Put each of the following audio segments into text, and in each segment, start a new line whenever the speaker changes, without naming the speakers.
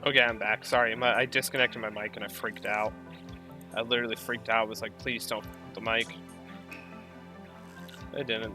Okay, I'm back. Sorry, I disconnected my mic and I freaked out. I literally freaked out. I was like, please don't the mic. I didn't.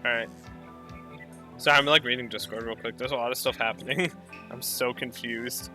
Alright. So I'm like reading Discord real quick. There's a lot of stuff happening. I'm so confused.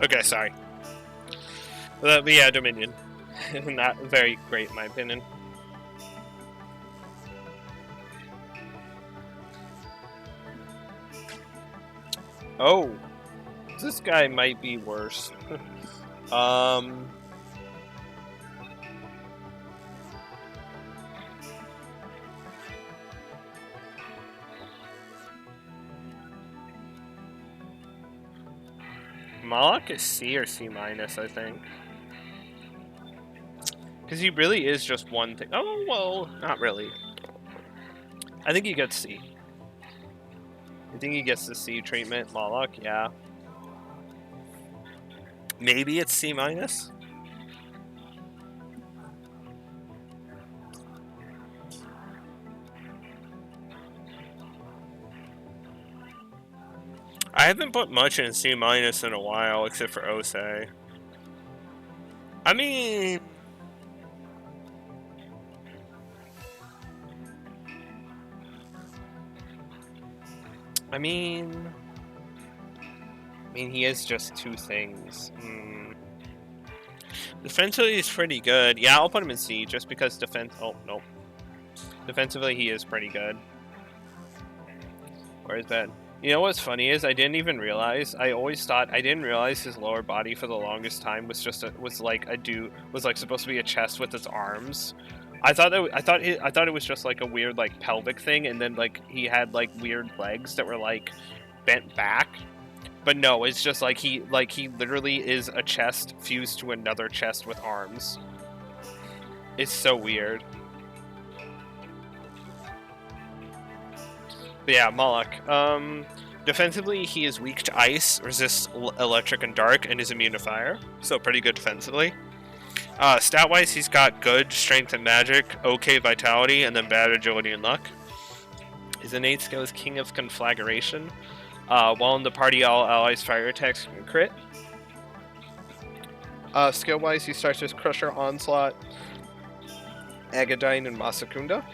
Okay, sorry. But yeah, Dominion. Not very great in my opinion. Oh. This guy might be worse. Moloch is C or C minus, I think. Because he really is just one thing. Oh, well, not really. I think he gets C. I think he gets the C treatment. Moloch, yeah. Maybe it's C minus. I haven't put much in C minus in a while, except for Osei. I mean, he is just two things. Defensively, he's pretty good. Yeah, I'll put him in C just because defense. Oh no, defensively he is pretty good. Where is that? You know what's funny is I didn't even realize. I didn't realize his lower body for the longest time was just was like supposed to be a chest with its arms. I thought it was just like a weird like pelvic thing, and then like he had like weird legs that were like bent back. But no, it's just like he literally is a chest fused to another chest with arms. It's so weird. But yeah, Moloch. Defensively, he is weak to ice, resists electric and dark, and is immune to fire. So pretty good defensively. Stat-wise, he's got good strength and magic, okay vitality, and then bad agility and luck. His innate skill is King of Conflagration. While in the party, all allies' fire attacks can crit. Skill-wise, he starts with Crusher, Onslaught, Agadine, and Masakunda.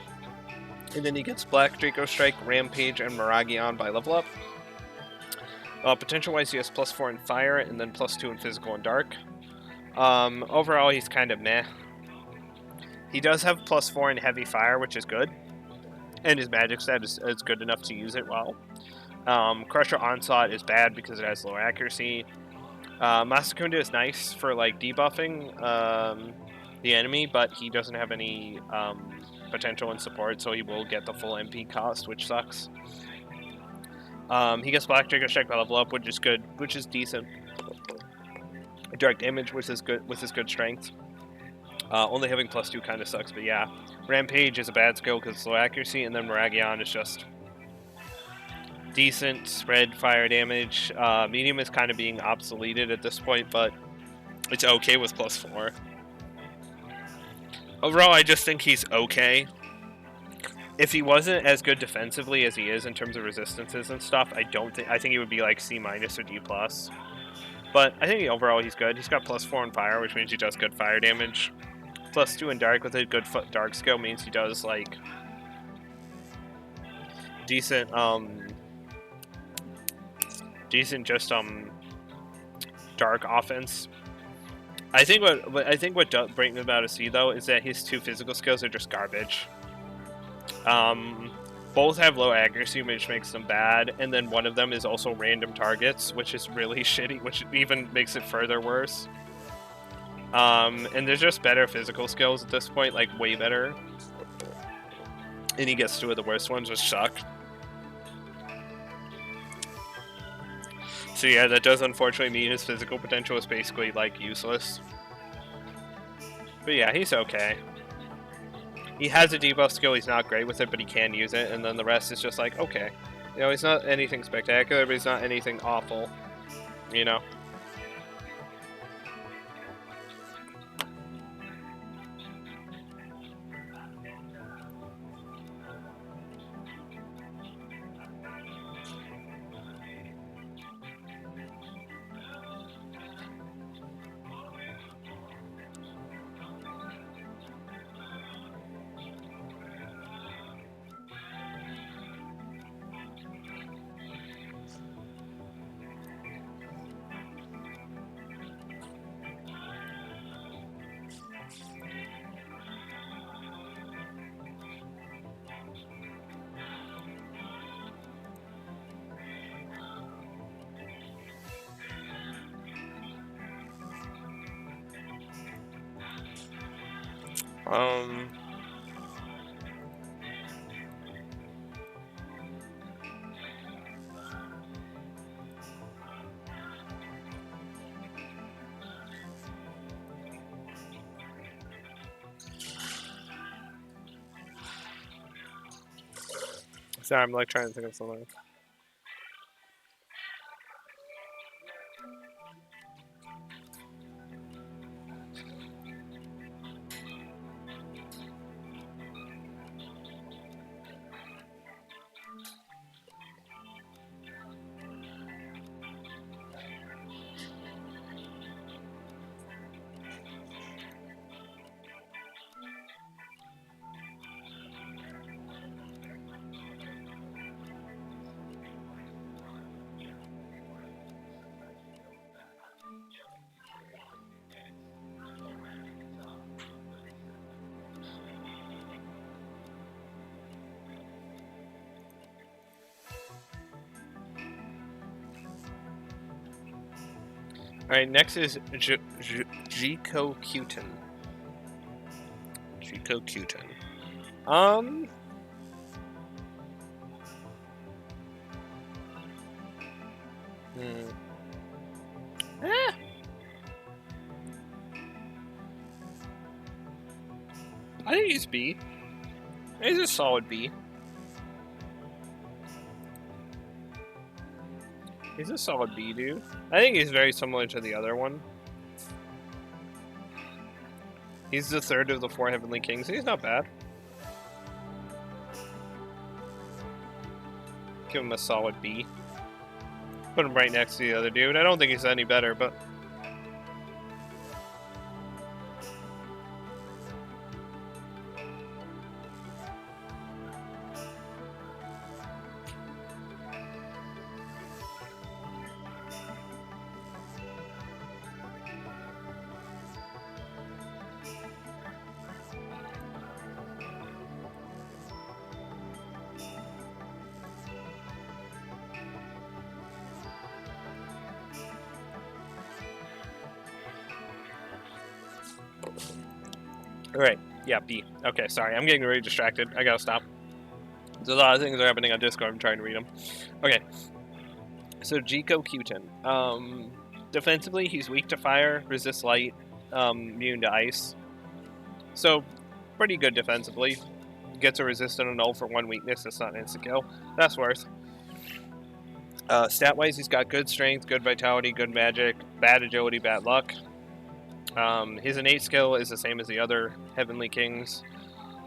And then he gets Black Draco Strike, Rampage, and Miragion by level up. Potential-wise, he has +4 in Fire, and then +2 in Physical and Dark. Overall, he's kind of meh. He does have +4 in Heavy Fire, which is good. And his magic stat is good enough to use it well. Crusher Onslaught is bad because it has low accuracy. Masakunda is nice for like debuffing the enemy, but he doesn't have any potential in support, so he will get the full MP cost, which sucks. He gets Black Draco Strike by level up, which is good, which is decent. Direct damage, which is good with his good strength. Only having +2 kind of sucks, but yeah. Rampage is a bad skill because it's low accuracy, and then Miragion is just decent spread fire damage. Medium is kind of being obsoleted at this point, but it's okay with +4. Overall, I just think he's okay. If he wasn't as good defensively as he is in terms of resistances and stuff, I think he would be like C- or D+. But I think overall he's good. He's got +4 in fire, which means he does good fire damage. +2 in dark with a good dark skill means he does like decent just dark offense. I think what does bring him out of C though is that his 2 physical skills are just garbage. Both have low accuracy, which makes them bad, and then one of them is also random targets, which is really shitty, which even makes it further worse. And there's just better physical skills at this point, like way better. And he gets 2 of the worst ones, which suck. So yeah, that does unfortunately mean his physical potential is basically like useless. But yeah, he's okay. He has a debuff skill, he's not great with it, but he can use it, and then the rest is just like, okay. You know, he's not anything spectacular, but he's not anything awful. You know? Sorry, I'm like trying to think of something. Alright, next is Jiko Kyuten. Jiko Kyuten. I think he's B. He's a solid B. He's a solid B, dude. I think he's very similar to the other one. He's the 3rd of the 4 Heavenly Kings. He's not bad. Give him a solid B. Put him right next to the other dude. I don't think he's any better, but... Alright, yeah, B. Okay, sorry, I'm getting really distracted. I gotta stop. There's a lot of things that are happening on Discord. I'm trying to read them. Okay. So, Jiko Kyutin. Defensively, he's weak to fire, resists light, immune to ice. So, pretty good defensively. Gets a resist and a null for one weakness. That's not an instant kill. That's worth. Stat-wise, he's got good strength, good vitality, good magic, bad agility, bad luck. His innate skill is the same as the other Heavenly Kings.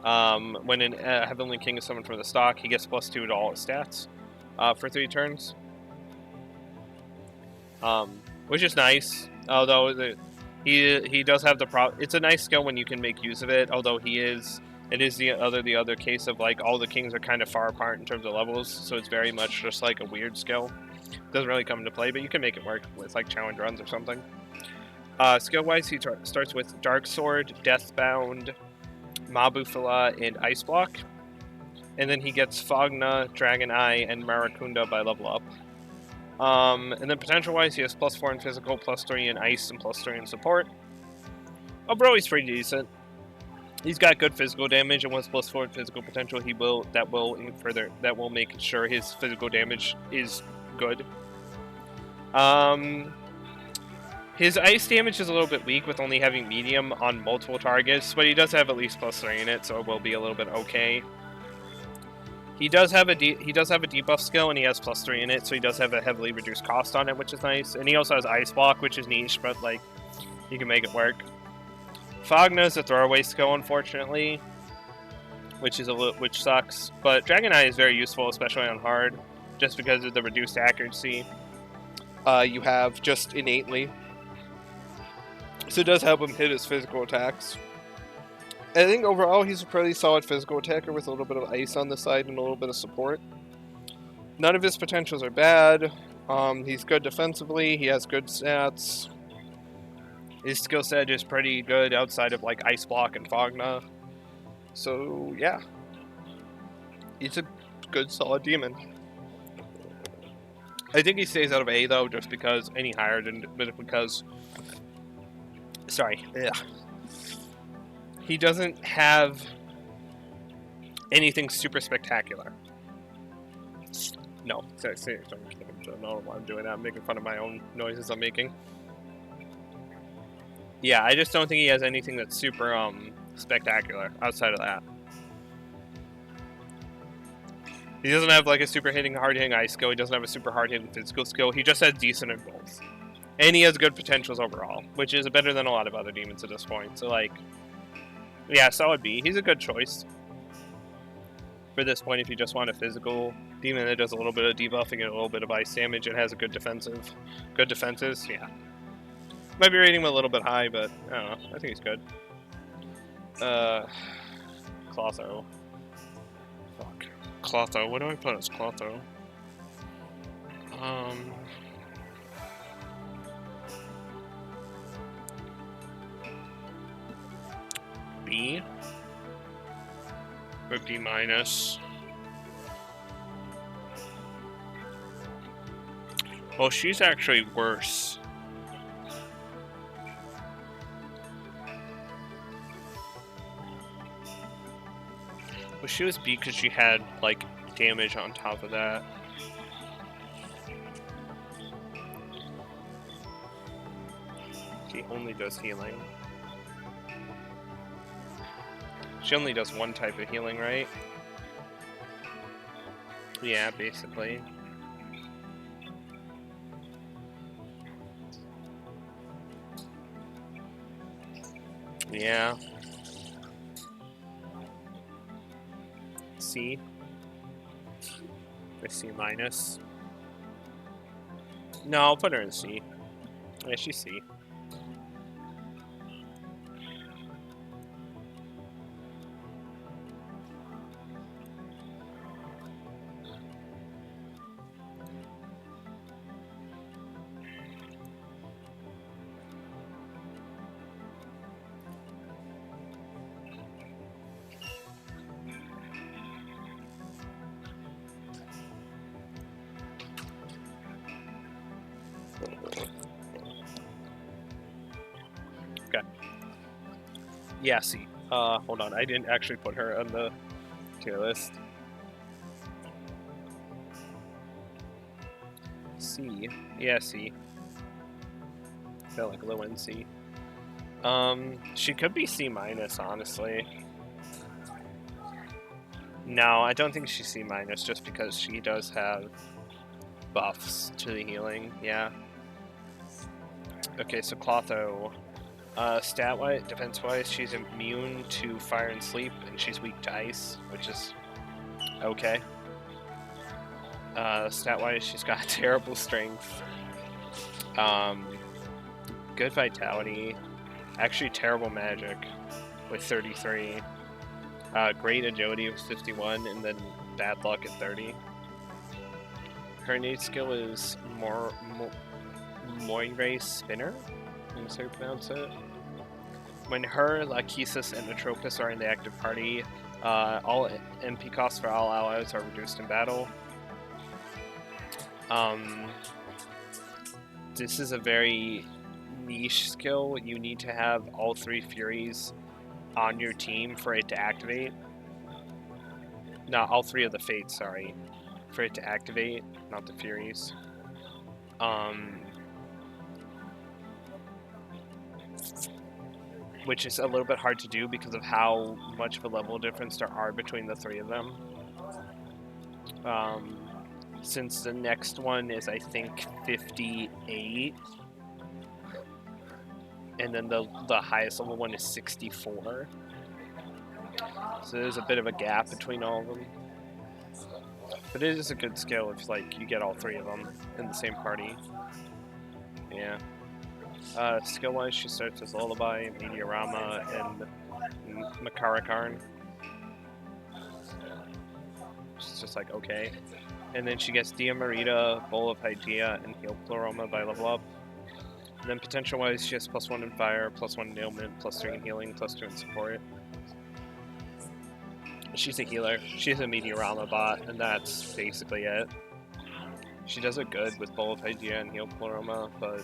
When a Heavenly King is summoned from the stock, he gets +2 to all his stats for 3 turns. Which is nice, although he does have the it's a nice skill when you can make use of it, although it is the other case of like all the kings are kind of far apart in terms of levels, so it's very much just like a weird skill. Doesn't really come into play, but you can make it work with like challenge runs or something. Skill-wise, he starts with Dark Sword, Deathbound, Mabufala, and Ice Block. And then he gets Fogna, Dragon Eye, and Maracunda by level up. And then potential-wise, he has +4 in physical, +3 in ice, and +3 in support. Overall, he's pretty decent. He's got good physical damage, and with +4 in physical potential, that will make sure his physical damage is good. His ice damage is a little bit weak with only having medium on multiple targets, but he does have at least +3 in it, so it will be a little bit okay. He does have a debuff skill, and he has +3 in it, so he does have a heavily reduced cost on it, which is nice. And he also has Ice Block, which is niche, but like you can make it work. Fogna is a throwaway skill, unfortunately, which sucks. But Dragon Eye is very useful, especially on hard, just because of the reduced accuracy you have just innately. So it does help him hit his physical attacks. I think overall he's a pretty solid physical attacker with a little bit of ice on the side and a little bit of support. None of his potentials are bad. He's good defensively. He has good stats. His skill set is pretty good outside of like Ice Block and Fogna. So yeah, he's a good solid demon. I think he stays out of A though, just because any higher than because. Sorry. Yeah. He doesn't have anything super spectacular. No, I don't know why I'm doing that. I'm making fun of my own noises I'm making. Yeah, I just don't think he has anything that's super spectacular outside of that. He doesn't have like a super hard hitting ice skill. He doesn't have a super hard hitting physical skill. He just has decent in both. And he has good potentials overall, which is better than a lot of other demons at this point. So like, yeah, solid B. He's a good choice for this point if you just want a physical demon that does a little bit of debuffing and a little bit of ice damage and has a good defenses. Yeah, might be rating him a little bit high, but I don't know. I think he's good. Clotho. Fuck. Clotho. What do I put as Clotho? B or B minus. Well, she's actually worse. Well, she was B because she had like damage on top of that. She only does healing. She only does one type of healing, right? Yeah, basically. Yeah. C. A C minus. No, I'll put her in C. Yeah, she's C. Okay. Yeah, C. Hold on. I didn't actually put her on the tier list. C. Yeah, C. I feel like low end C. She could be C minus, honestly. No, I don't think she's C minus, just because she does have buffs to the healing. Yeah. Okay, so Clotho. Stat-wise, defense-wise, she's immune to fire and sleep, and she's weak to ice, which is okay. Stat-wise, she's got terrible strength. Good vitality. Actually, terrible magic with 33. Great agility with 51, and then bad luck at 30. Her innate skill is Moire Spinner. That's how you pronounce it. When her, Lachesis, and Atropus are in the active party, all MP costs for all allies are reduced in battle. This is a very niche skill. You need to have all 3 Furies on your team for it to activate. Not all 3 of the Fates, sorry. For it to activate, not the Furies. Which is a little bit hard to do because of how much of a level difference there are between the 3 of them. Since the next one is, I think, 58, and then the highest level one is 64. So there's a bit of a gap between all of them. But it is a good skill if, you get all 3 of them in the same party. Yeah. Skill-wise, she starts as Lullaby, Meteorama, and Makarakarn. It's just okay. And then she gets Dia Marita, Bowl of Hygeia, and Heal Pleroma by level up. And then potential-wise, she has +1 in fire, +1 in ailment, +3 in healing, +2 in support. She's a healer. She's a Meteorama bot, and that's basically it. She does it good with Bowl of Hygeia and Heal Pleroma, but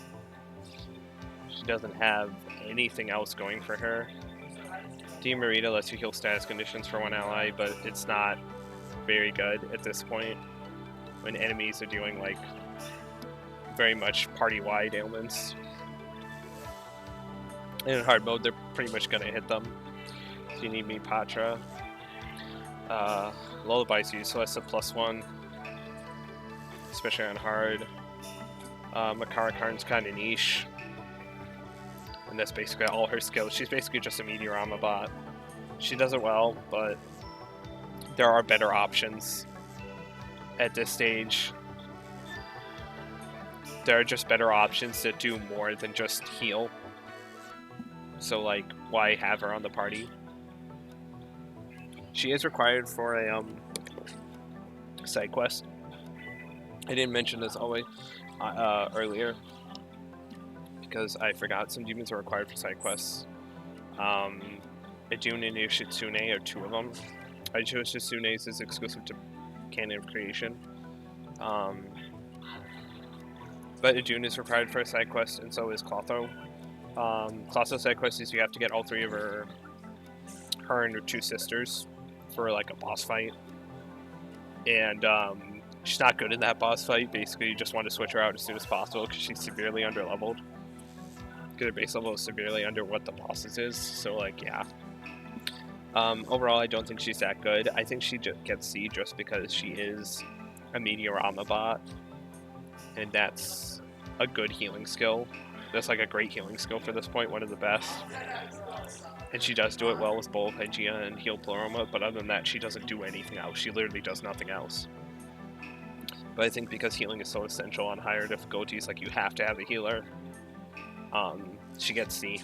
she doesn't have anything else going for her. Dia Marita lets you heal status conditions for 1 ally, but it's not very good at this point when enemies are doing very much party-wide ailments. And in hard mode, they're pretty much gonna hit them. So you need me Patra. Lullaby's used, so that's a +1, especially on hard. Makarakarn's kind of niche, and that's basically all her skills. She's basically just a Meteorama bot. She does it well, but there are better options at this stage. There are just better options that do more than just heal. So, why have her on the party? She is required for a side quest. I didn't mention this earlier because I forgot some demons are required for side quests. Idun and Yoshitsune are 2 of them. I chose Yoshitsune's is exclusive to Canon of Creation. But Idun is required for a side quest, and so is Clotho. Clotho's side quest is you have to get all 3 of her and her 2 sisters for a boss fight. And she's not good in that boss fight. Basically, you just want to switch her out as soon as possible because she's severely underleveled. Because her base level is severely under what the boss's is. So, yeah. Overall, I don't think she's that good. I think she gets C just because she is a Meteorama bot. And that's a good healing skill. That's a great healing skill for this point, one of the best. And she does do it well with Bowl of Hygeia and Heal Pleroma, but other than that, she doesn't do anything else. She literally does nothing else. But I think because healing is so essential on higher difficulties, like you have to have a healer, she gets C.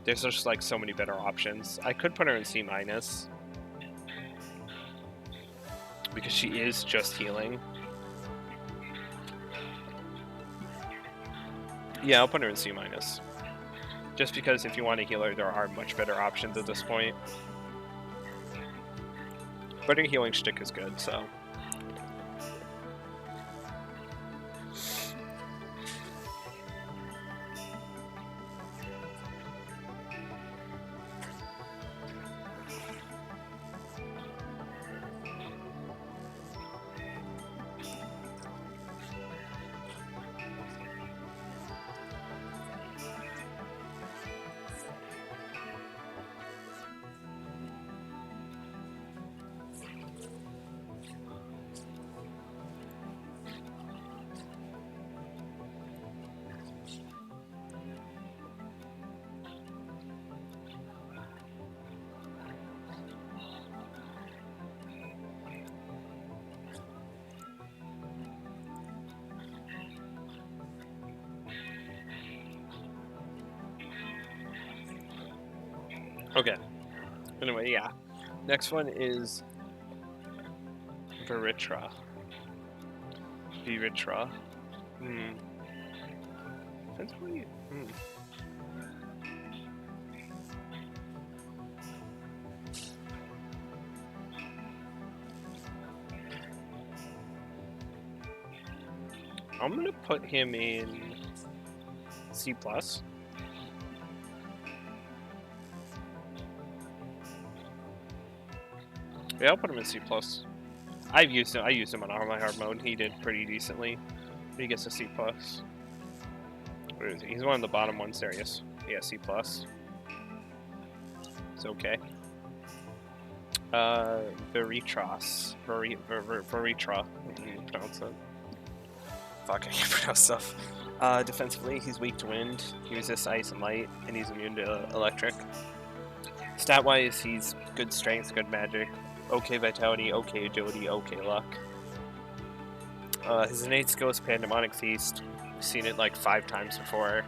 There's just like so many better options. I could put her in C-, because she is just healing. Yeah, I'll put her in C-. Just because if you want a healer, there are much better options at this point. But her healing shtick is good, so. Okay. Anyway, yeah. Next one is Veritra. Depends what you. I'm gonna put him in C+. Yeah, I'll put him in C+. I used him on my hard mode. He did pretty decently. But he gets a C+. Where is he? He's one of the bottom ones there. Yes. Yeah, C+. It's okay. Veritras. Veritra. Pronounce it. Fuck, I can't pronounce stuff. Defensively, he's weak to wind. He resists ice and light, and he's immune to electric. Stat-wise, he's good strength, good magic, okay vitality, okay agility, okay luck. His innate skill is Pandemonic Feast. We've seen it like 5 times before.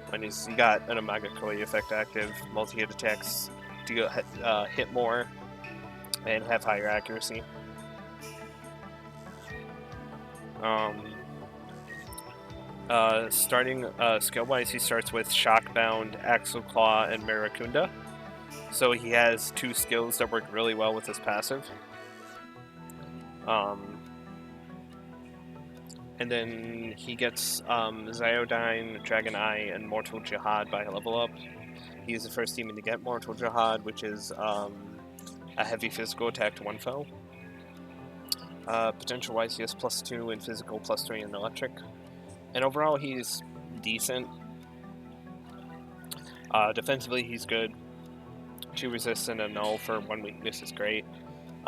When he's got an Omega Koi effect active, multi-hit attacks do hit more and have higher accuracy. Starting skill-wise, he starts with Shockbound, Axle Claw, and Maracunda. So he has 2 skills that work really well with his passive. And then he gets Zyodyne, Dragon Eye, and Mortal Jihad by level up. He is the first demon to get Mortal Jihad, which is a heavy physical attack to one foe. Potential-wise, he has +2 in physical, +3 in electric. And overall, he's decent. Defensively, he's good. 2 resists and a null for 1 weakness is great.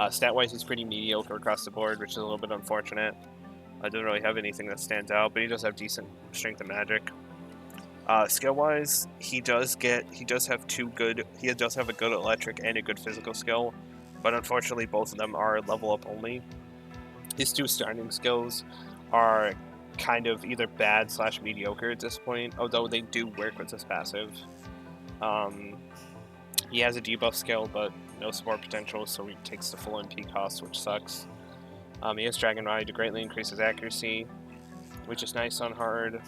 Stat-wise, he's pretty mediocre across the board, which is a little bit unfortunate. Doesn't really have anything that stands out, but he does have decent strength and magic. Skill-wise, he does have a good electric and a good physical skill, but unfortunately both of them are level up only. His 2 starting skills are kind of either bad / mediocre at this point, although they do work with his passive. He has a debuff skill, but no support potential, so he takes the full MP cost, which sucks. He has Dragon Eye to greatly increase his accuracy, which is nice on hard.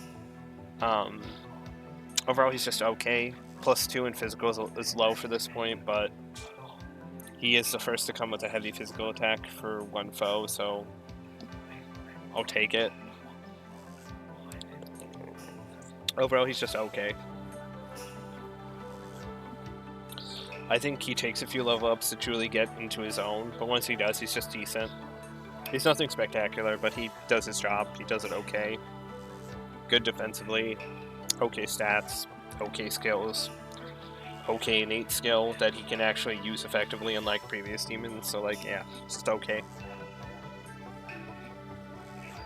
Overall, he's just okay. +2 in physical is low for this point, but he is the first to come with a heavy physical attack for 1 foe, so I'll take it. Overall, he's just okay. I think he takes a few level ups to truly get into his own, but once he does, he's just decent. He's nothing spectacular, but he does his job. He does it okay. Good defensively, okay stats, okay skills, okay innate skill that he can actually use effectively unlike previous demons, so like, yeah, just okay.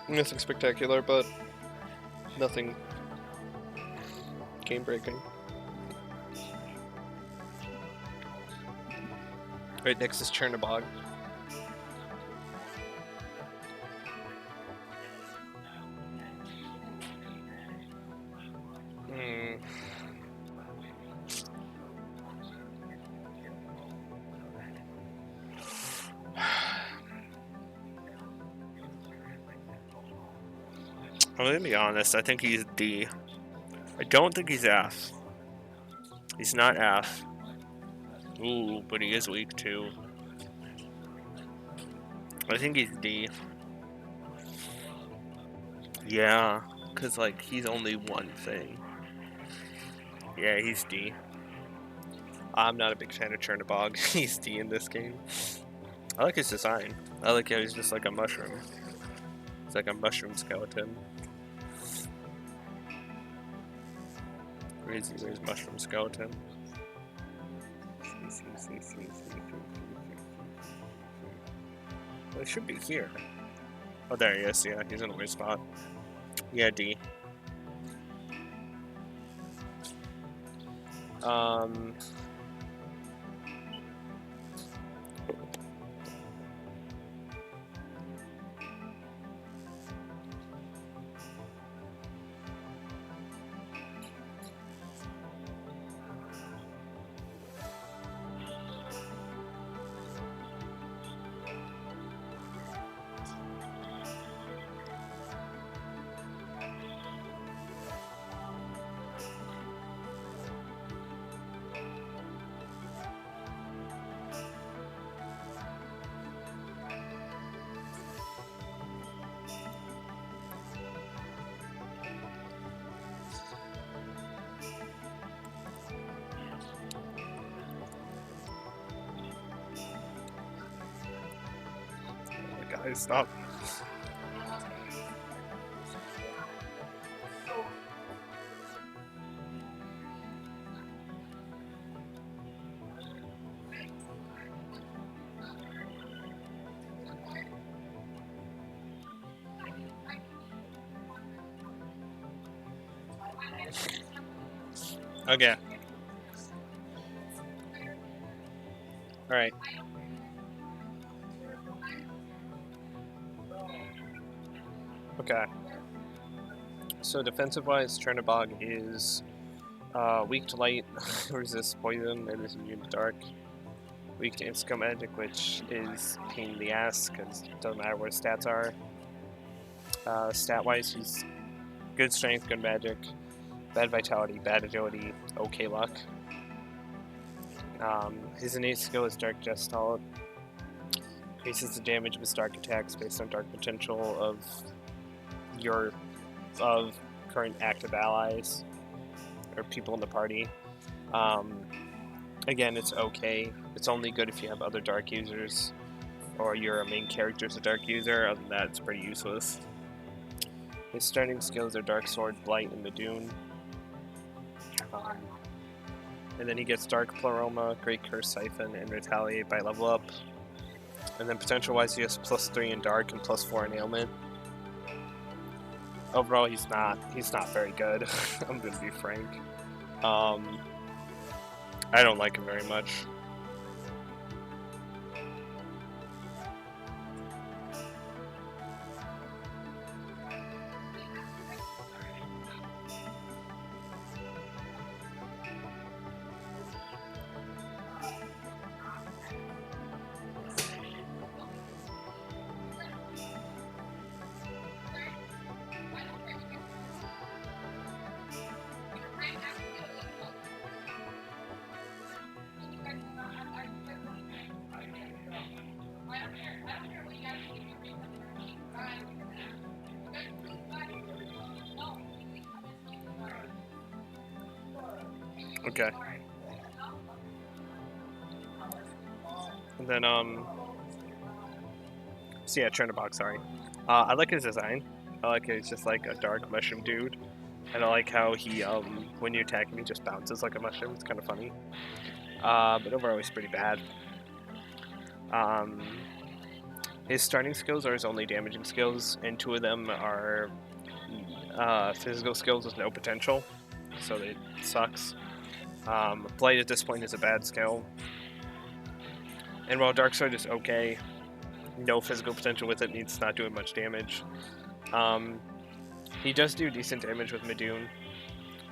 Nothing spectacular, but nothing game-breaking. Right next is Chernobog. I'm gonna be honest, I think he's D. I don't think he's F. He's not F. Ooh, but he is weak too. I think he's D. Yeah, because, like, he's only one thing. Yeah, he's D. I'm not a big fan of Chernobog. He's D in this game. I like his design. I like how he's just like a mushroom. It's like a mushroom skeleton. Where's mushroom skeleton? Well, he should be here. Oh, there he is. Yeah, he's in a weird spot. Yeah, D. Guys, stop. Okay. Alright. Okay. So defensive-wise, Chernobog is weak to light, resists poison, and is immune to dark. Weak to Insect Magic, which is a pain in the ass because it doesn't matter what his stats are. Stat-wise, he's good strength, good magic, bad vitality, bad agility, okay luck. His innate skill is Dark Gestalt. Increases the damage of his dark attacks based on dark potential of your current active allies or people in the party. Again, it's okay. It's only good if you have other dark users or your main character's a dark user. Other than that, it's pretty useless. His starting skills are Dark Sword, Blight, and Madoon. And then he gets Dark Pleroma, Great Curse Siphon, and Retaliate by level up. And then potential-wise, he has +3 in Dark and +4 in Ailment. Overall, he's not very good. I'm gonna be frank. I don't like him very much. Okay. And then, so yeah, Chernobog, sorry. I like his design. I like he's just like a dark mushroom dude. And I like how he, when you attack him, he just bounces like a mushroom. It's kind of funny. But overall, he's pretty bad. His starting skills are his only damaging skills, and 2 of them are physical skills with no potential, so it sucks. Blight at this point is a bad skill. And while Dark Sword is okay, no physical potential with it, means not doing much damage. He does do decent damage with Madoon.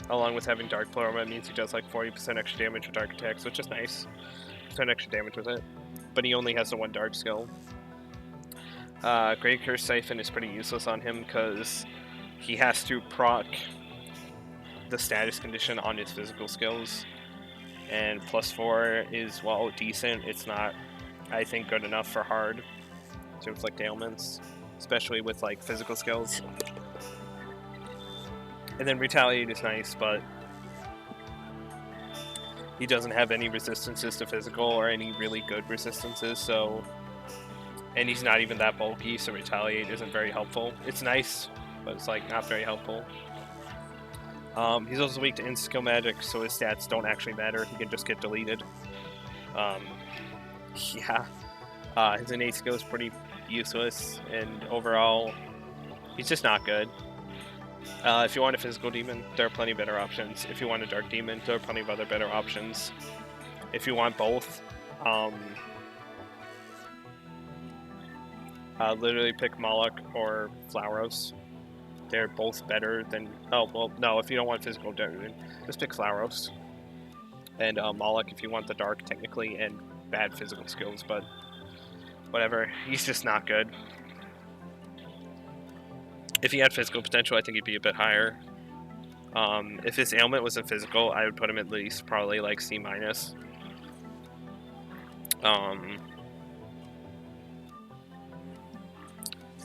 Along with having Dark Pleroma, it means he does like 40% extra damage with Dark attacks, which is nice. 10 extra damage with it. But he only has the 1 Dark skill. Great Curse Siphon is pretty useless on him because he has to proc the status condition on his physical skills, and +4 is, well, decent. It's not, I think, good enough for hard to inflict ailments, especially with like physical skills. And then retaliate is nice, but he doesn't have any resistances to physical or any really good resistances, so, and he's not even that bulky, so retaliate isn't very helpful. It's nice, but it's like not very helpful. He's also weak to insta-kill magic, so his stats don't actually matter. He can just get deleted. Yeah. His innate skill is pretty useless, and overall, he's just not good. If you want a physical demon, there are plenty of better options. If you want a dark demon, there are plenty of other better options. If you want both, literally pick Moloch or Flauros. They're both better than... Oh, well, no, if you don't want physical demon, just pick Flauros. And Moloch if you want the dark, technically, and bad physical skills, but whatever. He's just not good. If he had physical potential, I think he'd be a bit higher. If his ailment was a physical, I would put him at least probably like C-.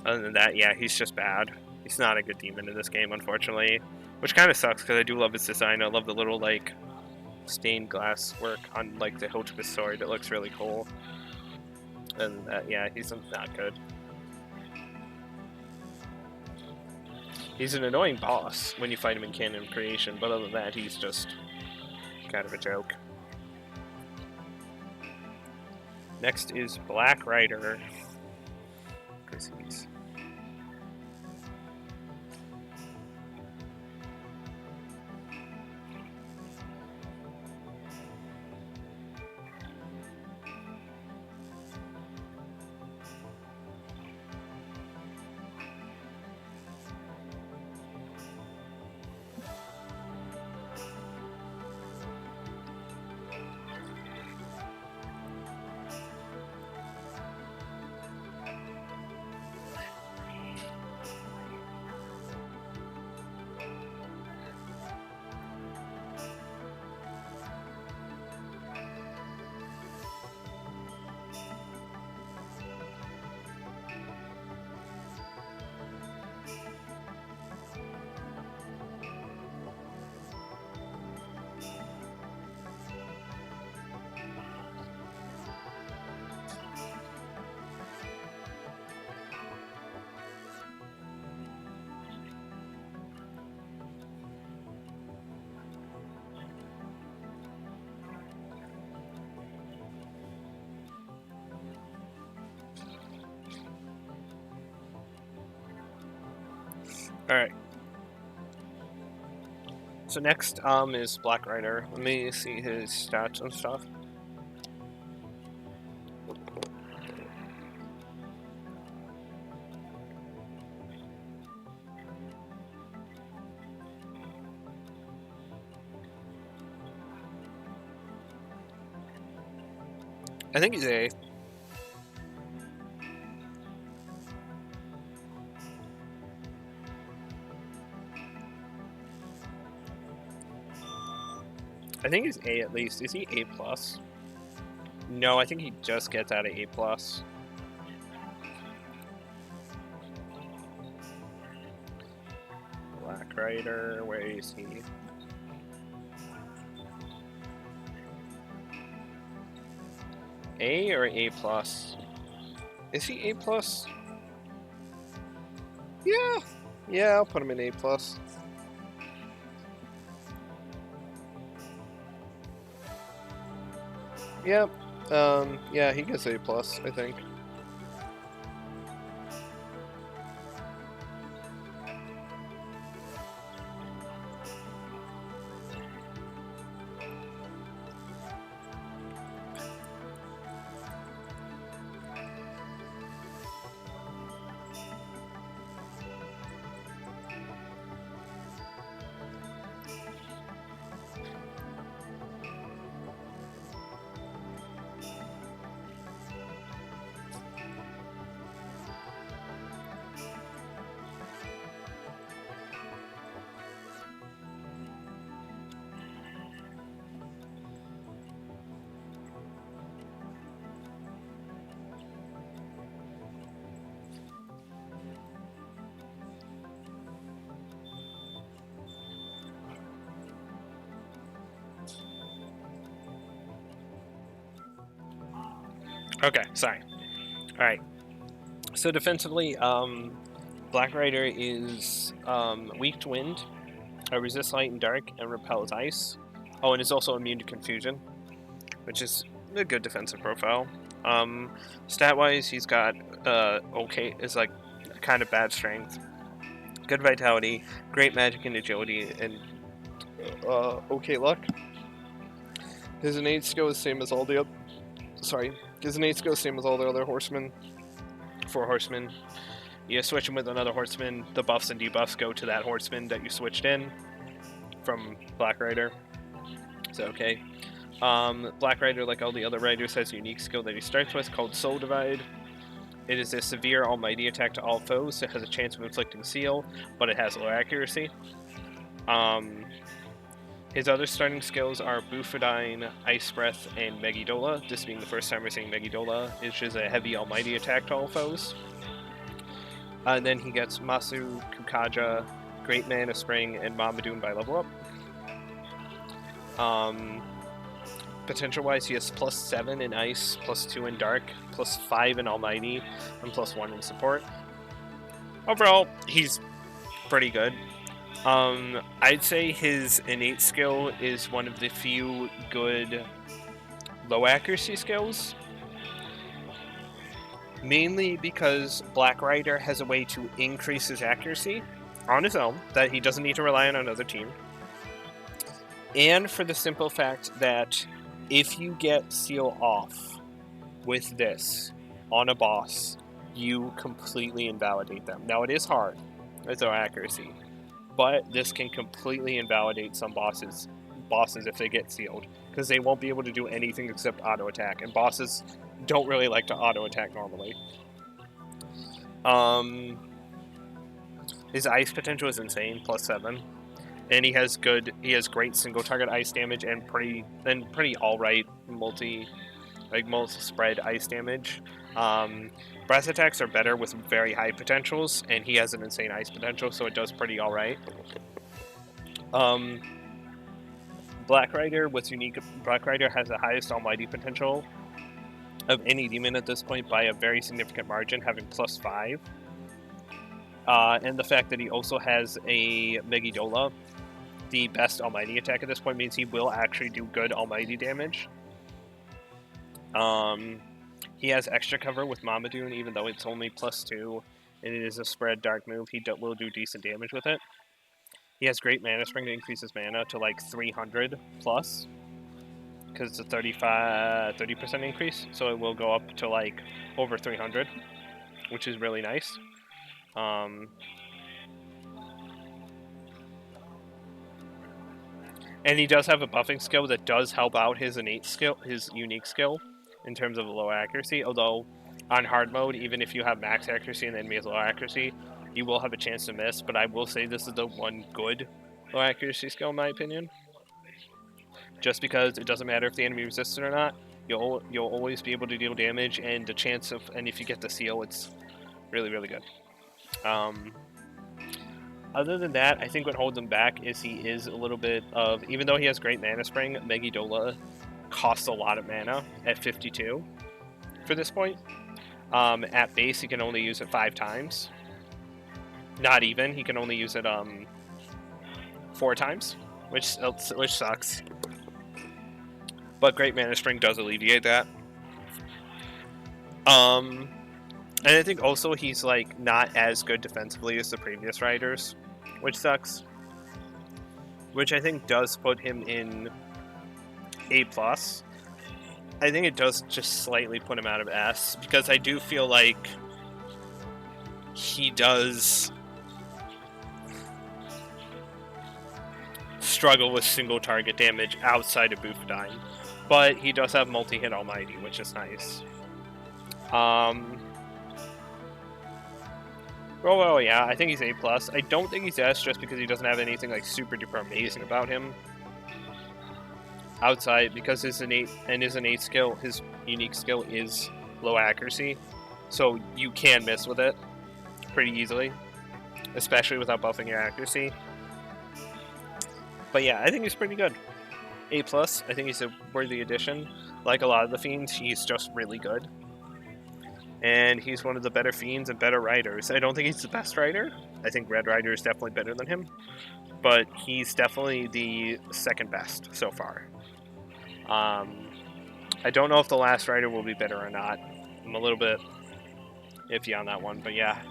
Other than that, yeah, he's just bad. He's not a good demon in this game, unfortunately. Which kind of sucks, because I do love his design. I love the little, like, stained glass work on, like, the hilt of his sword. It looks really cool. And yeah, he's not good. He's an annoying boss when you fight him in canon creation, but other than that, he's just kind of a joke. Next is Black Rider. Because he's... Alright. So next is Black Rider. Let me see his stats and stuff. I think he's A. I think he's A at least. Is he A+? No, I think he just gets out of A+. Black Rider, where is he? A or A+? Is he A+? Yeah, I'll put him in A+. Yep. Yeah, he gets A+, I think. Okay, sorry. All right. So defensively, Black Rider is weak to wind, resists light and dark, and repels ice. Oh, and is also immune to confusion, which is a good defensive profile. Stat-wise, he's got okay, is like kind of bad strength, good vitality, great magic and agility, and okay luck. His innate skill is same as all the other. Sorry, his innate skill is same as all the other horsemen. 4 horsemen. You switch him with another horseman. The buffs and debuffs go to that horseman that you switched in from Black Rider. So okay. Black Rider, like all the other riders, has a unique skill that he starts with called Soul Divide. It is a severe almighty attack to all foes. It has a chance of inflicting seal, but it has low accuracy. His other starting skills are Bufadine, Ice Breath, and Megidola. This being the first time we're seeing Megidola, which is a heavy almighty attack to all foes. And then he gets Masu, Kukaja, Great Mana Spring, and Mamadoon by level up. Potential-wise, he has +7 in Ice, +2 in Dark, +5 in Almighty, and +1 in Support. Overall, he's pretty good. I'd say his innate skill is one of the few good low accuracy skills. Mainly because Black Rider has a way to increase his accuracy on his own, that he doesn't need to rely on another team. And for the simple fact that if you get seal off with this on a boss, you completely invalidate them. Now it is hard with low accuracy, but this can completely invalidate some bosses if they get sealed, because they won't be able to do anything except auto attack, and bosses don't really like to auto attack normally. His ice potential is insane, +7, and he has great single target ice damage and pretty alright multi-spread ice damage. Breath attacks are better with very high potentials, and he has an insane ice potential, so it does pretty alright. Black Rider has the highest almighty potential of any demon at this point by a very significant margin, having +5. And the fact that he also has a Megidola, the best almighty attack at this point, means he will actually do good almighty damage. He has extra cover with Mamadoon, even though it's only +2, and it is a spread dark move. He will do decent damage with it. He has great mana spring to increase his mana to like 300 plus, because it's a 30% increase, so it will go up to like over 300, which is really nice. And he does have a buffing skill that does help out his unique skill, in terms of low accuracy. Although on hard mode, even if you have max accuracy and the enemy has low accuracy, you will have a chance to miss. But I will say this is the one good low accuracy skill in my opinion. Just because it doesn't matter if the enemy resists it or not, you'll always be able to deal damage, and the chance of, and if you get the seal, it's really, really good. Other than that, I think what holds him back is he is a little bit of, even though he has great mana spring, Megidola costs a lot of mana at 52 for this point. At base, he can only use it 5 times. Not even, he can only use it 4 times, which sucks. But great mana spring does alleviate that. And I think also he's like not as good defensively as the previous riders, which sucks. Which I think does put him in A+. I think it does just slightly put him out of S, because I do feel like he does struggle with single target damage outside of Bufadine. But he does have multi-hit Almighty, which is nice. Well, yeah, I think he's A+. I don't think he's S just because he doesn't have anything like super duper amazing about him. Outside, because his innate skill, his unique skill is low accuracy. So you can miss with it pretty easily, especially without buffing your accuracy. But yeah, I think he's pretty good. A+, I think he's a worthy addition. Like a lot of the Fiends, he's just really good. and he's one of the better fiends and better riders. I don't think he's the best rider. I think Red Rider is definitely better than him, but he's definitely the second best so far. I don't know if the last rider will be better or not. I'm a little bit iffy on that one, but yeah.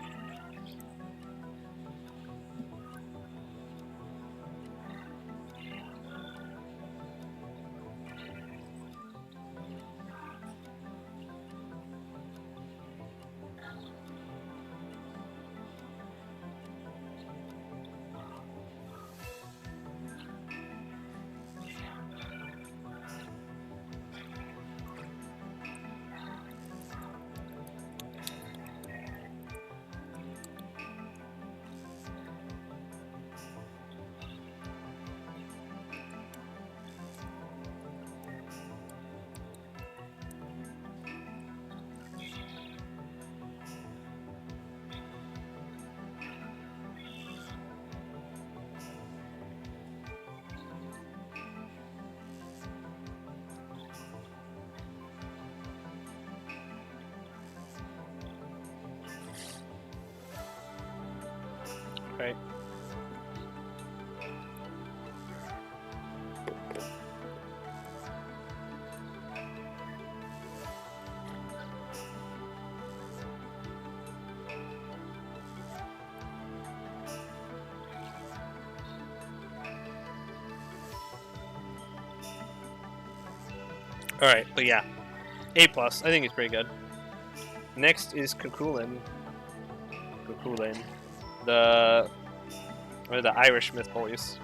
Okay. All right, but yeah, A+. I think he's pretty good. Next is Cuchulainn. The Irish myth boys.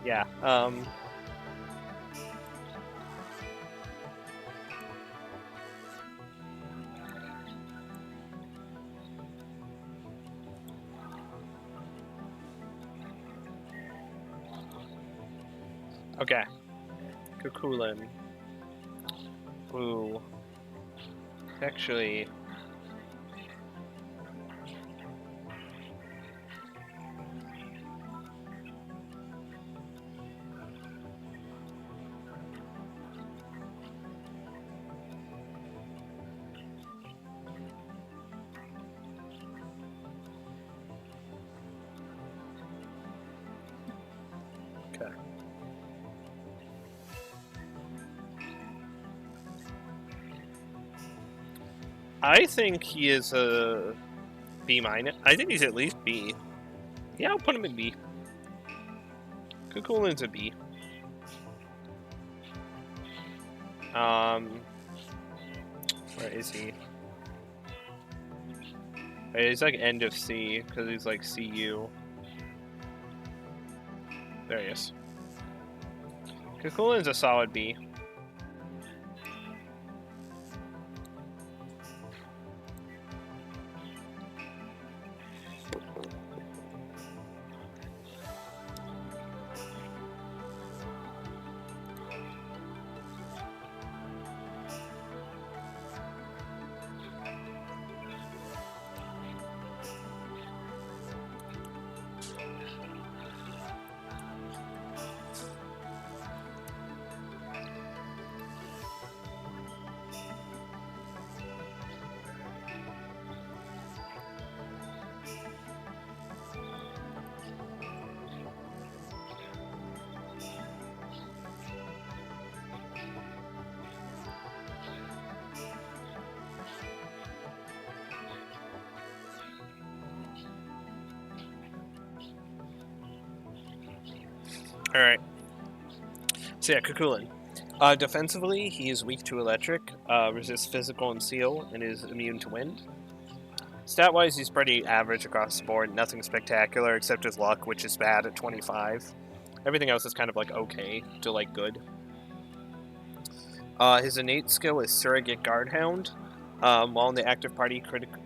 Yeah. Okay. Cuchulainn. Ooh. Actually. Okay. I think he is a B-. I think he's at least B. Yeah, I'll put him in B. Cuchulainn's a B. Where is he? He's like end of C, because he's like CU. There he is. Cuchulainn's a solid B. Alright. So yeah, Cuchulainn. Defensively, he is weak to electric, resists physical and seal, and is immune to wind. Stat-wise, he's pretty average across the board. Nothing spectacular except his luck, which is bad at 25. Everything else is kind of like okay to like good. His innate skill is Surrogate Guardhound. While in the active party,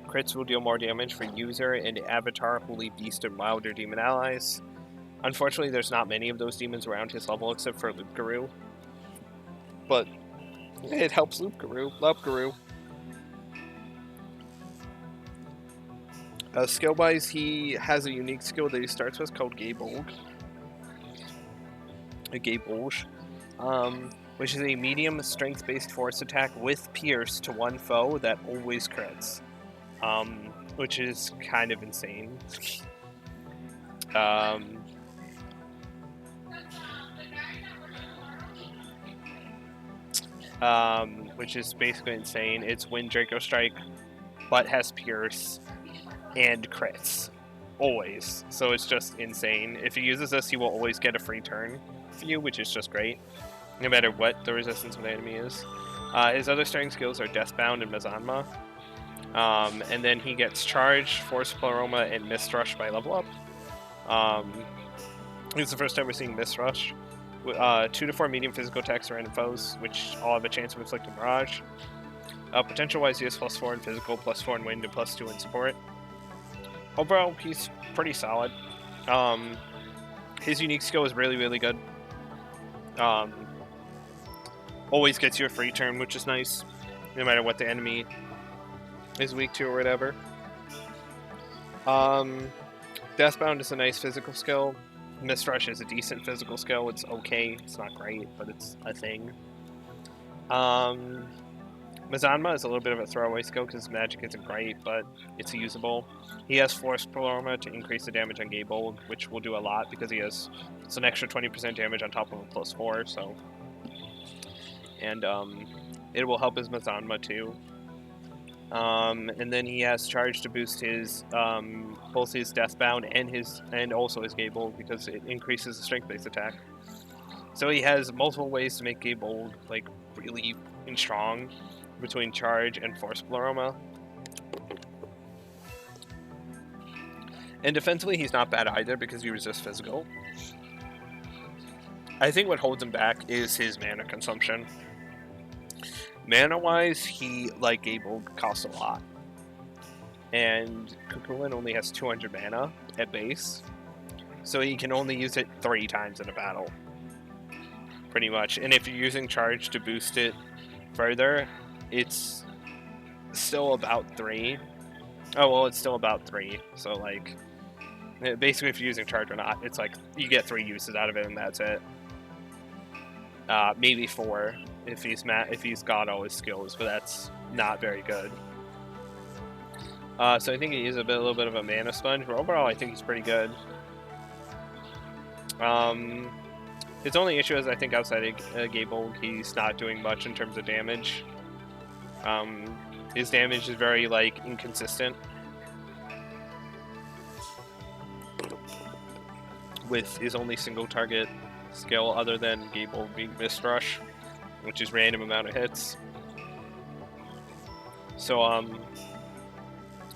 crits will deal more damage for user and avatar, holy beast, and wilder demon allies. Unfortunately, there's not many of those demons around his level except for Loup-Garou. But it helps Loup-Garou. Skill-wise, he has a unique skill that he starts with called Gay Bolge. which is a medium strength-based force attack with pierce to one foe that always crits, which is kind of insane. Which is basically insane. It's Wind Draco Strike, but has pierce and crits. Always. So it's just insane. If he uses this, he will always get a free turn for you, which is just great. No matter what the resistance of the enemy is. His other starting skills are Deathbound and Mizanma. And then he gets Charge, Force Pleroma, and Mist Rush by level up. It's the first time we're seeing Mist Rush. 2 to 4 medium physical attacks to random foes, which all have a chance of inflicting Mirage. Potential-wise, he has +4 in physical, +4 in wind, and +2 in support. Overall, he's pretty solid. His unique skill is really, really good. Always gets you a free turn, which is nice, no matter what the enemy is weak to or whatever. Deathbound is a nice physical skill. Mist Rush is a decent physical skill. It's okay. It's not great, but it's a thing. Mizanma is a little bit of a throwaway skill because magic isn't great, but it's usable. He has Force Pleroma to increase the damage on Gaybold, which will do a lot because it's an extra 20% damage on top of a +4, so. And it will help his Mizanma too. And then he has Charge to boost his both his Deathbound and also his Gaybold because it increases the strength-based attack. So he has multiple ways to make Gaybold like really strong between Charge and Force Pleroma. And defensively, he's not bad either because he resists physical. I think what holds him back is his mana consumption. Mana-wise, he, like Gaybold, costs a lot. And Kukulin only has 200 mana at base. So he can only use it 3 times in a battle. Pretty much. And if you're using Charge to boost it further, it's still about 3. Oh, well, it's still about 3. So, like, basically if you're using Charge or not, it's like you get 3 uses out of it and that's it. Maybe 4 if he's got all his skills, but that's not very good. So I think he is a little bit of a mana sponge, but overall I think he's pretty good. His only issue is I think outside of Gaybold, he's not doing much in terms of damage. His damage is very like inconsistent with his only single target skill other than Gaybold being Mist Rush, which is random amount of hits. So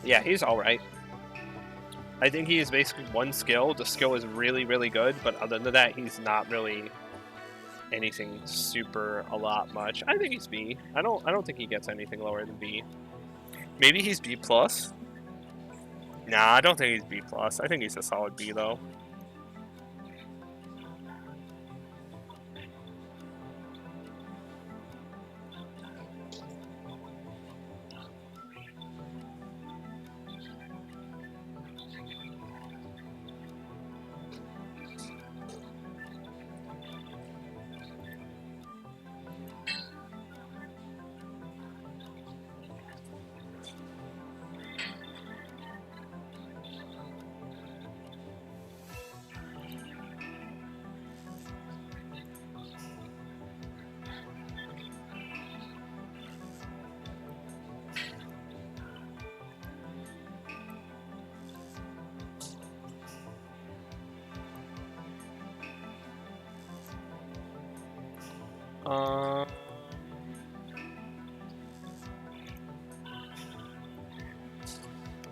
yeah, he's alright. I think he is basically one skill. The skill is really, really good, but other than that, he's not really anything super much. I think he's B. I don't think he gets anything lower than B. Maybe he's B+. Nah, I don't think he's B+. I think he's a solid B though.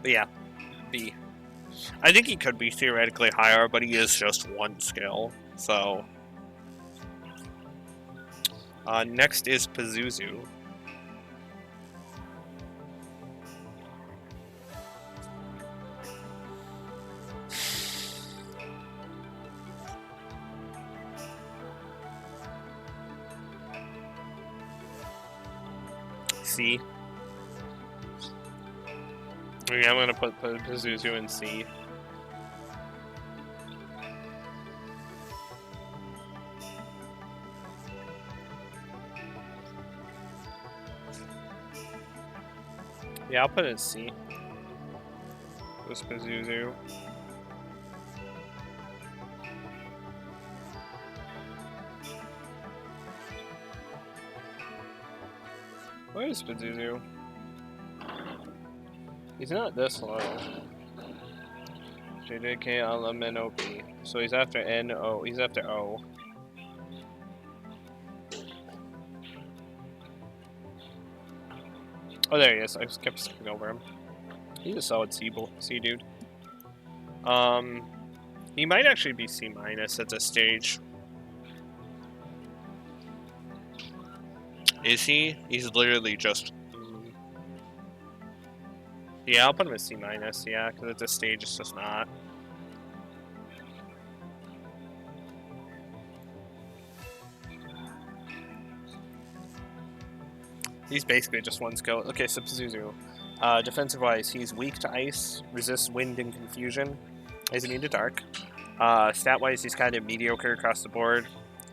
But yeah, B. I think he could be theoretically higher, but he is just one skill, so. Next is Pazuzu. C. Okay, I'm gonna put Pazuzu in C. Yeah, I'll put it in C. This Pazuzu. Where is Pazuzu? He's not this low. JJK LMNOP. So he's after NO. He's after O. Oh, there he is. I just kept skipping over him. He's a solid C dude. He might actually be C minus at this stage. Is he? He's literally just. Yeah, I'll put him at C minus. Yeah, because at this stage it's just not. He's basically just one skill. Okay, so Pazuzu. Defensive-wise, he's weak to ice, resists wind and confusion, is immune to dark. Stat-wise, he's kind of mediocre across the board.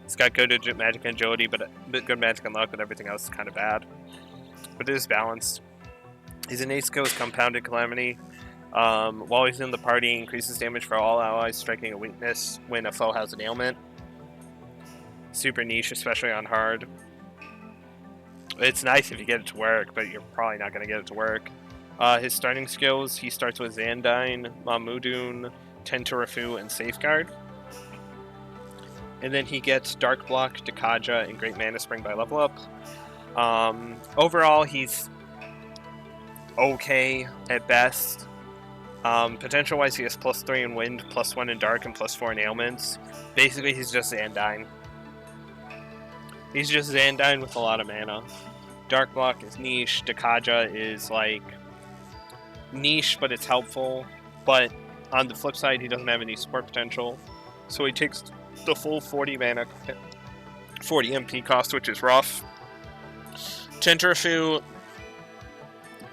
He's got good magic and agility, but good magic and luck, but everything else is kind of bad. But it is balanced. His innate skill is Compounded Calamity. While he's in the party, increases damage for all allies striking a weakness when a foe has an ailment. Super niche, especially on hard. It's nice if you get it to work, but you're probably not going to get it to work. His starting skills, he starts with Zandine, Mamudun, Tenturafu, and Safeguard. And then he gets Dark Block, Dekaja, and Great Mana Spring by level up. Overall, he's okay at best. Potential-wise, he has +3 in Wind, +1 in Dark, and +4 in Ailments. Basically, he's just Zandine. He's just Zandine with a lot of mana. Dark Block is niche. Dekaja is like niche, but it's helpful. But on the flip side, he doesn't have any support potential. So he takes the full 40 mana, 40 MP cost, which is rough. Tenturafu,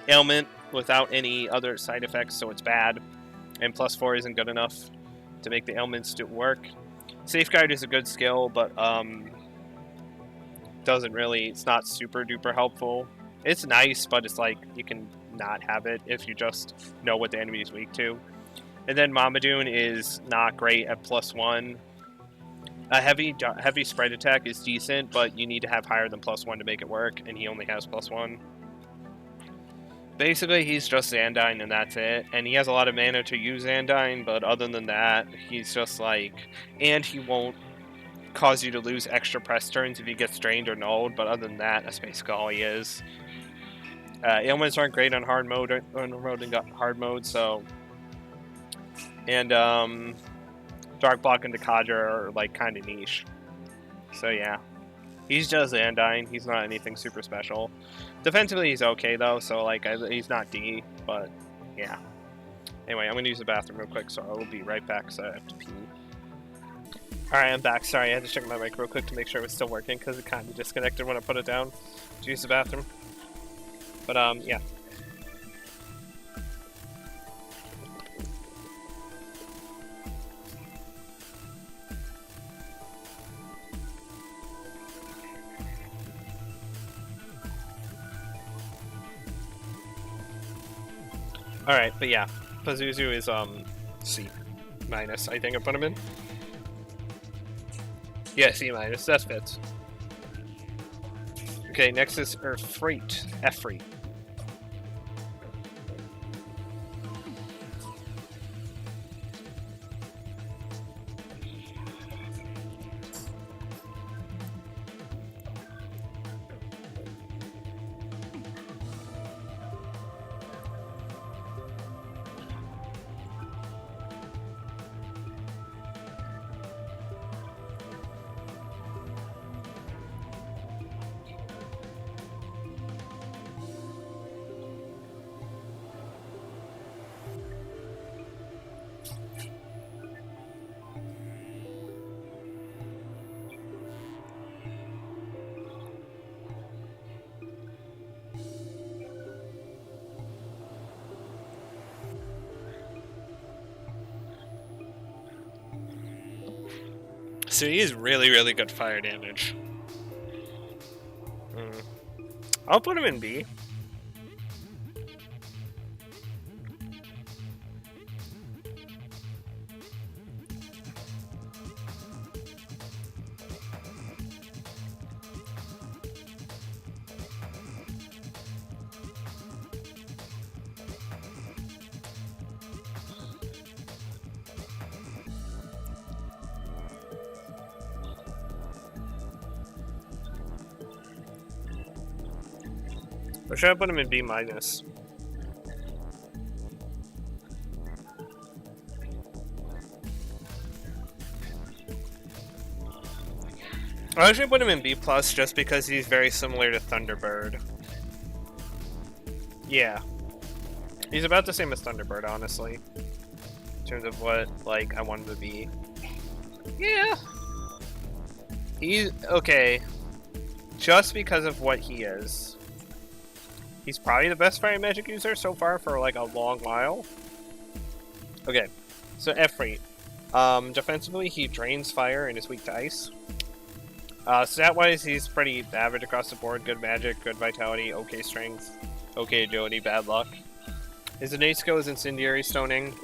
ailment without any other side effects, so it's bad. And +4 isn't good enough to make the ailments do work. Safeguard is a good skill, but doesn't really, it's not super duper helpful. It's nice, but it's like you can not have it if you just know what the enemy is weak to. And then Mamadune is not great at +1. A heavy spread attack is decent, but you need to have higher than +1 to make it work, and he only has +1. Basically, he's just Zandine, and that's it. And he has a lot of mana to use Zandine, but other than that, he's just like... And he won't cause you to lose extra press turns if he gets drained or nulled, but other than that, that's basically all he is. Ailments aren't great on hard mode, so... And, Dark Block and Dekaja are, like, kind of niche. So, yeah. He's just Zandine. He's not anything super special. Defensively, he's okay, though, so, like, he's not D, but, yeah. Anyway, I'm going to use the bathroom real quick, so I will be right back, so I have to pee. Alright, I'm back. Sorry, I had to check my mic real quick to make sure it was still working, because it kind of disconnected when I put it down to use the bathroom. But, yeah. Alright, but yeah, Pazuzu is, C minus, I think I put him in. Yeah, C minus, that fits. Okay, next is Efreet. Efreet. So he is really, really good fire damage. I'll put him in B. Or should I put him in B minus? I should put him in B plus just because he's very similar to Thunderbird. Yeah. He's about the same as Thunderbird, honestly. In terms of what, like, I want him to be. Yeah. He's, okay. Just because of what he is. He's probably the best fire magic user so far for, like, a long while. Okay. So, Efreet. Defensively, he drains fire and is weak to ice. Stat-wise, he's pretty average across the board. Good magic, good vitality, okay strength, okay agility, bad luck. His innate skill is incendiary stoning.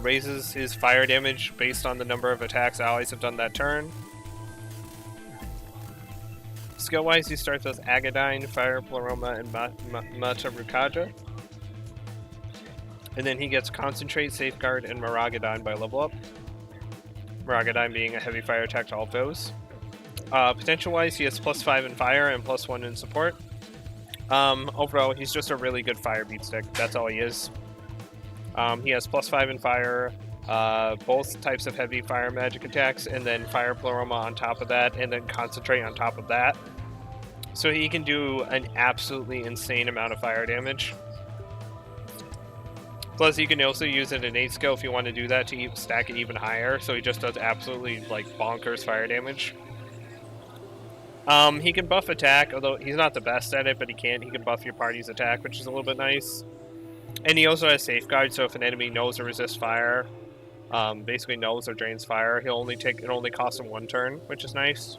Raises his fire damage based on the number of attacks allies have done that turn. Skill-wise, he starts with Agadine, Fire, Pleroma, and Matarukaja. And then he gets Concentrate, Safeguard, and Maragadine by level up. Maragadine being a heavy fire attack to all foes. Potential-wise, he has +5 in fire and +1 in support. Overall, he's just a really good fire beatstick. That's all he is. He has +5 in fire, both types of heavy fire magic attacks, and then Fire Pleroma on top of that, and then Concentrate on top of that. So he can do an absolutely insane amount of fire damage. Plus, you can also use an innate skill if you want to do that to stack it even higher, so he just does absolutely, like, bonkers fire damage. He can buff attack, although he's not the best at it, but he can. He can buff your party's attack, which is a little bit nice. And he also has Safeguard, so if an enemy knows or resists fire, basically knows or drains fire, it only costs him 1 turn, which is nice.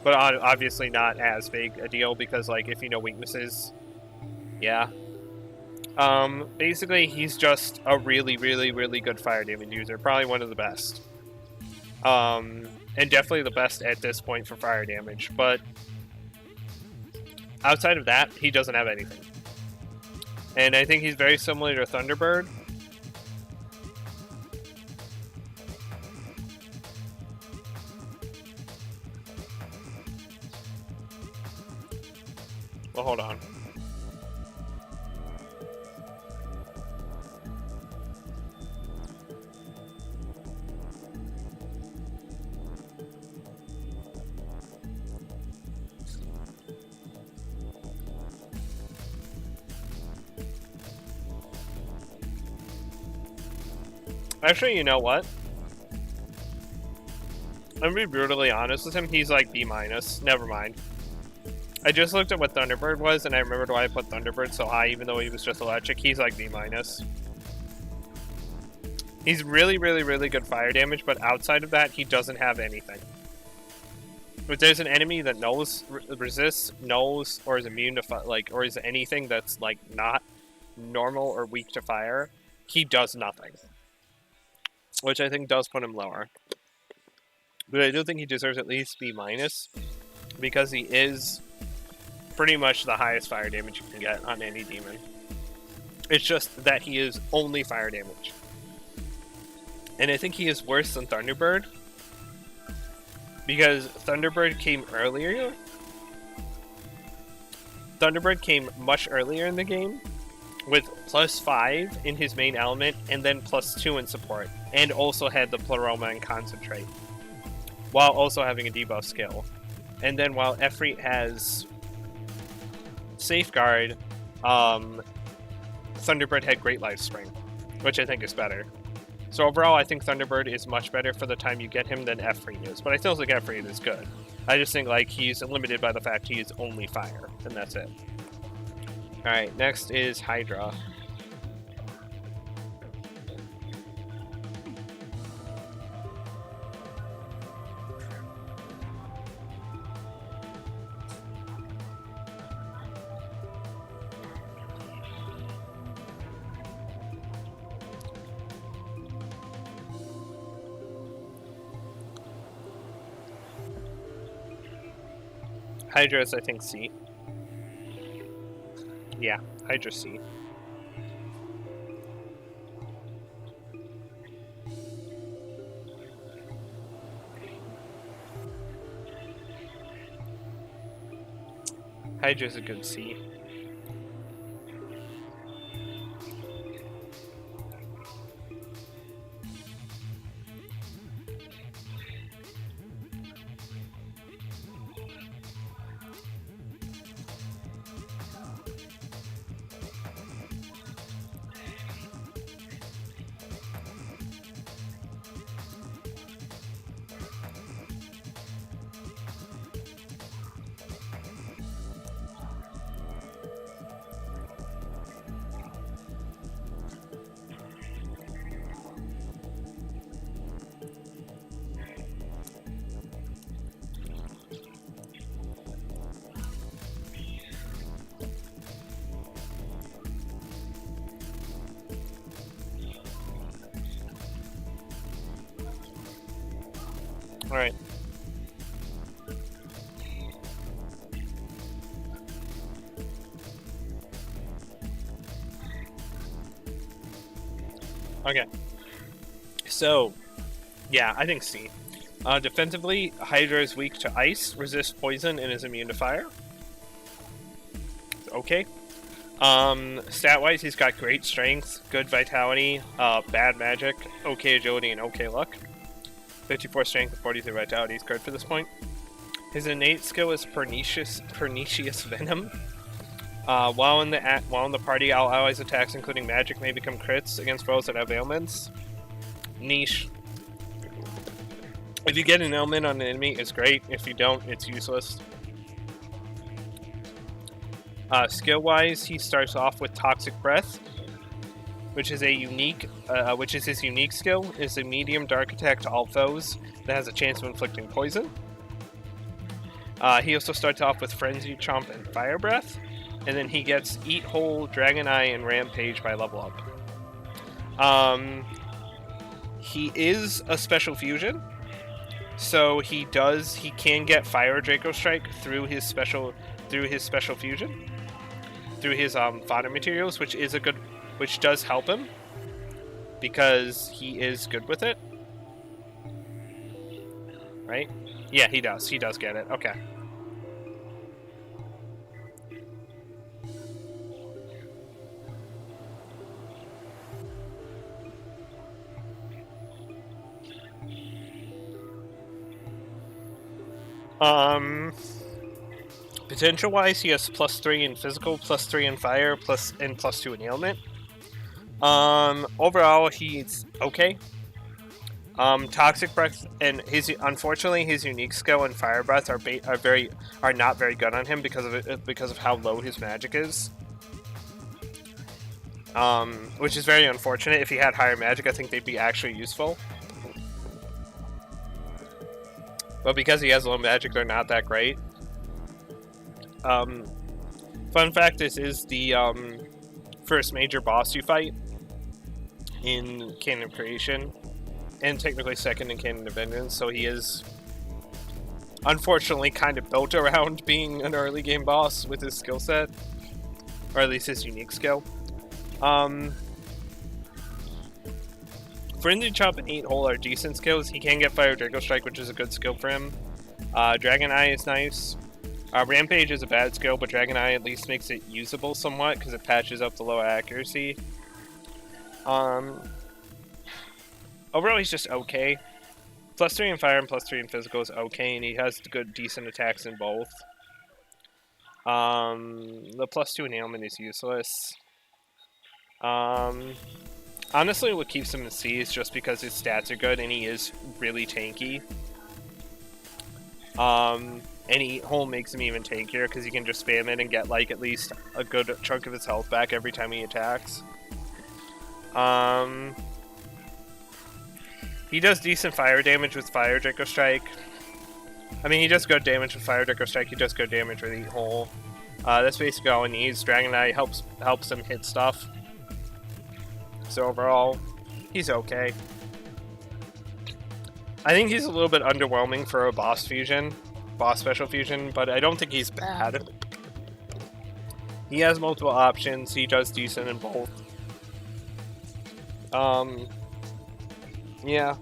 But obviously not as big a deal, because, like, if you know weaknesses, yeah. Basically, he's just a really, really, really good fire damage user. Probably one of the best. And definitely the best at this point for fire damage. But outside of that, he doesn't have anything. And I think he's very similar to Thunderbird. Well, hold on. Actually, you know what? I'm gonna be brutally honest with him. He's like B minus. Never mind. I just looked at what Thunderbird was, and I remembered why I put Thunderbird so high, even though he was just electric. He's like B minus. He's really, really, really good fire damage, but outside of that, he doesn't have anything. If there's an enemy that knows, resists, knows, or is immune to or is anything that's like not normal or weak to fire, he does nothing. Which I think does put him lower. But I do think he deserves at least B minus, because he is pretty much the highest fire damage you can get on any demon. It's just that he is only fire damage. And I think he is worse than Thunderbird, because Thunderbird came earlier. Thunderbird came much earlier in the game, with +5 in his main element, and then +2 in support, and also had the Pleroma and Concentrate, while also having a debuff skill. And then while Efreet has Safeguard, Thunderbird had Great Life Spring, which I think is better. So overall, I think Thunderbird is much better for the time you get him than Efreet is, but I still think Efreet is good. I just think, like, he's limited by the fact he is only fire, and that's it. Alright, next is Hydra. Hydra is, I think, C. Yeah, Hydra C. Hydra's a good C. All right. Okay. So, yeah, I think C. Defensively, Hydra is weak to ice, resists poison, and is immune to fire. Okay. Stat-wise, he's got great strength, good vitality, bad magic, okay agility, and okay luck. 54 strength and 43 vitality is good for this point. His innate skill is Pernicious Venom. While in the party, all allies' attacks, including magic, may become crits against foes that have ailments. Niche. If you get an ailment on an enemy, it's great. If you don't, it's useless. Skill-wise, he starts off with Toxic Breath, which is his unique skill. Is a medium dark attack to all foes that has a chance of inflicting poison. He also starts off with Frenzy Chomp and Fire Breath, and then he gets Eat Whole, Dragon Eye, and Rampage by level up. He is a special fusion, so he can get Fire Draco Strike through his special fusion, through his fodder materials, which does help him because he is good with it. Right? Yeah, he does. He does get it. Okay. Potential-wise, he has +3 in physical, +3 in fire, +2 in ailment. Overall, he's okay. Toxic Breath and unfortunately his unique skill and Fire Breath are not very good on him because of how low his magic is. Which is very unfortunate. If he had higher magic, I think they'd be actually useful. But because he has low magic, they're not that great. Fun fact, this is the first major boss you fight in Canon of Creation, and technically second in Canon of Vengeance, so he is unfortunately kind of built around being an early game boss with his skill set, or at least his unique skill. Frenzy Chomp and Eat Whole are decent skills. He can get Fire Draco Strike, which is a good skill for him. Dragon Eye is nice. Rampage is a bad skill, but Dragon Eye at least makes it usable somewhat because it patches up the low accuracy. Overall, he's just okay. +3 in fire and +3 in physical is okay, and he has good, decent attacks in both. The +2 in ailment is useless. Honestly, what keeps him in C is just because his stats are good and he is really tanky. And Eat Whole makes him even tankier because he can just spam it and get like at least a good chunk of his health back every time he attacks. He does decent fire damage with Fire Draco Strike. I mean, he does good damage with Fire Draco Strike. He does good damage with Eat Whole. That's basically all he needs. Dragon Eye helps him hit stuff. So overall, he's okay. I think he's a little bit underwhelming for a boss special fusion, but I don't think he's bad. He has multiple options. He does decent in both. Yeah.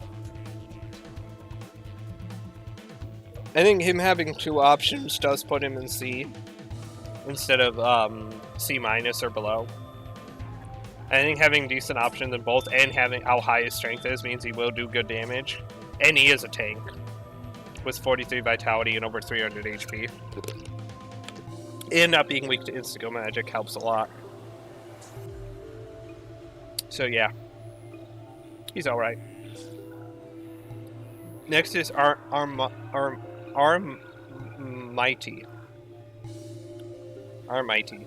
I think him having two options does put him in C. instead of C- or below. I think having decent options in both and having how high his strength is means he will do good damage. And he is a tank with 43 vitality and over 300 HP. And not being weak to insta-kill magic helps a lot. So yeah, he's alright. Next is Mighty. Mighty.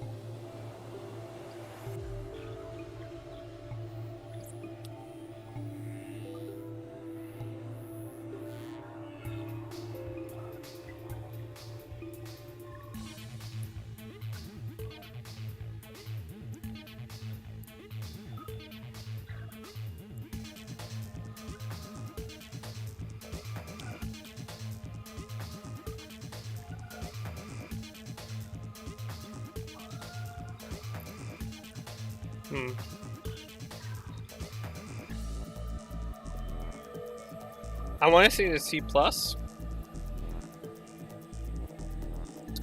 I want to say the C+.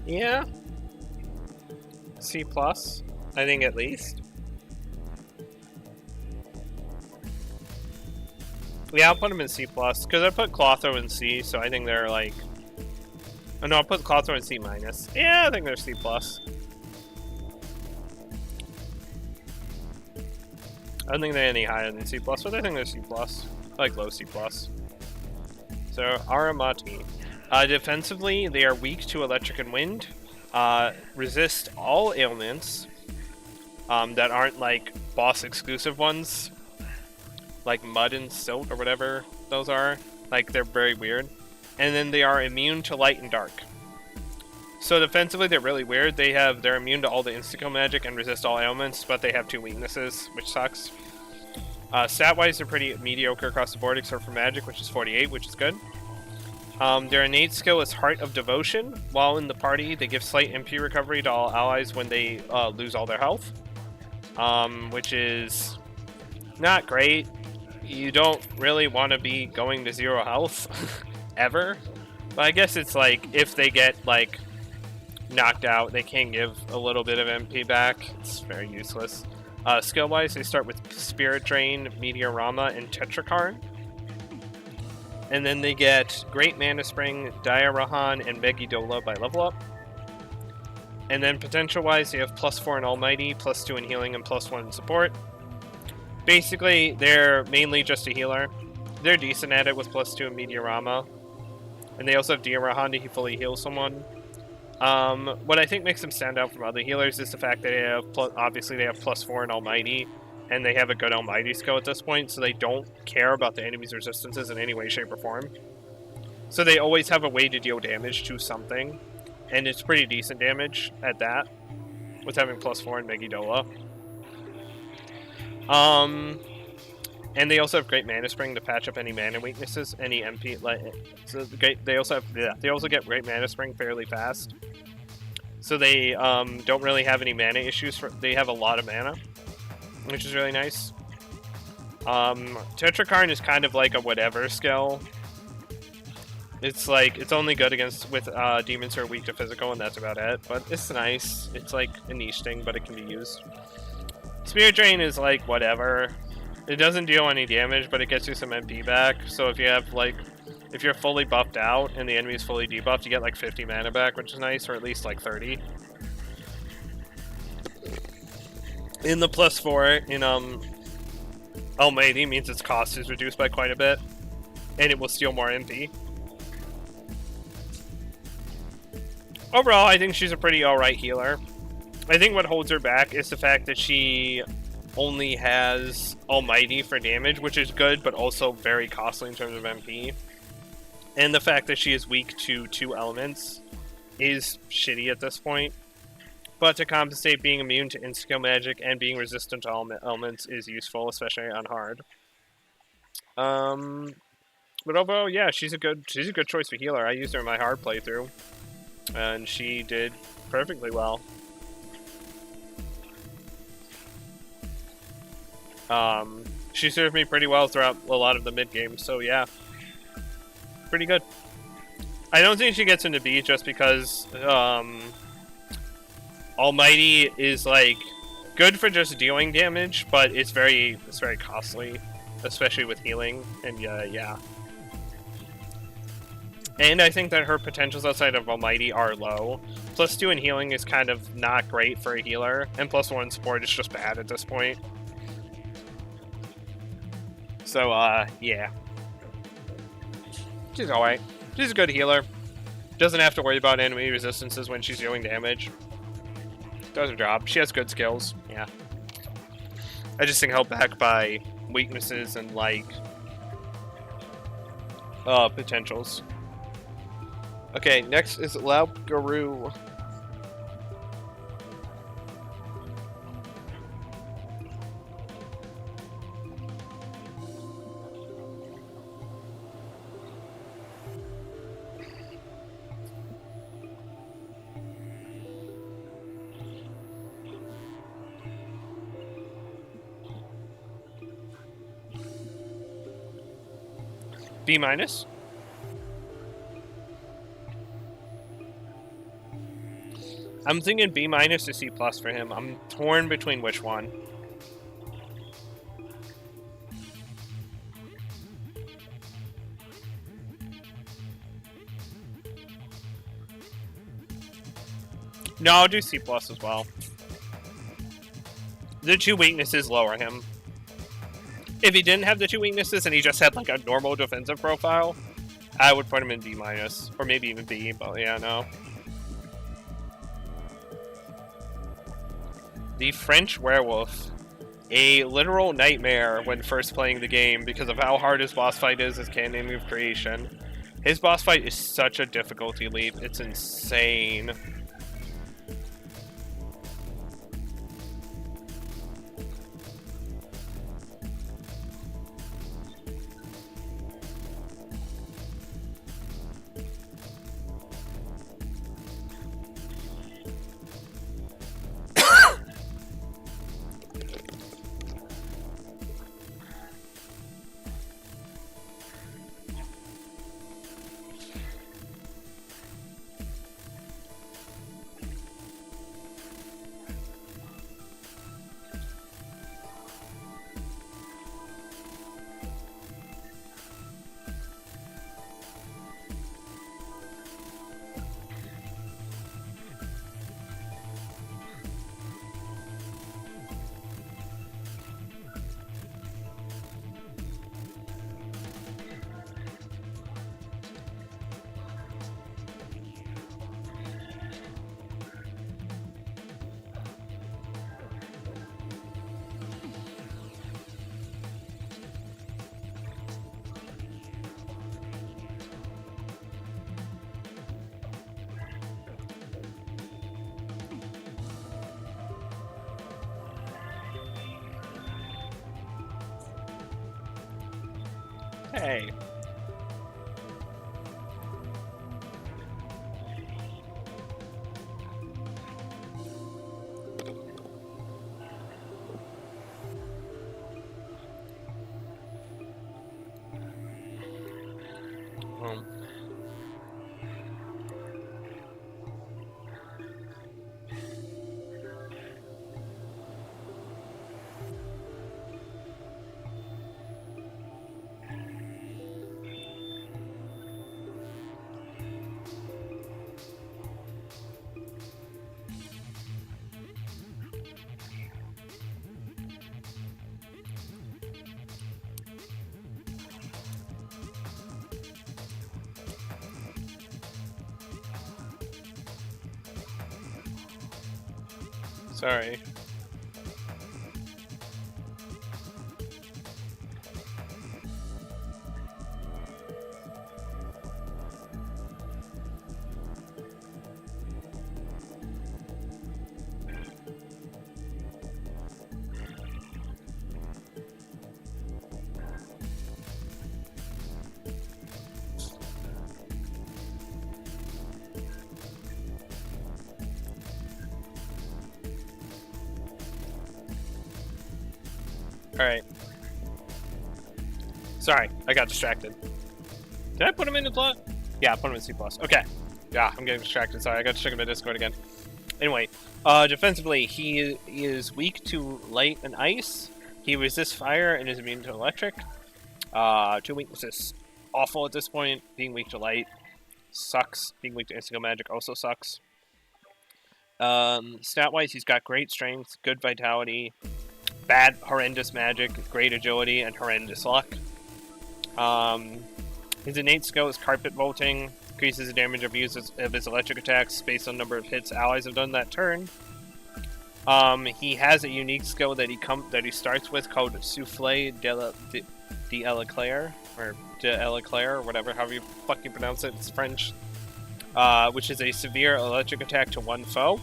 Yeah. C+, I think at least. Yeah, I'll put them in C+, because I put Clotho in C, so I think they're like... Oh no, I'll put Clotho in C-. Yeah, I think they're C+. I don't think they're any higher than C+, but I think they're C+. Like low C+. So, Aramati. Defensively, they are weak to electric and wind. Resist all ailments that aren't like boss exclusive ones. Like mud and silt or whatever those are. Like, they're very weird. And then they are immune to light and dark. So defensively, they're really weird. They're immune to all the insta-kill magic and resist all ailments, but they have 2 weaknesses, which sucks. Stat-wise, they're pretty mediocre across the board, except for magic, which is 48, which is good. Their innate skill is Heart of Devotion. While in the party, they give slight MP recovery to all allies when they lose all their health, which is not great. You don't really want to be going to 0 health ever, but I guess it's like if they get like knocked out, they can give a little bit of MP back. It's very useless. Skill-wise, they start with Spirit Drain, Meteorama, and Tetrakarn. And then they get Great Mana Spring, Diarahan, and Megidola by level up. And then potential-wise, they have +4 in Almighty, +2 in healing, and +1 in support. Basically, they're mainly just a healer. They're decent at it with +2 in Meteorama. And they also have Diarahan to fully heal someone. What I think makes them stand out from other healers is the fact that they have obviously they have +4 in Almighty, and they have a good Almighty skill at this point, so they don't care about the enemy's resistances in any way, shape, or form. So they always have a way to deal damage to something, and it's pretty decent damage at that, with having +4 in Megidola. And they also have Great Mana Spring to patch up any mana weaknesses, any MP. So they also get Great Mana Spring fairly fast. So they don't really have any mana issues. They have a lot of mana, which is really nice. Tetrakarn is kind of like a whatever skill. It's like it's only good with demons who are weak to physical, and that's about it. But it's nice. It's like a niche thing, but it can be used. Spirit Drain is like whatever. It doesn't deal any damage, but it gets you some MP back. So if you have like, if you're fully buffed out and the enemy is fully debuffed, you get like 50 mana back, which is nice, or at least like 30. In the +4 in Almighty means its cost is reduced by quite a bit, and it will steal more MP. Overall, I think she's a pretty alright healer. I think what holds her back is the fact that she only has Almighty for damage, which is good, but also very costly in terms of MP. And the fact that she is weak to 2 elements is shitty at this point. But to compensate, being immune to insta-kill magic and being resistant to elements is useful, especially on hard. But overall, yeah, she's a good choice for healer. I used her in my hard playthrough, and she did perfectly well. She served me pretty well throughout a lot of the mid-game, so yeah. Pretty good. I don't think she gets into B just because, Almighty is like good for just dealing damage, but it's very costly, especially with healing. And yeah. And I think that her potentials outside of Almighty are low. +2 in healing is kind of not great for a healer, and +1 support is just bad at this point. So, yeah. She's alright. She's a good healer. Doesn't have to worry about enemy resistances when she's doing damage. Does her job. She has good skills. Yeah. I just think held back by weaknesses and, like, potentials. Okay, next is Laup Guru. B-. I'm thinking B- to C+ for him. I'm torn between which one. No, I'll do C+ as well. The 2 weaknesses lower him. If he didn't have the 2 weaknesses and he just had like a normal defensive profile, I would put him in B-, or maybe even B, but yeah, no. The French Werewolf. A literal nightmare when first playing the game because of how hard his boss fight is as Canon of Creation. His boss fight is such a difficulty leap, it's insane. Hey. Sorry. Alright. Sorry, I got distracted. Did I put him in the plot? Yeah, I put him in C+. Okay. Yeah, I'm getting distracted. Sorry, I got to check in my Discord again. Anyway, defensively, he is weak to light and ice. He resists fire and is immune to electric. Two weaknesses. Awful at this point. Being weak to light sucks. Being weak to Instinctive Magic also sucks. Stat-wise, he's got great strength, good vitality, bad, horrendous magic, great agility, and horrendous luck. His innate skill is Carpet Vaulting. Increases the damage of use of his electric attacks based on number of hits allies have done that turn. He has a unique skill that he starts with called Souffle d'Eleclair, or d'Eleclair, or whatever, however you fucking pronounce it. It's French. Which is a severe electric attack to one foe.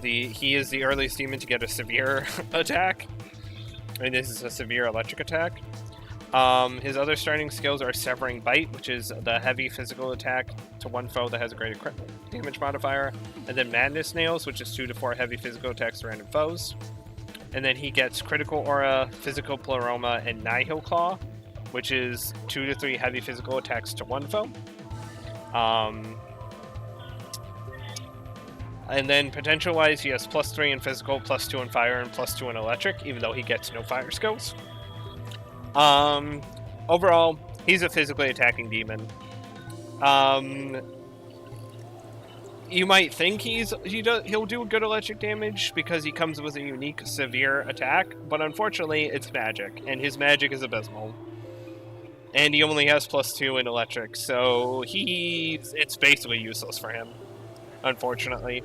He is the earliest demon to get a severe attack, and this is a severe electric attack. His other starting skills are Severing Bite, which is the heavy physical attack to one foe that has a greater crit damage modifier, and then Madness Nails, which is 2 to 4 heavy physical attacks to random foes. And then he gets Critical Aura, Physical Pleroma, and Nihil Claw, which is 2 to 3 heavy physical attacks to one foe. And then potential-wise, he has +3 in physical, +2 in fire, and +2 in electric, even though he gets no fire skills. Overall, he's a physically attacking demon. You might think he'll do good electric damage because he comes with a unique severe attack, but unfortunately, it's magic, and his magic is abysmal. And he only has +2 in electric, so it's basically useless for him, unfortunately.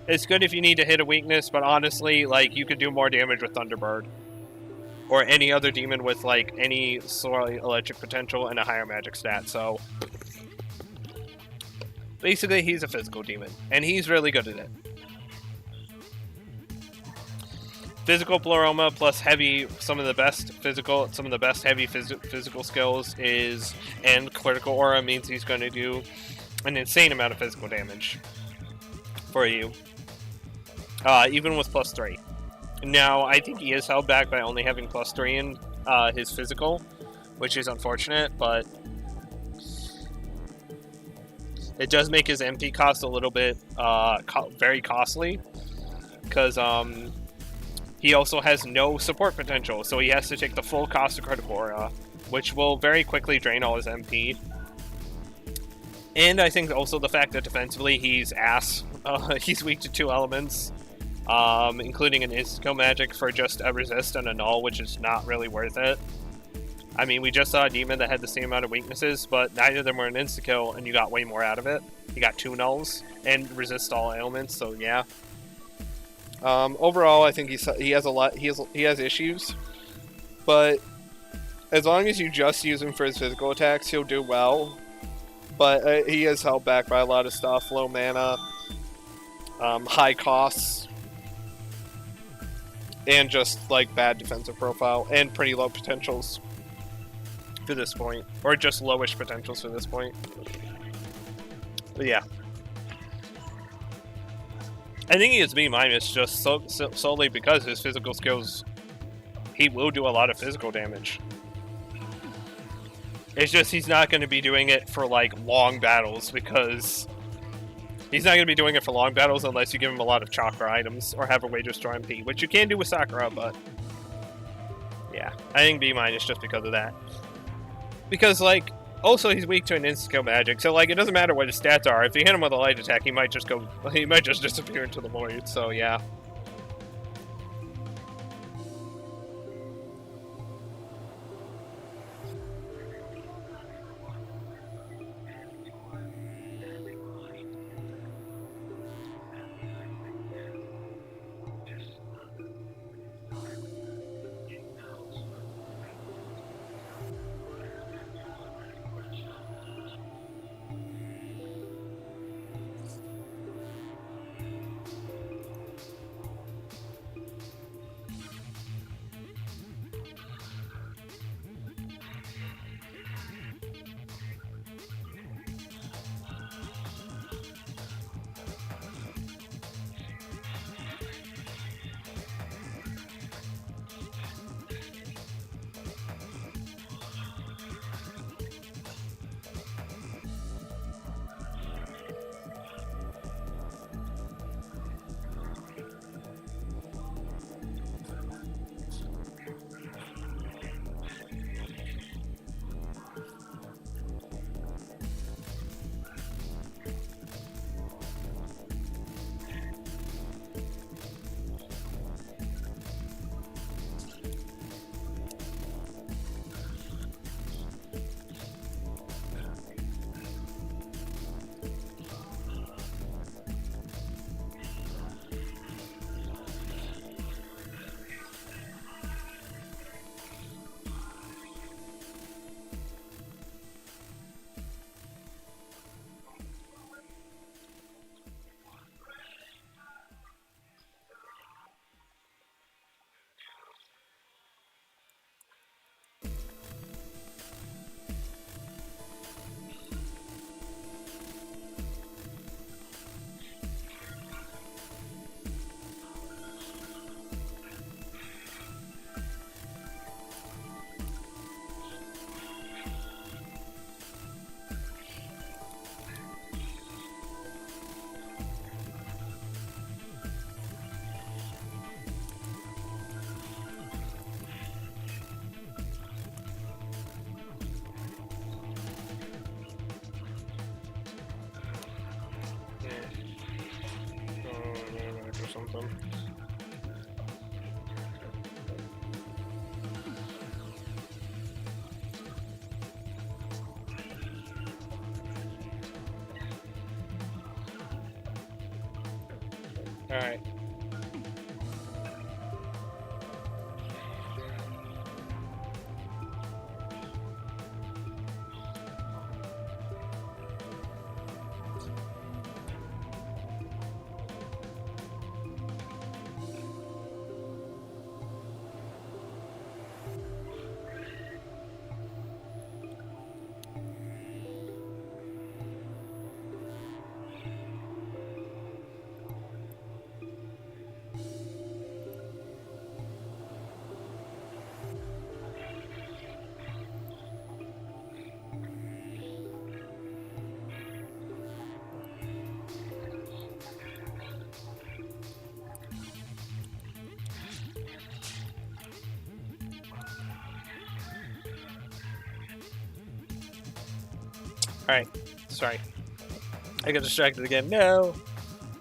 It's good if you need to hit a weakness, but honestly, like, you could do more damage with Thunderbird. Or any other demon with, like, any sort of electric potential and a higher magic stat, so... Basically, he's a physical demon, and he's really good at it. Physical Pleroma plus heavy, some of the best heavy physical skills is, and Critical Aura means he's going to do an insane amount of physical damage for you, even with +3. Now, I think he is held back by only having +3 in his physical, which is unfortunate, but it does make his MP cost a little bit very costly, because he also has no support potential, so he has to take the full cost of Critical Aura, which will very quickly drain all his MP. And I think also the fact that defensively he's ass. He's weak to 2 elements, including an Insta-Kill Magic for just a resist and a null, which is not really worth it. I mean, we just saw a demon that had the same amount of weaknesses, but neither of them were an insta-kill, and you got way more out of it. You got 2 nulls, and resist all ailments, so yeah. Overall, I think he has issues, but as long as you just use him for his physical attacks, he'll do well. But he is held back by a lot of stuff, low mana, high costs, and just, like, bad defensive profile, and pretty low potentials to this point, or just lowish potentials to this point. But yeah, I think he is B- just solely because his physical skills, he will do a lot of physical damage. It's just he's not going to be doing it for, like, long battles, because he's not going to be doing it for long battles unless you give him a lot of chakra items or have a way to destroy MP, which you can do with Sakura, but yeah, I think B- just because of that. Because, like, also he's weak to an insta-kill magic, so, like, it doesn't matter what his stats are. If you hit him with a light attack, he might just disappear into the void, so yeah. something. Alright. Alright. Sorry. I got distracted again. No!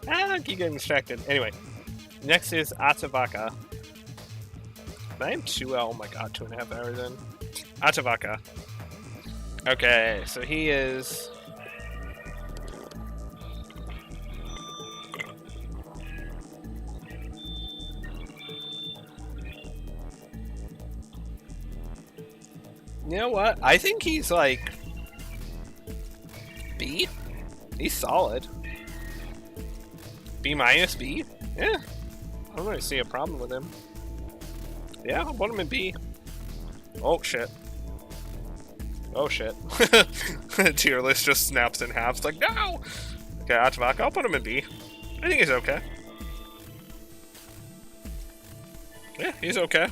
I keep getting distracted. Anyway. Next is Atavaka. I am 2.5 hours in. Atavaka. Okay, so he is... You know what? I think he's like... B? He's solid. B minus B? Yeah. I don't really see a problem with him. Yeah, I'll put him in B. Oh shit. Oh shit. Tier list just snaps in half. It's like, no! Okay, Atavaka, I'll put him in B. I think he's okay. Yeah, he's okay.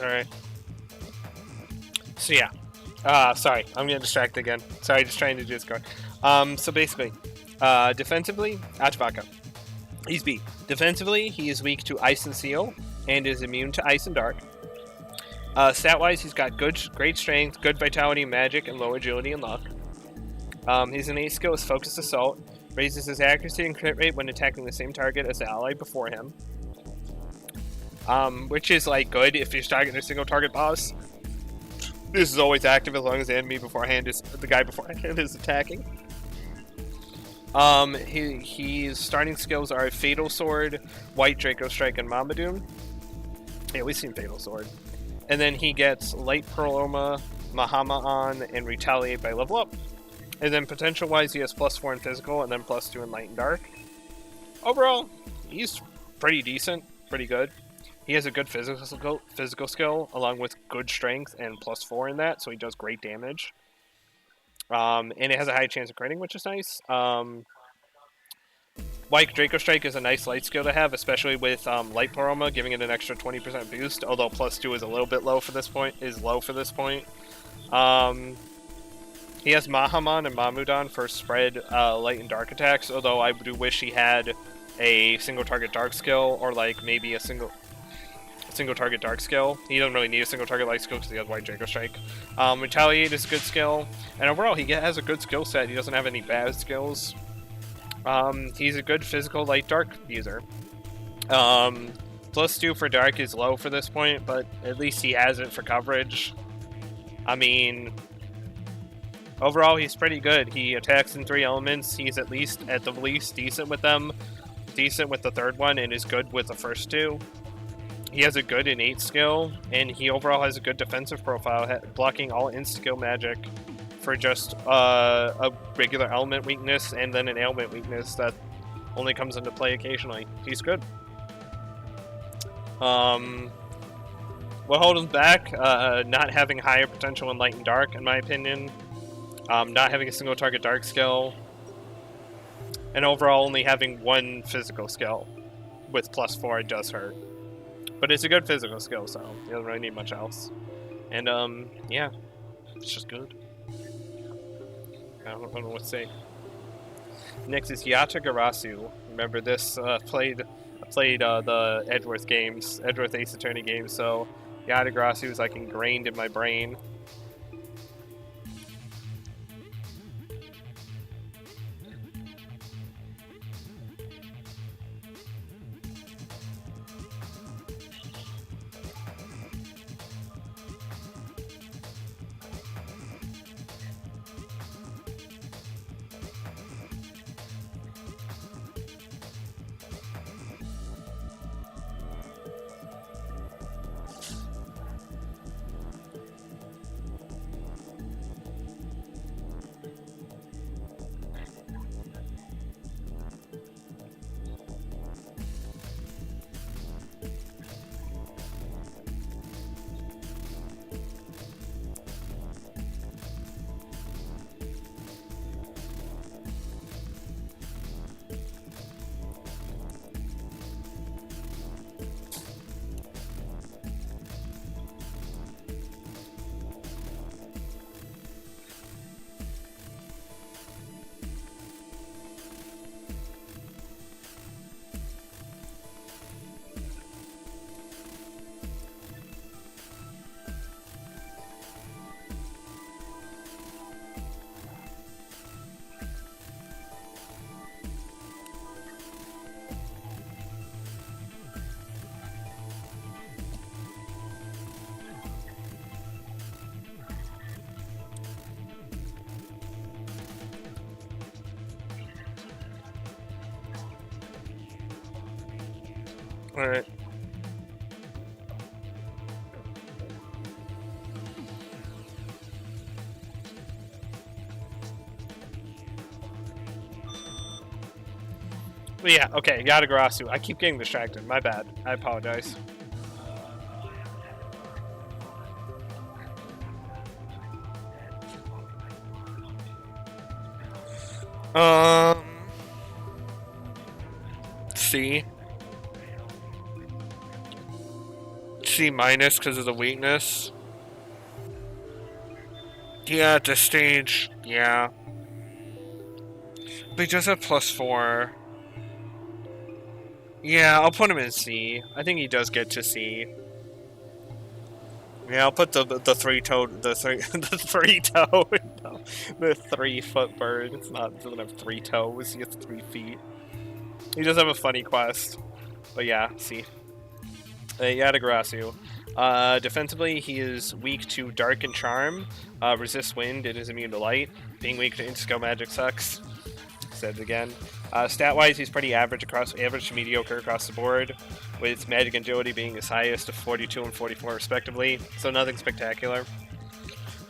Alright. So yeah. Sorry, I'm getting distracted again. Sorry, just trying to do this card. So basically, defensively, Atavaka. He's B. Defensively, he is weak to Ice and Seal, and is immune to Ice and Dark. Stat-wise, he's got great strength, good vitality, magic, and low agility and luck. His innate skill is Focused Assault, raises his accuracy and crit rate when attacking the same target as the ally before him. Which is like good if you're targeting a single target boss. This is always active as long as the enemy beforehand is the guy beforehand is attacking. His starting skills are Fatal Sword, White Draco Strike, and Mamadoom. Yeah, we've seen Fatal Sword. And then he gets Light Perloma, Mahama on, and Retaliate by level up. And then potential-wise, he has +4 in physical, and then +2 in light and dark. Overall, he's pretty decent, pretty good. He has a good physical skill, along with good strength and +4 in that, so he does great damage. And it has a high chance of critting, which is nice. White Draco Strike is a nice light skill to have, especially with Light Paroma, giving it an extra 20% boost. Although +2 is a little bit low for this point. He has Mahamon and Mamudan for spread light and dark attacks. Although I do wish he had a single target dark skill, or like maybe a single target dark skill. He doesn't really need a single target light skill because he has White Draco Strike. Retaliate is a good skill, and overall he has a good skill set. He doesn't have any bad skills. He's a good physical light dark user. +2 for dark is low for this point, but at least he has it for coverage. I mean, overall he's pretty good. He attacks in 3 elements. He's at the least decent with them, decent with the third one, and is good with the first 2. He has a good innate skill, and he overall has a good defensive profile, blocking all insta-kill magic for just a regular element weakness and then an ailment weakness that only comes into play occasionally. He's good. What holds him back? Not having higher potential in light and dark, in my opinion. Not having a single target dark skill. And overall only having 1 physical skill. With +4 it does hurt. But it's a good physical skill, so he doesn't really need much else. And yeah, it's just good. I don't know what to say. Next is Yatagarasu. Remember this? Played the Edgeworth games, Edgeworth Ace Attorney games. So Yatagarasu is like ingrained in my brain. Alright. But yeah, okay, Yatagarasu. I keep getting distracted. My bad. I apologize. C. C minus because of the weakness. Yeah, at this stage, yeah. But he does have +4. Yeah, I'll put him in C. I think he does get to C. Yeah, I'll put the 3-toed, the 3-foot bird. It doesn't have 3 toes. He has 3 feet. He does have a funny quest, but yeah, C. Yatagarasu. Defensively, he is weak to Dark and Charm, resists wind, and is immune to light. Being weak to Insta-Skill magic sucks. Said it again. Stat-wise, he's pretty average to mediocre across the board, with magic agility being his highest of 42 and 44 respectively, so nothing spectacular.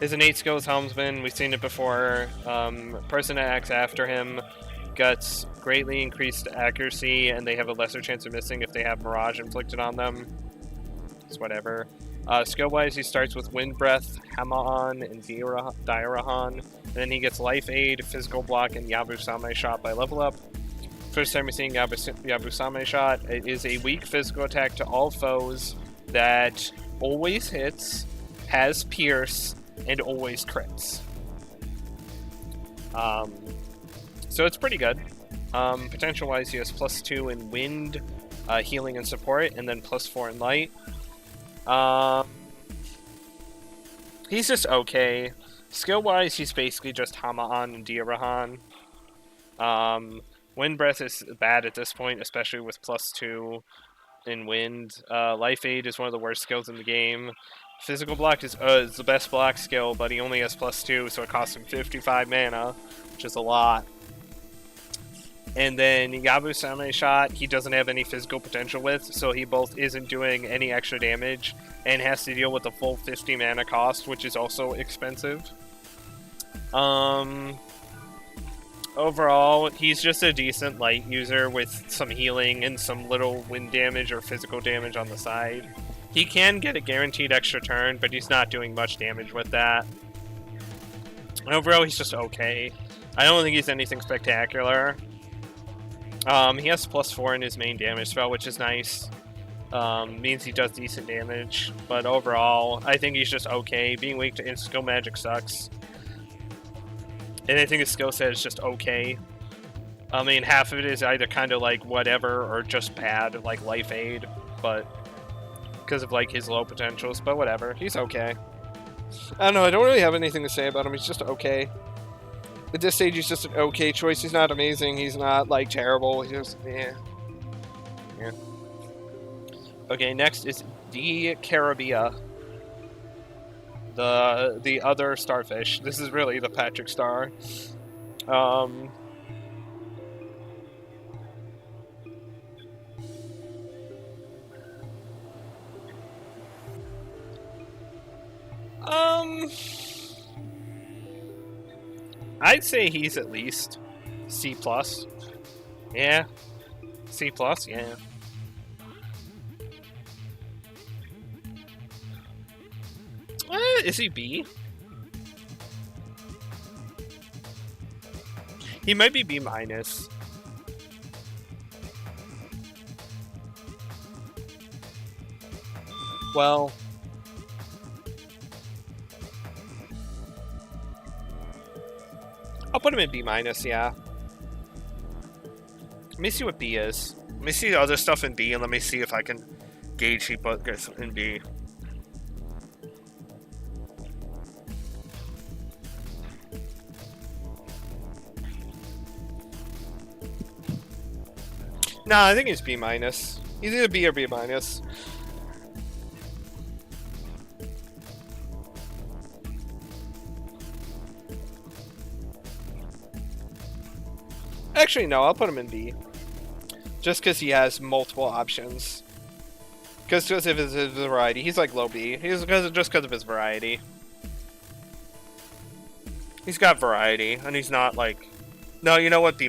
His innate skill is Helmsman. We've seen it before. Person that acts after him gets greatly increased accuracy, and they have a lesser chance of missing if they have Mirage inflicted on them. It's whatever. Skill-wise, he starts with Wind Breath, Hamaon, and Dairahan, and then he gets Life Aid, Physical Block, and Yabusame Shot by level up. First time we're seeing Yabusame shot. It is a weak physical attack to all foes that always hits, has pierce, and always crits. So it's pretty good. Potential-wise, he has +2 in wind, healing and support, and then +4 in light. He's just okay. Skill-wise, he's basically just Hama-on and Diarahan. Wind Breath is bad at this point, especially with +2 in wind. Life Aid is one of the worst skills in the game. Physical Block is the best block skill, but he only has +2, so it costs him 55 mana, which is a lot. And then Yabusame shot, he doesn't have any physical potential with, so he both isn't doing any extra damage and has to deal with the full 50 mana cost, which is also expensive. Overall, he's just a decent light user with some healing and some little wind damage or physical damage on the side. He can get a guaranteed extra turn, but he's not doing much damage with that. Overall, he's just okay. I don't think he's anything spectacular. He has +4 in his main damage spell, which is nice. Means he does decent damage. But overall, I think he's just okay. Being weak to skill magic sucks. And I think his skill set is just okay. I mean, half of it is either kind of like whatever or just bad, like Life Aid, but because of like his low potentials, but whatever. He's okay. I don't know, I don't really have anything to say about him. He's just okay. At this stage, he's just an okay choice. He's not amazing. He's not like terrible. He's just, yeah. Okay, next is the Caribia. The other starfish. This is really the Patrick Star. I'd say he's at least C+. Yeah. C+, yeah. Is he B? He might be B-. Well, I'll put him in B-, yeah. Let me see what B is. Let me see the other stuff in B, and let me see if I can gauge he gets in B. Nah, I think he's B-. He's either B or B-. Actually, no, I'll put him in B. Just because he has multiple options. Just because of his variety. He's like low B. Just because of his variety. He's got variety, and he's not like... No, you know what? B-.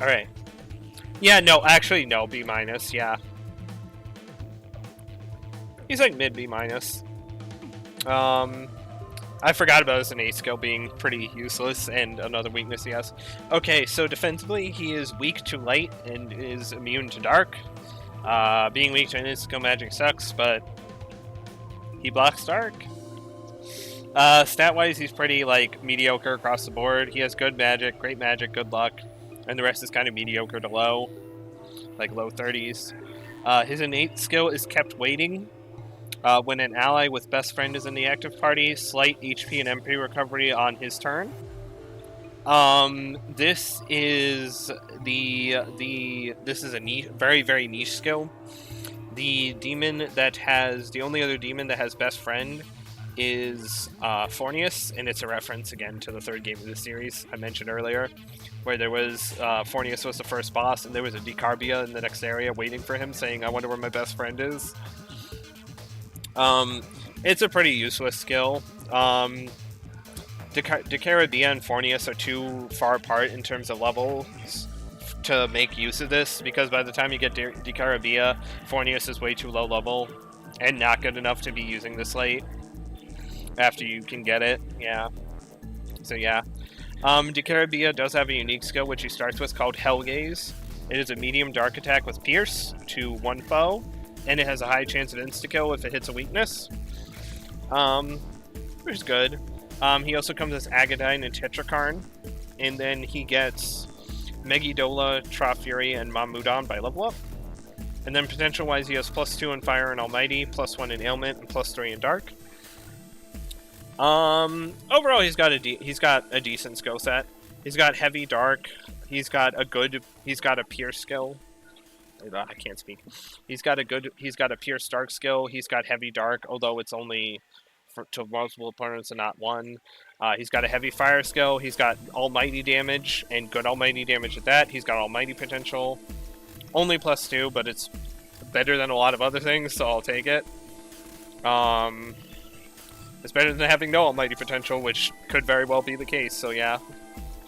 Alright. Yeah, no, actually, no, B-, yeah. He's like mid B-. I forgot about his innate skill being pretty useless, and another weakness he has. Okay, so defensively, he is weak to light and is immune to dark. Being weak to innate skill magic sucks, but he blocks dark. Stat-wise, he's pretty, like, mediocre across the board. He has good magic, great magic, good luck. And the rest is kind of mediocre to low, like low 30s. His innate skill is kept waiting. When an ally with best friend is in the active party, slight HP and MP recovery on his turn. This is this is a niche, very, very niche skill. The only other demon that has best friend is Fornius, and it's a reference again to the third game of the series I mentioned earlier, where there was Fornius was the first boss, and there was a Decarbia in the next area waiting for him, saying, "I wonder where my best friend is." It's a pretty useless skill. Decarbia and Fornius are too far apart in terms of levels to make use of this, because by the time you get Decarbia, Fornius is way too low level and not good enough to be using this late after you can get it. Yeah. So yeah. Decarbia does have a unique skill which he starts with called Hellgaze. It is a medium dark attack with Pierce to one foe, and it has a high chance of insta-kill if it hits a weakness. Which is good. He also comes as Agadine and Tetrakarn, and then he gets Megidola, Trafury, and Mamudon by level up. And then potential-wise, he has +2 in Fire and Almighty, +1 in Ailment, and +3 in Dark. Overall, he's got a decent skill set. He's got Heavy Dark. He's got a Pierce skill. I can't speak. He's got a Pierce Dark skill. He's got Heavy Dark, although it's only to multiple opponents and not one. He's got a Heavy Fire skill. He's got Almighty damage, and good Almighty damage at that. He's got Almighty potential. Only +2, but it's better than a lot of other things, so I'll take it. It's better than having no Almighty potential, which could very well be the case, so yeah.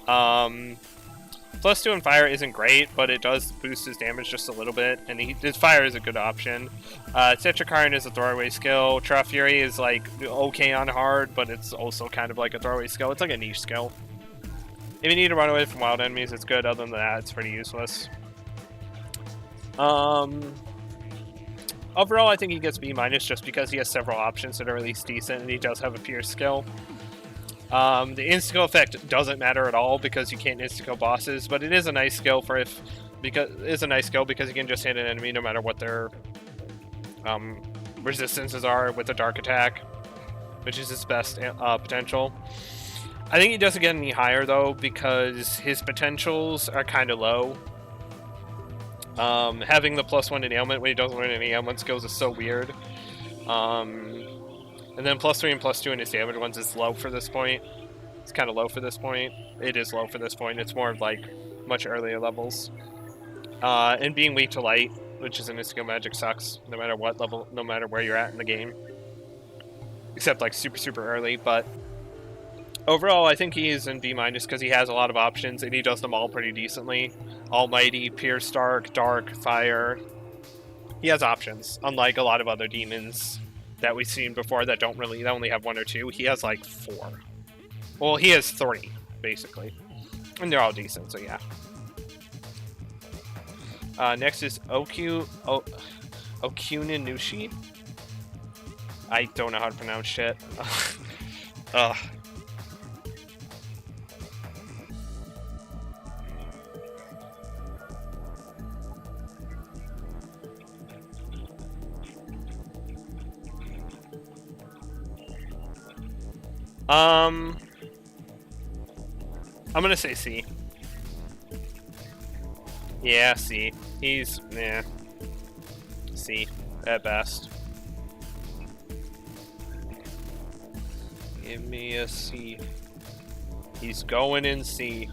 +2 in Fire isn't great, but it does boost his damage just a little bit, and his Fire is a good option. Tetrakarn is a throwaway skill. Trafury is like okay on hard, but it's also kind of like a throwaway skill. It's like a niche skill. If you need to run away from wild enemies, it's good. Other than that, it's pretty useless. Overall, I think he gets B- just because he has several options that are at least decent, and he does have a Pierce skill. The insta-kill effect doesn't matter at all because you can't insta-kill bosses, but it is a nice skill because you can just hit an enemy no matter what their resistances are with a dark attack, which is his best potential. I think he doesn't get any higher though because his potentials are kind of low. Having the +1 in ailment when he doesn't learn any ailment skills is so weird. And then +3 and +2 in his damage ones is low for this point. It's kind of low for this point. It is low for this point. It's more like much earlier levels. And being weak to light, which is in his skill magic, sucks no matter what level, no matter where you're at in the game. Except like super early, but overall I think he is in B- because he has a lot of options and he does them all pretty decently. Almighty, Pierce Dark, Dark, Fire. He has options, unlike a lot of other demons that we've seen before that only have 1 or 2. He has like 4. Well, he has 3, basically. And they're all decent, so yeah. Next is Okuninushi. I don't know how to pronounce shit. Ugh. I'm gonna say C. Yeah, C. He's, C at best. Give me a C. He's going in C.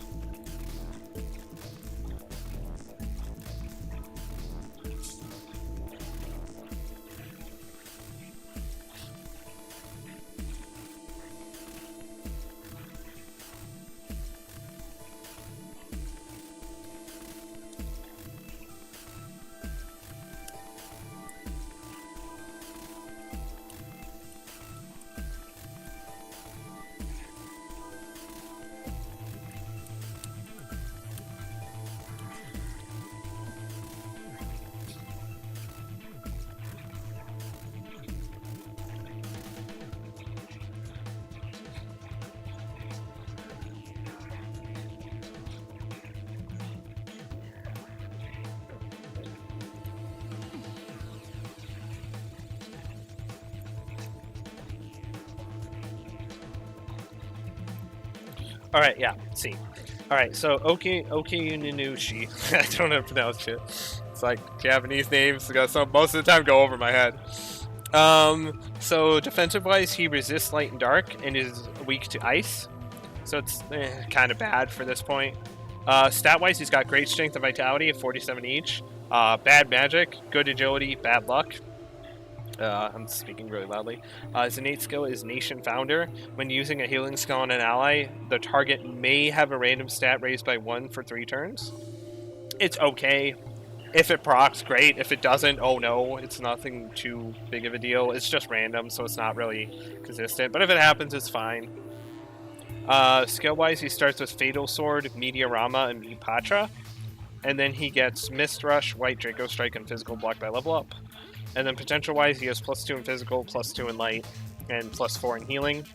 Alright, yeah, C. Alright, so Okuninushi. I don't know how to pronounce it. It's like Japanese names, most of the time go over my head. So defensive-wise, he resists light and dark and is weak to ice. So it's kind of bad for this point. Stat-wise, he's got great strength and vitality of 47 each. Bad magic, good agility, bad luck. I'm speaking really loudly. His innate skill is Nation Founder. When using a healing skill on an ally, the target may have a random stat raised by 1 for 3 turns. It's okay. If it procs, great. If it doesn't, oh no, it's nothing too big of a deal. It's just random, so it's not really consistent. But if it happens, it's fine. Skill-wise, he starts with Fatal Sword, Meteorama, and Mipatra. And then he gets Mist Rush, White Draco Strike, and Physical Block by level up. And then potential-wise, he has +2 in Physical, +2 in Light, and +4 in Healing.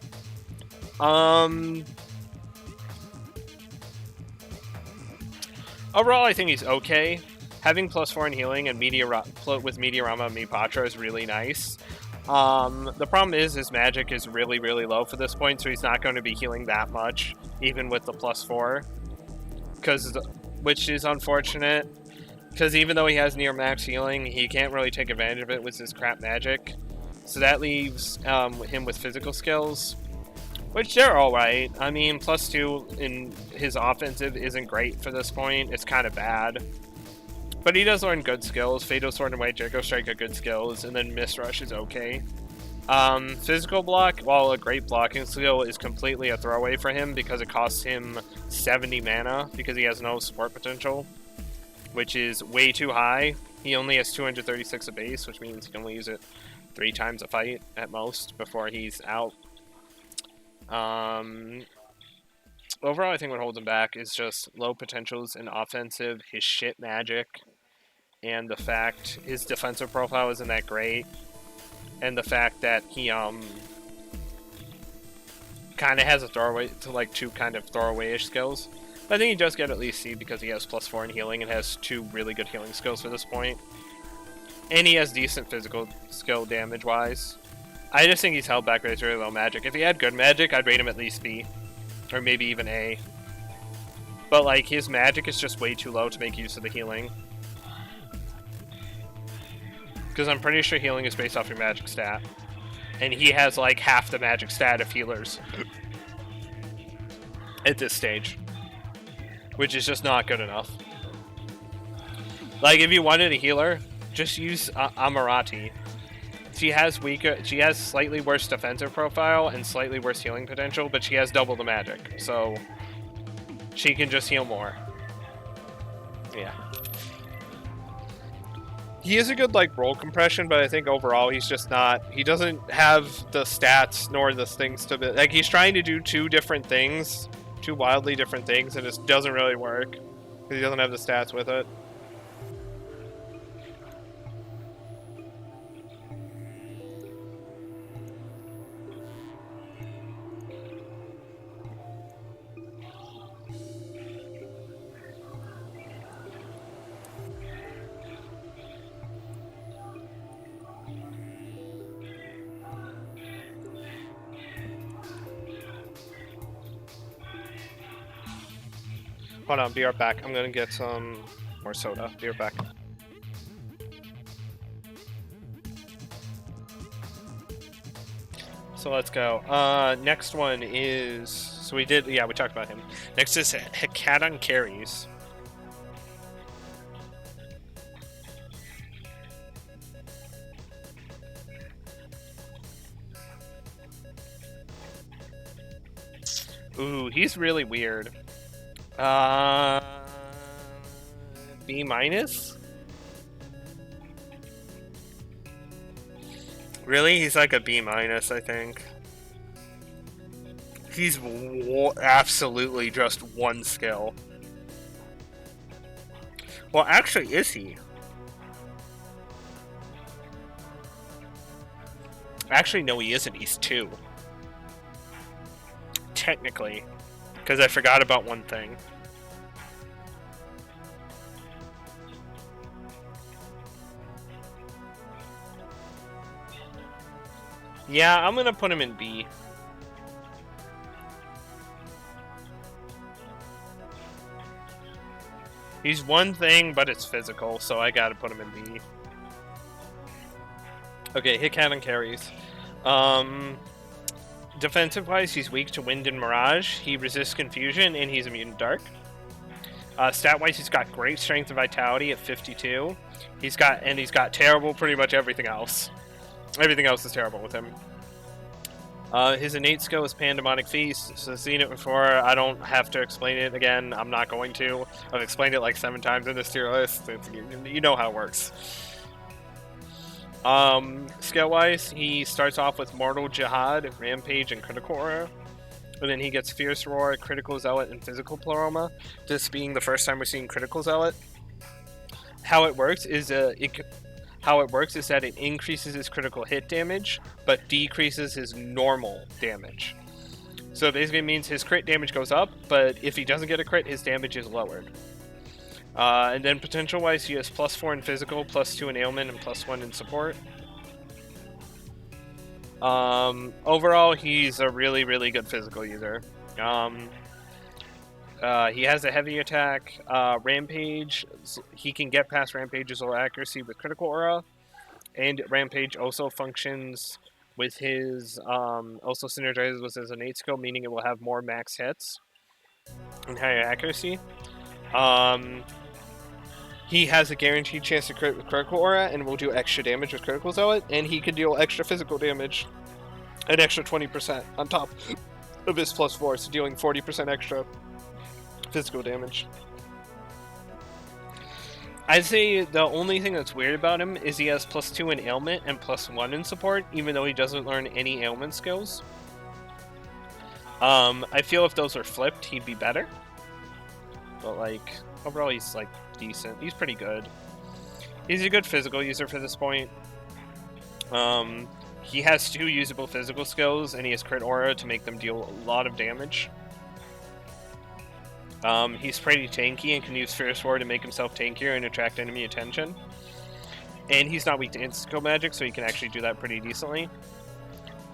Overall, I think he's okay. Having +4 in Healing and with Meteorama and Mipatra is really nice. The problem is his magic is really, really low for this point, so he's not going to be healing that much, even with the +4. Which is unfortunate. Because even though he has near max healing, he can't really take advantage of it with his crap magic. So that leaves him with physical skills, which they're alright. I mean, +2 in his offensive isn't great for this point. It's kind of bad. But he does learn good skills. Fatal Sword and White Draco Strike are good skills, and then Mist Rush is okay. Physical Block, while a great blocking skill, is completely a throwaway for him because it costs him 70 mana because he has no support potential, which is way too high. He only has 236 a base, which means he can only use it 3 times a fight at most before he's out. Overall, I think what holds him back is just low potentials in offensive, his shit magic, and the fact his defensive profile isn't that great, and the fact that he kind of has a throwaway to like 2 kind of throwaway-ish skills. I think he does get at least C because he has +4 in healing and has 2 really good healing skills for this point. And he has decent physical skill damage-wise. I just think he's held back by his really low magic. If he had good magic, I'd rate him at least B. Or maybe even A. But, like, his magic is just way too low to make use of the healing. Because I'm pretty sure healing is based off your magic stat. And he has, like, half the magic stat of healers. At this stage. Which is just not good enough. Like, if you wanted a healer, just use Amarati. She has slightly worse defensive profile and slightly worse healing potential, but she has double the magic, so she can just heal more. Yeah. He is a good, like, roll compression, but I think overall he's just not... He doesn't have the stats nor the things to... Like, he's trying to do 2 different things, 2 wildly different things, and it just doesn't really work, because he doesn't have the stats with it. Hold on, be right back. I'm gonna get some more soda. Be right back. So let's go. Next one is... So we did... Yeah, we talked about him. Next is Hecadon Carries. Ooh, he's really weird. B minus? Really? He's like a B minus, I think. He's absolutely just 1 skill. Well, actually, is he? Actually, no, he isn't. He's 2. Technically. Because I forgot about one thing. Yeah, I'm gonna put him in B. He's 1 thing, but it's physical, so I gotta put him in B. Okay, hit count and carries. Um, Defensive-wise, he's weak to wind and mirage. He resists confusion, and he's immune to dark. Stat-wise, he's got great strength and vitality at 52. He's got terrible pretty much everything else. Everything else is terrible with him. His innate skill is Pandemonic Feast. So I've seen it before. I don't have to explain it again. I'm not going to. I've explained it like 7 times in this tier list. You know how it works. Skill-wise, he starts off with Mortal Jihad, Rampage, and Critical Aura. And then he gets Fierce Roar, Critical Zealot, and Physical Pleroma. This being the first time we're seeing Critical Zealot. How it works is that it increases his critical hit damage, but decreases his normal damage. So it basically means his crit damage goes up, but if he doesn't get a crit, his damage is lowered. And then potential-wise, he has +4 in physical, +2 in ailment, and +1 in support. Overall, he's a really, really good physical user. He has a heavy attack, Rampage. He can get past Rampage's low accuracy with Critical Aura, and Rampage also functions with his, also synergizes with his innate skill, meaning it will have more max hits and higher accuracy. He has a guaranteed chance to crit with Critical Aura and will do extra damage with Critical Zealot, and he can deal extra physical damage, an extra 20% on top of his +4, so dealing 40% extra physical damage. I'd say the only thing that's weird about him is he has +2 in ailment and +1 in support, even though he doesn't learn any ailment skills. I feel if those were flipped, he'd be better. But, like, overall, he's, like, decent. He's pretty good. He's a good physical user for this point. He has 2 usable physical skills, and he has Crit Aura to make them deal a lot of damage. He's pretty tanky and can use Fierce Roar to make himself tankier and attract enemy attention. And he's not weak to Insta-Kill magic, so he can actually do that pretty decently.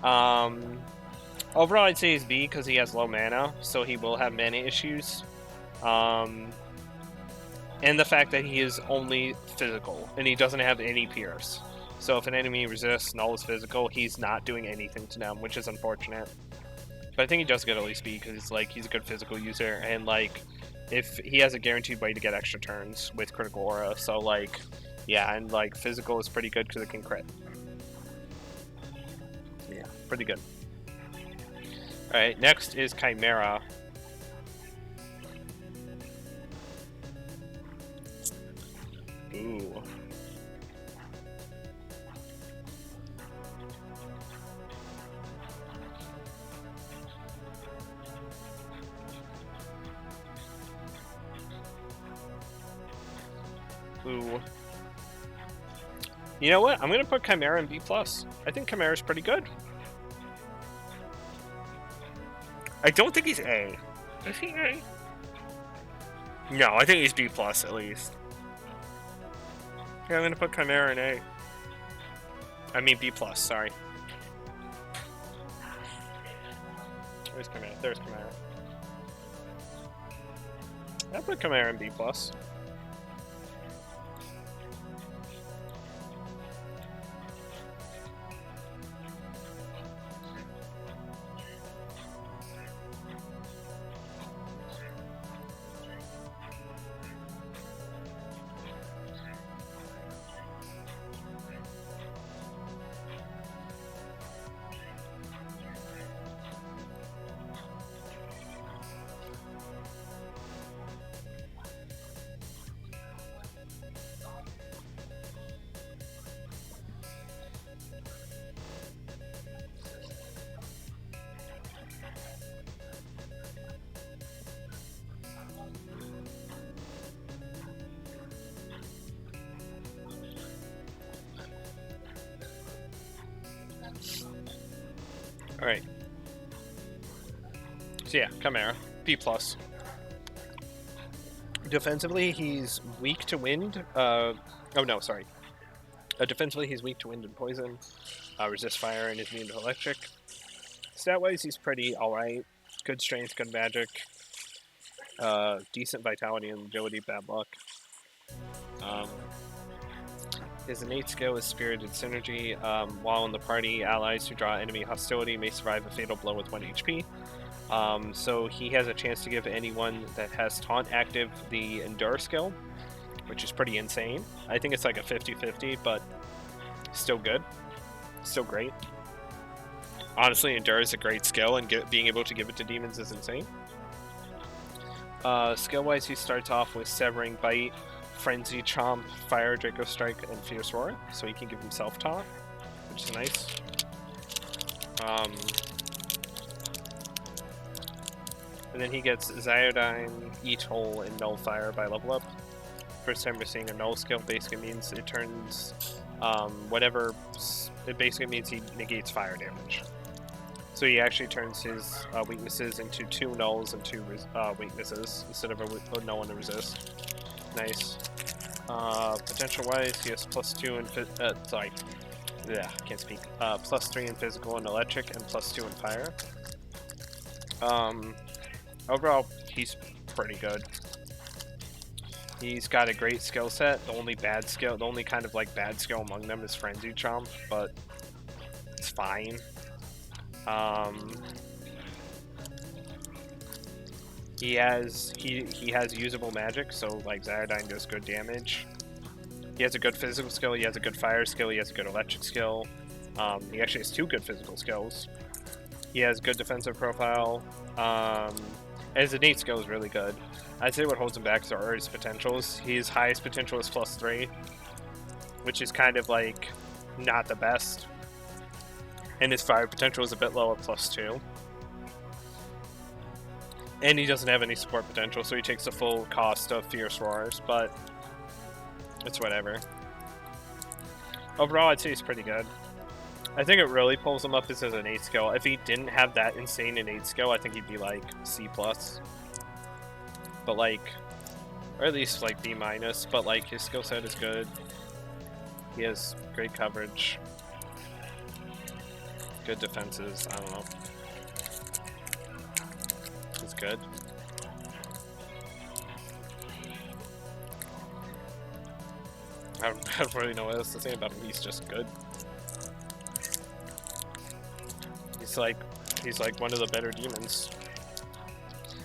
Overall, I'd say he's B because he has low mana, so he will have mana issues. And the fact that he is only physical, and he doesn't have any pierce. So if an enemy resists null is physical, he's not doing anything to them, which is unfortunate. But I think he does get at least B because he's a good physical user, and if he has a guaranteed way to get extra turns with Critical Aura, so yeah, and physical is pretty good because it can crit. Yeah, pretty good. All right, next is Chimera. Ooh. Ooh. You know what? I'm gonna put Chimera in B+. I think Chimera's pretty good. I don't think he's A. Is he A? No, I think he's B+ at least. Yeah, I'm gonna put Chimera in A. I mean B+, sorry. Where's Chimera? There's Chimera. I'll put Chimera in B+. Alright. So yeah, Chimera. B+. Defensively, he's weak to wind. Oh no, sorry. Defensively, he's weak to wind and poison. Resist fire and is immune to electric. Stat-wise, he's pretty alright. Good strength, good magic. Decent vitality and agility, bad luck. His innate skill is Spirited Synergy. While in the party, allies who draw enemy hostility may survive a fatal blow with 1 HP. So he has a chance to give anyone that has Taunt active the Endure skill, which is pretty insane. I think it's like a 50-50, but still good. Still great. Honestly, Endure is a great skill, and being able to give it to demons is insane. Skill-wise, he starts off with Severing Bite, Frenzy Chomp, Fire, Draco Strike, and Fierce Roar, so he can give himself taunt, which is nice. And then he gets Zyodyne, Etoll, and Nullfire by level up. First time we're seeing a Null skill basically means it turns whatever. It basically means he negates fire damage. So he actually turns his weaknesses into 2 nulls and 2 weaknesses instead of a null and a resist. Nice. Potential-wise, he has +2 in can't speak. +3 in physical and electric, and +2 in fire. Overall, he's pretty good. He's got a great skill set. The only kind of like bad skill among them is Frenzy Chomp, but it's fine. He has usable magic, so like Zyodyne does good damage. He has a good physical skill, he has a good fire skill, he has a good electric skill. He actually has 2 good physical skills. He has good defensive profile. And his innate skill is really good. I'd say what holds him back are his potentials. His highest potential is +3, which is kind of like not the best. And his fire potential is a bit low at +2. And he doesn't have any support potential, so he takes the full cost of Fierce Roars, but it's whatever. Overall, I'd say he's pretty good. I think it really pulls him up is his innate skill. If he didn't have that insane innate skill, I think he'd be like C+. But like, or at least like B-, but like his skill set is good. He has great coverage. Good defenses, I don't know. He's good. I don't really know what else to say about him. He's just good. He's like one of the better demons.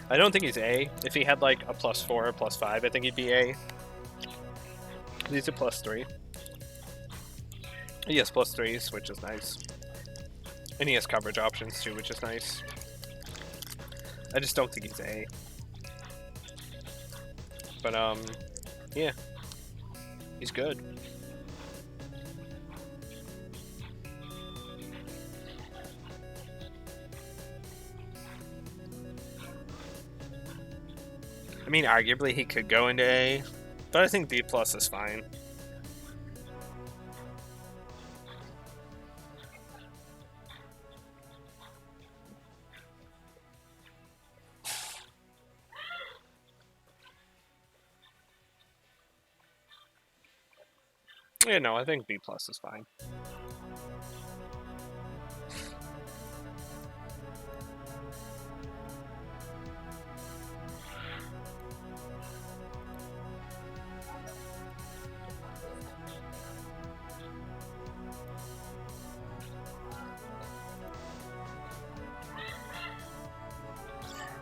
I don't think he's A. If he had like a +4 or +5, I think he'd be A. He's a +3. He has +3s, which is nice. And he has coverage options too, which is nice. I just don't think he's A. But yeah. He's good. I mean, arguably he could go into A, but I think B+ is fine. Yeah, no, I think B+ is fine.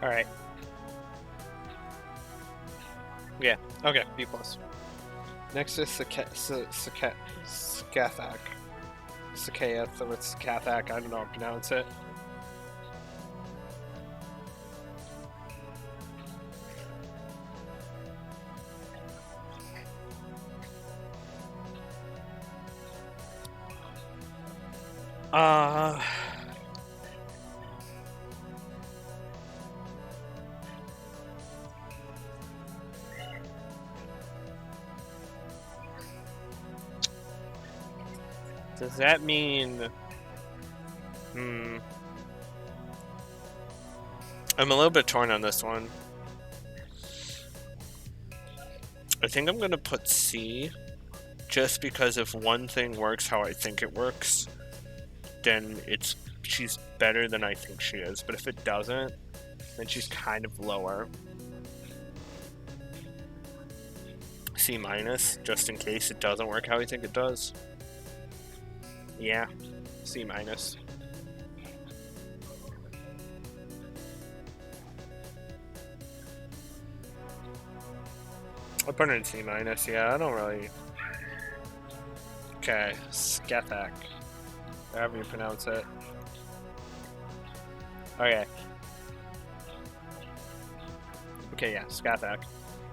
Alright. Yeah, okay, B+. Next is Sakathak. Sakath, or it's Sakathak, I don't know how to pronounce it. Does that mean... I'm a little bit torn on this one. I think I'm gonna put C, just because if one thing works how I think it works, then she's better than I think she is. But if it doesn't, then she's kind of lower. C minus, just in case it doesn't work how we think it does. Yeah, C minus. I'll put it in C minus. Yeah, I don't really. Okay, Skethak, however you pronounce it. Okay. Okay, yeah, Skethak.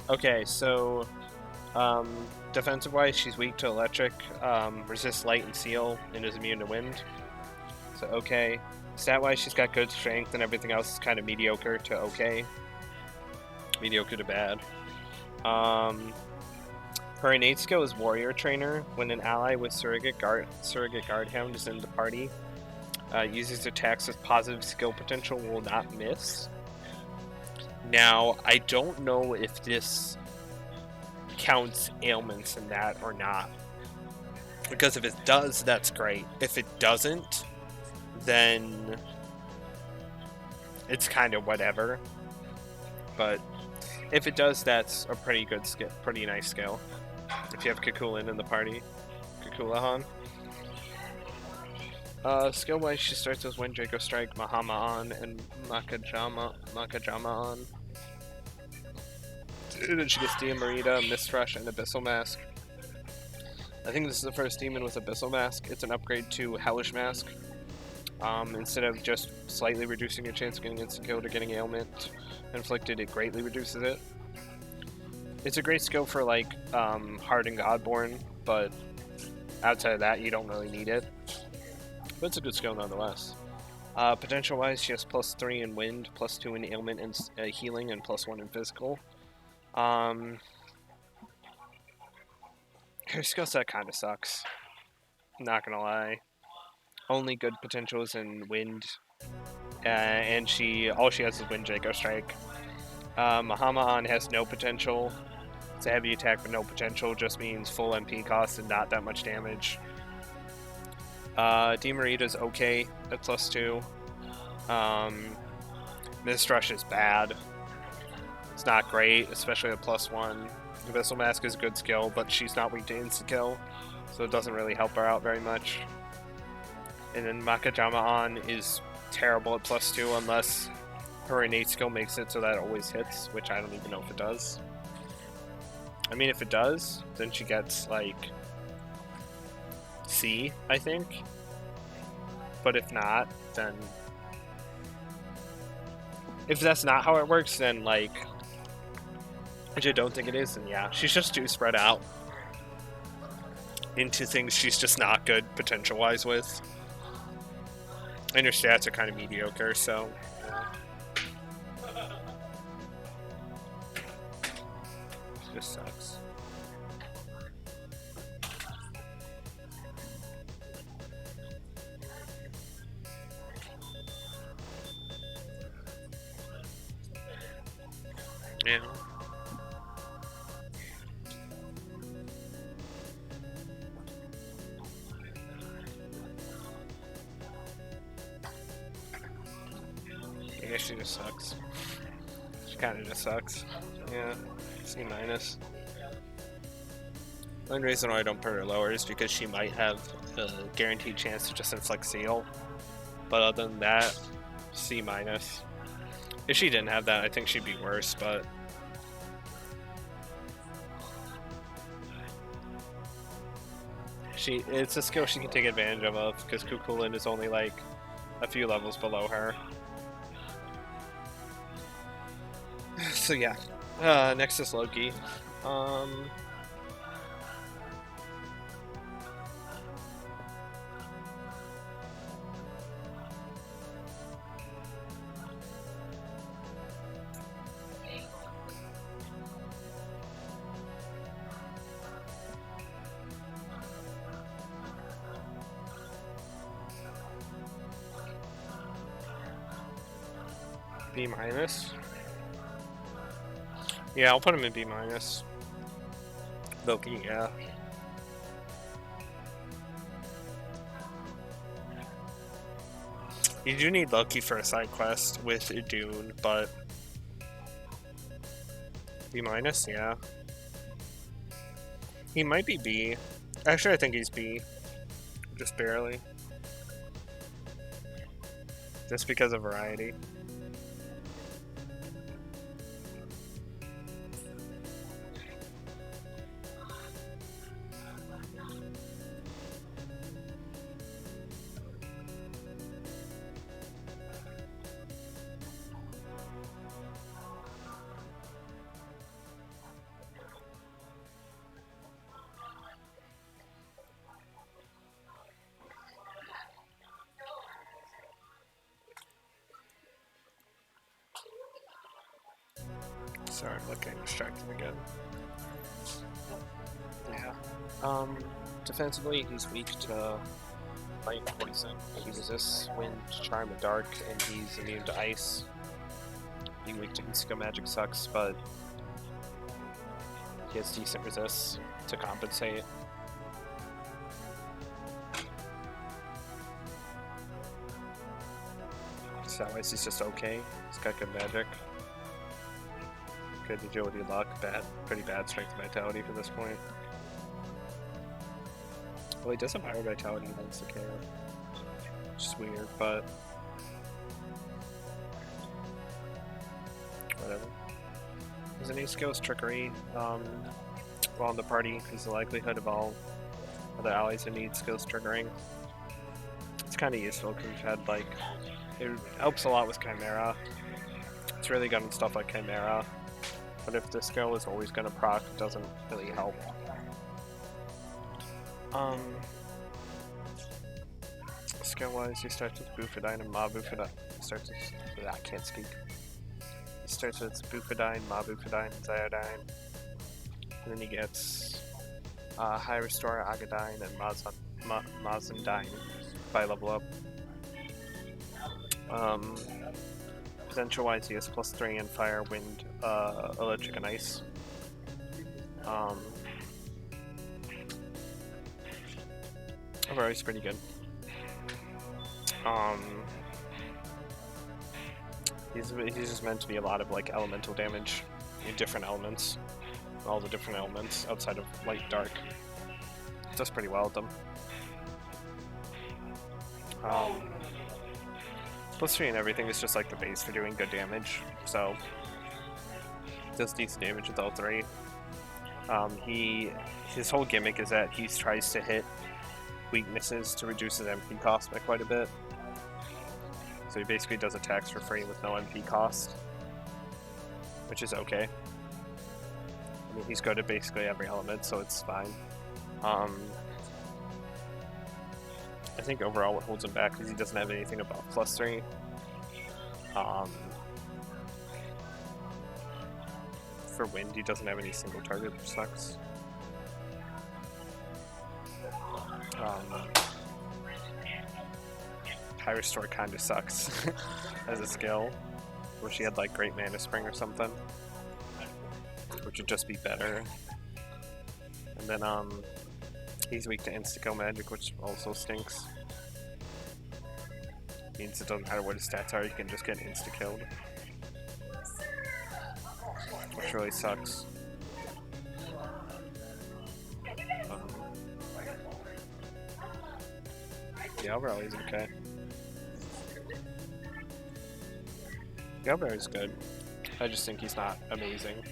Okay, so defensive-wise, she's weak to electric, resists light and seal, and is immune to wind. So okay. Stat-wise, she's got good strength, and everything else is kind of mediocre to okay. Mediocre to bad. Her innate skill is Warrior Trainer. When an ally with Surrogate Guardhound is in the party, uses attacks with positive skill potential will not miss. Now, I don't know if this counts ailments in that or not. Because if it does, that's great. If it doesn't, then it's kind of whatever. But if it does, that's a pretty good skill, pretty nice skill. If you have Kakulin in the party, Kakulahan. Skill-wise, she starts with Wind Draco Strike, Mahama on, and Makajama on. And then she gets Diamarita, Mist Rush, and Abyssal Mask. I think this is the first demon with Abyssal Mask. It's an upgrade to Hellish Mask. Instead of just slightly reducing your chance of getting instant kill to getting ailment inflicted, it greatly reduces it. It's a great skill for like Hardened Godborn, but outside of that, you don't really need it. But it's a good skill nonetheless. Potential-wise, she has +3 in Wind, +2 in Ailment and Healing, and +1 in Physical. Her skill set kind of sucks. Not gonna lie. Only good potential is in Wind, and all she has is Wind Draco Strike. Mahama-on has no potential. It's a heavy attack with no potential, just means full MP cost and not that much damage. Diamarita's okay at +2. Mist Rush is bad. It's not great, especially at +1. Abyssal Mask is a good skill, but she's not weak to insta-kill, so it doesn't really help her out very much. And then Makajama-on is terrible at +2 unless her innate skill makes it so that it always hits, which I don't even know if it does. I mean, if it does, then she gets, like, C, I think. But if not, then... If that's not how it works, then, like... Which I don't think it is, then yeah. She's just too spread out into things she's just not good potential-wise with. And her stats are kind of mediocre, so... It just sucks. Yeah. I guess she just sucks. She kind of just sucks. Yeah, C minus. The only reason why I don't put her lower is because she might have a guaranteed chance to just inflict seal. But other than that, C minus. If she didn't have that, I think she'd be worse, but... It's a skill she can take advantage of, because Kukulin is only like a few levels below her. So yeah, next is Loki. B minus. Yeah, I'll put him in B minus. Loki, yeah. You do need Loki for a side quest with Dune, but B minus, yeah. He might be B. Actually, I think he's B. Just barely. Just because of variety. Sorry, I'm looking distracted again. Yeah. Defensively, he's weak to light and poison. He resists wind, charm, and dark, and he's immune to ice. Being weak to Instigo Magic sucks, but he has decent resists to compensate. Otherwise, he's just okay. He's got good magic. Good agility, luck, pretty bad strength and vitality for this point. Well, he does have higher vitality than Sakura, which is weird, but whatever. His innate skill is trickery. While in the party, increases the likelihood of all other allies who need skills triggering. It's kind of useful because we've had like it helps a lot with Chimera. It's really good on stuff like Chimera. But if the skill is always going to proc, it doesn't really help. Skill-wise, he starts with Bufadine and Mabufadine. I can't speak. He starts with Bufadine, Mabufadine, and Zyodine. And then he gets High Restore, Agadine, and Mazandine by level up. Potential-wise, he has +3 in Fire, Wind, Electric, and Ice. Overall, he's pretty good. He's just meant to be a lot of like elemental damage in different elements. All the different elements outside of light, dark. Does pretty well with them. +3 and everything is just like the base for doing good damage, so does decent damage with all three. His whole gimmick is that he tries to hit weaknesses to reduce his MP cost by quite a bit. So he basically does attacks for free with no MP cost, which is okay. I mean, he's good at basically every element, so it's fine. I think overall what holds him back is he doesn't have anything above +3. For wind, he doesn't have any single target, which sucks. High Restore kind of sucks as a skill. Wish he had like Great Mana Spring or something, which would just be better. And then he's weak to Insta-Kill Magic, which also stinks. Means it doesn't matter what his stats are, you can just get insta-killed. Which really sucks. Yeah, overall he's okay. The overall is good. I just think he's not amazing.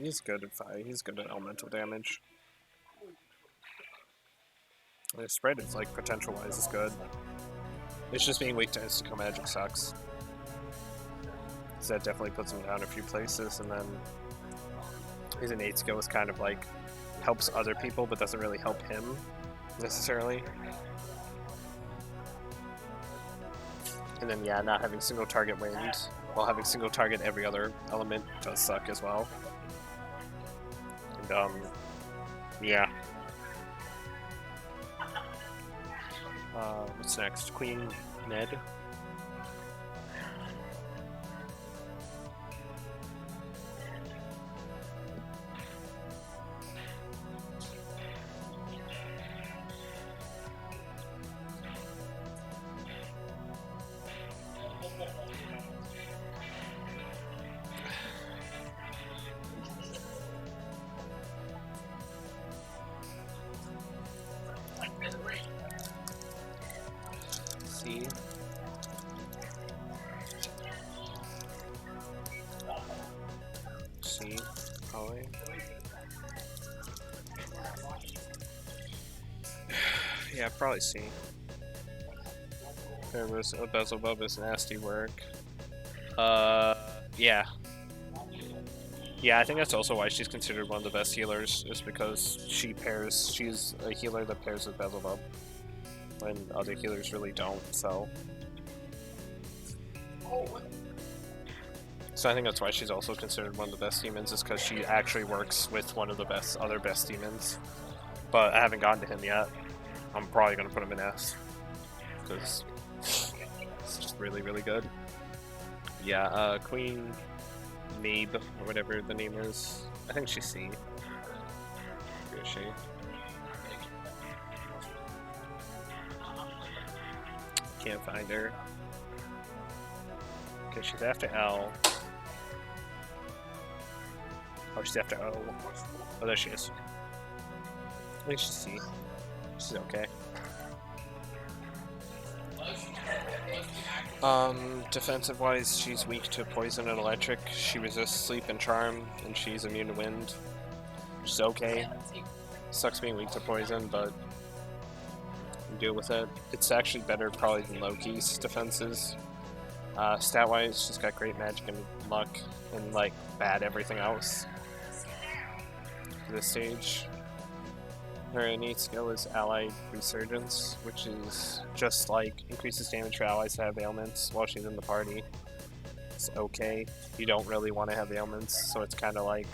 He's good at fire. He's good at elemental damage. And his spread is like potential-wise is good. It's just being weak to Insta-Kill Magic sucks. So that definitely puts him down a few places, and then his innate skill is kind of like helps other people, but doesn't really help him necessarily. And then yeah, not having single target wind while having single target every other element does suck as well. And yeah. What's next? Queen Ned. Yeah, probably C. There was a Beelzebub is nasty work. Yeah. Yeah, I think that's also why she's considered one of the best healers, is because she's a healer that pairs with Beelzebub, when other healers really don't, so. So I think that's why she's also considered one of the best demons, is because she actually works with one of the other best demons. But I haven't gotten to him yet. I'm probably going to put him in S, because it's just really, really good. Yeah, Queen Mabe, or whatever the name is. I think she's C. Where is she? Can't find her. Okay, she's after L. Oh, she's after O. Oh, there she is. I think she's C. She's okay. Defensive-wise, she's weak to poison and electric. She resists sleep and charm, and she's immune to wind. She's okay. Sucks being weak to poison, but you deal with it. It's actually better probably than Loki's defenses. Stat-wise, she's got great magic and luck, and like bad everything else. For this stage. Her innate skill is Allied Resurgence, which is just like increases damage for allies that have ailments while she's in the party. It's okay. You don't really want to have ailments, so it's kind of like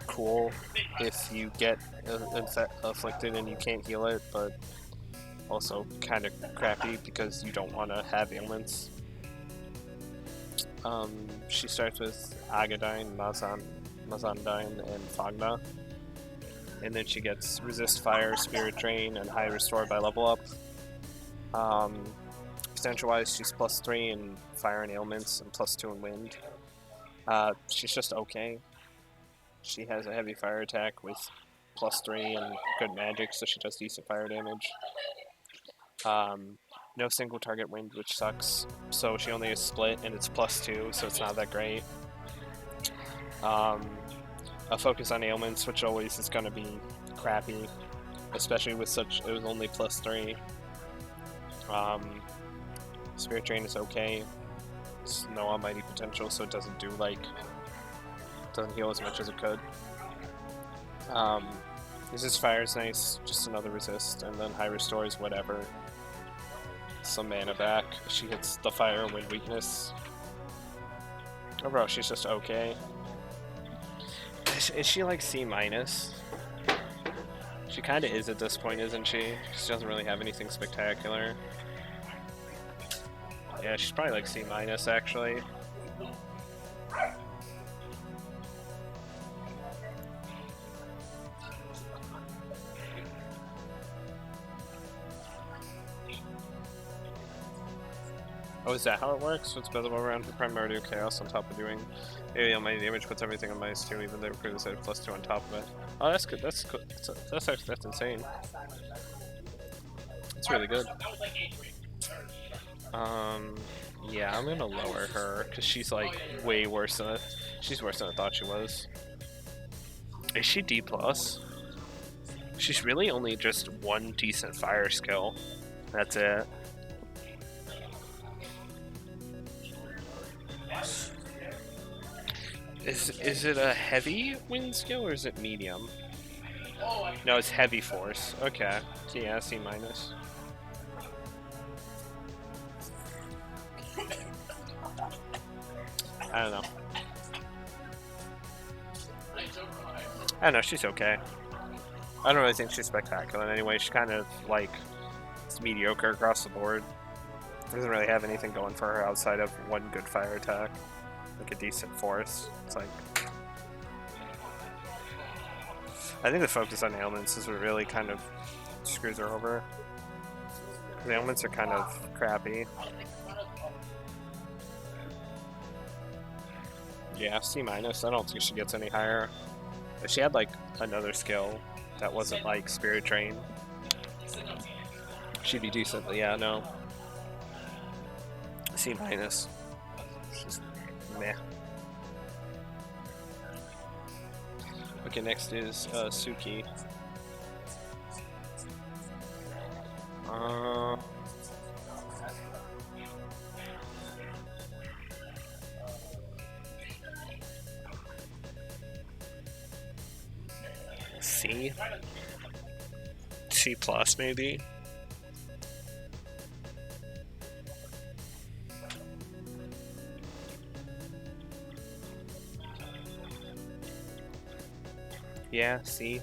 cool if you get afflicted and you can't heal it, but also kind of crappy because you don't want to have ailments. She starts with Agadine, Mazandine, and Fogna. And then she gets Resist Fire, Spirit Drain, and High Restore by level up. Extension-wise, she's +3 in Fire and Ailments, and +2 in Wind. She's just okay. She has a heavy fire attack with +3 and good magic, so she does decent fire damage. No single target wind, which sucks. So she only has split, and it's +2, so it's not that great. A focus on ailments, which always is going to be crappy, especially with it was only +3. Spirit Drain is okay. It's no almighty potential, so it doesn't heal as much as it could. Resist Fire is nice, just another resist, and then High Restore is whatever. Some mana back. She hits the fire and wind weakness. Overall, she's just okay. Is she like C-? She kind of is at this point, isn't she? She doesn't really have anything spectacular. Yeah, she's probably like C- actually. Oh, is that how it works? So it's Beelzebub around for Primordial Chaos on top of doing area on my damage, puts everything on -2, even though Recruiter said +2 on top of it. Oh, that's good. That's cool. That's insane. That's really good. Yeah, I'm gonna lower her because she's like way worse than she's worse than I thought she was. Is she D+? She's really only just one decent fire skill. That's it. Is it a heavy wind skill or is it medium? No, it's heavy force. Okay. So yeah, C-. I don't know. I don't know, she's okay. I don't really think she's spectacular in any way. She's kind of like, it's mediocre across the board. Doesn't really have anything going for her outside of one good fire attack. Like a decent force. It's like, I think the focus on ailments is what really kind of screws her over. The ailments are kind of crappy. Yeah, C-. I don't think she gets any higher. If she had like another skill that wasn't like Spirit Drain, she'd be decent. But yeah, no. C-. Just meh. Okay, next is Suki. C? C plus maybe? Yeah, C.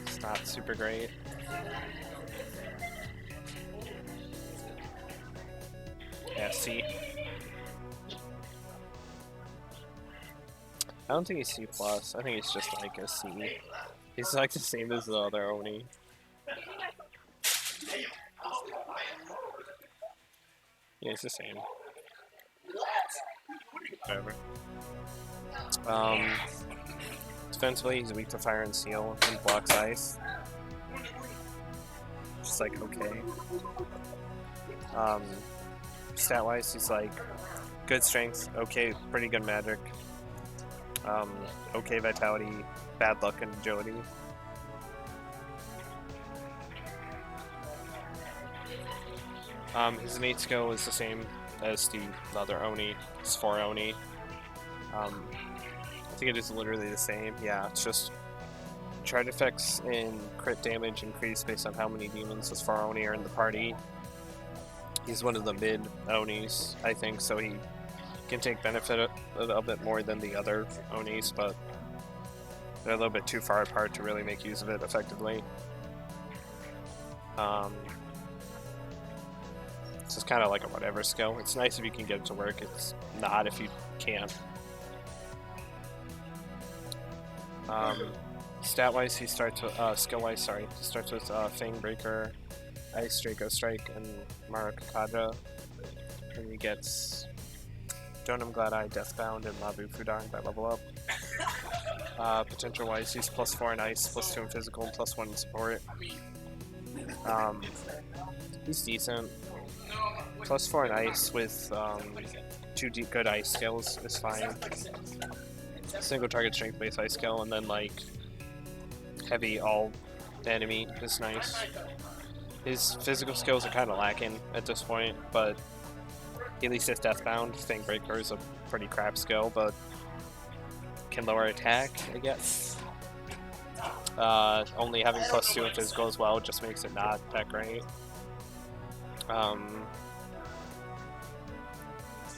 It's not super great. Yeah, C. I don't think he's C plus. I think he's just like a C. He's like the same as the other Oni. Yeah, he's the same. Whatever. Defensively, he's weak to fire and seal and blocks ice. Just like okay. Stat wise, he's like good strength, okay, pretty good magic. Okay vitality, bad luck, and agility. His innate skill is the same as the other Oni. It's 4 Oni. I think it is literally the same. Yeah, it's just charge effects and crit damage increase based on how many demons this 4 Oni are in the party. He's one of the mid Onis, I think, so he can take benefit of a bit more than the other Onis, but they're a little bit too far apart to really make use of it effectively. It's just kind of like a whatever skill. It's nice if you can get it to work. It's not if you can't. Stat-wise, he starts with skill-wise. Sorry, he starts with Fang Breaker, Ice Draco Strike, and Marakakaja. And he gets Donum Glad-Eye, Deathbound, and Mabu Fudang by level up. Potential-wise, he's +4 in Ice, +2 in Physical, and +1 in Support. He's decent. +4 in Ice with 2 deep good Ice skills is fine. Single target strength based Ice skill, and then like heavy all enemy is nice. His physical skills are kind of lacking at this point, but at least his Deathbound. Fang Breaker is a pretty crap skill, but can lower attack, I guess. Only having +2 in physical as well just makes it not that great.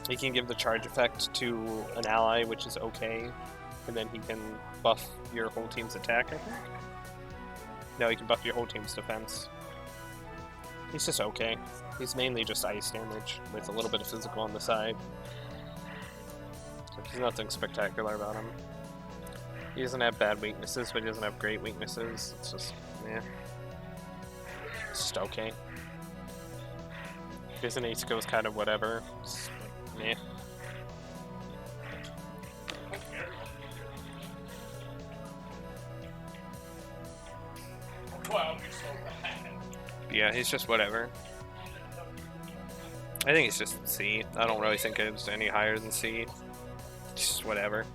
He can give the charge effect to an ally, which is okay, and then he can buff your whole team's attack, I think? No, he can buff your whole team's defense. He's just okay. He's mainly just ice damage, with a little bit of physical on the side. So there's nothing spectacular about him. He doesn't have bad weaknesses, but he doesn't have great weaknesses. It's just, yeah. It's just okay. His innate skill is kind of whatever. It's like, meh. Yeah, he's just whatever. I think it's just C. I don't really think it's any higher than C. It's just whatever.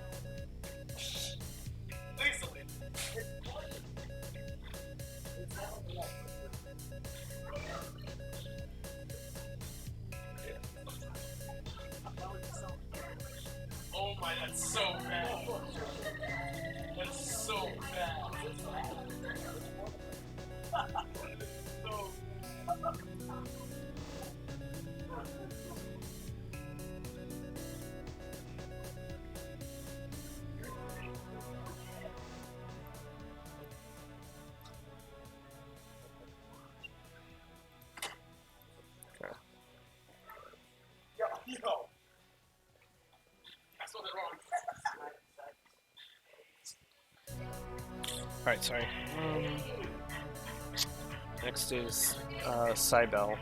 Oh my, that's so bad. That's so bad. Yo. I spelled it wrong.
Alright, sorry. Next is Cybele.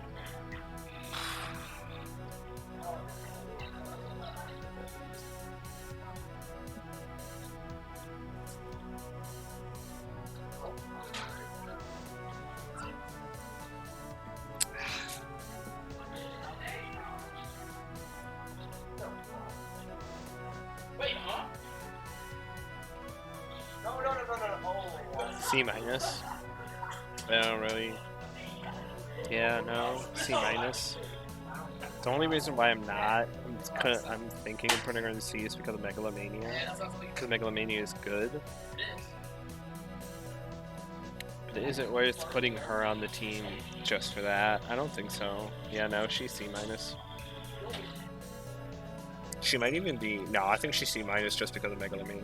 Wait, huh? No.
C minus. I don't really. Yeah, no, C minus. The only reason why I'm thinking of putting her in C is because of Megalomania. Because Megalomania is good, but is it worth putting her on the team just for that? I don't think so. Yeah, no, she's C minus. She might even be. No, I think she's C minus just because of Megalomania.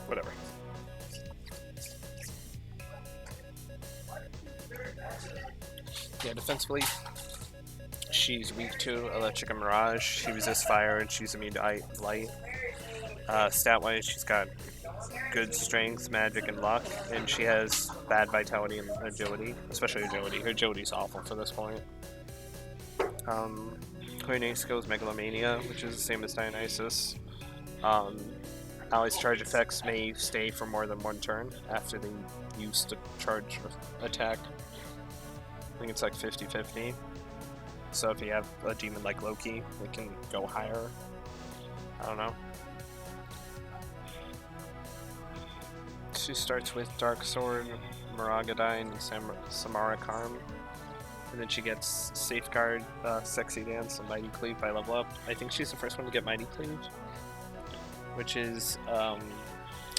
Whatever. Yeah, defensively, she's weak to Electric and Mirage. She resists fire and she's immune to light. Stat-wise, she's got good strength, magic, and luck, and she has bad vitality and agility, especially agility. Her agility's awful for this point. Coordinating skills, Megalomania, which is the same as Dionysus. Allies' charge effects may stay for more than one turn after they use the charge attack. I think it's like 50-50. So if you have a demon like Loki, it can go higher. I don't know. She starts with Dark Sword, Maragadine, and Samara Karm. And then she gets Safeguard, Sexy Dance, and Mighty Cleave by level up. I think she's the first one to get Mighty Cleave, which is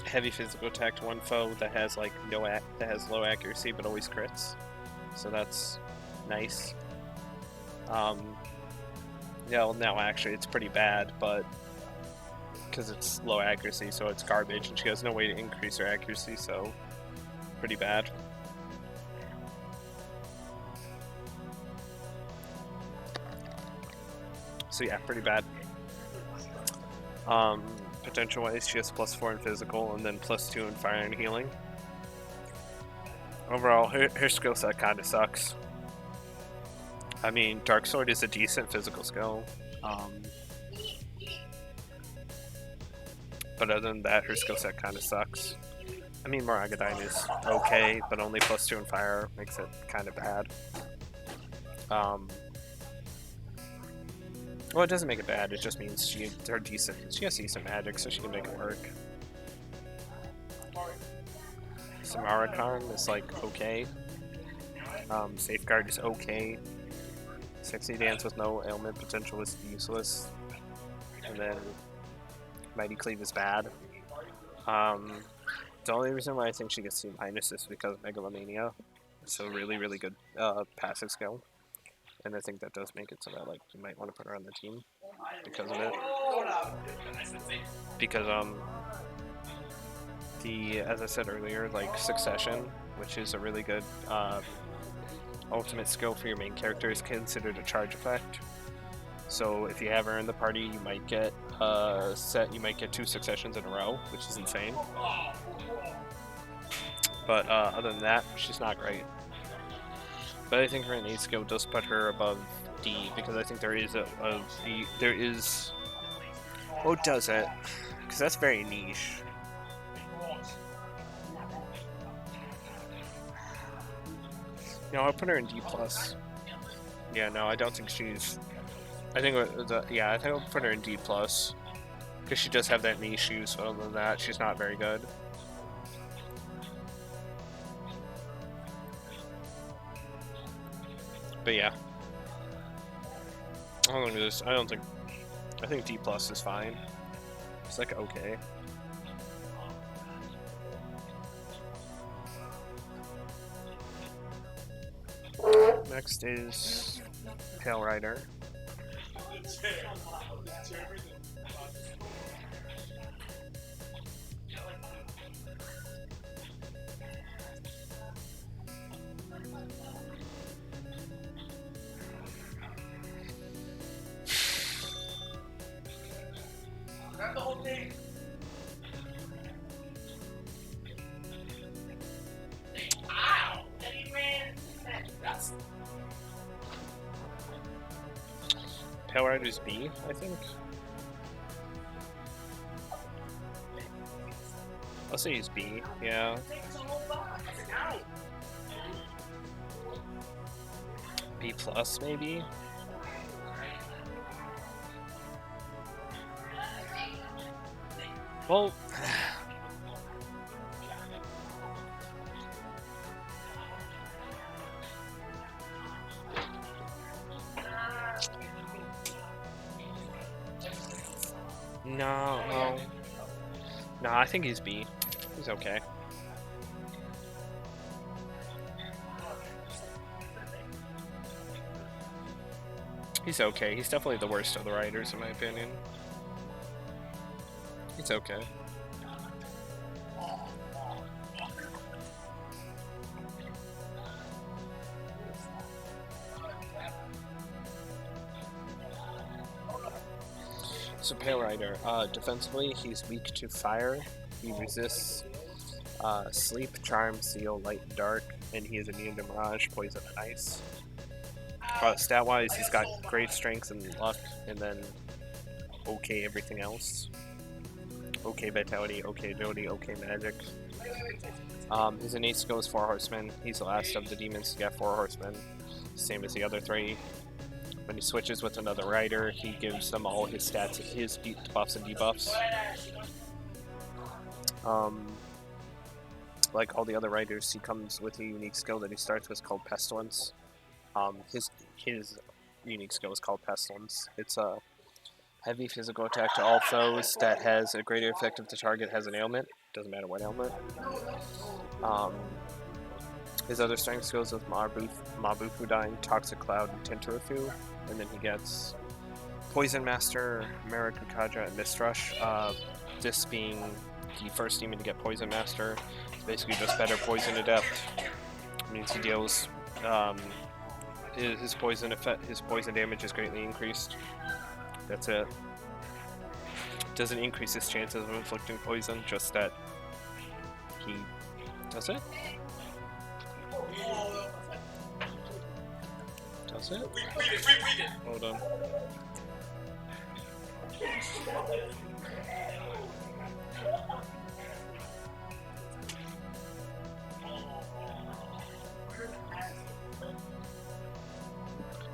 heavy physical attack to one foe that has like that has low accuracy but always crits. So that's nice. Yeah, well, now actually it's pretty bad, but because it's low accuracy, so it's garbage, and she has no way to increase her accuracy, so pretty bad. So yeah, pretty bad. Potential wise, she has +4 in physical, and then +2 in fire and healing. Overall, her skill set kind of sucks. I mean, Dark Sword is a decent physical skill. But other than that, her skill set kind of sucks. I mean, Maragadine is okay, but only +2 in fire makes it kind of bad. Well, it doesn't make it bad, it just means she has decent magic, so she can make it work. Samara Karm is like okay. Safeguard is okay. Sexy Dance with no ailment potential is useless. And then Mighty Cleave is bad. The only reason why I think she gets C- is because of Megalomania. It's a really, really good passive skill. And I think that does make it so that like you might want to put her on the team because of it. Because as I said earlier, like Succession, which is a really good ultimate skill for your main character, is considered a charge effect. So if you have her in the party, you might get you might get 2 successions in a row, which is insane. But other than that, she's not great. But I think her innate skill does put her above D, because I think there is what does it? Because that's very niche. No, I'll put her in D+. Yeah, no, I don't think she's... I think I'll put her in D+. Because she does have that niche use, but other than that, she's not very good. But yeah. I think D+ is fine. It's like okay. Next is Pale Rider.
Grab the whole thing. Ow! Eddie ran. That's
Pale Rider's B, I think. I'll say he's B, yeah. B+, maybe? Well, no. No, I think he's B. He's okay. He's okay. He's definitely the worst of the writers, in my opinion. He's okay. So Pale Rider, defensively, he's weak to fire. He resists sleep, charm, seal, light, and dark, and he is immune to mirage, poison, and ice. Stat-wise, he's got great strength and luck, and then okay everything else. Okay vitality, okay agility, okay magic. His innate skill is 4 horsemen. He's the last of the demons to get 4 horsemen, same as the other 3. When he switches with another rider, he gives them all his stats, his buffs and debuffs. Like all the other riders, he comes with a unique skill that he starts with called Pestilence. His unique skill is called Pestilence. It's a heavy physical attack to all foes that has a greater effect if the target has an ailment. Doesn't matter what ailment. His other strength skills with Mabufudine, Toxic Cloud, and Tinturafu. And then he gets Poison Master, Marikukaja, and Mistrush. This being the first demon to get Poison Master. It's basically just better poison to death. It means he deals his poison effect, his poison damage is greatly increased. That's it. Doesn't increase his chances of inflicting poison, just that he does it. Does it?
Read it.
Hold on.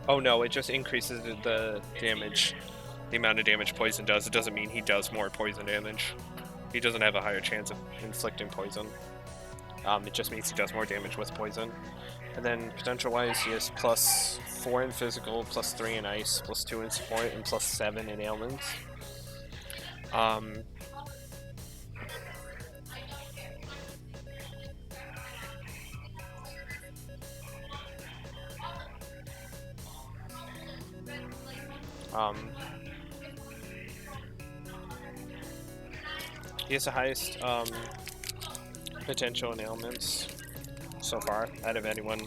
Oh no, it just increases the damage, the amount of damage poison does. It doesn't mean he does more poison damage. He doesn't have a higher chance of inflicting poison. It just means he does more damage with poison. And then potential-wise, he has +4 in physical, +3 in ice, +2 in support, and +7 in ailments. He has the highest potential in ailments so far out of anyone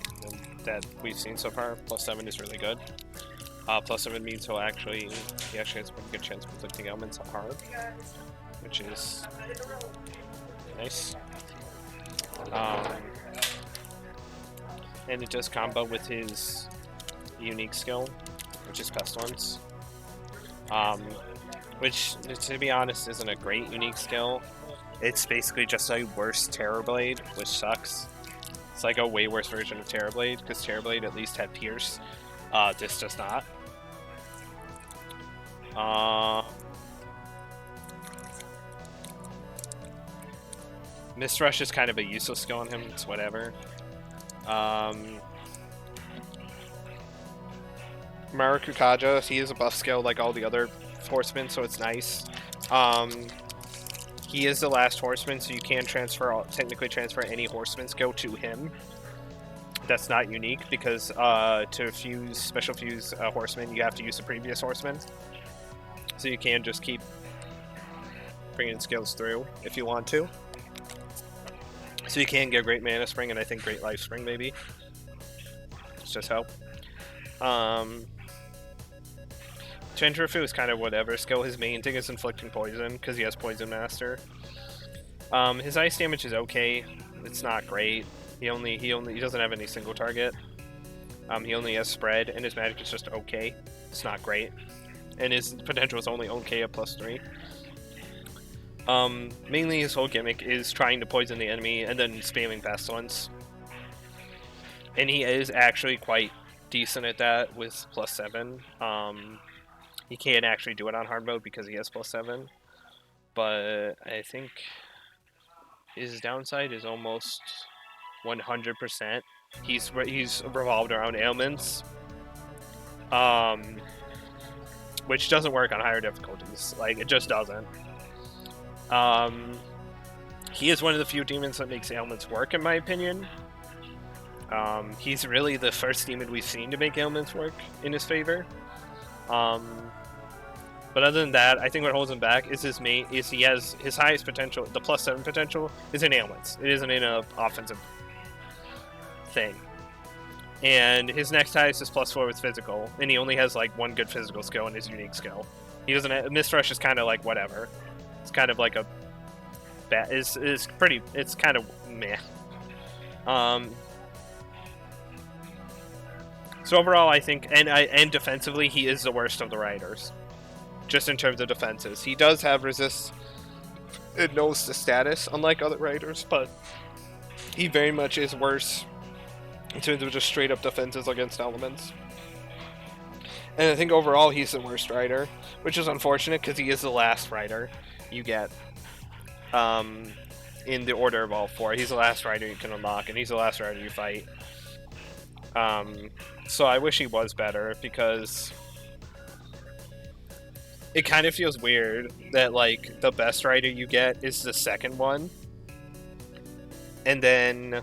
that we've seen so far. +7 is really good. +7 means he actually has a pretty good chance of inflicting ailments on hard, which is nice. And it does combo with his unique skill, which is Pestilence. Which, to be honest, isn't a great unique skill. It's basically just a worse Terrorblade, which sucks. It's like a way worse version of Terrorblade, because Terrorblade at least had Pierce. This does not. Mistrush is kind of a useless skill on him, it's whatever. Marikukaja, he is a buff skill like all the other horsemen, so it's nice. He is the last horseman, so you can technically transfer any horseman skill to him. That's not unique, because to special fuse a horseman, you have to use the previous horseman. So you can just keep bringing skills through if you want to. So you can get Great Mana Spring, and I think Great Life Spring, maybe. It's just help. Tinturafu is kind of whatever skill. His main thing is inflicting poison, because he has Poison Master. His ice damage is okay. It's not great. He doesn't have any single target. He only has spread, and his magic is just okay. It's not great. And his potential is only okay at +3. Mainly his whole gimmick is trying to poison the enemy and then spamming Pestilence. And he is actually quite decent at that with +7. He can't actually do it on hard mode because he has +7. but I think his downside is almost 100%. He's revolved around ailments, which doesn't work on higher difficulties. Like, it just doesn't. He is one of the few demons that makes ailments work, in my opinion. He's really the first demon we've seen to make ailments work in his favor. But other than that, I think what holds him back is he has his highest potential, the +7 potential, is in ailments. It isn't in an offensive thing. And his next highest is +4 with physical, and he only has like one good physical skill and his unique skill. He doesn't. Mist Rush is kind of like whatever. It's kind of like a bad. It's pretty. It's kind of meh. So overall, I think, and defensively, he is the worst of the riders. Just in terms of defenses, he does have resist. It knows the status, unlike other riders, but he very much is worse in terms of just straight up defenses against elements. And I think overall, he's the worst rider, which is unfortunate because he is the last rider you get in the order of all four. He's the last rider you can unlock, and he's the last rider you fight. So I wish he was better, because it kind of feels weird that, like, the best rider you get is the second one. And then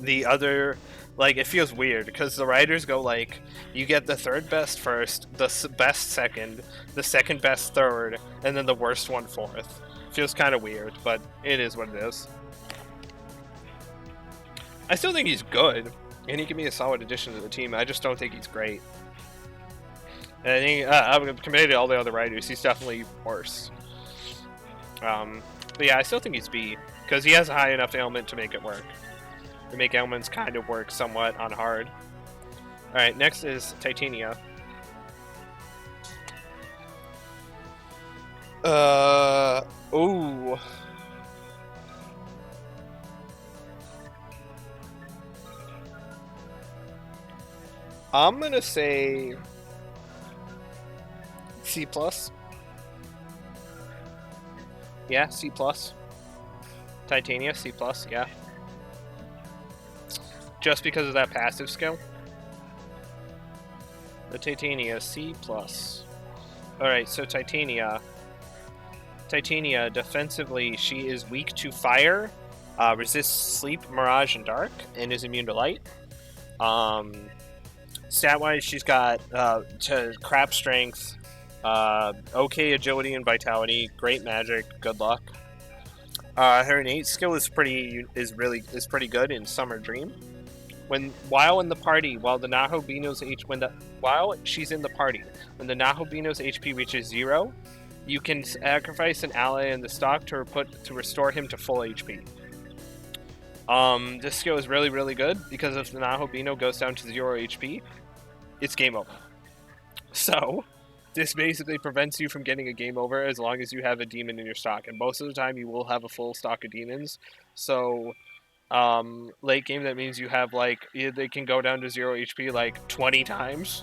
the other, like, it feels weird because the riders go, like, you get the third best first, the best second, the second best third, and then the worst one fourth. Feels kind of weird, but it is what it is. I still think he's good, and he can be a solid addition to the team. I just don't think he's great. And I think, compared to all the other riders, he's definitely worse. But yeah, I still think he's B, because he has a high enough ailment to make it work. To make ailments kind of work somewhat on hard. Alright, next is Titania. Ooh. I'm gonna say C+. Yeah, C+. Titania, C+, yeah. Just because of that passive skill. The Titania, C+. Alright, so Titania. Titania, defensively, she is weak to fire, resists sleep, mirage, and dark, and is immune to light. Stat-wise, she's got crap strength, okay agility and vitality, great magic, good luck. Her innate skill is pretty good in Summer Dream. While in the party, while she's in the party, when the Nahobino's HP reaches 0, you can sacrifice an ally in the stock to restore him to full HP. This skill is really, really good because if the Nahobino goes down to 0 HP, it's game over. So, this basically prevents you from getting a game over as long as you have a demon in your stock, and most of the time you will have a full stock of demons. So, late game, that means you have, like, they can go down to 0 HP like 20 times,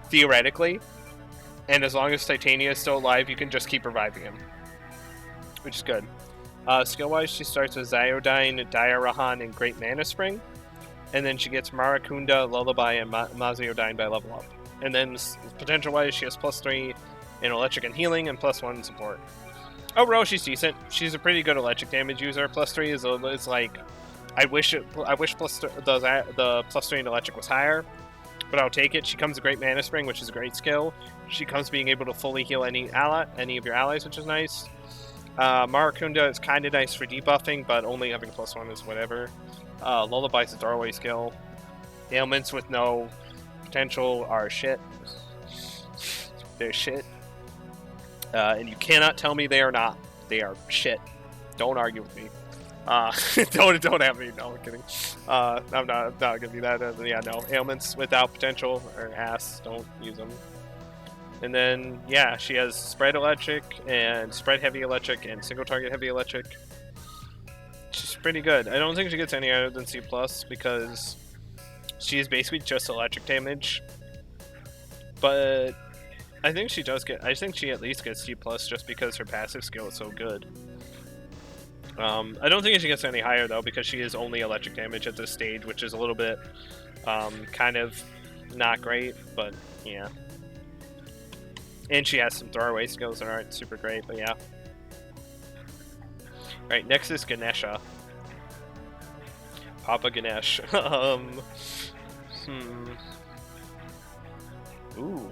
theoretically, and as long as Titania is still alive, you can just keep reviving him, which is good. Skill-wise, she starts with Ziodyne, Diarahan, and Great Mana Spring, and then she gets Marakunda, Lullaby, and Maziodyne by level up. And then potential-wise, she has +3 in electric and healing, and +1 in support. Overall, she's decent. She's a pretty good electric damage user. +3 is like, I wish the +3 in electric was higher, but I'll take it. She comes with Great Mana Spring, which is a great skill. She comes being able to fully heal any of your allies, which is nice. Marakunda is kind of nice for debuffing, but only having +1 is whatever. Lullaby's a throwaway skill. Ailments with no potential are shit. They're shit. And you cannot tell me they are not. They are shit. Don't argue with me. Don't have me. No, I'm kidding. I'm not gonna be that. Yeah, no. Ailments without potential are ass. Don't use them. And then, yeah, she has spread electric and spread heavy electric and single target heavy electric. She's pretty good. I don't think she gets any other than C+, because she is basically just electric damage. But I think she does get. I think she at least gets D plus just because her passive skill is so good. I don't think she gets any higher though because she is only electric damage at this stage, which is a little bit kind of not great. But yeah, and she has some throwaway skills that aren't super great. But yeah. All right, next is Ganesha. Papa Ganesh. Ooh.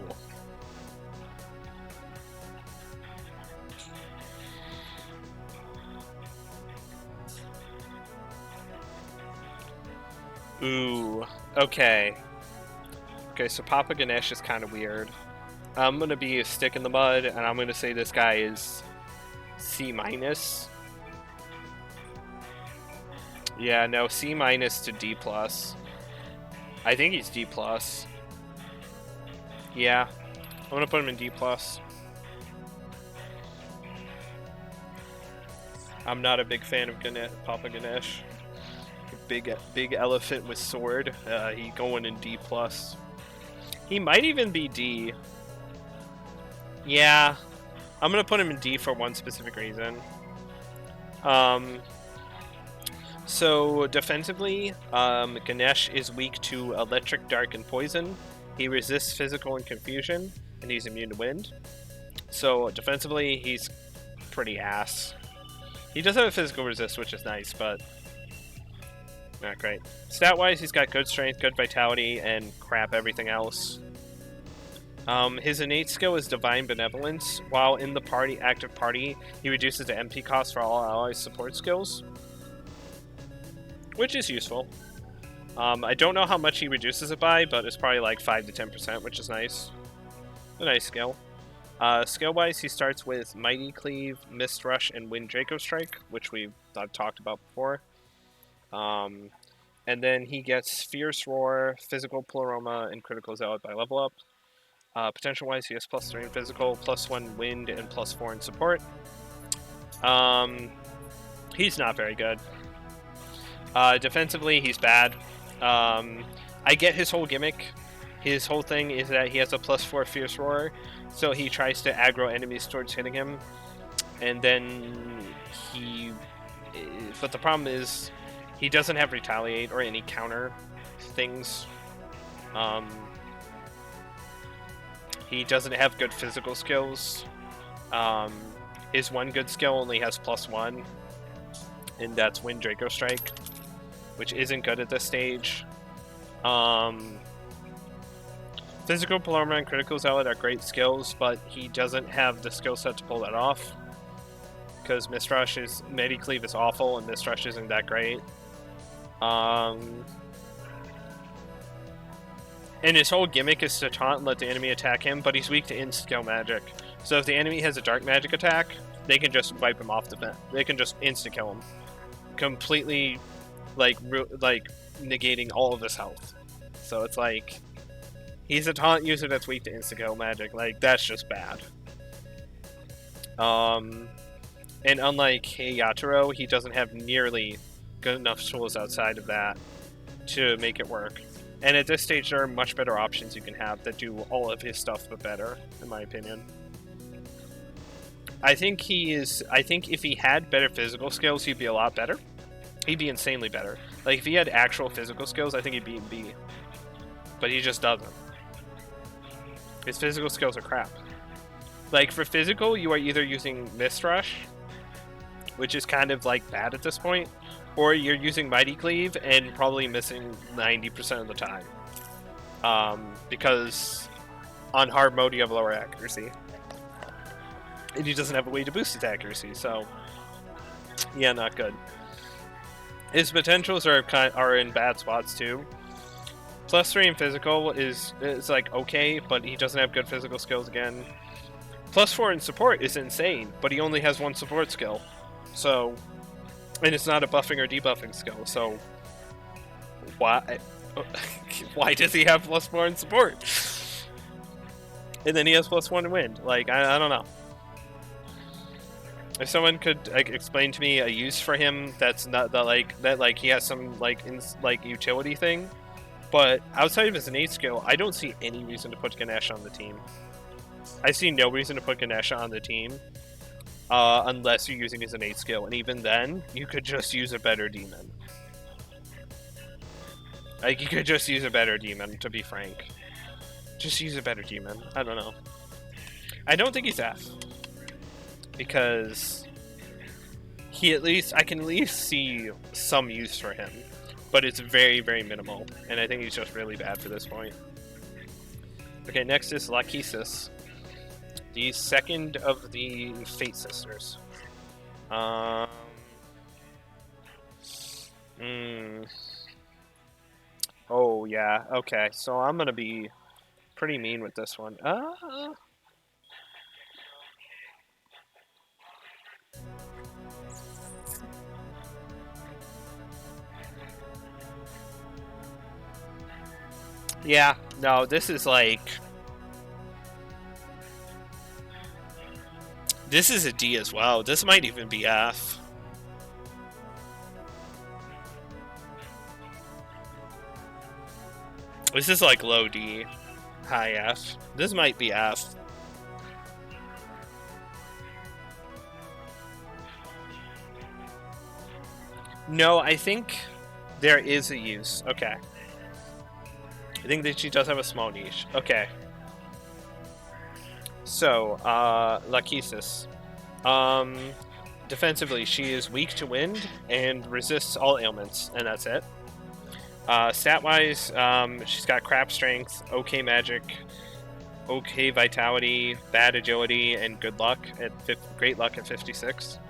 Ooh. Okay. Okay, so Papa Ganesh is kind of weird. I'm gonna be a stick in the mud, and I'm gonna say this guy is C minus. Yeah, no, C minus to D plus. I think he's D plus. Yeah, I'm gonna put him in D plus. I'm not a big fan of Papa Ganesh. Big elephant with sword. He going in D plus. He might even be D. Yeah, I'm gonna put him in D for one specific reason. So defensively, Ganesh is weak to electric, dark, and poison. He resists physical and confusion, and he's immune to wind. So defensively, he's pretty ass. He does have a physical resist, which is nice, but not great. Stat-wise, he's got good strength, good vitality, and crap everything else. His innate skill is Divine Benevolence. While in the active party, he reduces the MP cost for all allies' support skills, which is useful. I don't know how much he reduces it by, but it's probably like 5 to 10%, which is nice. A nice skill. Skill-wise, he starts with Mighty Cleave, Mist Rush, and Wind Draco Strike, which I've talked about before. And then he gets Fierce Roar, Physical Pleroma, and Critical Zealot by level up. Potential-wise, he has +3 in Physical, +1 Wind, and +4 in Support. He's not very good. Defensively, he's bad. I get his whole gimmick. His whole thing is that he has a +4 Fierce Roar, so he tries to aggro enemies towards hitting him, and then but the problem is he doesn't have Retaliate or any counter things. He doesn't have good physical skills. His one good skill only has +1, and that's Wind Draco Strike, which isn't good at this stage. Physical Pleroma and Critical Zealot are great skills, but he doesn't have the skill set to pull that off. Because Mighty Cleave is awful, and Mist Rush isn't that great. And his whole gimmick is to taunt and let the enemy attack him, but he's weak to insta-kill magic. So if the enemy has a dark magic attack, they can just wipe him off they can just insta-kill him. Completely, like negating all of his health. So it's like, he's a taunt user that's weak to insta-kill magic. Like, that's just bad. And unlike Yatoro, he doesn't have nearly good enough tools outside of that to make it work. And at this stage, there are much better options you can have that do all of his stuff but better, in my opinion. I think if he had better physical skills, he'd be a lot better. He'd be insanely better. Like, if he had actual physical skills, I think he'd be in B. But he just doesn't. His physical skills are crap. Like, for physical, you are either using Mist Rush, which is kind of, like, bad at this point, or you're using Mighty Cleave and probably missing 90% of the time. Because on hard mode, you have lower accuracy. And he doesn't have a way to boost his accuracy, so yeah, not good. His potentials are in bad spots too. +3 in physical is like okay, but he doesn't have good physical skills again. +4 in support is insane, but he only has one support skill. So, and it's not a buffing or debuffing skill, so why does he have +4 in support? And then he has +1 in wind. Like, I don't know. If someone could explain to me a use for him that's not that he has some utility thing, but outside of his innate skill, I don't see any reason to put Ganesh on the team. I see no reason to put Ganesha on the team unless you're using his innate skill, and even then, you could just use a better demon. Like, you could just use a better demon, to be frank. Just use a better demon. I don't know. I don't think he's F. Because I can at least see some use for him. But it's very, very minimal. And I think he's just really bad for this point. Okay, next is Lachesis, the second of the Fate Sisters. Oh, yeah. Okay, so I'm gonna be pretty mean with this one. Yeah, no, this is like... This is a D as well. This might even be F. This is like low D, high F. This might be F. No, I think there is a use. Okay. I think that she does have a small niche. Okay. So, Lachesis. Defensively, she is weak to wind and resists all ailments, and that's it. Stat-wise, she's got crap strength, okay magic, okay vitality, bad agility, and good luck at great luck at 56.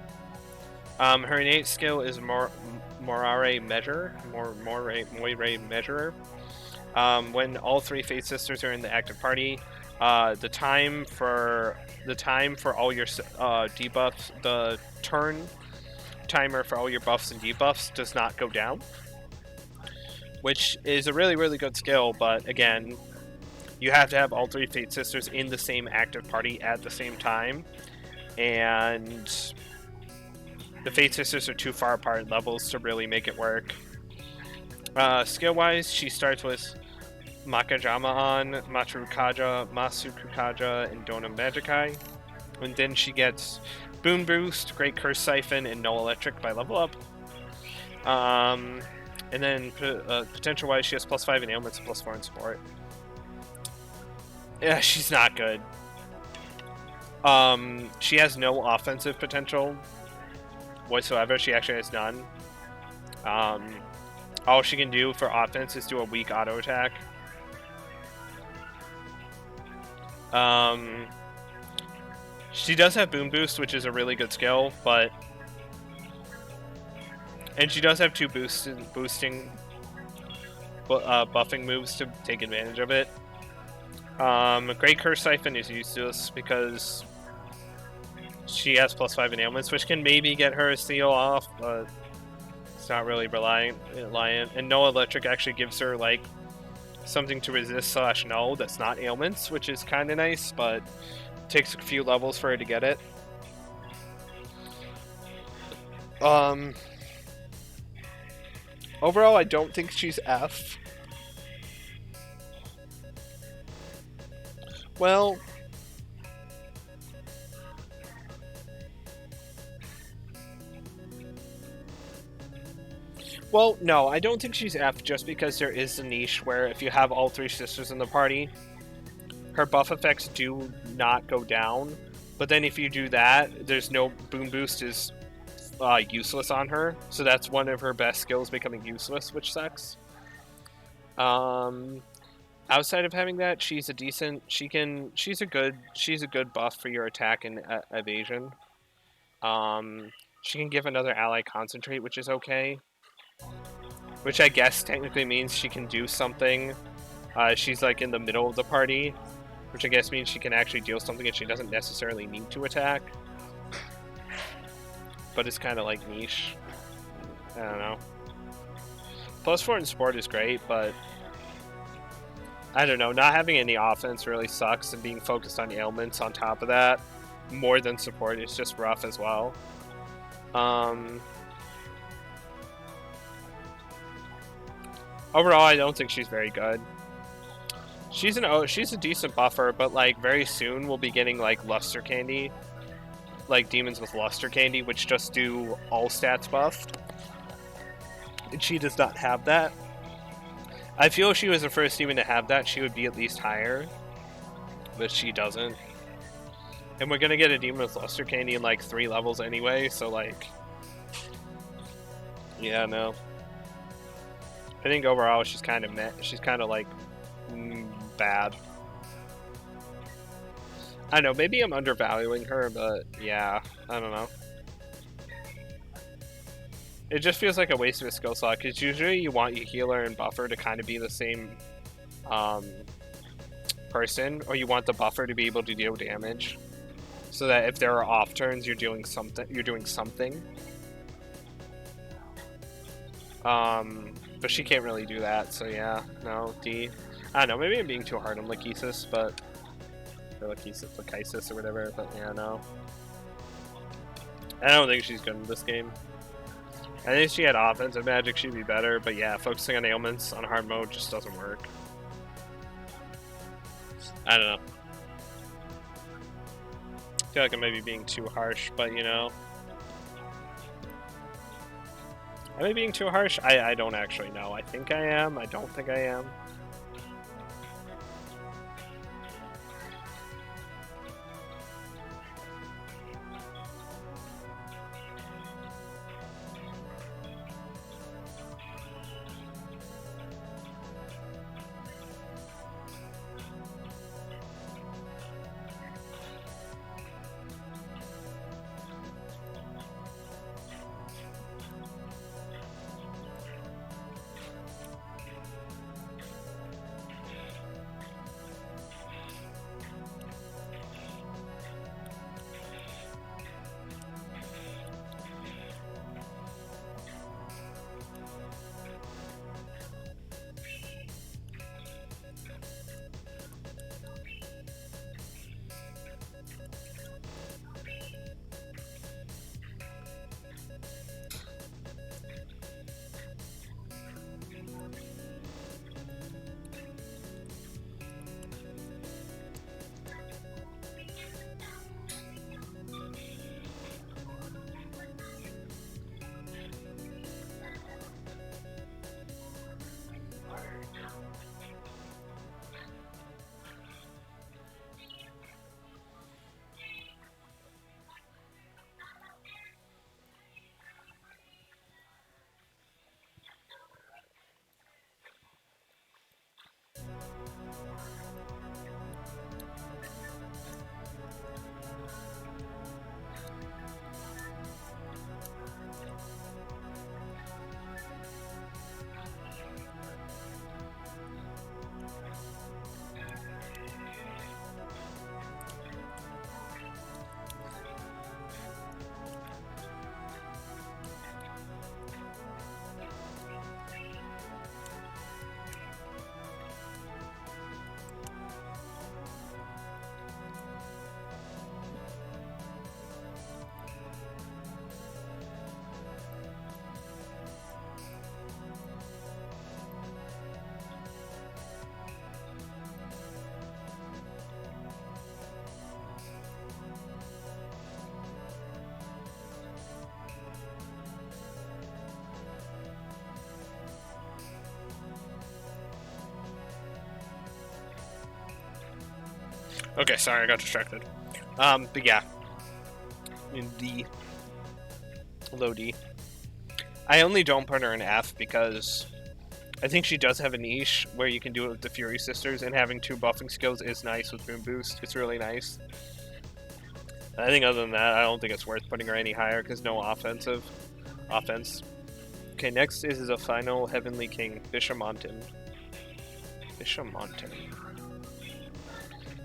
Her innate skill is Moire Measurer. When all three Fate Sisters are in the active party, the time for all your debuffs, the turn timer for all your buffs and debuffs does not go down, which is a really, really good skill. But again, you have to have all three Fate Sisters in the same active party at the same time, and the Fate Sisters are too far apart in levels to really make it work. Skill-wise, she starts with Makajama on, Masukukaja, and Dona Magikai. And then she gets Boom Boost, Great Curse Siphon, and No Electric by level up. And then potential-wise, she has +5 in ailments, +4 in support. Yeah, she's not good. She has no offensive potential whatsoever. She actually has none. All she can do for offense is do a weak auto attack. She does have Boom Boost, which is a really good skill, and she does have 2 boosting buffing moves to take advantage of it. Great Curse Siphon is useless because she has +5 in ailments, which can maybe get her a seal off, but it's not really reliant. And No Electric actually gives her like something to resist / null that's not ailments, which is kind of nice, but it takes a few levels for her to get it. Overall, I don't think she's F. Well, no, I don't think she's F just because there is a niche where if you have all 3 sisters in the party, her buff effects do not go down. But then if you do that, there's no Boom Boost is useless on her. So that's one of her best skills becoming useless, which sucks. Outside of having that, she's a decent. She's a good buff for your attack and evasion. She can give another ally concentrate, which is okay. Which I guess technically means she can do something. She's like in the middle of the party, which I guess means she can actually deal something and she doesn't necessarily need to attack. But it's kind of like niche. I don't know. +4 in sport is great, but I don't know. Not having any offense really sucks, and being focused on ailments on top of that, more than support, is just rough as well. Overall, I don't think she's very good. She's she's a decent buffer, but like very soon we'll be getting like luster candy, like demons with luster candy, which just do all stats buff, and she does not have that. I feel if she was the first demon to have that, she would be at least higher, but she doesn't. And we're gonna get a demon with luster candy in like 3 levels anyway, so like, yeah, no. I think overall she's kind of she's kind of like bad. I know, maybe I'm undervaluing her, but yeah, I don't know. It just feels like a waste of a skill slot, because usually you want your healer and buffer to kind of be the same person, or you want the buffer to be able to deal damage, so that if there are off turns, you're doing something. But she can't really do that, so yeah, no, D. I don't know, maybe I'm being too hard on Lachesis, but... Or Lachesis or whatever, but yeah, no. I don't think she's good in this game. I think if she had offensive magic, she'd be better, but yeah, focusing on ailments on hard mode just doesn't work. I don't know. I feel like I might be being too harsh, but you know. Am I being too harsh? I don't actually know. I think I am. I don't think I am. Okay, sorry, I got distracted. But yeah. In D. Low D. I only don't put her in F because I think she does have a niche where you can do it with the Fury Sisters, and having 2 buffing skills is nice with Boom Boost. It's really nice. I think other than that, I don't think it's worth putting her any higher because no offense. Okay, next is the final Heavenly King, Bishamonten.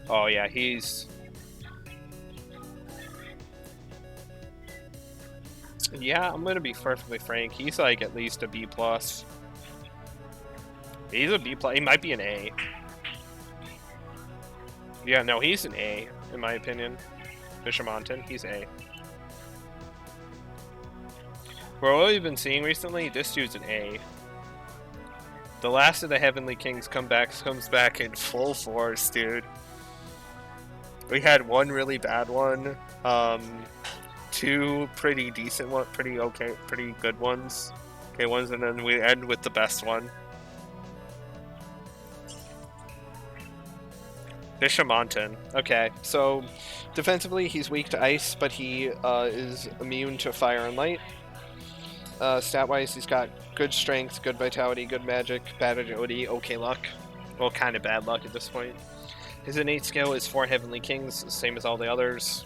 Oh yeah, he's... Yeah, I'm gonna be perfectly frank. He's like at least a B+. He's a B+. He might be an A. Yeah, no, he's an A, in my opinion. Bishamonten, he's A. For what we've been seeing recently, this dude's an A. The last of the Heavenly Kings comes back in full force, dude. We had one really bad one, two pretty decent one, pretty good ones, okay ones, and then we end with the best one. Bishamontan. Okay, so defensively he's weak to ice, but he is immune to fire and light. Stat-wise, he's got good strength, good vitality, good magic, bad agility, okay luck. Well, kind of bad luck at this point. His innate skill is 4 Heavenly Kings, same as all the others.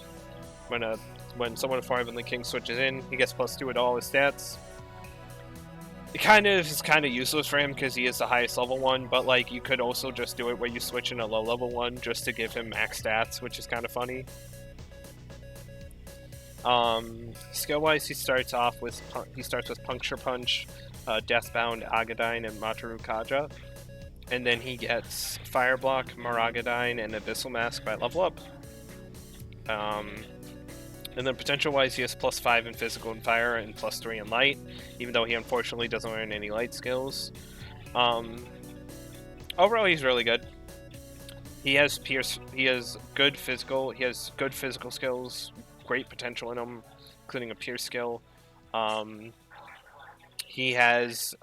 When someone with 4 Heavenly Kings switches in, he gets +2 at all his stats. It is kind of useless for him because he is the highest level one, but like you could also just do it where you switch in a low level one just to give him max stats, which is kind of funny. Skill-wise, he starts with Puncture Punch, Deathbound, Agadine, and Mataru Kaja. And then he gets Fire Block, Maragadine, and Abyssal Mask by level up. And then potential-wise, he has +5 in Physical and Fire and +3 in Light, even though he unfortunately doesn't learn any Light skills. Overall, he's really good. He has good physical skills, great potential in him, including a Pierce skill. He has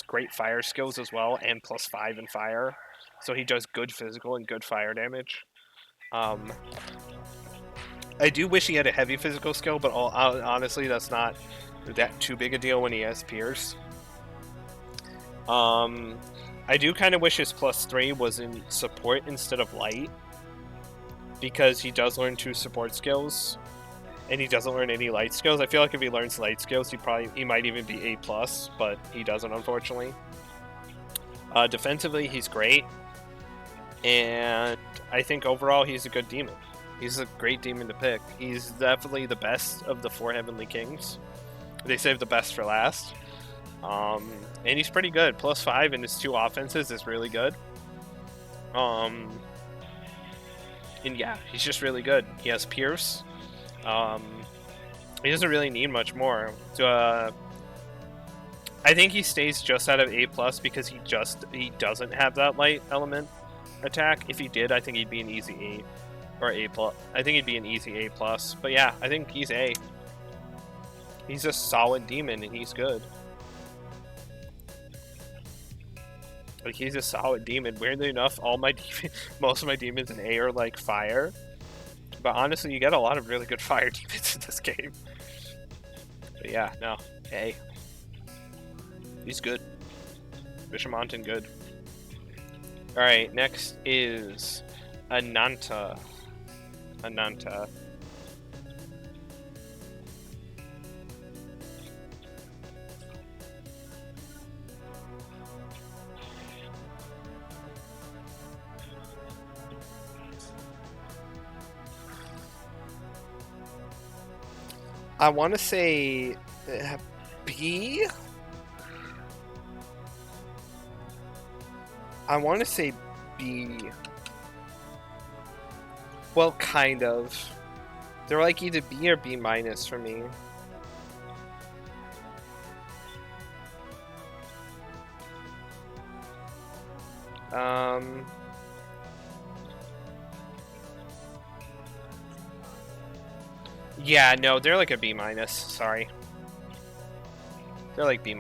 great fire skills as well, and +5 in fire, so he does good physical and good fire damage. I do wish he had a heavy physical skill, but honestly, that's not that too big a deal when he has Pierce. I do kind of wish his +3 was in support instead of light, because he does learn 2 support skills, and he doesn't learn any light skills. I feel like if he learns light skills, he might even be A+, but he doesn't, unfortunately. Defensively, he's great, and I think overall he's a good demon. He's a great demon to pick. He's definitely the best of the 4 Heavenly Kings. They saved the best for last. And he's pretty good. +5 in his 2 offenses is really good. And yeah, he's just really good. He has Pierce. He doesn't really need much more. I think he stays just out of A+ because he doesn't have that light element attack. If he did, I think he'd be an easy A or A+. I think he'd be an easy A+. But yeah, I think he's A. He's a solid demon and he's good. Like, he's a solid demon. Weirdly enough, most of my demons in A are like fire. But honestly, you get a lot of really good fire demons in this game. But yeah, no, A. He's good. Bishamontan good. Alright, next is Ananta. I want to say B. I want to say B. Well, kind of. They're like either B or B- for me. Yeah, no, they're like a B-. Sorry. They're like B-.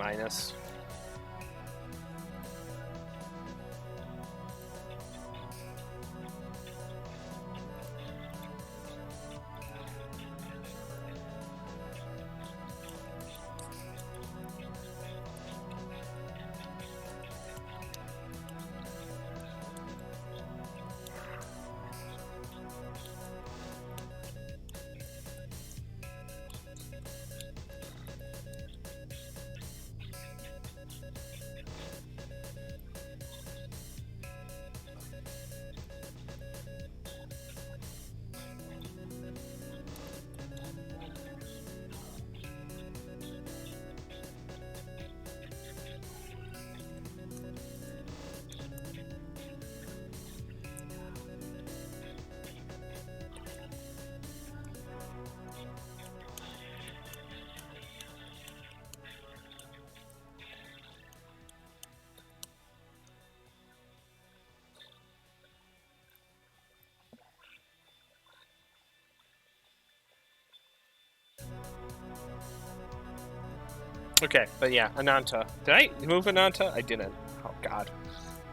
Okay, but yeah, Ananta. Did I move Ananta? I didn't. Oh god.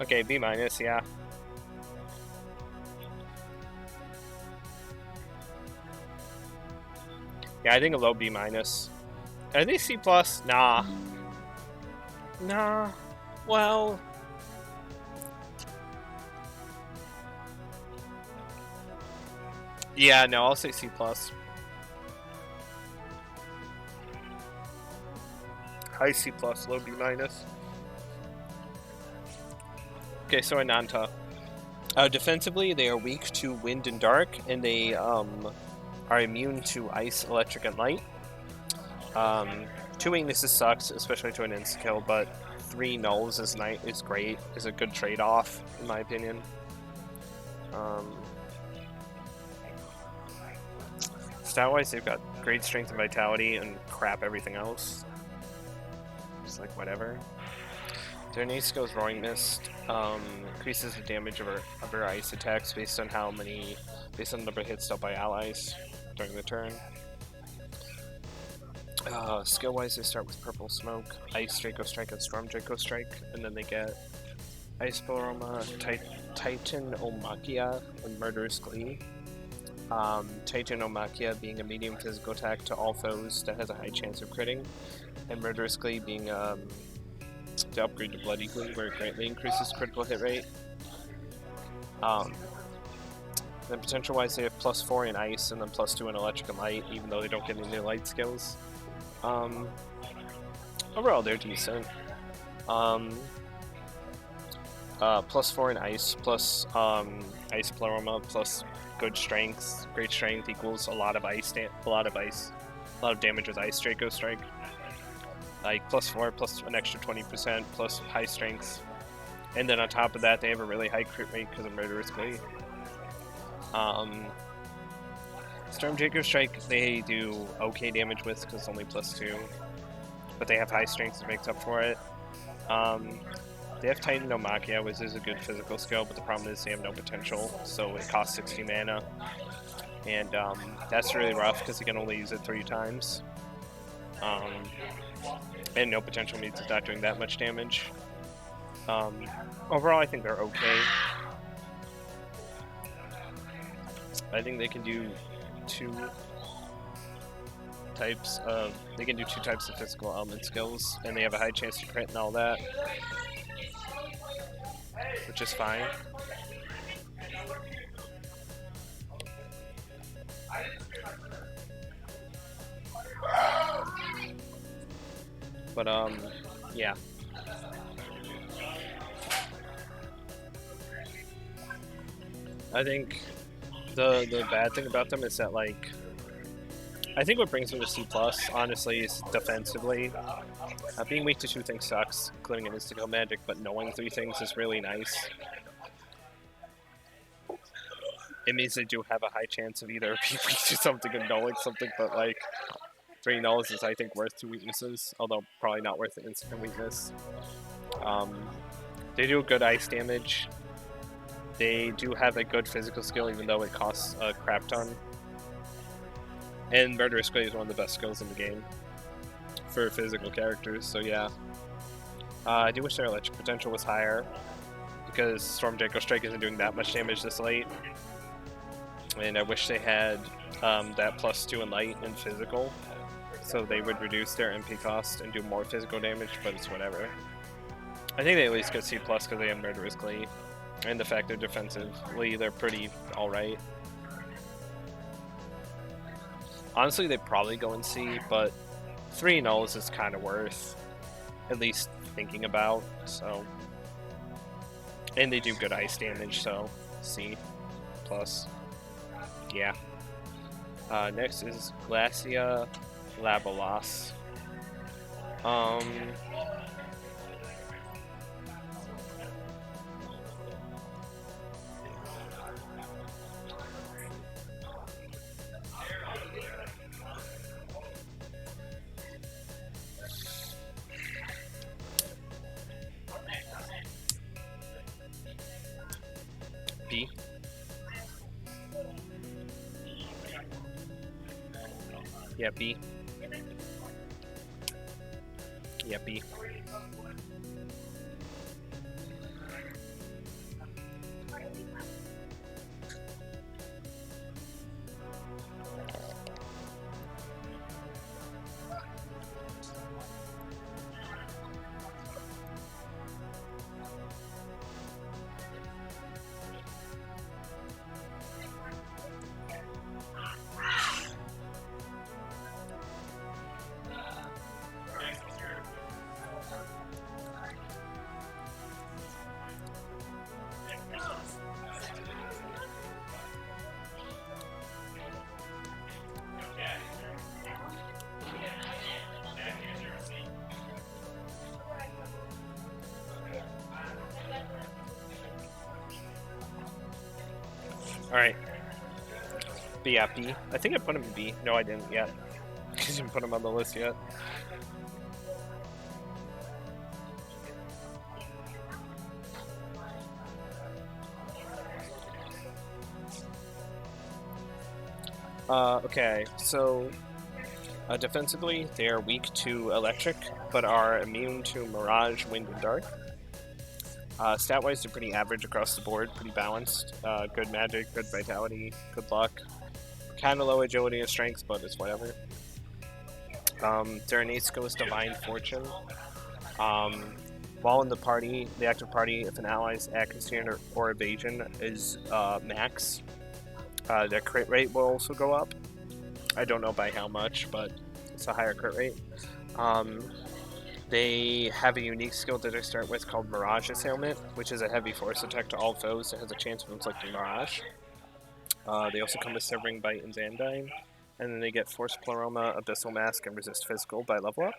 Okay, B minus, yeah. Yeah, I think a low B minus. Are they C plus? Nah. Nah. Well. Yeah, no, I'll say C plus. High C plus, low B minus. Okay, so Ananta. Defensively, they are weak to wind and dark, and they are immune to ice, electric, and light. 2 weaknesses sucks, especially to an insta kill, but 3 nulls is great. Is a good trade-off, in my opinion. Stat-wise, they've got great strength and vitality, and crap everything else. It's like whatever. Their innate skill is Roaring Mist. Increases the damage of her ice attacks based on the number of hits dealt by allies during the turn. Skill-wise, they start with Purple Smoke, Ice Draco Strike, and Storm Draco Strike, and then they get Ice Boroma, Titan Omakia, and Murderous Glee. Titan Omakia being a medium physical attack to all foes that has a high chance of critting, and Murderous Glee being the upgrade to Bloody Glee, where it greatly increases critical hit rate. Then potential-wise, they have +4 in Ice, and then +2 in Electric and Light, even though they don't get any light skills. Overall, they're decent. +4 in Ice, plus Ice Pleroma, plus good strength. Great strength equals a lot of damage with Ice Draco Strike. Like +4 plus an extra 20% plus high strength, and then on top of that, they have a really high crit rate because of Murderous Glee. Storm Draco Strike they do okay damage with because it's only +2, but they have high strength that makes up for it. They have Titan Omakia, which is a good physical skill, but the problem is they have no potential, so it costs 60 mana. And that's really rough because you can only use it 3 times. And no potential means it's not doing that much damage. Overall, I think they're okay. I think they can do two types of physical element skills, and they have a high chance to crit and all that, which is fine. But yeah. I think the bad thing about them is that, like, I think what brings them to C+, honestly, is defensively. Being weak to 2 things sucks, including an insta-kill magic, but knowing 3 things is really nice. It means they do have a high chance of either being weak to something and knowing something, but, like, 3 nulls is, I think, worth 2 weaknesses, although probably not worth the instant weakness. They do good ice damage. They do have a good physical skill, even though it costs a crap ton. And Murderous Glee is one of the best skills in the game for physical characters, so yeah. I do wish their electric potential was higher, because Storm Draco Strike isn't doing that much damage this late. And I wish they had that +2 in light and physical, so they would reduce their MP cost and do more physical damage, but it's whatever. I think they at least get C+ because they have Murderous Glee, and the fact they're defensively, they're pretty alright. Honestly, they probably go in C, but 3 nulls is kind of worth at least thinking about, so. And they do good ice damage, so C+. Yeah. Next is Glacia Labolas. B. Yeah, B. Yeah, B. All right. But yeah, B. I think I put him in B. No, I didn't yet. I didn't put him on the list yet. Okay, so defensively, they are weak to electric, but are immune to mirage, wind, and dark. Stat-wise, they're pretty average across the board, pretty balanced. Good magic, good vitality, good luck. Kind of low agility and strength, but it's whatever. Their innate skill is Divine Fortune. While in the party, the active party, if an ally's accuracy or evasion is max, their crit rate will also go up. I don't know by how much, but it's a higher crit rate. They have a unique skill that they start with called Mirage Assailment, which is a heavy force attack to all foes that has a chance of inflicting Mirage. They also come with Severing Bite and Zandine, and then they get Force Pleroma, Abyssal Mask, and Resist Physical by level up.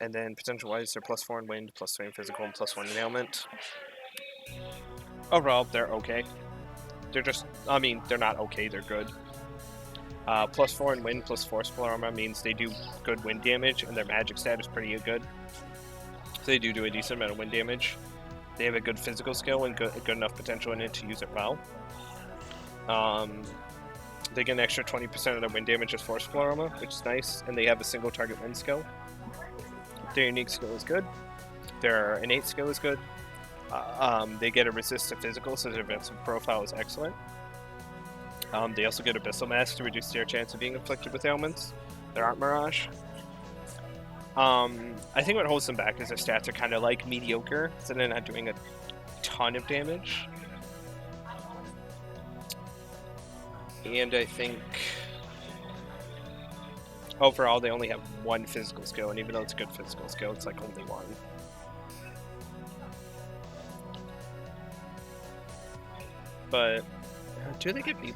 And then potential-wise, they're +4 in Wind, +3 in Physical, and +1 in Ailment. Overall, they're okay. They're just, I mean, they're not okay, they're good. +4 in Wind plus Force Pleroma means they do good wind damage, and their magic stat is pretty good. So they do a decent amount of wind damage. They have a good physical skill and good enough potential in it to use it well. They get an extra 20% of their wind damage as Force Pleroma, which is nice, and they have a single target wind skill. Their unique skill is good. Their innate skill is good. They get a resist to physical, so their defensive profile is excellent. They also get Abyssal Mask to reduce their chance of being afflicted with ailments. There aren't Mirage. I think what holds them back is their stats are kind of like mediocre, so they're not doing a ton of damage. And I think overall they only have one physical skill, and even though it's a good physical skill, it's like only one. But do they get B+?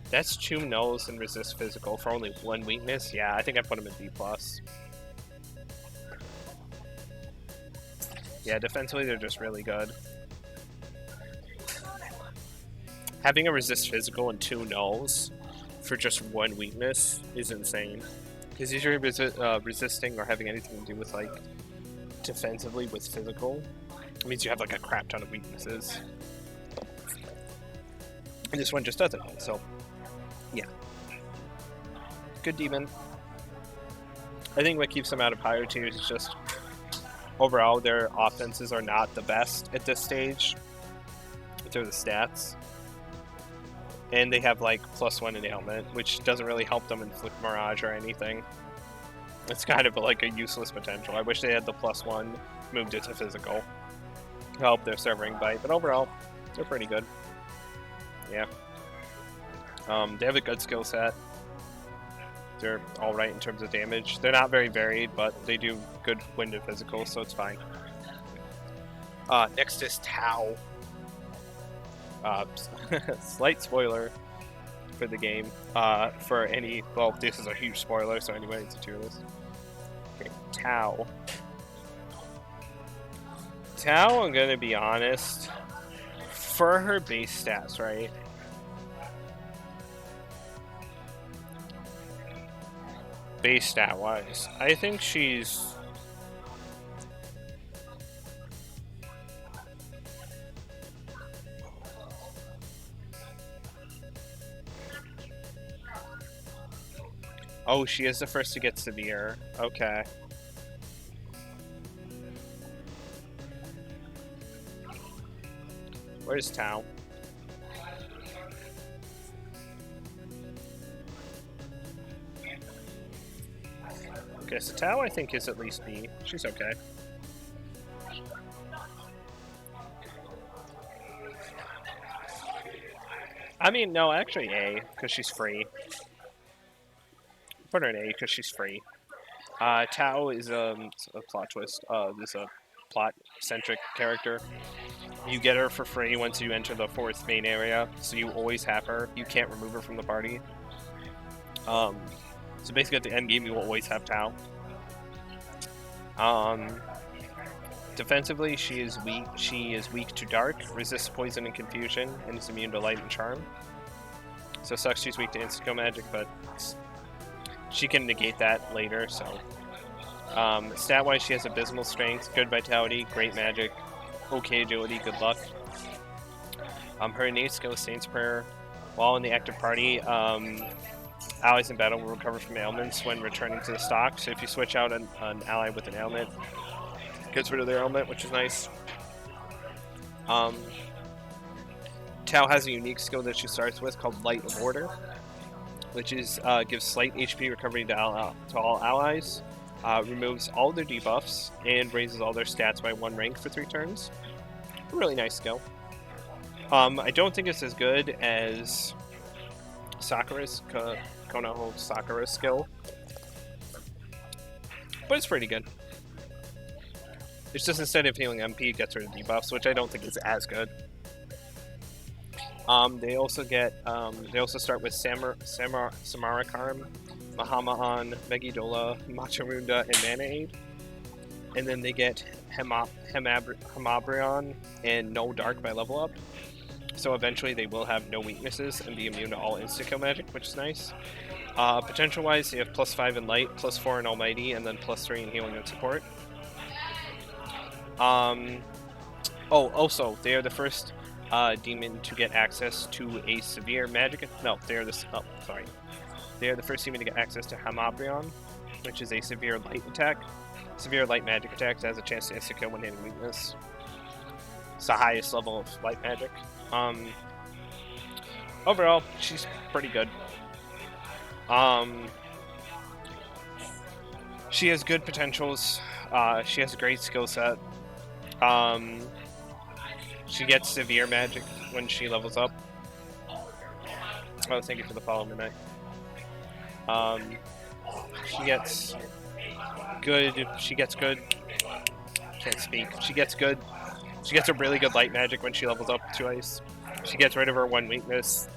That's 2 nulls and resist physical for only 1 weakness. Yeah, I think I put them in B+. Yeah, defensively they're just really good. Having a resist physical and 2 nulls for just 1 weakness is insane. Because usually resisting or having anything to do with like defensively with physical, it means you have like a crap ton of weaknesses. And this one just doesn't, so yeah. Good demon. I think what keeps them out of higher tiers is just overall their offenses are not the best at this stage. They're the stats. And they have like +1 in ailment, which doesn't really help them inflict Mirage or anything. It's kind of like a useless potential. I wish they had the +1, moved it to physical. Help their Severing Bite, but overall, they're pretty good. Yeah. They have a good skill set. They're alright in terms of damage. They're not very varied, but they do good wind and physical, so it's fine. Next is Tau. Slight spoiler for the game. For any, well, this is a huge spoiler, so anyway, it's a tier list. Okay, Tau. Tau, I'm gonna be honest, for her base stats, right? Base stat wise, I think she's Oh, she is the first to get severe. Okay. Where's Tao? Okay, so Tao I think is at least B. She's okay. I mean, no, actually A, because she's free. Put her in A because she's free. Tao is a plot twist. Is a plot-centric character. You get her for free once you enter the fourth main area, so you always have her. You can't remove her from the party. So basically at the end game, you will always have Tao. Defensively, she is weak. She is weak to dark, resists poison and confusion, and is immune to light and charm. So it sucks she's weak to insta-kill magic, but she can negate that later. So stat-wise, she has abysmal strength, good vitality, great magic, okay agility, good luck. Her innate skill is Saint's Prayer. While in the active party, allies in battle will recover from ailments when returning to the stock. So if you switch out an ally with an ailment, it gets rid of their ailment, which is nice. Tao has a unique skill that she starts with called Light of Order, which is gives slight HP recovery to all allies, removes all their debuffs, and raises all their stats by 1 rank for 3 turns. A really nice skill. I don't think it's as good as Sakura's Konoha Sakura's skill, but it's pretty good. It's just instead of healing MP, it gets rid of debuffs, which I don't think is as good. They also get they also start with Samarakarm, Mahamaan, Megidola, Macharunda, and Mana Aid. And then they get Hemabrion and No Dark by level up. So eventually they will have no weaknesses and be immune to all insta-kill magic, which is nice. Potential-wise, they have +5 in Light, +4 in Almighty, and then +3 in Healing and Support. Also, they are the first demon to get access to a severe magic. No, they are the. Oh, sorry. They are the first demon to get access to Hamabrion, which is a severe light attack. Severe light magic attacks has a chance to insta-kill when hitting weakness. It's the highest level of light magic. Overall, she's pretty good. She has good potentials. She has a great skill set. She gets severe magic when she levels up. Oh, thank you for the follow, Midnight. She gets good. Can't speak. She gets good. She gets a really good light magic when she levels up twice. She gets rid of her 1 weakness.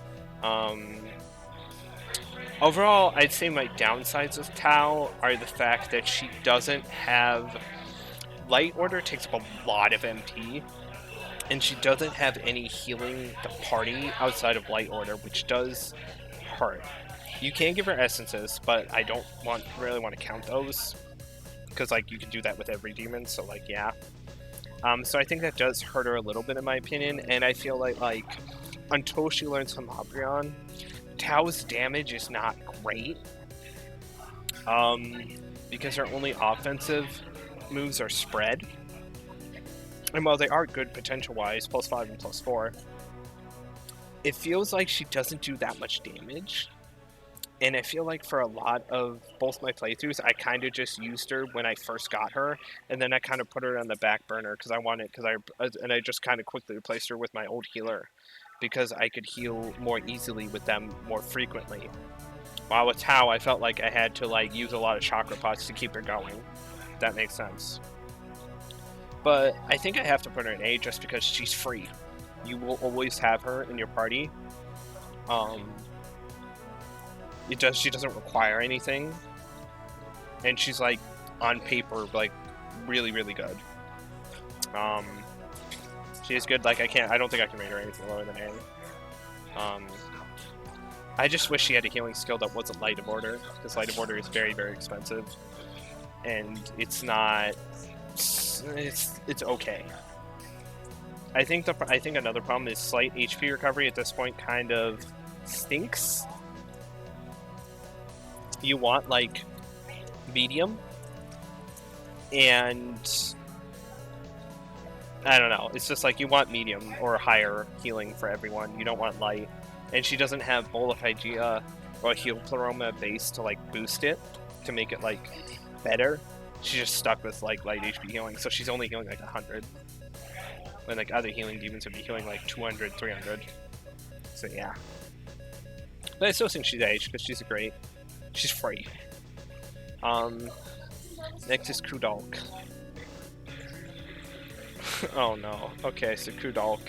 Overall, I'd say my downsides of Tao are the fact that she doesn't have... Light Order takes up a lot of MP, and she doesn't have any healing the party outside of Light Order, which does hurt. You can give her essences, but I don't really want to count those, because like you can do that with every demon, so like yeah. So I think that does hurt her a little bit in my opinion, and I feel like until she learns Hamabrion, Tao's damage is not great. Because her only offensive moves are spread. And while they are good potential-wise, +5 and +4, it feels like she doesn't do that much damage. And I feel like for a lot of both my playthroughs, I kind of just used her when I first got her, and then I kind of put her on the back burner because I just kind of quickly replaced her with my old healer because I could heal more easily with them more frequently. While with Tao, I felt like I had to like use a lot of chakra pots to keep her going. If that makes sense. But I think I have to put her in A just because she's free. You will always have her in your party. She doesn't require anything, and she's like on paper like really good. She is good. Like I don't think I can rate her anything lower than A. I just wish she had a healing skill that wasn't Light of Order, because Light of Order is very expensive, and it's not. It's okay. I think another problem is slight HP recovery at this point kind of stinks. you want like medium, and I don't know. It's just like you want medium or higher healing for everyone. You don't want light. And she doesn't have Bowl of Hygeia or Heal Pleroma base to like boost it to make it like better. She's just stuck with like light HP healing, so she's only healing like 100. When like other healing demons would be healing like 200, 300. So yeah. But I still think she's aged because she's great. She's free. Next is Kudalk. Oh no. Okay, so Kudalk.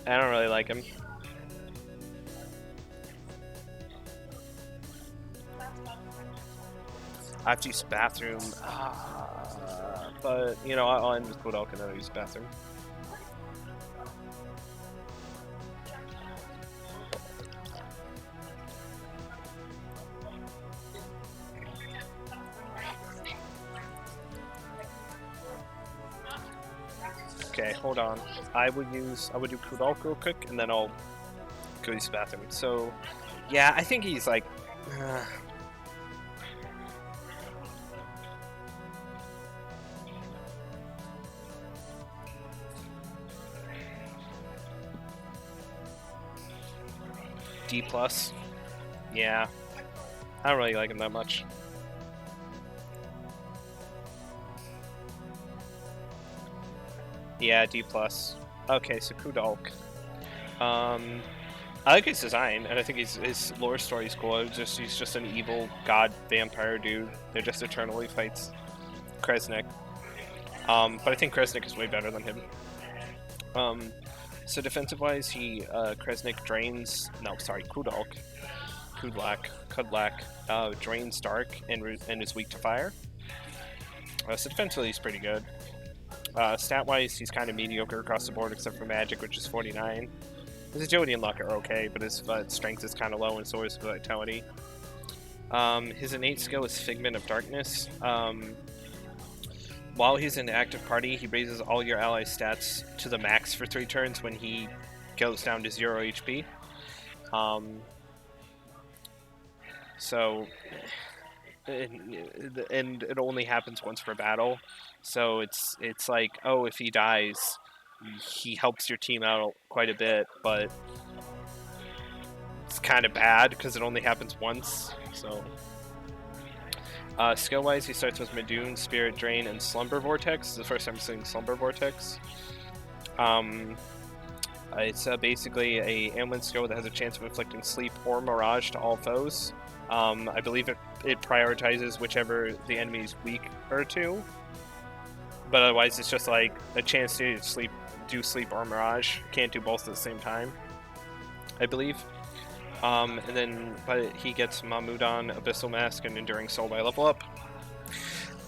I don't really like him. I have to use bathroom. But, you know, I'll end with Kudalk and then I'll use bathroom. Okay, hold on. I would do Kudalk real quick, and then I'll go use the bathroom. So, yeah, I think he's like... D+. Yeah. I don't really like him that much. Yeah, D+. Okay, so Kudalk. I like his design, and I think his lore story's cool. He's just an evil god vampire dude that just eternally fights Kresnik. But I think Kresnik is way better than him. So defensive-wise, Kresnik drains... No, sorry, Kudalak drains Dark and is weak to fire. So defensively, he's pretty good. Stat-wise, he's kind of mediocre across the board, except for Magic, which is 49. His agility and luck are okay, but his strength is kind of low, and so is his vitality. His innate skill is Figment of Darkness. While he's in active party, he raises all your ally stats to the max for 3 turns when he goes down to 0 HP. And it only happens once per battle. So it's like, oh, if he dies, he helps your team out quite a bit, but it's kind of bad because it only happens once. So skill-wise, he starts with Medoon, Spirit Drain, and Slumber Vortex. This is the first time I'm seeing Slumber Vortex. It's basically a ailment skill that has a chance of inflicting sleep or mirage to all foes. I believe it prioritizes whichever the enemy is weaker to. But otherwise, it's just like a chance to do sleep or mirage. Can't do both at the same time, I believe. But he gets Mahmudon, Abyssal Mask, and Enduring Soul by level up.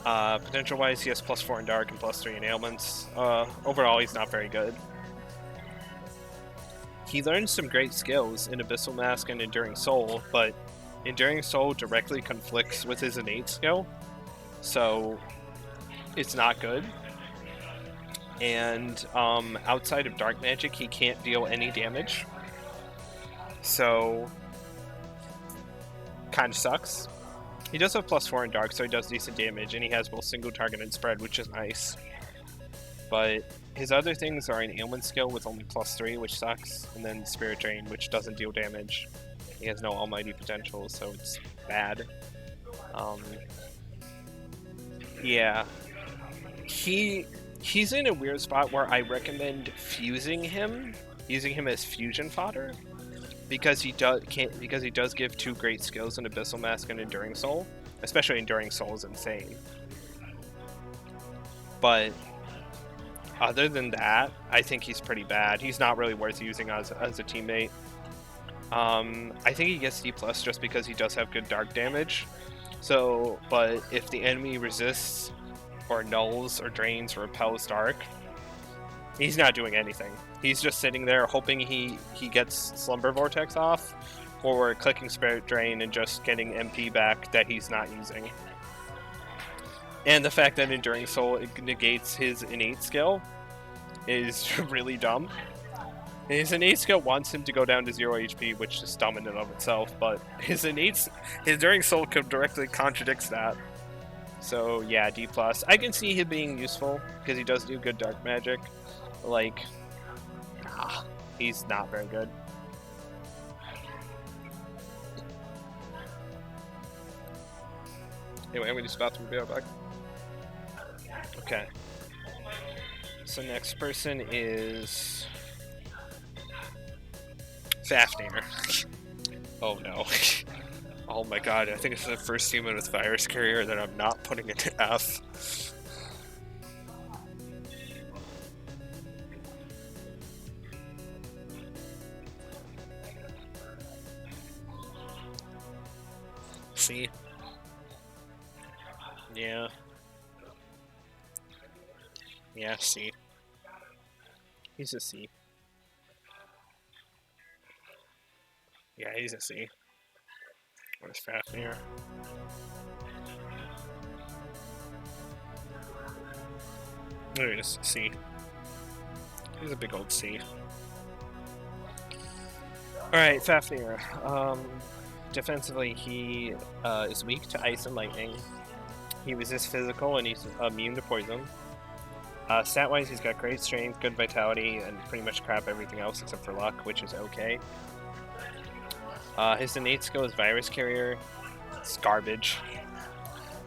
Potential-wise, he has +4 in Dark and +3 in ailments. Overall, he's not very good. He learns some great skills in Abyssal Mask and Enduring Soul, but Enduring Soul directly conflicts with his innate skill, so it's not good. And outside of Dark Magic, he can't deal any damage. So, kind of sucks. He does have +4 in Dark, so he does decent damage, and he has both single target and spread, which is nice. But his other things are an ailment skill with only +3, which sucks, and then Spirit Drain, which doesn't deal damage. He has no almighty potential, so it's bad. Yeah. He's in a weird spot where I recommend using him as fusion fodder, because he does give 2 great skills in Abyssal Mask and Enduring Soul. Especially Enduring Soul is insane. But other than that, I think he's pretty bad. He's not really worth using as a teammate. I think he gets D+ just because he does have good dark damage. So, but if the enemy resists or nulls or drains or repels dark, he's not doing anything. He's just sitting there hoping he gets Slumber Vortex off, or clicking Spirit Drain and just getting MP back that he's not using. And the fact that Enduring Soul negates his innate skill is really dumb. His innate skill wants him to go down to 0 HP, which is dumb in and of itself, but his Enduring Soul directly contradicts that. So yeah, D+. I can see him being useful, because he does do good dark magic. Like, he's not very good. Anyway, I'm gonna use the bathroom, be right back. Okay. So next person is Fafnir. Oh no. Oh my god, I think it's the first human with virus carrier that I'm not putting into F. C. Yeah. Yeah, C. He's a C. Yeah, he's a C. Where's Fafnir? There he is, C. He's a big old C. Alright, Fafnir. Defensively, he is weak to ice and lightning. He resists physical and he's immune to poison. Stat-wise, he's got great strength, good vitality, and pretty much crap everything else except for luck, which is okay. His innate skill is Virus Carrier. It's garbage.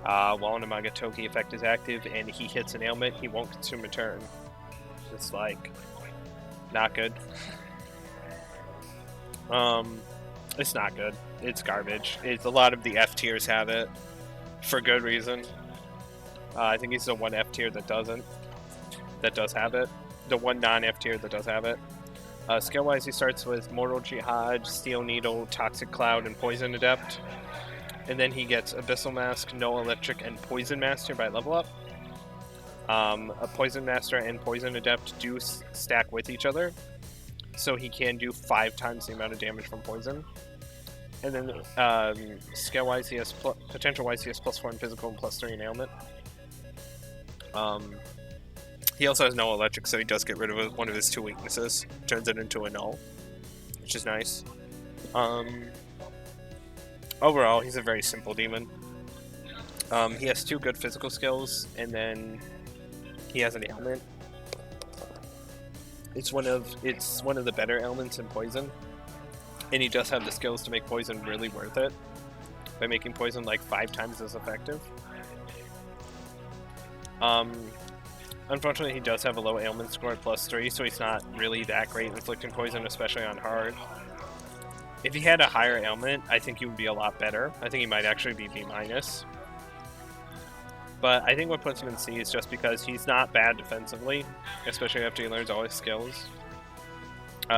While an Amagatoki effect is active and he hits an ailment, he won't consume a turn. It's like, not good. It's not good. It's garbage. It's a lot of the F tiers have it, for good reason. I think he's the one F tier that doesn't. That does have it. The one non-F tier that does have it. Skill-wise, he starts with Mortal Jihad, Steel Needle, Toxic Cloud, and Poison Adept. And then he gets Abyssal Mask, No Electric, and Poison Master by level up. A Poison Master and Poison Adept do stack with each other, so he can do 5 times the amount of damage from poison. And then skill-wise, he has potential-wise, he has +4 in physical and +3 in ailment. He also has no electric, so he does get rid of one of his 2 weaknesses. Turns it into a null, which is nice. Overall, he's a very simple demon. He has 2 good physical skills, and then he has an ailment. It's one of the better ailments in poison, and he does have the skills to make poison really worth it by making poison like 5 times as effective. Unfortunately, he does have a low ailment score at +3, so he's not really that great inflicting poison, especially on hard. If he had a higher ailment, I think he would be a lot better. I think he might actually be B-. But I think what puts him in C is just because he's not bad defensively, especially after he learns all his skills.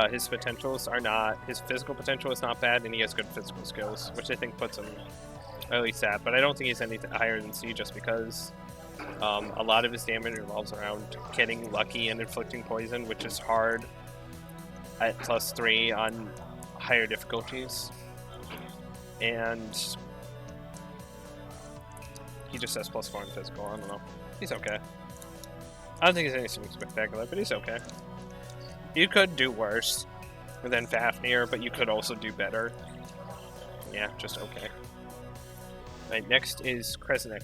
His potentials are not... His physical potential is not bad, and he has good physical skills, which I think puts him at least at. But I don't think he's anything higher than C just because a lot of his damage revolves around getting lucky and inflicting poison, which is hard at +3 on higher difficulties. And he just has +4 in physical. I don't know. He's okay. I don't think he's anything spectacular, but he's okay. You could do worse than Fafnir, but you could also do better. Yeah, just okay. Right, next is Kresnik.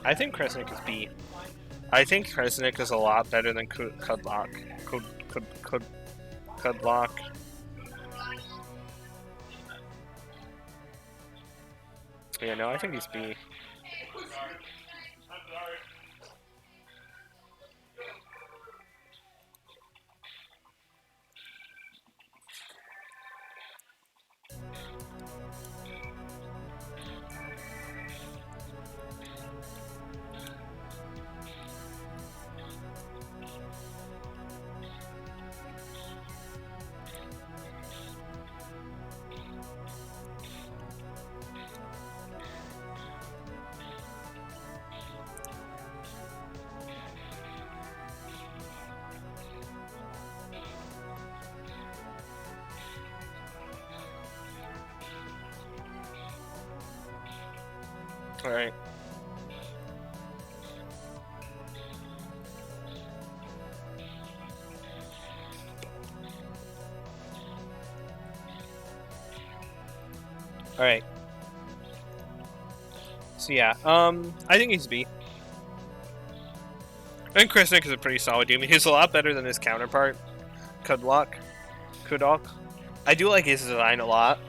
I think Kresnik is B. I think Kresnik is a lot better than Kudlock. Kudlock. Yeah, no, I think he's B. Alright. Alright. So yeah, I think he's B. And Krisnik is a pretty solid demon. He's a lot better than his counterpart, Kudlok. I do like his design a lot.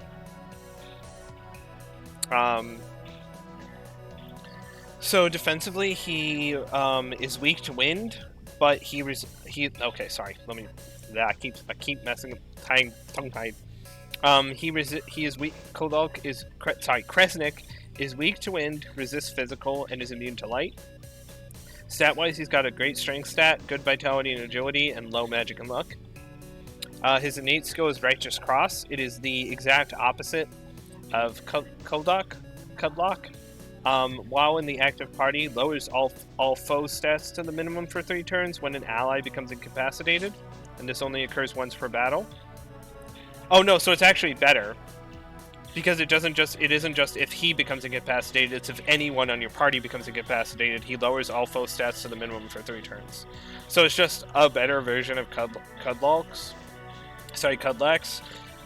So defensively, he is weak to wind, but okay. Sorry, I keep messing tongue tied. He is weak. Kresnik is weak to wind, resists physical, and is immune to light. Stat-wise, he's got a great strength stat, good vitality and agility, and low magic and luck. His innate skill is Righteous Cross. It is the exact opposite of Kudlok. While in the active party, lowers all foe stats to the minimum for 3 turns when an ally becomes incapacitated, and this only occurs once per battle. Oh no, so it's actually better. Because it isn't just if he becomes incapacitated, it's if anyone on your party becomes incapacitated, he lowers all foe stats to the minimum for 3 turns. So it's just a better version of Kudlaks,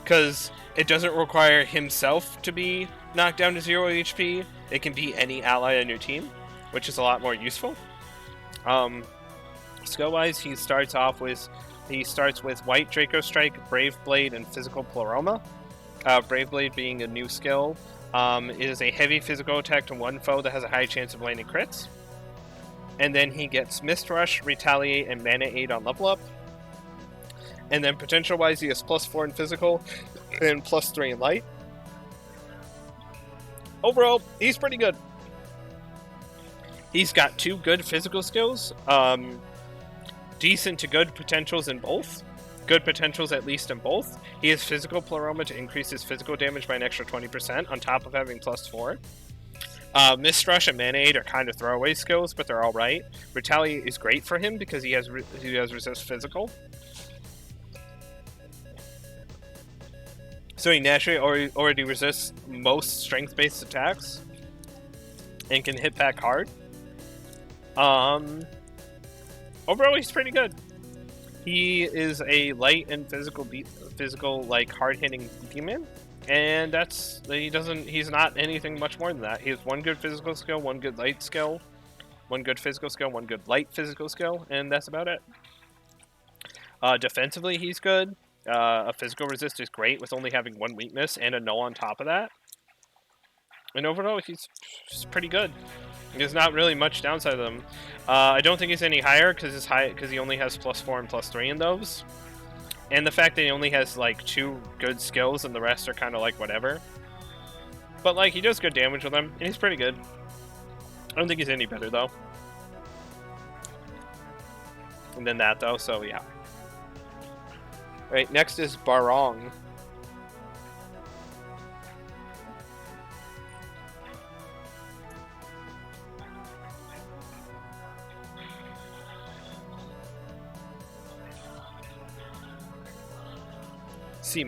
because it doesn't require himself to be knocked down to 0 HP. It can be any ally on your team, which is a lot more useful. Skill-wise, he starts with White Draco Strike, Brave Blade, and Physical Pleroma. Brave Blade being a new skill, is a heavy physical attack to one foe that has a high chance of landing crits. And then he gets Mist Rush, Retaliate, and Mana Aid on level up. And then potential-wise, he has +4 in physical and +3 in light. Overall, he's pretty good. He's got 2 good physical skills, decent to good potentials in both. Good potentials at least in both. He has Physical Pleroma to increase his physical damage by an extra 20% on top of having +4. Mist Rush and Mana Aid are kind of throwaway skills, but they're alright. Retaliate is great for him because he has resist physical. So he naturally already resists most strength-based attacks and can hit back hard. Overall, he's pretty good. He is a light and physical like hard-hitting demon, and he's not anything much more than that. He has 1 good physical skill, 1 good light skill, 1 good physical skill, 1 good light physical skill, and that's about it. Defensively, he's good. A physical resist is great with only having 1 weakness and a null on top of that. And overall, he's pretty good. There's not really much downside of them. I don't think he's any higher because he only has +4 and +3 in those. And the fact that he only has like 2 good skills and the rest are kind of like whatever. But like he does good damage with them and he's pretty good. I don't think he's any better though. And then that though, so yeah. Right, next is Barong. C-.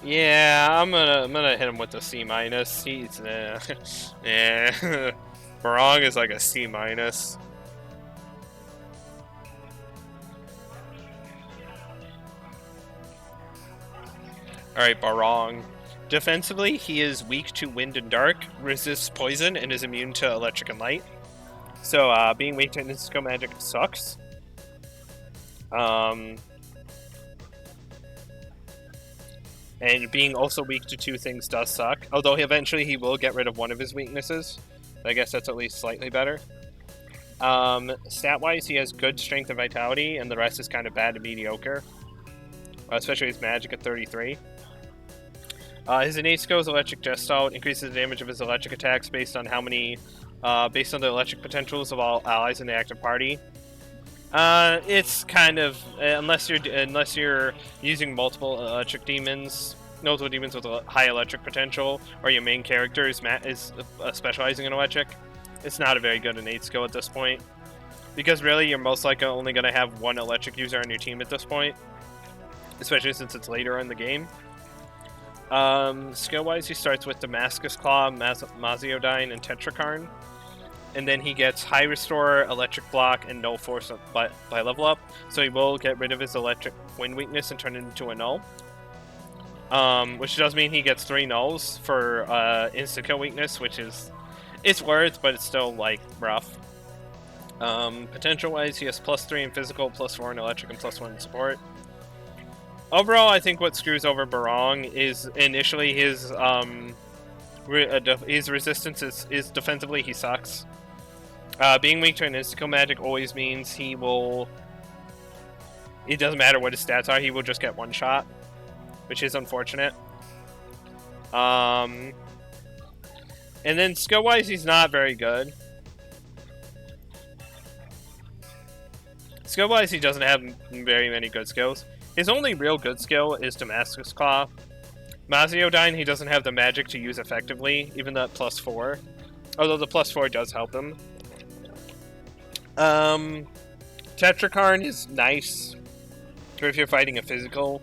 Yeah, I'm gonna hit him with a C-. He's yeah. Barong is like a C-. Alright, Barong. Defensively, he is weak to wind and dark, resists poison, and is immune to electric and light. So being weak to Mystical Magic sucks. And being also weak to 2 things does suck. Although eventually he will get rid of one of his weaknesses. I guess that's at least slightly better. Stat-wise, he has good strength and vitality, and the rest is kind of bad to mediocre. Especially his magic at 33. His innate skill is Electric Gestalt, increases the damage of his electric attacks based on based on the electric potentials of all allies in the active party. It's kind of unless you're using multiple demons with a high electric potential, or your main character is specializing in electric. It's not a very good innate skill at this point, because really you're most likely only going to have 1 electric user on your team at this point, especially since it's later in the game. Skill-wise, he starts with Damascus Claw, Maziodyne, and Tetrakarn. And then he gets High Restore, Electric Block, and Null Force by level up. So he will get rid of his Electric Wind weakness and turn it into a Null. Which does mean he gets 3 Nulls for Insta-Kill weakness, which is... It's worth, but it's still, like, rough. Potential-wise, he has +3 in Physical, +4 in Electric, and +1 in Support. Overall, I think what screws over Barong is initially his resistance is defensively he sucks. Being weak to an insta-kill magic always means he will... It doesn't matter what his stats are, he will just get one shot, which is unfortunate. And then skill-wise, he's not very good. Skill-wise, he doesn't have very many good skills. His only real good skill is Damascus Claw. Maziodyne, he doesn't have the magic to use effectively, even though at +4. Although the +4 does help him. Tetrakarn is nice if you're fighting a physically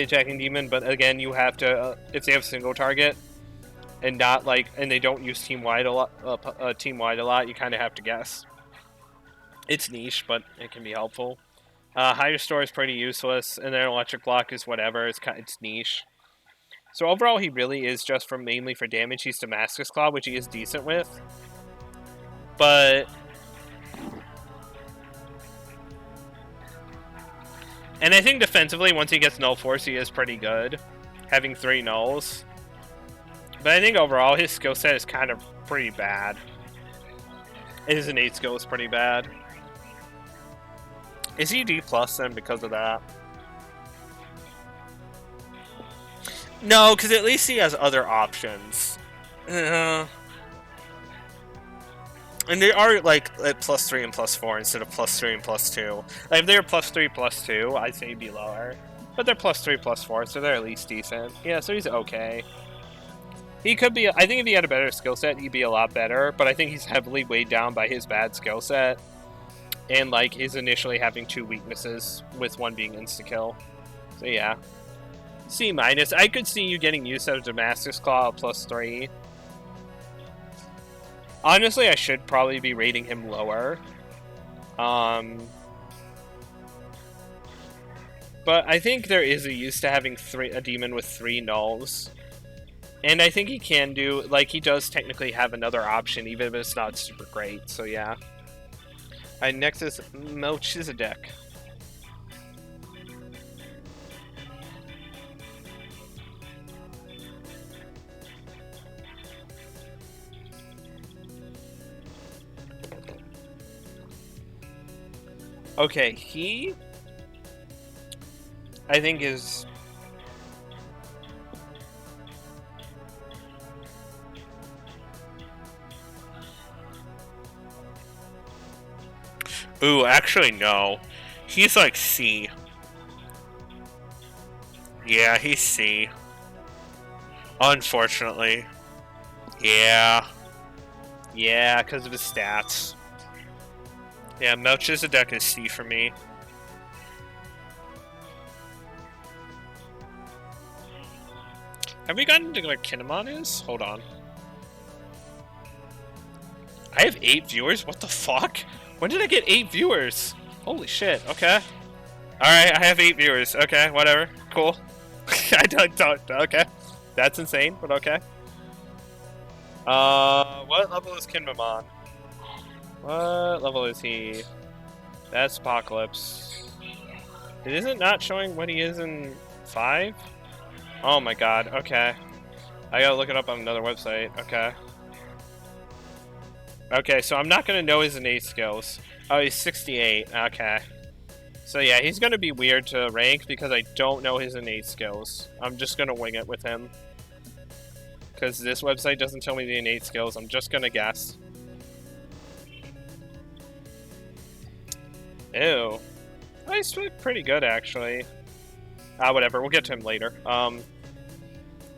attacking demon, but again, you have to, if they have single target, and not like, and they don't use team-wide a lot, you kind of have to guess. It's niche, but it can be helpful. High Restore is pretty useless, and then Electric Block is whatever. It's niche. So overall, he really is just mainly for damage. He's Damascus Claw, which he is decent with, but and I think defensively, once he gets Null Force, he is pretty good, having 3 nulls. But I think overall, his skill set is kind of pretty bad. His innate skill is pretty bad. Is he D+ then because of that? No, because at least he has other options. And they are like at +3 and +4 instead of +3 and +2. Like if they were +3, +2, I'd say he'd be lower. But they're +3, +4, so they're at least decent. Yeah, so he's okay. He could be, I think if he had a better skill set, he'd be a lot better. But I think he's heavily weighed down by his bad skill set. And like is initially having 2 weaknesses, with one being insta-kill. So yeah. C-. I could see you getting used out of Damascus Claw at +3. Honestly, I should probably be rating him lower. But I think there is a use to having a demon with 3 nulls. And I think he can do, like, he does technically have another option, even if it's not super great, so yeah. Alright, next is Melchizedek. Okay, he... I think is... Ooh, actually no. He's like C. Yeah, he's C. Unfortunately. Yeah. Yeah, because of his stats. Yeah, Melchizedek is C for me. Have we gotten to where Kinemon is? Hold on. I have 8 viewers? What the fuck? When did I get 8 viewers? Holy shit, okay. Alright, I have 8 viewers. Okay, whatever. Cool. I don't, okay. That's insane, but okay. What level is Kinemon? What level is he? That's Apocalypse. It isn't not showing what he is in 5? Oh my god, okay. I gotta look it up on another website, okay. Okay, so I'm not gonna know his innate skills. Oh, he's 68, okay. So yeah, he's gonna be weird to rank because I don't know his innate skills. I'm just gonna wing it with him. Because this website doesn't tell me the innate skills, I'm just gonna guess. Ew. Oh, he's pretty good, actually. Whatever, we'll get to him later.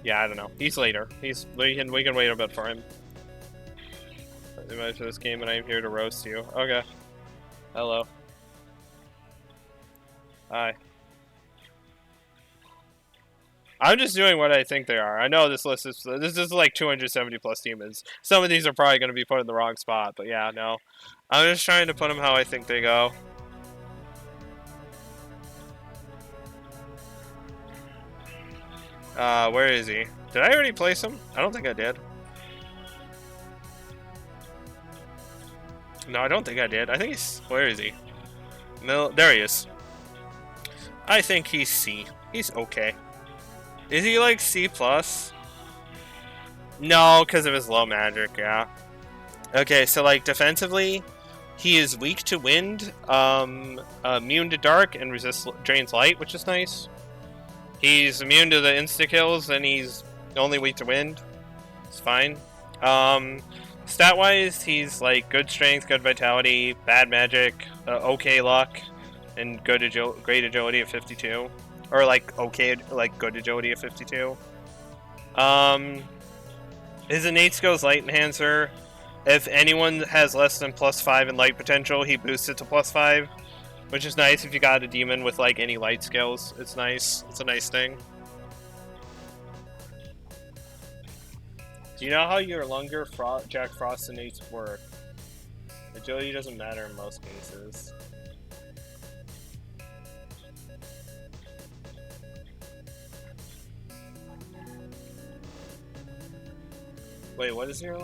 Yeah, I don't know. He's later. We can wait a bit for him. For this game, and I'm here to roast you. Okay. Hello. Hi. I'm just doing what I think they are. I know this list is like 270 plus demons. Some of these are probably going to be put in the wrong spot, but yeah, no. I'm just trying to put them how I think they go. Where is he? Did I already place him? I don't think I did. No, I don't think I did. I think he's... Where is he? No, there he is. I think he's C. He's okay. Is he like C+? No, because of his low magic, yeah. Okay, so like defensively, he is weak to wind, immune to dark, and drains light, which is nice. He's immune to the insta-kills, and he's only weak to wind. It's fine. Stat-wise, he's like good strength, good vitality, bad magic, okay luck, and great agility at 52. Or like okay, like good agility at 52. His innate skills light enhancer. If anyone has less than +5 in light potential, he boosts it to +5, which is nice if you got a demon with like any light skills. It's nice. It's a nice thing. Do you know how your longer Jack Frost innates work? Agility doesn't matter in most cases. Wait, what is your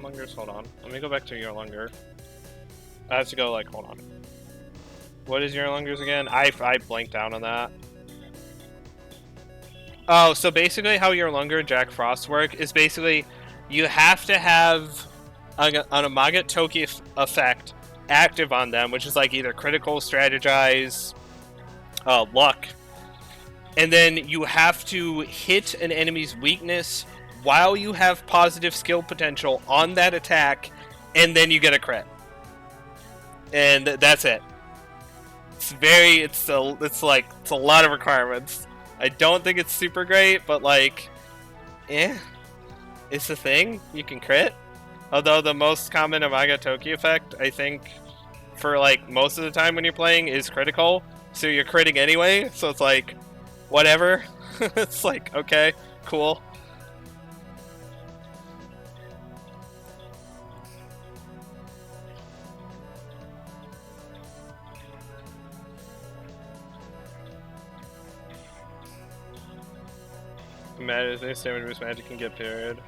Lunger's? Hold on. Let me go back to your Lunger. I have to go like, hold on. What is your Lunger's again? I blanked out on that. Oh, so basically how your Lunger and Jack Frost work is basically you have to have an Amagat Toki effect active on them, which is like either critical, strategize, luck. And then you have to hit an enemy's weakness while you have positive skill potential on that attack, and then you get a crit. And that's it. It's a lot of requirements. I don't think it's super great, but like, it's a thing. You can crit. Although the most common Amaga Toki effect, I think, for like most of the time when you're playing, is critical. So you're critting anyway. So it's like, whatever. It's like, okay, cool. Matters, any stamina boost magic can get period.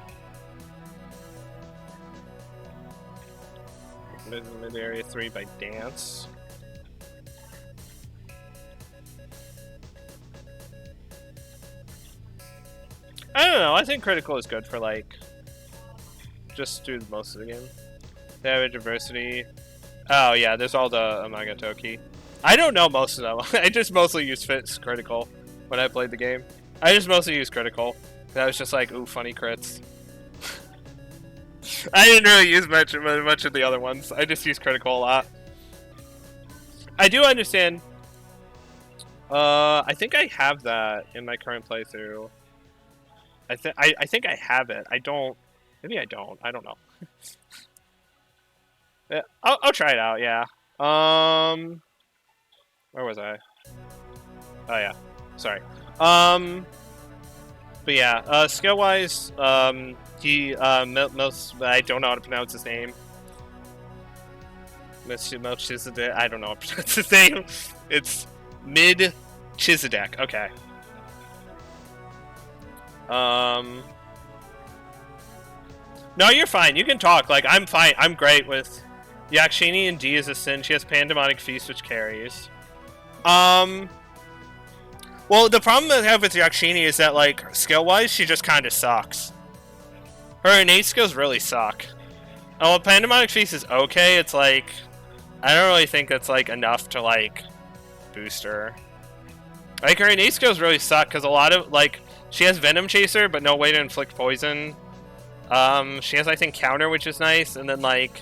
Mid area 3 by dance. I don't know, I think critical is good for like just do most of the game. Damage, adversity. Oh yeah, there's all the Amaga Toki. I don't know most of them. I just mostly use Fitz critical when I played the game. I just mostly use critical. That was just like, ooh, funny crits. I didn't really use much of the other ones. I just use critical a lot. I do understand. I think I have that in my current playthrough. I think I have it. I don't. Maybe I don't. I don't know. Yeah, I'll try it out. Yeah. Where was I? Oh yeah. Sorry. But yeah, skill-wise, he, I don't know how to pronounce his name. Melchizedek, I don't know how to pronounce his name. It's Mid-Chizedek, okay. No, you're fine, you can talk, like, I'm fine, I'm great with Yakshini and D is a sin, she has Pandemonic Feast, which carries. Well, the problem I have with Yakshini is that, like, skill-wise, she just kind of sucks. Her innate skills really suck. Oh, Pandemonic Feast is okay, it's like, I don't really think that's, like, enough to, like, boost her. Like, her innate skills really suck, because a lot of, like, she has Venom Chaser, but no way to inflict poison. She has, I think, Counter, which is nice, and then, like,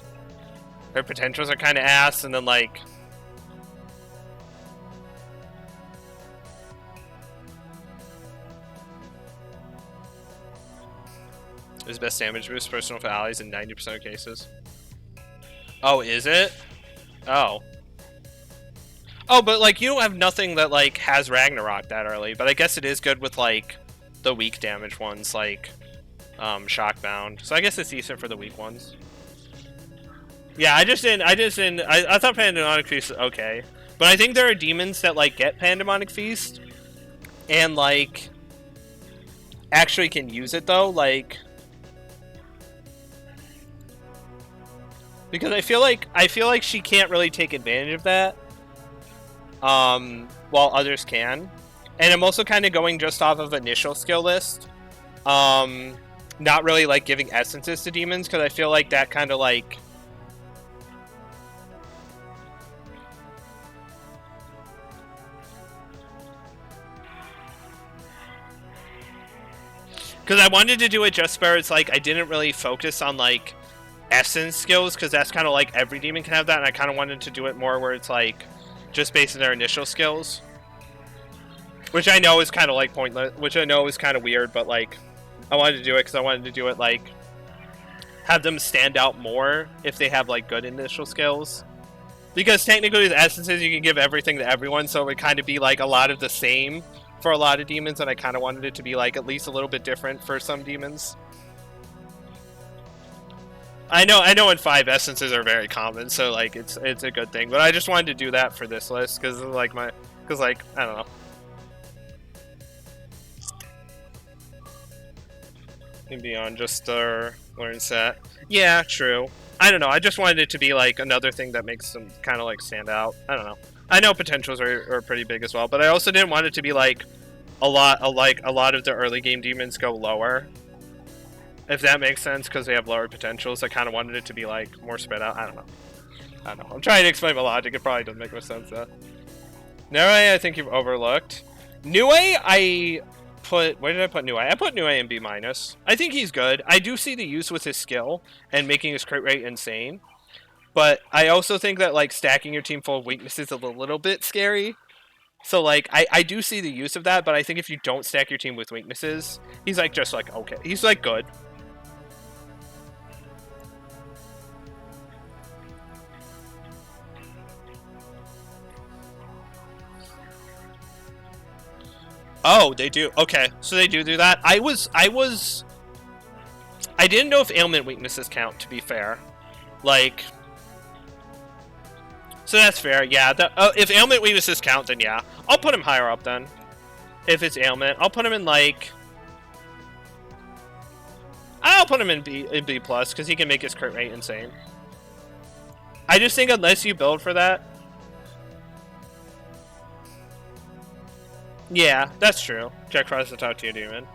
her potentials are kind of ass, and then, like, his best damage boost personal for allies in 90% of cases. Oh, is it? Oh. Oh, but like you don't have nothing that like has Ragnarok that early. But I guess it is good with like the weak damage ones, like Shockbound. So I guess it's decent for the weak ones. Yeah, I thought Pandemonic Feast was okay. But I think there are demons that like get Pandemonic Feast and like actually can use it though, like because I feel like she can't really take advantage of that. While others can. And I'm also kind of going just off of initial skill list. Not really like giving essences to demons because I feel like that kind of like because I wanted to do it just where it's like I didn't really focus on like essence skills because that's kind of like every demon can have that, and I kind of wanted to do it more where it's like just based on their initial skills, which I know is kind of like pointless, which I know is kind of weird, but like I wanted to do it because I wanted to do it like have them stand out more if they have like good initial skills, because technically the essences you can give everything to everyone, so it would kind of be like a lot of the same for a lot of demons, and I kind of wanted it to be like at least a little bit different for some demons. I know in 5 essences are very common, so like it's a good thing, but I just wanted to do that for this list because like I don't know. Beyond just our learn set. Yeah, true. I don't know. I just wanted it to be like another thing that makes them kind of like stand out. I don't know. I know potentials are pretty big as well, but I also didn't want it to be like a lot of the early game demons go lower. If that makes sense, because they have lower potentials. I kind of wanted it to be like more spread out. I don't know. I'm trying to explain my logic. It probably doesn't make much sense though. Nue, I think you've overlooked. Nue, where did I put Nue? I put Nue in B-. I think he's good. I do see the use with his skill and making his crit rate insane. But I also think that like stacking your team full of weaknesses is a little bit scary. So like I do see the use of that, but I think if you don't stack your team with weaknesses, he's like just like okay. He's like good. Oh, they do. Okay, so they do that. I didn't know if ailment weaknesses count, to be fair. Like, so that's fair. Yeah, if ailment weaknesses count, then yeah. I'll put him higher up then. If it's ailment, I'll put him in like... I'll put him in B+, because he can make his crit rate insane. I just think unless you build for that... Yeah, that's true. Jack Frost is the top tier demon.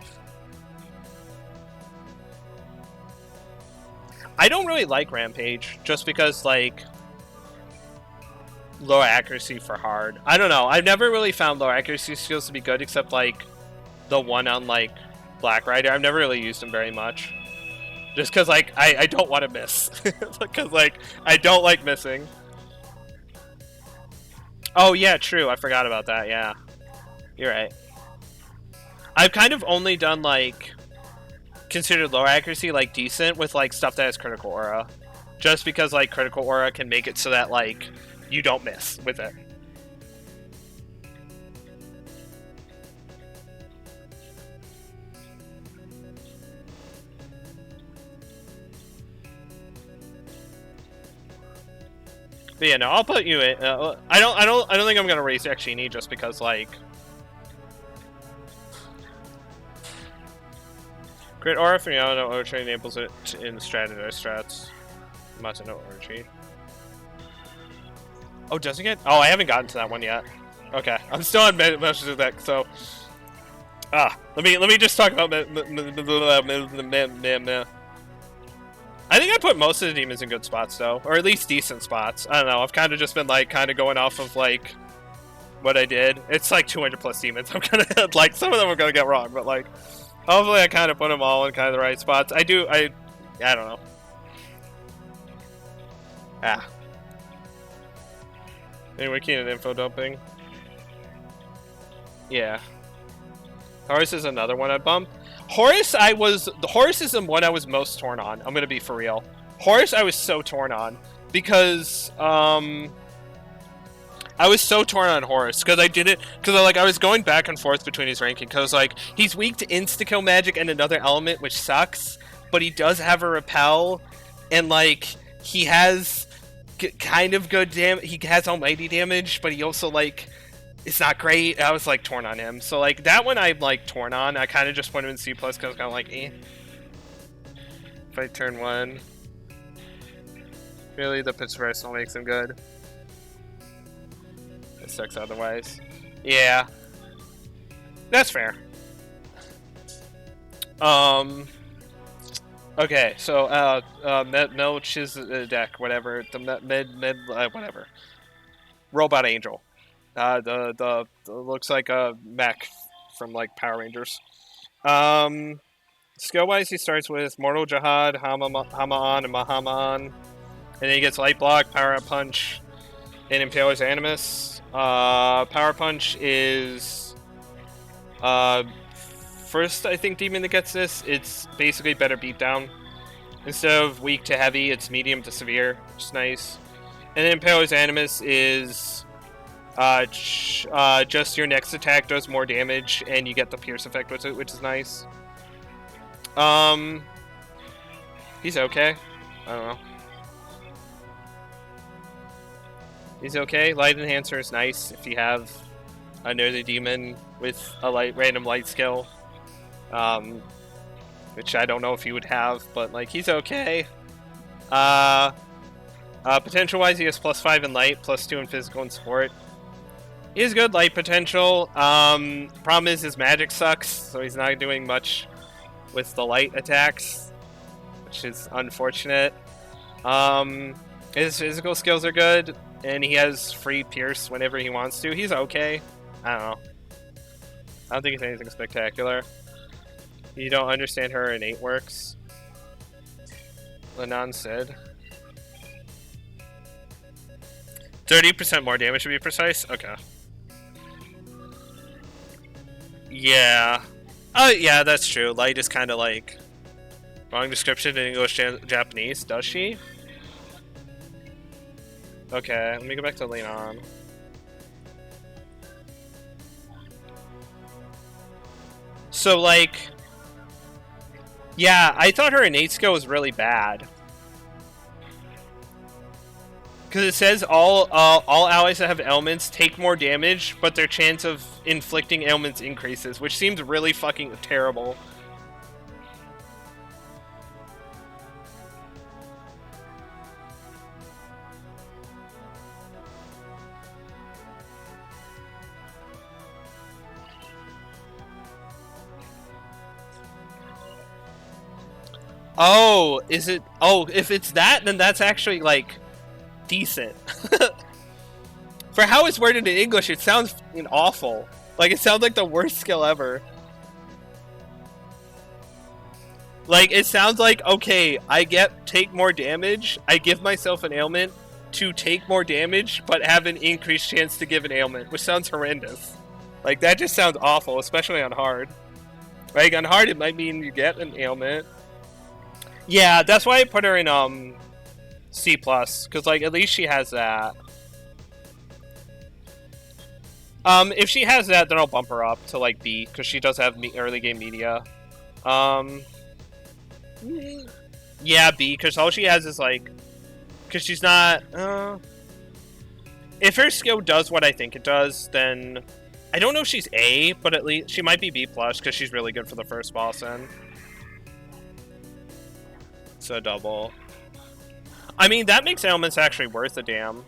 I don't really like Rampage, just because, like, low accuracy for hard. I don't know. I've never really found low accuracy skills to be good, except, like, the one on, like, Black Rider. I've never really used them very much. Just because, like, I don't want to miss. Because, like, I don't like missing. Oh, yeah, true. I forgot about that, yeah. You're right. I've kind of only done, like, considered low accuracy, like, decent with, like, stuff that has critical aura. Just because, like, critical aura can make it so that, like, you don't miss with it. But yeah, no, I'll put you in. I don't think I'm gonna raise Yakshini just because, like, Crit Aura from Yano no Ochi enables it in strategized strats. Mata no Ochi. Oh, does it get? Oh, I haven't gotten to that one yet. Okay, I'm still on messages of that. So, let me just talk about. I think I put most of the demons in good spots though, or at least decent spots. I don't know. I've kind of just been like kind of going off of like what I did. It's like 200 plus demons. I'm gonna like some of them are gonna get wrong, but like. Hopefully I kind of put them all in kind of the right spots. I don't know. Anyway, keen at info dumping. Yeah. Horus is another one I bumped. Horus is the one I was most torn on. I'm gonna be for real. Horus I was so torn on. Because, I was so torn on Horus because I was going back and forth between his ranking because like he's weak to insta kill magic and another element which sucks, but he does have a repel, and like he has kind of good damage. He has almighty damage, but he also like it's not great. I was like torn on him, so like that one I'm like torn on. I kind of just put him in C plus because I was kind of like eh. Fight turn 1. Really, the pitch versatile makes him good. It sucks otherwise. Yeah. That's fair. Okay, so, Melch's deck, whatever. The whatever. Robot Angel. The looks like a mech from, like, Power Rangers. Skill-wise, he starts with Mortal Jihad, Hama'an, and Mahaman. And then he gets Light Block, Power Up Punch, and Impaler's Animus. Power Punch is first, I think, demon that gets this. It's basically better beatdown. Instead of weak to heavy, it's medium to severe, which is nice. And then Impaler's Animus is just your next attack does more damage, and you get the pierce effect with it, which is nice. He's okay. I don't know. He's okay. Light Enhancer is nice if you have another demon with a random light skill. Which I don't know if you would have, but like he's okay. Potential wise, he has +5 in light, +2 in physical and support. He has good light potential. Problem is his magic sucks, so he's not doing much with the light attacks, which is unfortunate. His physical skills are good, and he has free pierce whenever he wants to. He's okay. I don't know. I don't think it's anything spectacular. You don't understand how her innate works. Lenon said. 30% more damage to be precise? Okay. Yeah. Oh, yeah, that's true. Light is kind of like... Wrong description in English Japanese, does she? Okay, let me go back to Lenon. So, like... Yeah, I thought her innate skill was really bad. Because it says all allies that have ailments take more damage, but their chance of inflicting ailments increases, which seems really fucking terrible. Oh, is it? Oh, if it's that, then that's actually, like, decent. For how it's worded in English, it sounds awful. Like, it sounds like the worst skill ever. Like, it sounds like, okay, I take more damage, I give myself an ailment to take more damage, but have an increased chance to give an ailment, which sounds horrendous. Like, that just sounds awful, especially on hard. Like, on hard, it might mean you get an ailment. Yeah, that's why I put her in, C+, because, like, at least she has that. If she has that, then I'll bump her up to, like, B, because she does have early game media. Yeah, B, because all she has is, like, because she's not, if her skill does what I think it does, then, I don't know if she's A, but at least, she might be B+, because she's really good for the first boss in. So double. I mean, that makes ailments actually worth a damn.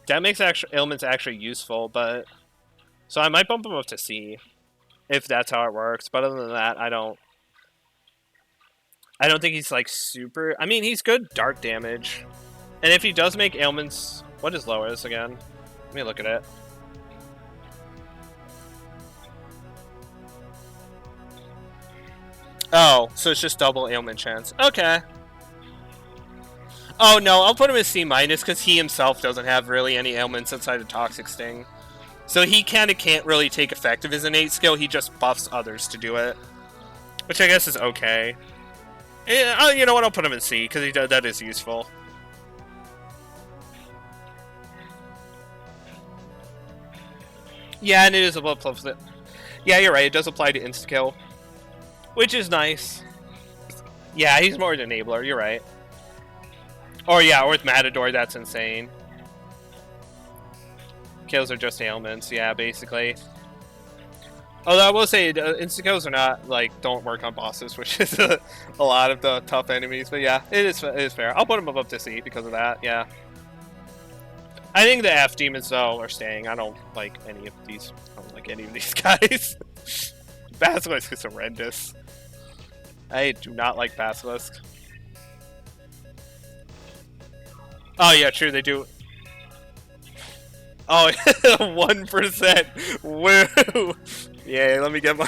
That makes ailments actually useful, but... So I might bump him up to C, if that's how it works. But other than that, I don't think he's, like, super... I mean, he's good dark damage. And if he does make ailments... What is lowest again? Let me look at it. Oh, so it's just double ailment chance. Okay. Oh, no, I'll put him as C-, because he himself doesn't have really any ailments outside of Toxic Sting. So he kind of can't really take effect of his innate skill, he just buffs others to do it. Which I guess is okay. Yeah, you know what, I'll put him in C, because that is useful. Yeah, and it is a blood plus. Yeah, you're right. It does apply to insta kill, which is nice. Yeah, he's more an enabler. You're right. Or yeah, or with Matador, that's insane. Kills are just ailments. Yeah, basically. Although I will say, insta kills are not like don't work on bosses, which is a lot of the tough enemies. But yeah, it is fair. I'll put him above to C because of that. Yeah. I think the F demons though are staying. I don't like any of these. I don't like any of these guys. Basilisk is horrendous. I do not like Basilisk. Oh yeah, true. They do. Oh, 1%. Woo! Yeah, let me get my.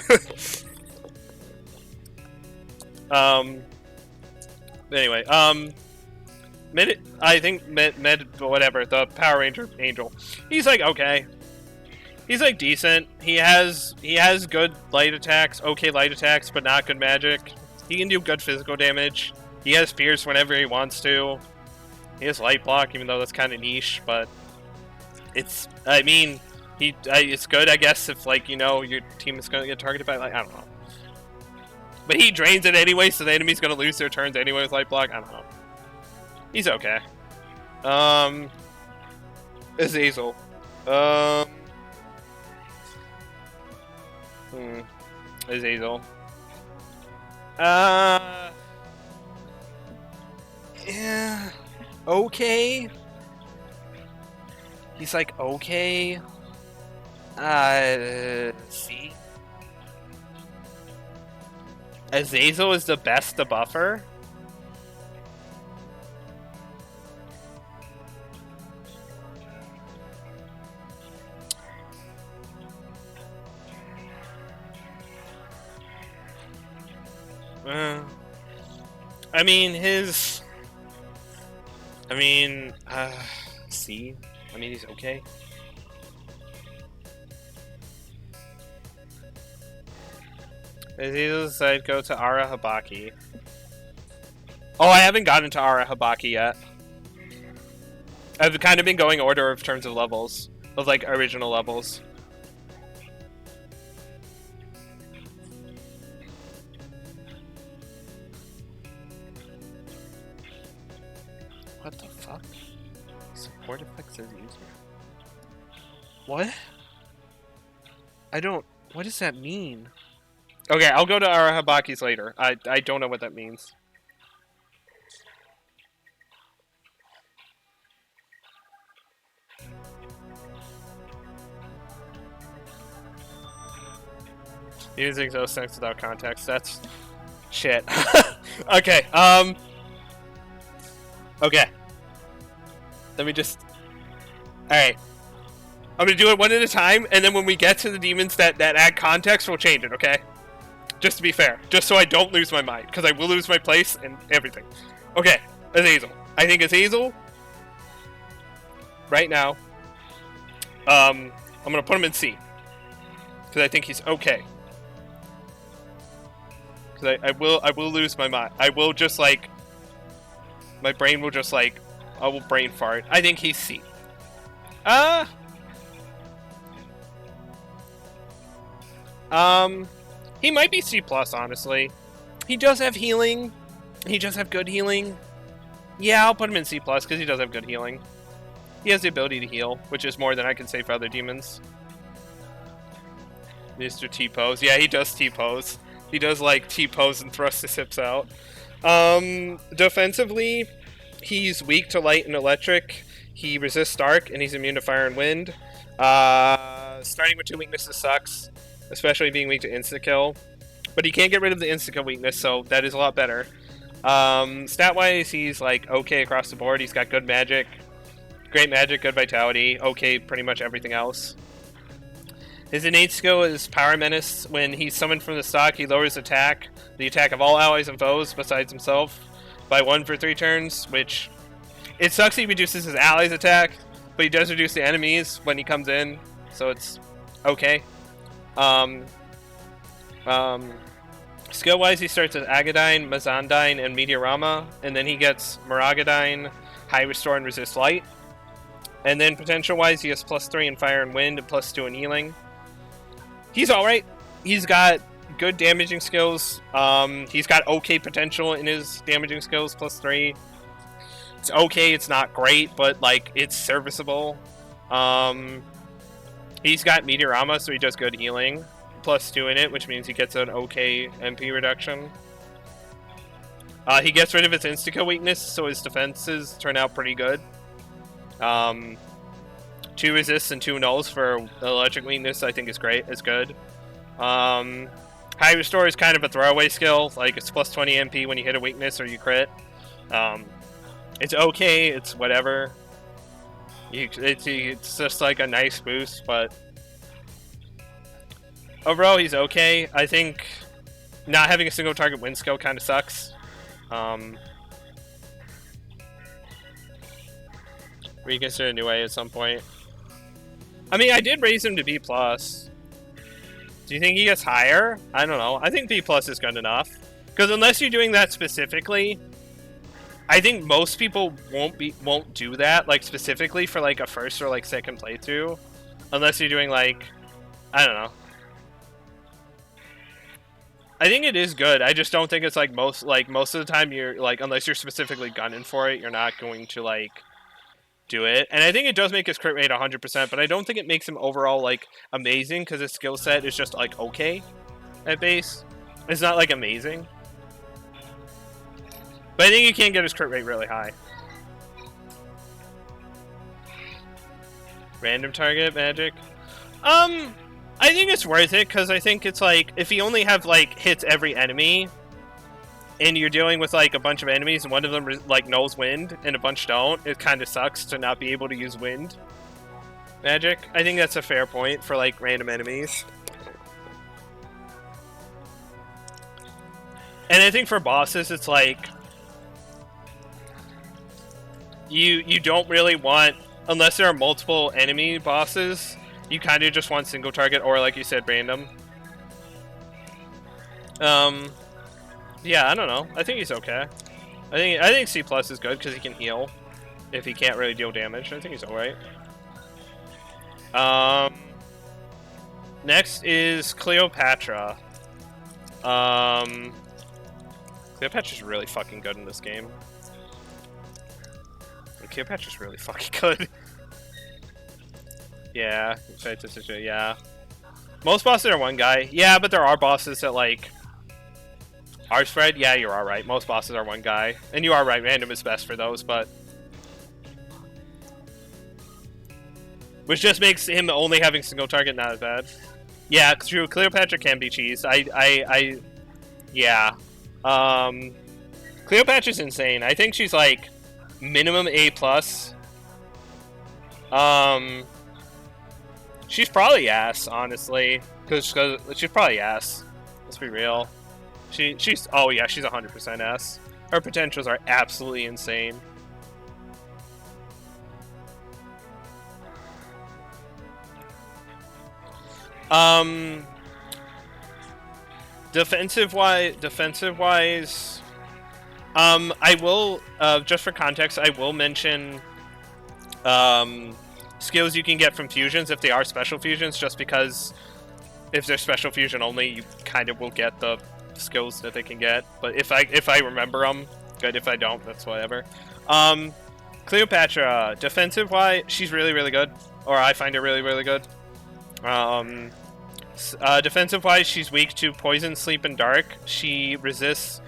Anyway, I think whatever, the Power Ranger Angel. He's like okay. He's like decent. He has good light attacks, okay light attacks, but not good magic. He can do good physical damage. He has Pierce whenever he wants to. He has Light Block, even though that's kind of niche, but I mean, it's good, I guess, if like your team is gonna get targeted by like I don't know. But he drains it anyway, so the enemy's gonna lose their turns anyway with Light Block. I don't know. He's okay. Azazel. Azazel. Yeah. Okay. He's like okay. C. Azazel is the best debuffer. I mean, C. I mean, he's okay. Azazel's side go to Ara Habaki. Oh, I haven't gotten to Ara Habaki yet. I've kind of been going order of terms of levels, of like original levels. What the fuck? Support effects as user. What? I don't. What does that mean? Okay, I'll go to Arahabaki's later. I don't know what that means. Using those things without context. That's shit. Okay. Okay. Let me just. All right. I'm gonna do it one at a time, and then when we get to the demons that add context, we'll change it. Okay. Just to be fair, just so I don't lose my mind, because I will lose my place and everything. Okay, Azazel. I think Azazel. Right now. I'm gonna put him in C. Because I think he's okay. Because I will lose my mind. I will just like. My brain will just like. I will brain fart. I think he's C. He might be C+, honestly. He does have healing. He does have good healing. Yeah, I'll put him in C+, because he does have good healing. He has the ability to heal, which is more than I can say for other demons. Mr. T-pose. Yeah, he does T-pose. He does, like, T-pose and thrust his hips out. Defensively, he's weak to light and electric. He resists dark, and he's immune to fire and wind. Starting with 2 weaknesses sucks. Especially being weak to insta-kill. But he can't get rid of the insta-kill weakness, so that is a lot better. Stat-wise, he's like okay across the board. He's got good magic. Great magic, good vitality. Okay, pretty much everything else. His innate skill is Power Menace. When he's summoned from the stock, he lowers the attack of all allies and foes besides himself, by 1 for 3 turns, which... It sucks he reduces his allies' attack, but he does reduce the enemies when he comes in, so it's okay. Skill-wise, he starts with Agadine, Mazandine, and Meteorama, and then he gets Maragadine, High Restore, and Resist Light. And then potential-wise, he has +3 in Fire and Wind, and +2 in Healing. He's all right. He's got good damaging skills. He's got okay potential in his damaging skills, +3. It's okay. It's not great, but like it's serviceable. He's got Meteorama, so he does good healing, +2 in it, which means he gets an okay MP reduction. He gets rid of his insta-kill weakness, so his defenses turn out pretty good. 2 resists and 2 nulls for electric weakness, I think is great. Is good. High restore is kind of a throwaway skill. Like it's +20 MP when you hit a weakness or you crit. It's okay. It's whatever. It's just like a nice boost, but overall he's okay. I think not having a single target win skill kind of sucks. Reconsider a new way at some point. I mean, I did raise him to B+. Do you think he gets higher? I don't know. I think B+ is good enough. Because unless you're doing that specifically, I think most people won't do that, like specifically for like a first or like second playthrough, unless you're doing like, I don't know. I think it is good. I just don't think it's like most of the time you're like, unless you're specifically gunning for it, you're not going to like do it. And I think it does make his crit rate 100%, but I don't think it makes him overall like amazing because his skill set is just like okay at base. It's not like amazing. But I think you can get his crit rate really high. Random target magic. I think it's worth it because I think it's like if you only have like hits every enemy, and you're dealing with like a bunch of enemies, and one of them like knows wind, and a bunch don't, it kind of sucks to not be able to use wind magic. I think that's a fair point for like random enemies. And I think for bosses, it's like you don't really want, unless there are multiple enemy bosses, you kind of just want single target or, like you said, random. Yeah, I don't know. I think he's okay. I think C+ is good because he can heal if he can't really deal damage. I think he's alright. Next is Cleopatra. Cleopatra's really fucking good in this game. Cleopatra's really fucking good. Yeah, yeah. Most bosses are one guy. Yeah, but there are bosses that like are spread. Yeah, you are right. Most bosses are one guy, and you are right. Random is best for those, but which just makes him only having single target not as bad. Yeah, true. Cleopatra can be cheese. Yeah. Cleopatra's insane. I think she's like minimum A+. She's probably ass, honestly, because she's probably ass. Let's be real. She's oh yeah, she's 100% ass. Her potentials are absolutely insane. Defensive wise, I will just for context, I will mention skills you can get from fusions if they are special fusions, just because if they're special fusion only, you kind of will get the skills that they can get. But if I remember them, good. If I don't, that's whatever. Cleopatra, defensive wise, she's really really good, or I find her really really good. Defensive wise, she's weak to poison, sleep, and dark. She resists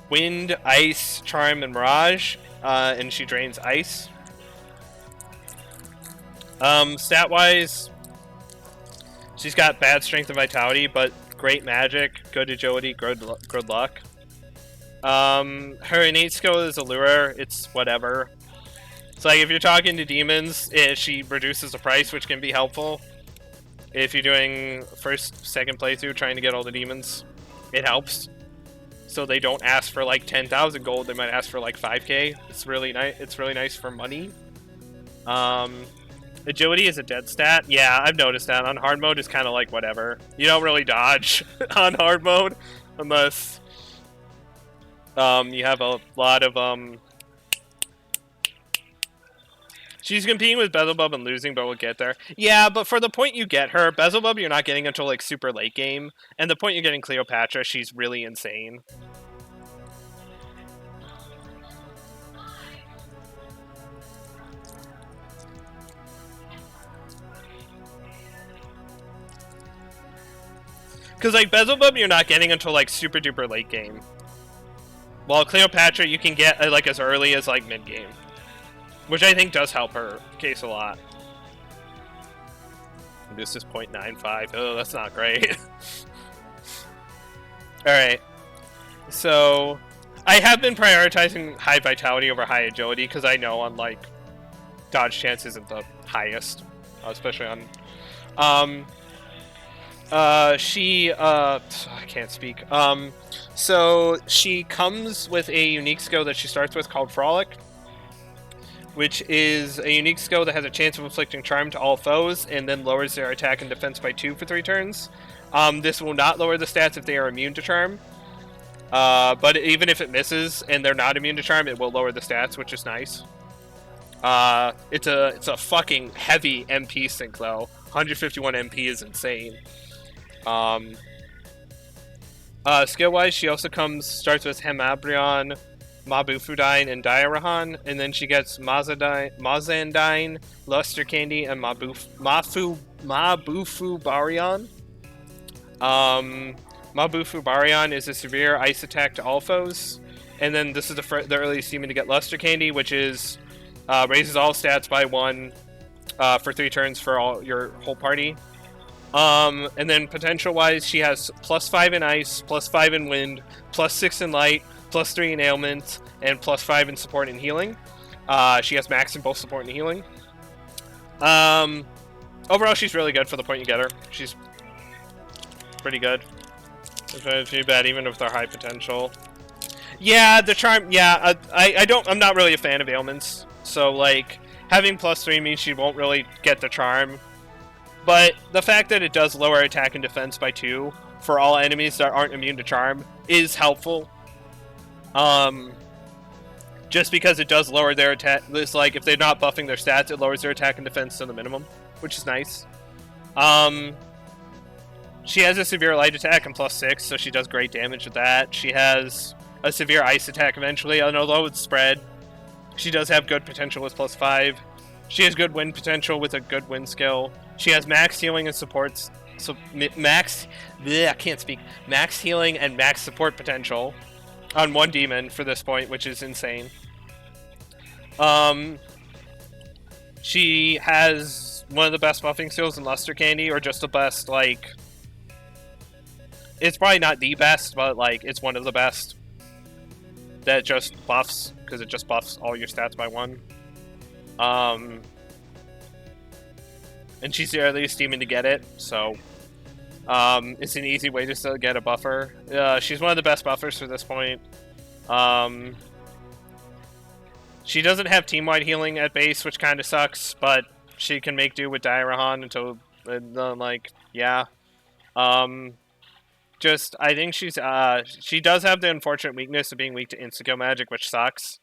wind, ice, charm, and mirage, and she drains ice. Stat wise, she's got bad strength and vitality, but great magic, good agility, good luck. Her innate skill is allure. It's whatever. It's like if you're talking to demons, she reduces the price, which can be helpful. If you're doing first, second playthrough trying to get all the demons, it helps. So they don't ask for like 10,000 gold; they might ask for like 5k. It's really nice. It's really nice for money. Agility is a dead stat. Yeah, I've noticed that. On hard mode, it's kind of like whatever. You don't really dodge on hard mode unless you have a lot of She's competing with Beelzebub and losing, but we'll get there. Yeah, but for the point you get her, Beelzebub you're not getting until like super late game, and the point you're getting Cleopatra, she's really insane. Because like Beelzebub you're not getting until like super duper late game. While Cleopatra you can get like as early as like mid game. Which I think does help her case a lot. This is 0.95. Oh, that's not great. Alright. So, I have been prioritizing high vitality over high agility because I know on like dodge chance isn't the highest. Especially on I can't speak. So she comes with a unique skill that she starts with called Frolic, which is a unique skill that has a chance of inflicting charm to all foes and then lowers their attack and defense by 2 for 3 turns. This will not lower the stats if they are immune to charm. But even if it misses and they're not immune to charm, it will lower the stats, which is nice. It's a fucking heavy MP sync though. 151 MP is insane. Skill-wise, she also starts with Hemabrion, Mabufudine, and Diarahan, and then she gets Mazandine, Luster Candy, and Mabufubarion. Mabufubarion is a severe ice attack to all foes, and then this is the earliest demon to get Luster Candy, which is raises all stats by 1 for 3 turns for your whole party. And then potential-wise, she has +5 in ice, +5 in wind, +6 in light, +3 in ailments, and +5 in support and healing. She has max in both support and healing. Overall, she's really good for the point you get her. She's pretty good. It's not too bad, even with our high potential. Yeah, the charm. Yeah, I'm not really a fan of ailments. So like having +3 means she won't really get the charm. But the fact that it does lower attack and defense by 2 for all enemies that aren't immune to charm is helpful. Just because it does lower their attack. It's like if they're not buffing their stats, it lowers their attack and defense to the minimum, which is nice. She has a severe light attack and +6, so she does great damage with that. She has a severe ice attack eventually, and although it's spread, she does have good potential with +5. She has good wind potential with a good wind skill. She has max healing and supports. So max healing and max support potential on 1 demon for this point, which is insane. She has one of the best buffing skills in Luster Candy, or just the best, like... It's probably not the best, but, like, it's one of the best. That just buffs, because it just buffs all your stats by 1. And she's the earliest demon to get it, so it's an easy way to still get a buffer. She's one of the best buffers for this point. She doesn't have team-wide healing at base, which kind of sucks, but she can make do with Diarahan until, like, yeah. I think she does have the unfortunate weakness of being weak to insta-kill magic, which sucks.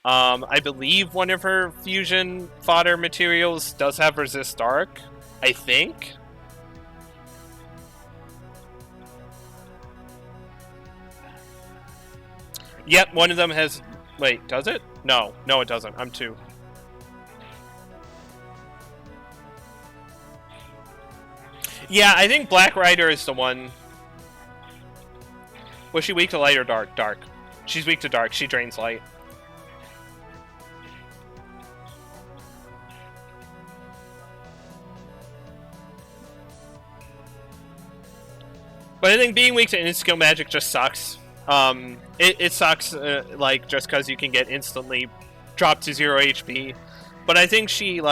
I believe one of her fusion fodder materials does have resist dark, I think. Yep, one of them has... Wait, does it? No, it doesn't. I'm 2. Yeah, I think Black Rider is the one. Was she weak to light or dark? Dark. She's weak to dark. She drains light. But I think being weak to insta-kill magic just sucks. It sucks, like, just because you can get instantly dropped to 0 HP. But I think she's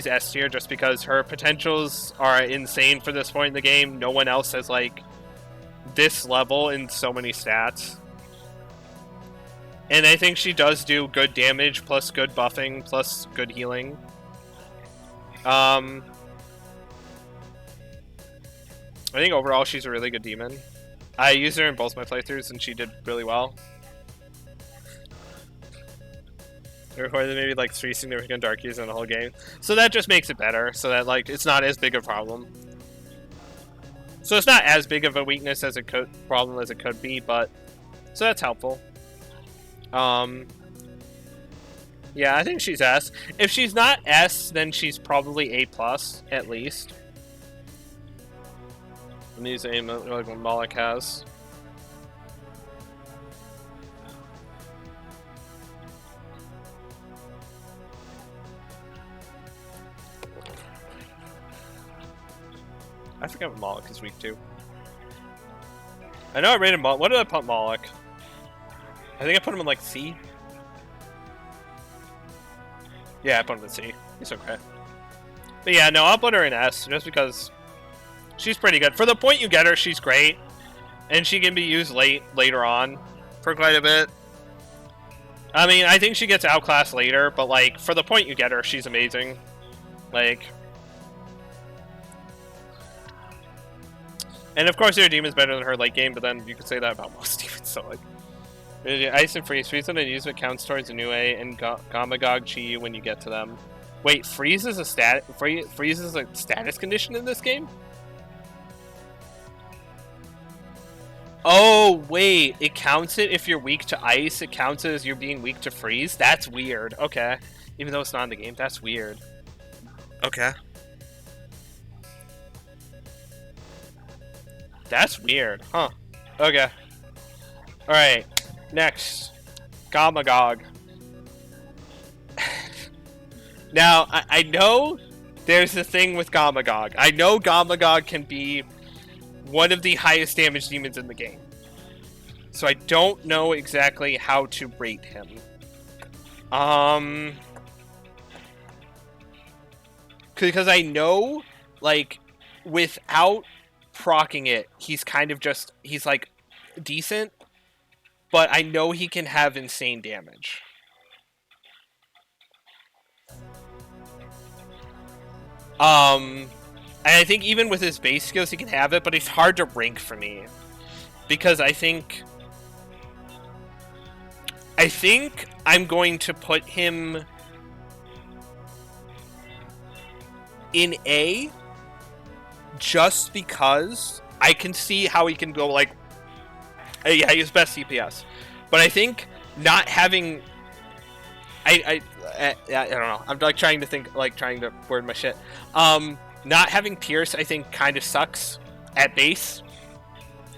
S tier just because her potentials are insane for this point in the game. No one else has, like, this level in so many stats. And I think she does do good damage, plus good buffing, plus good healing. I think overall she's a really good demon. I used her in both my playthroughs and she did really well. Or maybe like 3 significant darkies in the whole game. So that just makes it better, so that like it's not as big a problem. So it's not as big of a weakness as it could problem as it could be, but so that's helpful. Yeah, I think she's S. If she's not S, then she's probably A plus at least. And these aim like what Moloch has. I forget what Moloch is weak to. I know I rated Moloch. What did I put Moloch? I think I put him in like C. Yeah, I put him in C. He's okay. But yeah, no, I'll put her in S just because she's pretty good. For the point you get her, she's great. And she can be used later on for quite a bit. I mean, I think she gets outclassed later, but like for the point you get her, she's amazing. Like, and of course your demon's better than her late game, but then you could say that about most demons. So like, ice and freeze on and use what counts towards a new A and Gamagog Chi when you get to them. Wait, freeze is a freeze is a status condition in this game? Oh wait, it counts it if you're weak to ice. It counts it as you're being weak to freeze. That's weird. Okay, even though it's not in the game, that's weird. Okay. That's weird, huh? Okay. Alright, next. Gamagog. Now, I know there's a thing with Gamagog. I know Gamagog can be one of the highest damage demons in the game. So I don't know exactly how to rate him. Because I know, like, without proccing it, he's kind of just, he's like decent, but I know he can have insane damage. And I think even with his base skills he can have it, but it's hard to rank for me. Because I think I'm going to put him in A just because I can see how he can go like, yeah, he's best CPS. But I think not having, I don't know. I'm like trying to think, like trying to word my shit. Not having Pierce, I think, kind of sucks at base.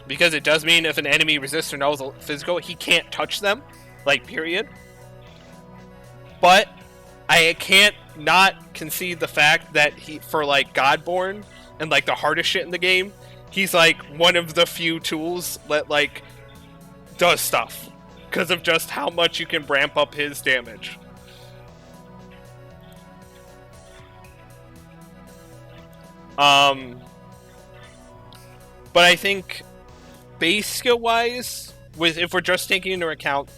Because it does mean if an enemy resists or knows physical, he can't touch them. Like, period. But I can't not concede the fact that he, for like Godborn and like the hardest shit in the game, he's like one of the few tools that like does stuff. Because of just how much you can ramp up his damage. But I think base skill wise, if we're just taking into account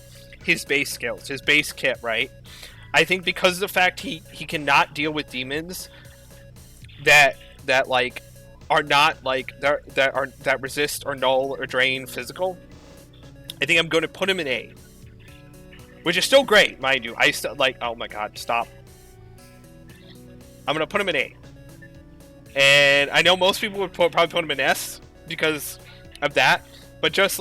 his base skills, his base kit, right? I think because of the fact he cannot deal with demons that like are not like that resist or null or drain physical, I think I'm going to put him in A, which is still great, mind you. I still like, oh my god, stop. I'm going to put him in A. And I know most people would probably put him in S because of that, but just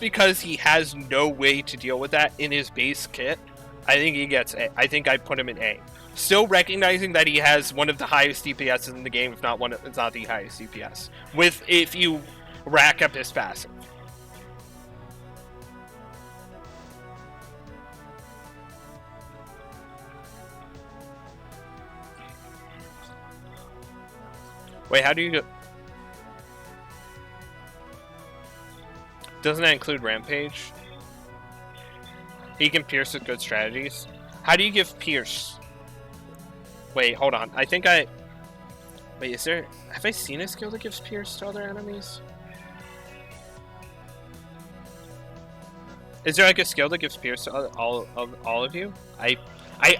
because he has no way to deal with that in his base kit, I think he gets A. I think I'd put him in A. Still recognizing that he has one of the highest DPS in the game, if not one, it's not the highest DPS. If you rack up his passive. Wait, how do you... Doesn't that include Rampage? He can pierce with good strategies. How do you give pierce? Wait, hold on. I think I... Wait, is there... Have I seen a skill that gives pierce to other enemies? Is there like a skill that gives pierce to all of you? I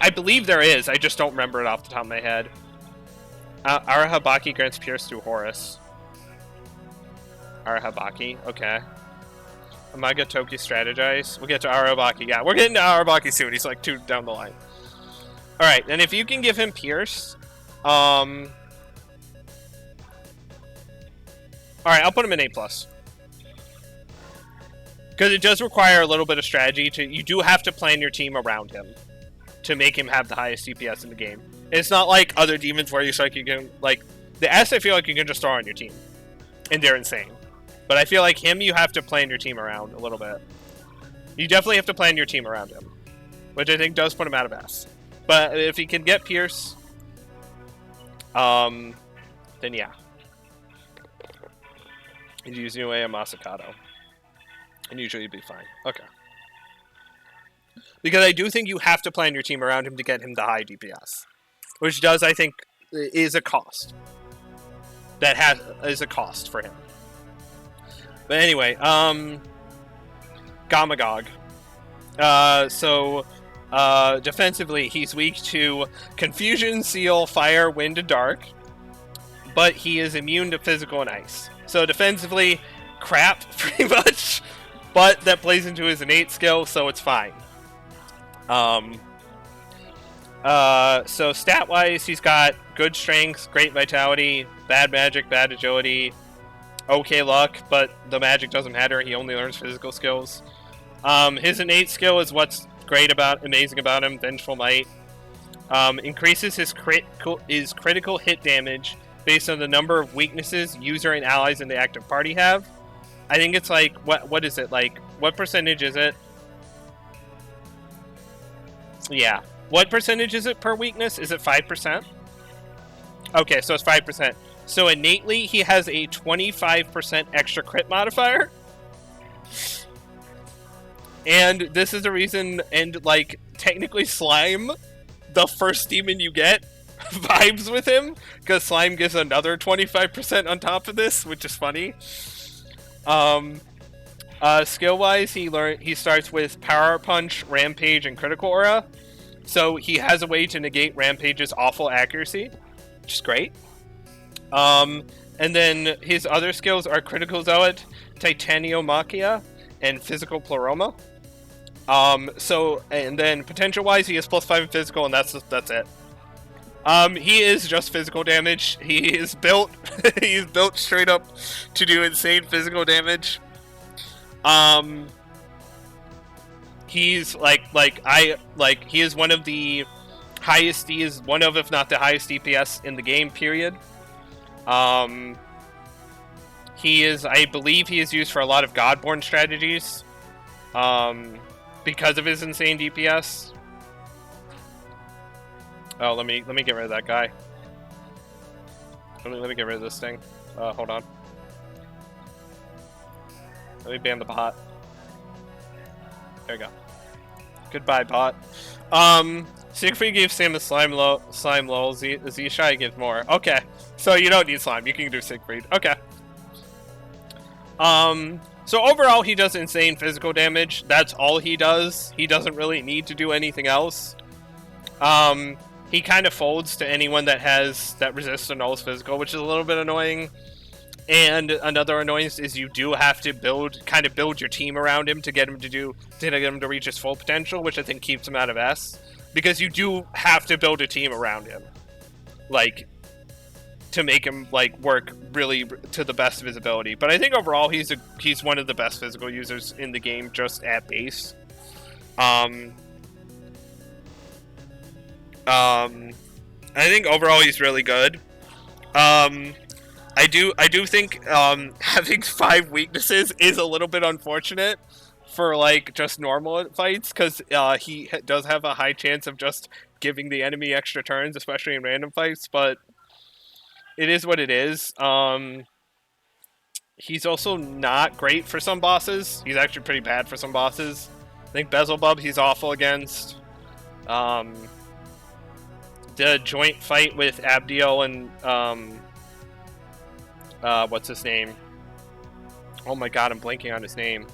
believe there is. I just don't remember it off the top of my head. Arahabaki grants pierce to Horus. Arahabaki, okay. Amaga Toki strategize. We'll get to Arabaki. Yeah, we're getting to Arabaki soon. He's like 2 down the line. Alright, and if you can give him Pierce, alright, I'll put him in A+. Because it does require a little bit of strategy. You do have to plan your team around him to make him have the highest DPS in the game. It's not like other demons where you can, like, the S I feel like you can just throw on your team. And they're insane. But I feel like him, you have to plan your team around a little bit. You definitely have to plan your team around him. Which I think does put him out of S. But if he can get Pierce, then yeah. He'd use Niue and Masakato. And usually he'd be fine. Okay. Because I do think you have to plan your team around him to get him the high DPS. Which does, I think, is a cost. That is a cost for him. But anyway, Gamagog. Defensively, he's weak to Confusion, Seal, Fire, Wind, and Dark. But he is immune to Physical and Ice. So defensively, crap, pretty much. But that plays into his innate skill, so it's fine. So stat-wise, he's got good strength, great vitality, bad magic, bad agility, okay luck, but the magic doesn't matter. He only learns physical skills. His innate skill is what's amazing about him. Vengeful Might increases his critical hit damage based on the number of weaknesses user and allies in the active party have. I think it's like what is it like? What percentage is it? Yeah. What percentage is it per weakness? Is it 5%? Okay, so it's 5%. So innately, he has a 25% extra crit modifier. And this is the reason, and like, technically Slime, the first demon you get, vibes with him, because Slime gives another 25% on top of this, which is funny. Skill-wise, he starts with Power Punch, Rampage, and Critical Aura. So he has a way to negate Rampage's awful accuracy, which is great. And then his other skills are Critical Zealot, Titaniomachia, and Physical Pleroma. And then potential-wise, he has +5 in physical, and that's it. He is just physical damage. He is built, he's built straight up to do insane physical damage. He's he is one of the highest, he is one of, if not the highest DPS in the game, period. He is, I believe he is used for a lot of Godborn strategies, because of his insane DPS. Oh, let me get rid of that guy. Let me get rid of this thing. Hold on. Let me ban the bot. There we go. Goodbye, bot. Siegfried gives Sam a slime lol. Zishai gives more. Okay. So you don't need slime. You can do Siegfried. Okay. So overall, he does insane physical damage. That's all he does. He doesn't really need to do anything else. He kind of folds to anyone that resists or nulls physical, which is a little bit annoying. And another annoyance is you do have to build your team around him to get him to reach his full potential, which I think keeps him out of S, because you do have to build a team around him, like, to make him like work really to the best of his ability. But I think overall he's one of the best physical users in the game, just at base. I think overall he's really good. I do think having 5 weaknesses is a little bit unfortunate for like just normal fights, because he does have a high chance of just giving the enemy extra turns, especially in random fights. But it is what it is. He's also not great for some bosses. He's actually pretty bad for some bosses. I think Beelzebub he's awful against. The joint fight with Abdiel and what's his name? Oh my god, I'm blanking on his name.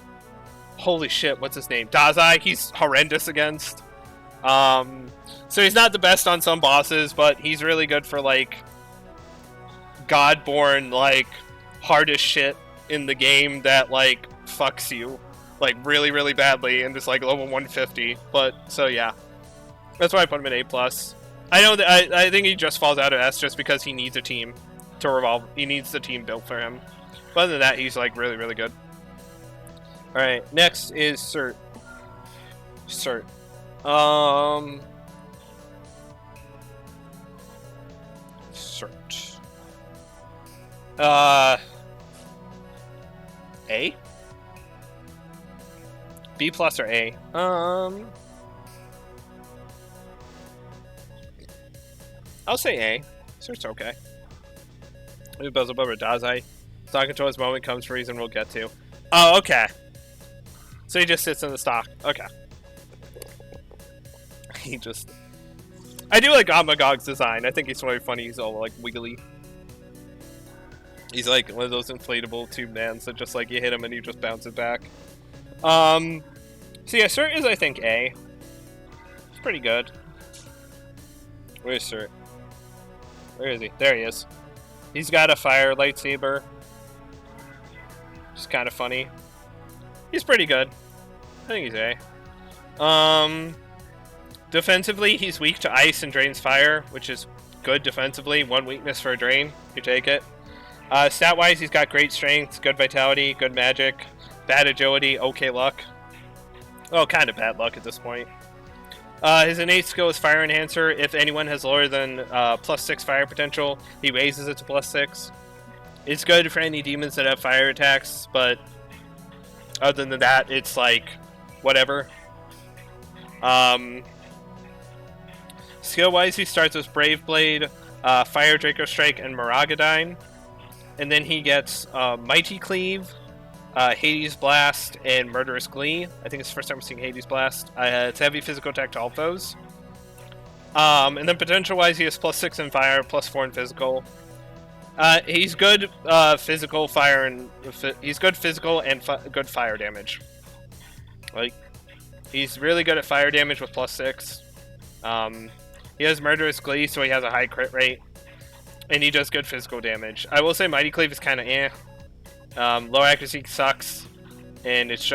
Holy shit, what's his name? Dazai, he's horrendous against. So he's not the best on some bosses, but he's really good for like Godborn, like hardest shit in the game that like fucks you. like really, really badly, and just like level 150. But so yeah, that's why I put him at A plus. I know that I think he just falls out of S just because he needs a team to revolve. He needs the team built for him. But other than that, he's like really, really good. All right, next is Cert. Cert. Cert. A? B plus or A? I'll say A. Cert's okay. Maybe Beelzebub or Dazai. Stock control his moment comes for a reason we'll get to. Oh, okay. So he just sits in the stock. Okay. He just... I do like Amagog's design. I think he's really funny. He's all like wiggly. He's like one of those inflatable tube mans that just like you hit him and he just bounces back. So yeah, Cert is I think A. It's pretty good. Where's Cert? Where is he? There he is. He's got a fire lightsaber. Just kind of funny. He's pretty good. I think he's A. Defensively, he's weak to ice and drains fire, which is good defensively. One weakness for a drain. You take it. Stat-wise, he's got great strength, good vitality, good magic, bad agility, okay luck. Well, kind of bad luck at this point. His innate skill is Fire Enhancer. If anyone has lower than +6 fire potential, he raises it to +6. It's good for any demons that have fire attacks, but other than that, it's like, whatever. Skill-wise, he starts with Brave Blade, Fire Draco Strike, and Maragadine. And then he gets Mighty Cleave, Hades Blast, and Murderous Glee. I think it's the first time we're seeing Hades Blast. It's heavy physical attack to all foes. And then potential-wise, he has +6 in fire, +4 in physical. He's good physical fire and he's good physical and good fire damage. Like, he's really good at fire damage with +6. He has Murderous Glee, so he has a high crit rate. And he does good physical damage. I will say Mighty Cleave is kind of eh. Low accuracy sucks. And it's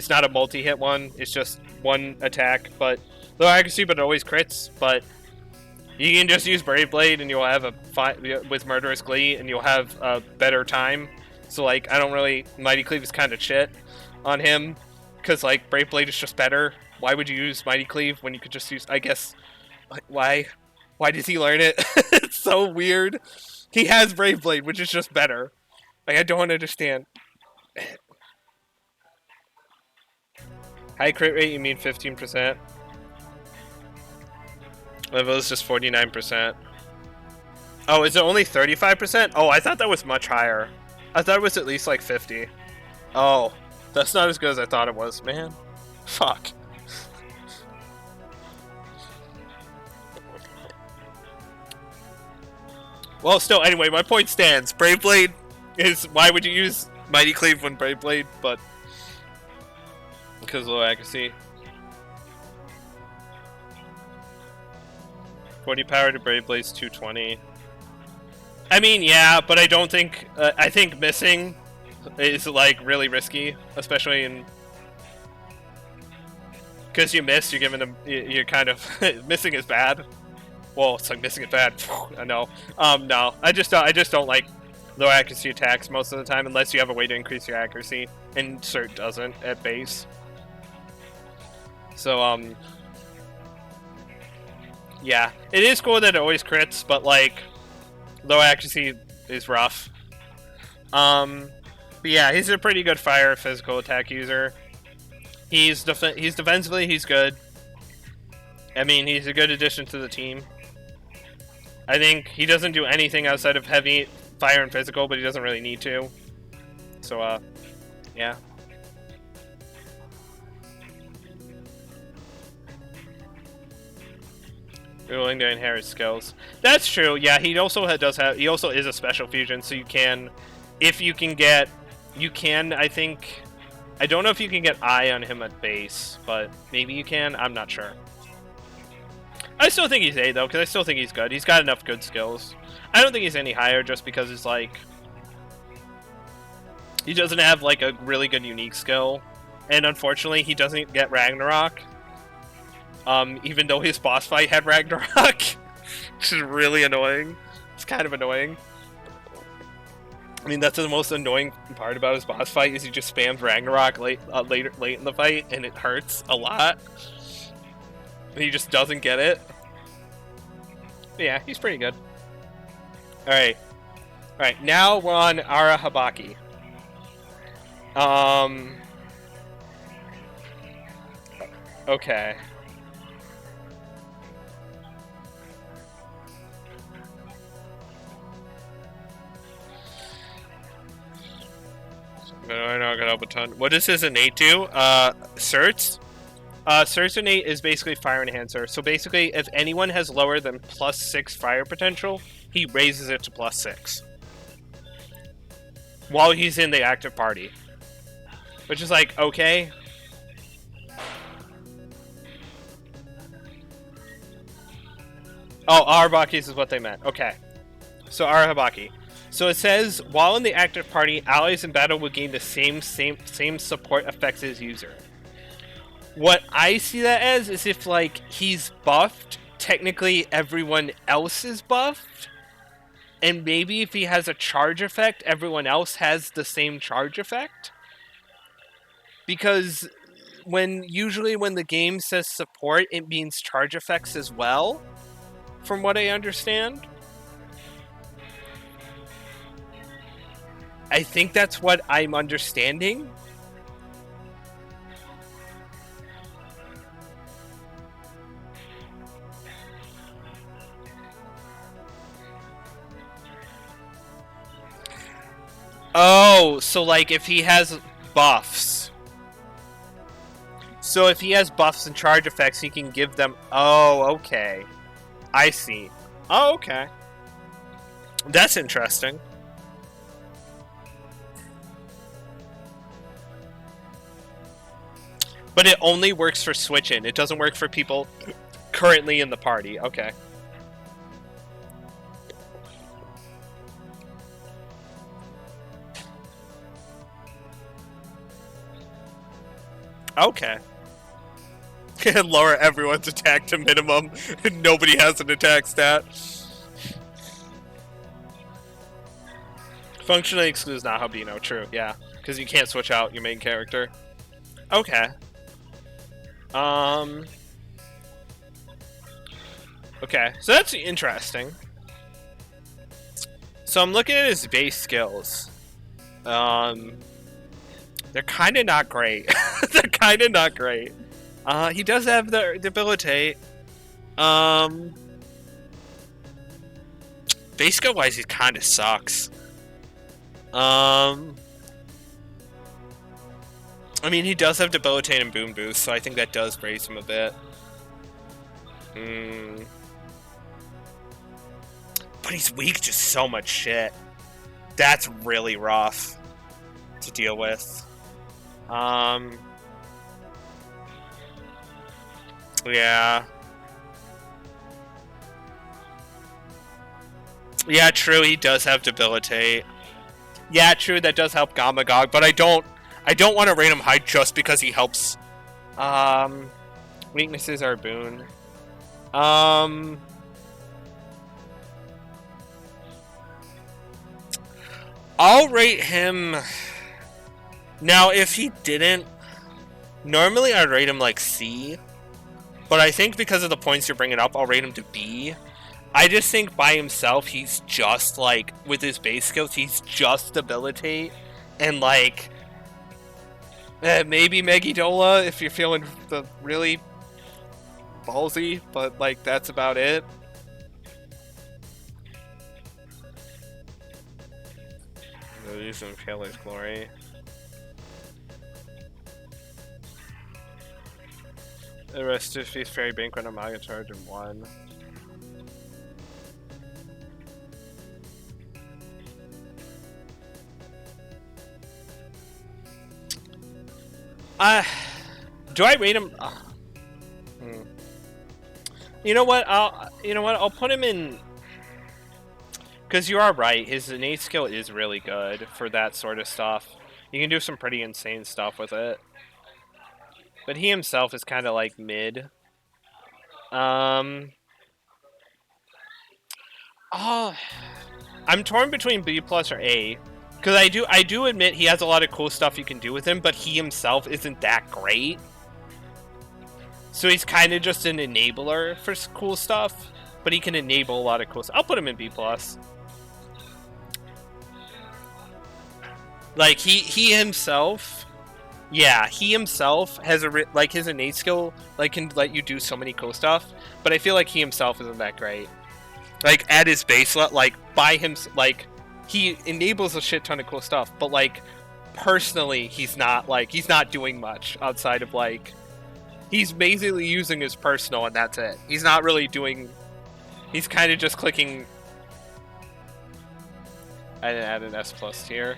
not a multi-hit one. It's just one attack. But low accuracy, but it always crits. But you can just use Brave Blade and you'll have with Murderous Glee and you'll have a better time. So like, I don't really... Mighty Cleave is kind of shit on him. Because like, Brave Blade is just better. Why would you use Mighty Cleave when you could just use... I guess... Like, why? Why does he learn it? It's so weird. He has Brave Blade, which is just better. Like, I don't understand. High crit rate, you mean 15%? Level is just 49%. Oh, is it only 35%? Oh, I thought that was much higher. I thought it was at least like 50. Oh, that's not as good as I thought it was, man. Fuck. Well, still, anyway, my point stands. Brave Blade is... Why would you use Mighty Cleave when Brave Blade? But... Because of low accuracy. 40 power to Brave Blade's 220. I mean, yeah, but I don't think... I think missing is, like, really risky. Especially in... Because you miss, you're giving them... You're kind of... missing is bad. Well, it's like missing it bad. I know. No, I just don't like low accuracy attacks most of the time, unless you have a way to increase your accuracy, and Cert doesn't at base. So yeah, it is cool that it always crits, but like low accuracy is rough. But yeah, he's a pretty good fire physical attack user. He's defensively he's good. I mean, he's a good addition to the team. I think he doesn't do anything outside of heavy fire and physical, but he doesn't really need to. So, yeah. You're willing to inherit skills. That's true. Yeah, he also he also is a special fusion, so you can, if you can get, I think, I don't know if you can get eye on him at base, but maybe you can. I'm not sure. I still think he's A, though, because I still think he's good. He's got enough good skills. I don't think he's any higher just because it's like... He doesn't have like a really good unique skill, and unfortunately, he doesn't get Ragnarok. Even though his boss fight had Ragnarok, which is really annoying. It's kind of annoying. I mean, that's the most annoying part about his boss fight is he just spams Ragnarok late in the fight, and it hurts a lot. And he just doesn't get it. But yeah, he's pretty good. All right. Now we're on Ara Habaki. Okay. I know I got up a ton. What does his innate do? Certs? Certs innate is basically fire enhancer. So basically, if anyone has lower than +6 fire potential, he raises it to +6. While he's in the active party. Which is like, okay. Oh, Arahabakis is what they meant. Okay. So Arahabaki. So it says, while in the active party, allies in battle will gain the same support effects as user. What I see that as is if, like, he's buffed, technically everyone else is buffed, and maybe if he has a charge effect, everyone else has the same charge effect. Because usually when the game says support, it means charge effects as well, from what I understand. I think that's what I'm understanding. Oh, so like if he has buffs. So if he has buffs and charge effects, he can give them... Oh, okay. I see. Oh, okay. That's interesting. But it only works for switch-in. It doesn't work for people currently in the party. Okay. Okay. Lower everyone's attack to minimum. Nobody has an attack stat. Functionally excludes Nahabino. True, yeah. Because you can't switch out your main character. Okay. Okay, so that's interesting. So I'm looking at his base skills. They're kind of not great. They're kind of not great. He does have the debilitate. Base skill wise, he kind of sucks. I mean, he does have debilitate and boom boost, so I think that does raise him a bit. But he's weak to so much shit. That's really rough to deal with. Yeah. Yeah, true, he does have debilitate. Yeah, true, that does help Gamagog, but I don't want to rate him high just because he helps. Weaknesses are a boon. I'll rate him... Now, if he didn't... Normally, I'd rate him like C. But I think because of the points you're bringing up, I'll rate him to B. I just think by himself, he's just, like, with his base skills, he's just debilitate. And, like... maybe Megidola if you're feeling really ballsy, but, like, that's about it. Use some Kayla's Glory. The rest of Feast Fairy Banquet and Maga Charge in 1. Do I rate him? You know what? I'll put him in. Because you are right, his innate skill is really good for that sort of stuff. You can do some pretty insane stuff with it. But he himself is kind of like mid. Oh, I'm torn between B plus or A, because I do admit he has a lot of cool stuff you can do with him, but he himself isn't that great. So he's kind of just an enabler for cool stuff, but he can enable a lot of cool stuff. I'll put him in B plus. Like he himself, yeah, he himself has like his innate skill like can let you do so many cool stuff, but I feel like he himself isn't that great. Like at his base, like by him, like he enables a shit ton of cool stuff, but like personally, he's not doing much outside of like he's basically using his personal and that's it. He's not really doing. He's kind of just clicking. I didn't add an S plus tier.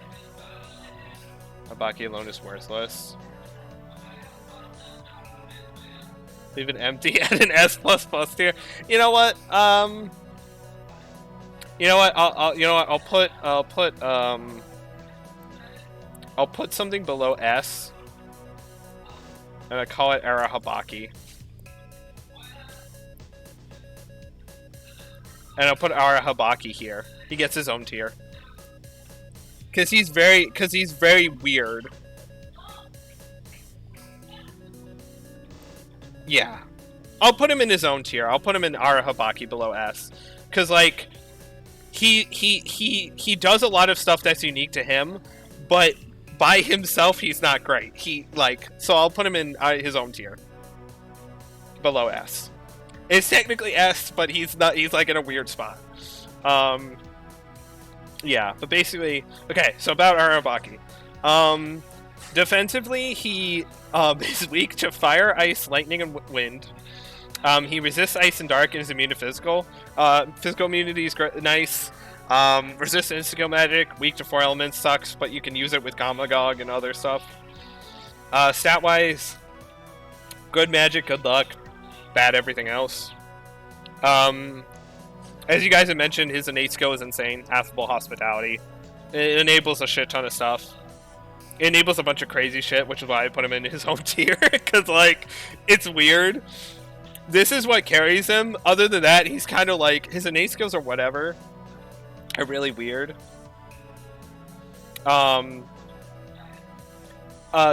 Habaki alone is worthless. Leave it empty at an S plus plus tier. You know what? You know what? I'll put something below S, and I call it Era Habaki. And I'll put Ara Habaki here. He gets his own tier. Cause he's very weird. Yeah. I'll put him in his own tier. I'll put him in Ara Habaki below S. Cause like he does a lot of stuff that's unique to him, but by himself he's not great. So I'll put him in his own tier. Below S. It's technically S, but he's like in a weird spot. Yeah, but basically, okay, so about Arabaki. Defensively, he is weak to fire, ice, lightning, and wind. He resists ice and dark and is immune to physical. Physical immunity is nice. Resists insta-kill magic, weak to 4 elements, sucks, but you can use it with Gamagog and other stuff. Stat-wise, good magic, good luck, bad everything else. As you guys have mentioned, his innate skill is insane. Affable hospitality. It enables a shit ton of stuff. It enables a bunch of crazy shit, which is why I put him in his own tier. Because, like, it's weird. This is what carries him. Other than that, he's kind of like... His innate skills or whatever are really weird.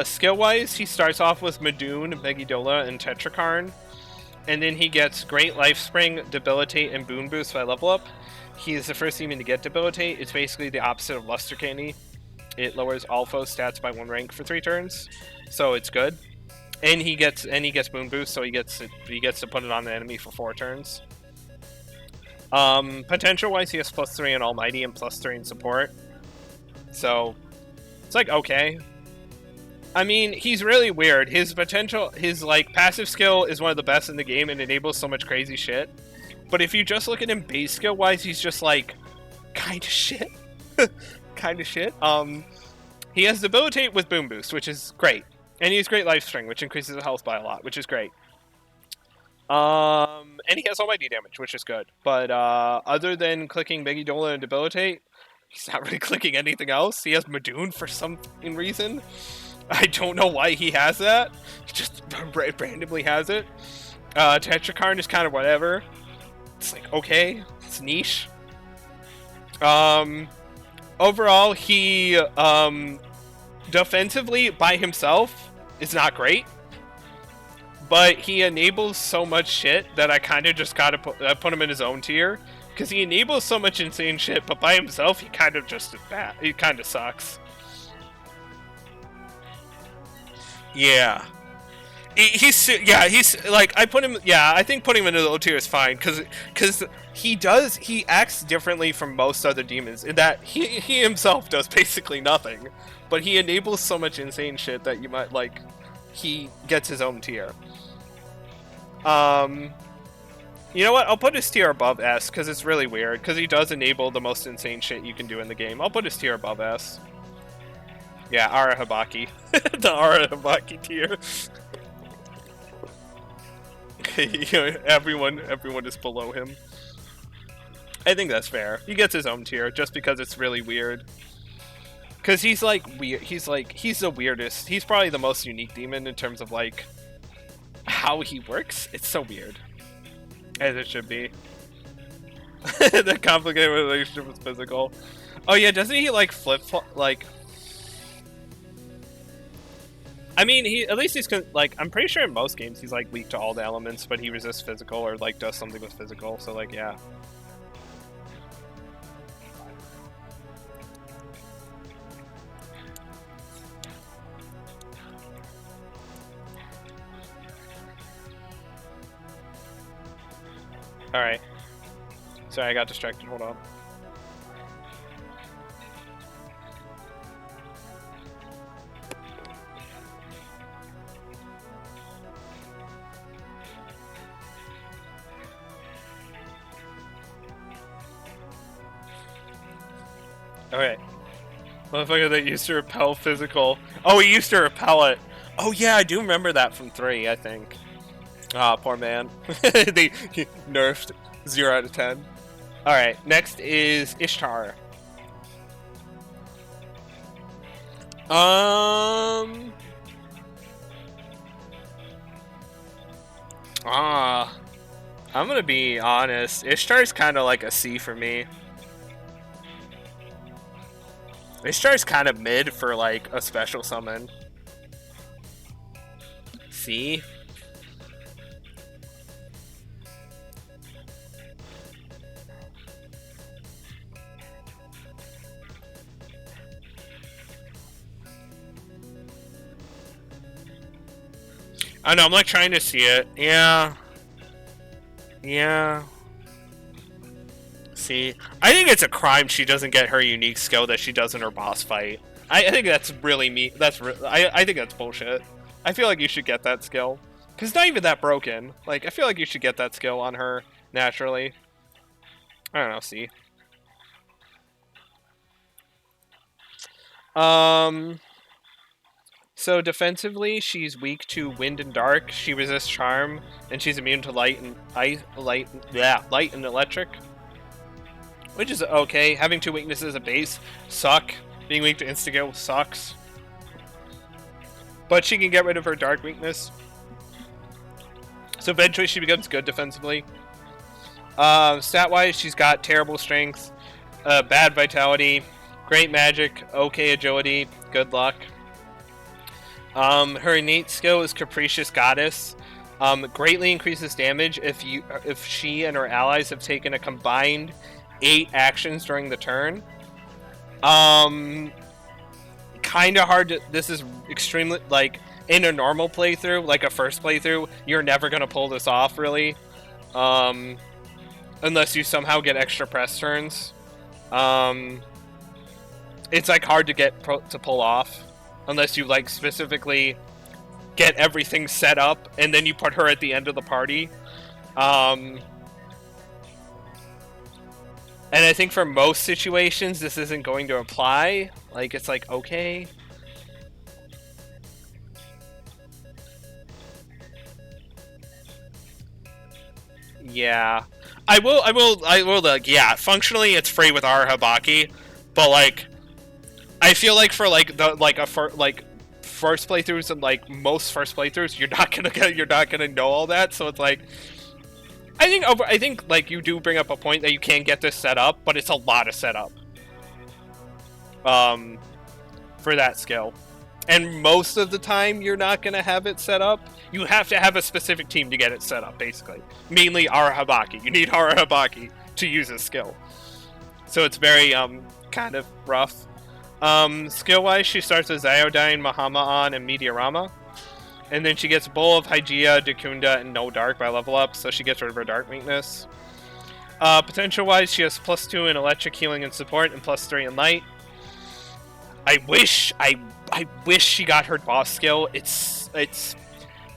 Skill-wise, he starts off with Madoon, Megidola, and Tetrakarn. And then he gets Great Life Spring, Debilitate, and Boon Boost by level up. He is the first demon to get Debilitate. It's basically the opposite of Luster Candy. It lowers all foe stats by 1 rank for 3 turns, so it's good. And he gets Boon Boost, so he gets to put it on the enemy for 4 turns. Potential wise, he has +3 in Almighty and +3 in Support. So it's like okay. I mean, he's really weird. His potential, his like passive skill is one of the best in the game and enables so much crazy shit. But if you just look at him base skill wise, he's just like kind of shit. Kind of shit. He has Debilitate with Boom Boost, which is great. And he has Great Life String, which increases the health by a lot, which is great. And he has Almighty damage, which is good. But other than clicking Megidola and Debilitate, he's not really clicking anything else. He has Madoon for some reason. I don't know why he has that. He just randomly has it. Tetrakarn is kind of whatever. It's like, okay, it's niche. Overall, he, defensively, by himself, is not great. But he enables so much shit that I kind of just gotta put him in his own tier. Because he enables so much insane shit, but by himself, he kind of just is bad. He kind of sucks. Yeah. He's like, I put him, yeah, I think putting him in the low tier is fine, because he acts differently from most other demons, in that he himself does basically nothing, but he enables so much insane shit that you might, like, he gets his own tier. You know what, I'll put his tier above S, because it's really weird, because he does enable the most insane shit you can do in the game. I'll put his tier above S. Yeah, Ara Habaki. The Ara Habaki tier. everyone is below him. I think that's fair. He gets his own tier just because it's really weird. Because he's like weird. He's the weirdest. He's probably the most unique demon in terms of like how he works. It's so weird, as it should be. The complicated relationship with physical. Oh yeah, doesn't he like flip like? I mean, he at least he's like I'm pretty sure in most games he's like weak to all the elements, but he resists physical or like does something with physical. So like yeah. All right. Sorry, I got distracted. Hold on. Okay. Motherfucker that used to repel physical. Oh, he used to repel it. Oh yeah, I do remember that from 3, I think. Ah, poor man. They nerfed 0 out of 10. Alright, next is Ishtar. I'm gonna be honest. Ishtar's kind of like a C for me. Ishtar's kind of mid for like a special summon. C. I know, I'm like trying to see it. Yeah. Yeah. See, I think it's a crime she doesn't get her unique skill that she does in her boss fight. I think that's really me. I think that's bullshit. I feel like you should get that skill. Because it's not even that broken. Like, I feel like you should get that skill on her naturally. I don't know, see. So defensively, she's weak to wind and dark. She resists charm, and she's immune to light and light and electric, which is okay. Having 2 weaknesses at base suck. Being weak to Instigo sucks, but she can get rid of her dark weakness. So eventually, she becomes good defensively. Stat-wise, she's got terrible strength, bad vitality, great magic, okay agility, good luck. Her innate skill is Capricious Goddess. Greatly increases damage if she and her allies have taken a combined 8 actions during the turn. Kind of hard to. This is extremely like in a normal playthrough, like a first playthrough, you're never gonna pull this off really, unless you somehow get extra press turns. It's like hard to get to pull off. Unless you like specifically get everything set up and then you put her at the end of the party. And I think for most situations this isn't going to apply. Like it's like okay. Yeah. I will like yeah, functionally it's free with our Habaki, but like I feel like for like the first playthroughs and like most first playthroughs, you're not gonna know all that. So it's like, I think like you do bring up a point that you can get this set up, but it's a lot of setup. For that skill, and most of the time you're not gonna have it set up. You have to have a specific team to get it set up. Basically, mainly Arahabaki. You need Arahabaki to use this skill. So it's very kind of rough. Skill-wise, she starts with Zyodine, Mahama'an, and Meteorama. And then she gets Bowl of Hygeia, Dacunda, and No Dark by level up, so she gets rid of her dark weakness. Potential-wise, she has +2 in electric, healing, and support, and +3 in light. I wish she got her boss skill. It's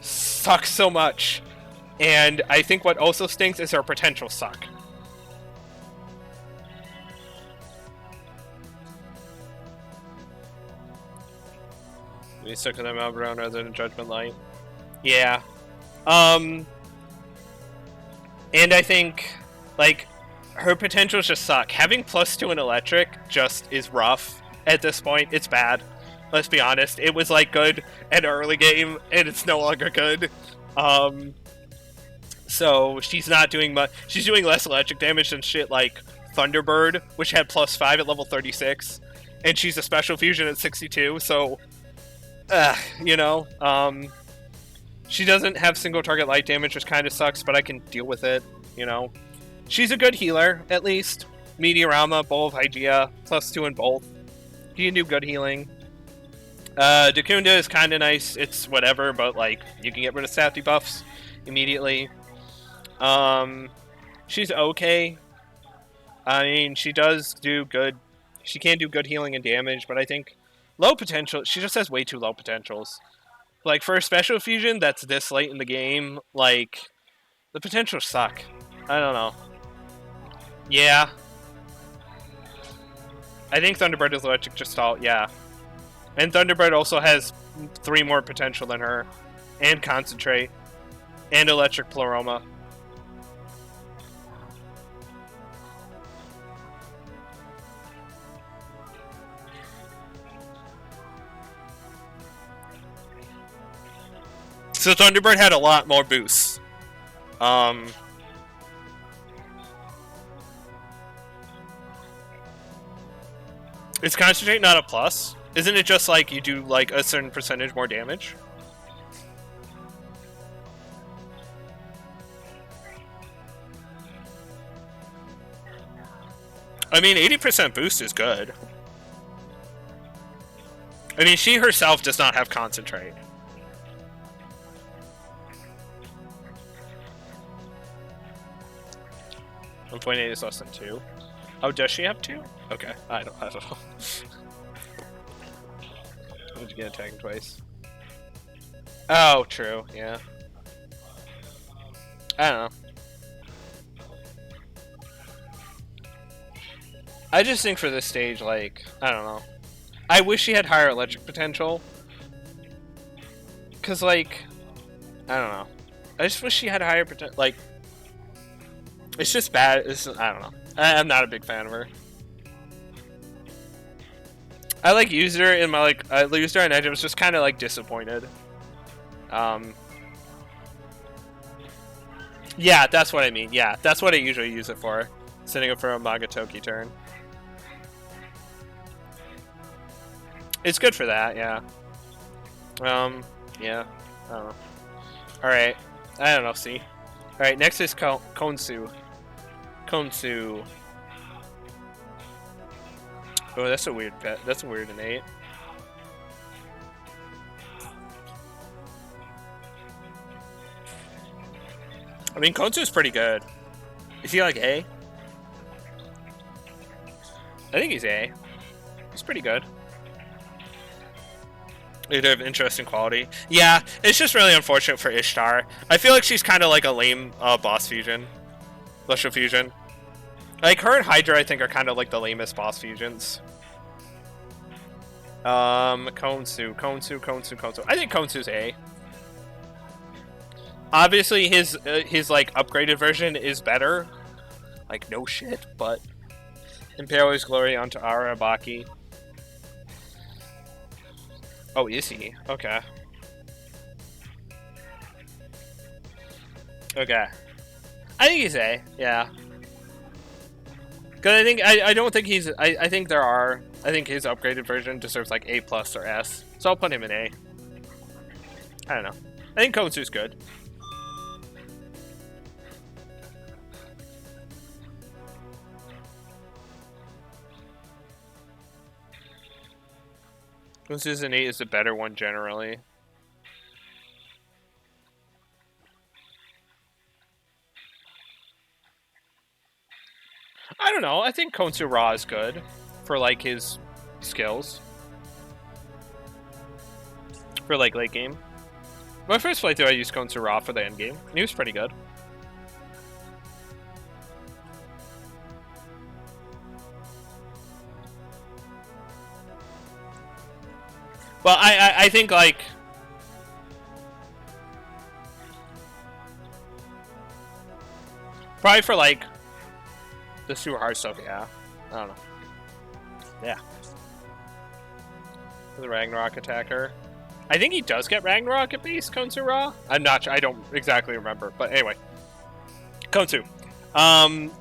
sucks so much. And I think what also stinks is her potential suck. We stuck to them out around rather than Judgment Light. Yeah. And I think, like, her potentials just suck. Having +2 in electric just is rough. at this point. It's bad. Let's be honest. It was like good at early game, and it's no longer good. So she's not doing much. She's doing less electric damage than shit like Thunderbird, which had +5 at level 36, and she's a special fusion at 62. So, you know, she doesn't have single target light damage, which kind of sucks, but I can deal with it. You know, she's a good healer at least. Meteorama, Bowl of Hygeia, +2 in both. You can do good healing. Dakunda is kind of nice. It's whatever, but like you can get rid of stat debuffs immediately. She's okay. I mean, she does do good. She can do good healing and damage, but I think low potential. She just has way too low potentials. Like for a special fusion that's this late in the game, like the potentials suck. I don't know. Yeah. I think Thunderbird is electric gestalt, yeah. And Thunderbird also has 3 more potential than her. And concentrate. And electric pleroma. So Thunderbird had a lot more boosts. Is concentrate not a plus? Isn't it just like you do like a certain percentage more damage? I mean, 80% boost is good. I mean, she herself does not have concentrate. .8 is less than 2. Oh, does she have 2? Okay, I don't know. Did you get attacked twice? Oh, true, yeah. I don't know. I just think for this stage, like, I don't know. I wish she had higher electric potential. Cause like, I don't know. I just wish she had higher potential. Like, it's just bad. I don't know. I'm not a big fan of her. I like used her in my I used her on Edge. I was just kind of like disappointed. Yeah, that's what I mean. Yeah, that's what I usually use it for. Setting up for a Magatoki turn. It's good for that, yeah. Yeah. I don't know. Alright. I don't know, see. Alright, next is Konsu. Konsu. Oh, that's a weird pet. That's a weird innate. I mean, Konsu's pretty good. Is he like A? I think he's A. He's pretty good. They have interesting quality. Yeah, it's just really unfortunate for Ishtar. I feel like she's kind of like a lame boss fusion. Celestial fusion. Like, her and Hydra, I think, are kind of like the lamest boss fusions. Konsu. I think Konsu's A. Obviously, his like, upgraded version is better. Like, no shit, but... Impale his glory onto Arabaki. Oh, is he? Okay. Okay. I think he's A, yeah. Because I don't think he's... I think there are... I think his upgraded version deserves like A+ or S. So I'll put him in A. I don't know. I think Konsu's good. Konsu's an 8 is the better one generally. I don't know. I think Konsu Ra is good for like his skills. For like late game. My first playthrough I used Konsu Ra for the end game. And he was pretty good. Well, I think like probably for like the super hard stuff, yeah. I don't know. Yeah. The Ragnarok attacker. I think he does get Ragnarok at base, Konsu Ra. I'm not sure. I don't exactly remember. But anyway. Konsu.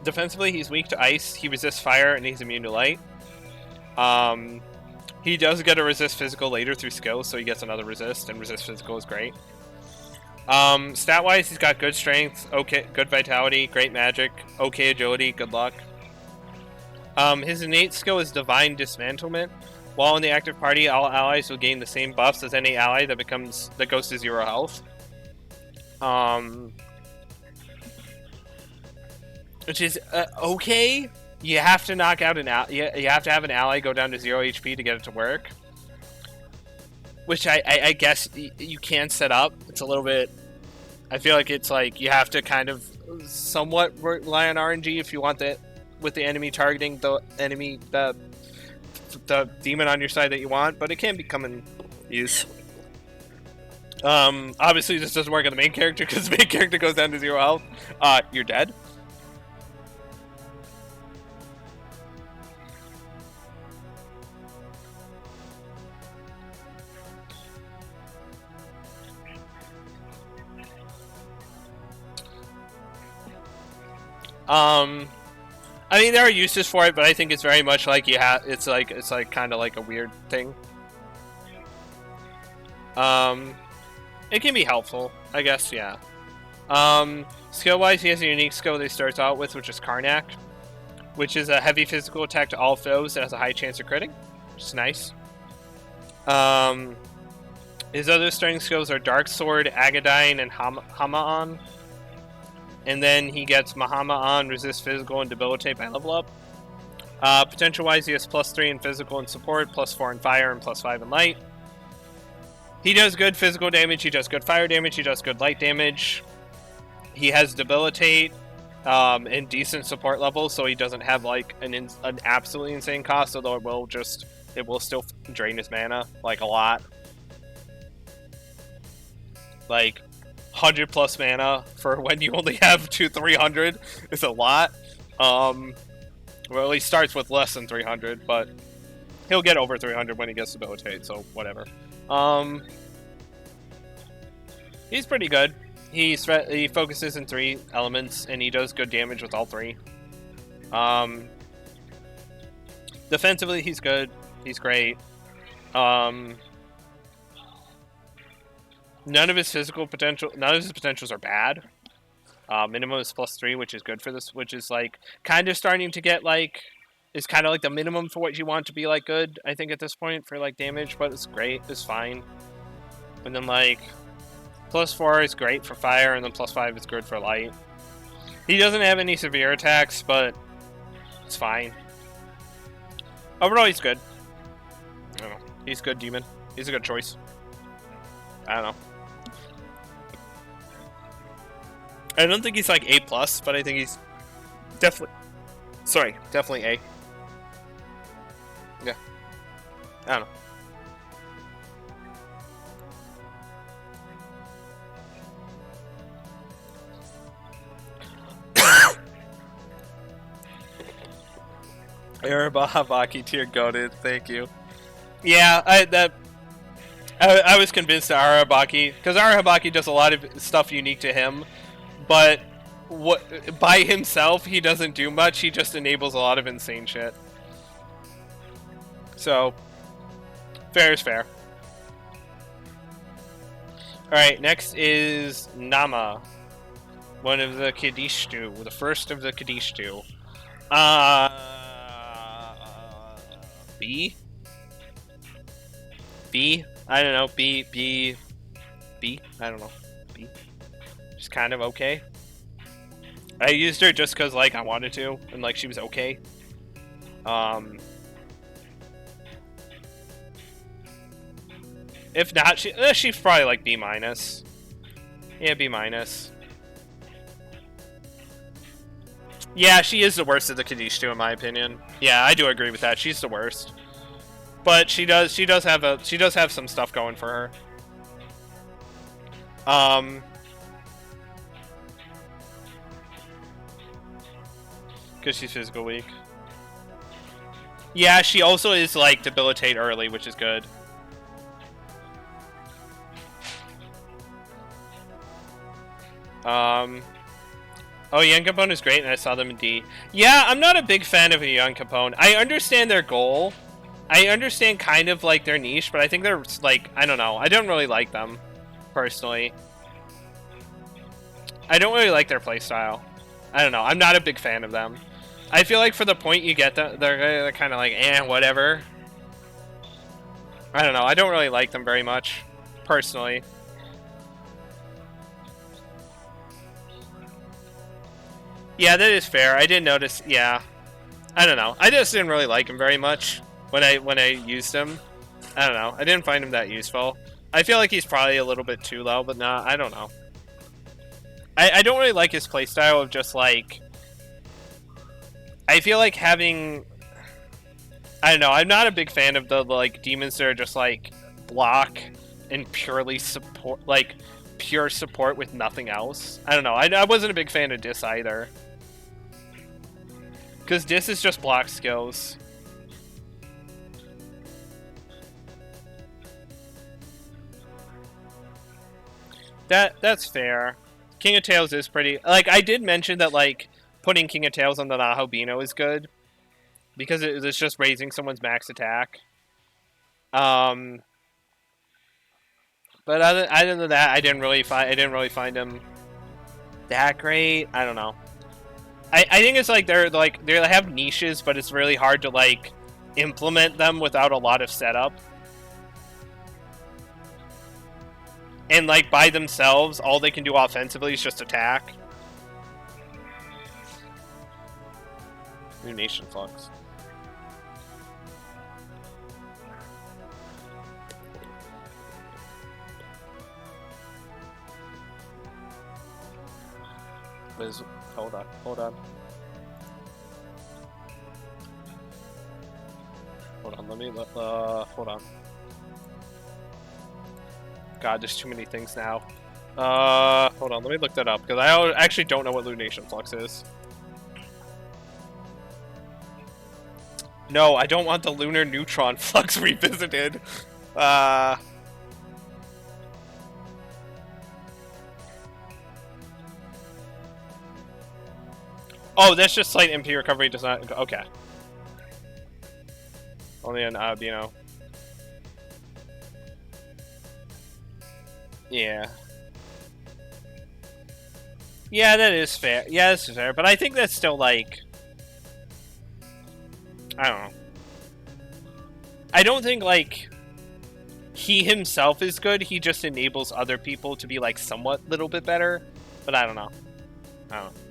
Defensively, he's weak to ice. He resists fire, and he's immune to light. He does get a resist physical later through skill, so he gets another resist, and resist physical is great. Stat-wise, he's got good strength, okay, good vitality, great magic, okay agility, good luck. His innate skill is Divine Dismantlement. While in the active party, all allies will gain the same buffs as any ally that goes to 0 health. Which is okay. You have to knock out you have to have an ally go down to 0 HP to get it to work. Which I guess you can set up. It's a little bit... I feel like it's like you have to kind of somewhat rely on RNG if you want that with the enemy targeting the enemy, the demon on your side that you want, but it can become in use. Obviously this doesn't work on the main character because the main character goes down to 0 health. You're dead. I mean, there are uses for it, but I think it's very much like it's like kind of like a weird thing. It can be helpful, I guess. Yeah. Skill-wise, he has a unique skill that he starts out with, which is Karnak, which is a heavy physical attack to all foes that has a high chance of critting, which is nice. His other starting skills are Dark Sword, Agadine, and Hama'an. And then he gets Mahama'an, Resist Physical, and Debilitate by level up. Potential-wise, he has +3 in Physical and Support, +4 in Fire, and +5 in Light. He does good physical damage, he does good fire damage, he does good light damage. He has Debilitate and decent support levels, so he doesn't have like an absolutely insane cost, although it will still drain his mana, like, a lot. Like... 100 plus mana for when you only have 300 is a lot. Well, he starts with less than 300, but he'll get over 300 when he gets Debilitate, so whatever. He's pretty good. He focuses in 3 elements, and he does good damage with all 3. Defensively, he's good. He's great. None of his potentials are bad. Minimum is +3, which is good for this, which is like kind of starting to get like, is kind of like the minimum for what you want to be like good, I think, at this point for like damage, but it's great, it's fine. And then like +4 is great for fire, and then +5 is good for light. He doesn't have any severe attacks, but it's fine. Overall, he's good. I don't know. He's good demon. He's a good choice. I don't know. I don't think he's like A+, but I think he's definitely A. Yeah. I don't know. Arabahabaki tier goated, thank you. Yeah, I was convinced that Arahabaki, because Arahabaki does a lot of stuff unique to him, but by himself he doesn't do much. He just enables a lot of insane shit. So, fair is fair. Alright, next is Nama. One of the Kadishtu, the first of the Kadishtu. B? B? I don't know. B? I don't know. B? She's kind of okay. I used her just because, like, I wanted to, and, like, she was okay. If not, she's probably, like, B-. Yeah, B-. Yeah, she is the worst of the Kadishtu, in my opinion. Yeah, I do agree with that. She's the worst. But she does have some stuff going for her. Because she's physical weak. Yeah, she also is like debilitate early, which is good. Oh, Young Capone is great, and I saw them in D. Yeah, I'm not a big fan of Young Capone. I understand their goal. I understand kind of like their niche, but I think they're like, I don't know. I don't really like them, personally. I don't really like their playstyle. I don't know. I'm not a big fan of them. I feel like for the point you get them, they're kind of like, whatever. I don't know. I don't really like them very much, personally. Yeah, that is fair. I did notice. Yeah, I don't know. I just didn't really like him very much when I used him. I don't know. I didn't find him that useful. I feel like he's probably a little bit too low, but nah, I don't know. I don't really like his playstyle of just like. I feel like having. I don't know. I'm not a big fan of the like demons that are just like block and purely support, like pure support with nothing else. I don't know. I wasn't a big fan of Dis either. Because Dis is just block skills. That's fair. King of Tails is pretty... Like, I did mention that, like, putting King of Tails on the Nahobino is good. Because it's just raising someone's max attack. But other than that, I didn't really find him that great. I don't know. I think it's like they have niches, but it's really hard to like implement them without a lot of setup. And like by themselves, all they can do offensively is just attack. New Nation Flux. Liz, hold on. Hold on, let me hold on. God, there's too many things now. Hold on, let me look that up, because I actually don't know what Lunation Flux is. No, I don't want the Lunar Neutron Flux revisited. Oh, that's just slight MP recovery does not... Okay. Only an Albino. Yeah. Yeah, that is fair. Yeah, that's fair. But I think that's still, like... I don't know. I don't think, like... He himself is good. He just enables other people to be, like, somewhat little bit better. But I don't know. I don't know.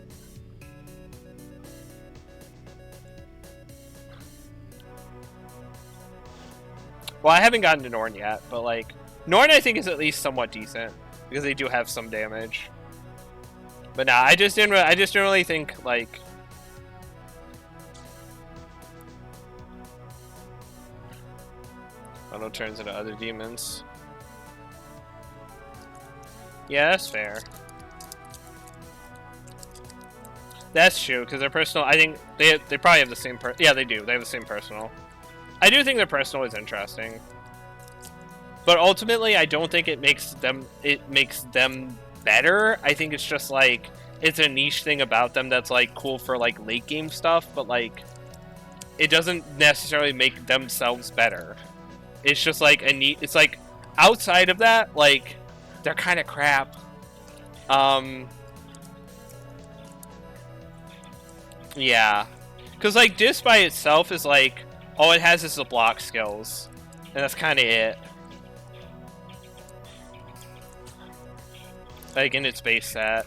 Well, I haven't gotten to Norn yet, but, like... Norn, I think, is at least somewhat decent. Because they do have some damage. But nah, I just didn't really think, like... Funnel turns into other demons. Yeah, that's fair. That's true, because their personal... I think they probably have the same... Yeah, they do. They have the same personal. I do think their personal is interesting. But ultimately, I don't think it makes them better. I think it's just, like... It's a niche thing about them that's, like, cool for, like, late game stuff. But, like... It doesn't necessarily make themselves better. It's just, like, a neat... It's, like... Outside of that, like... They're kind of crap. Yeah. Because, like, Dis by itself is, like... All it has is the block skills. And that's kind of it. Like, in its base set.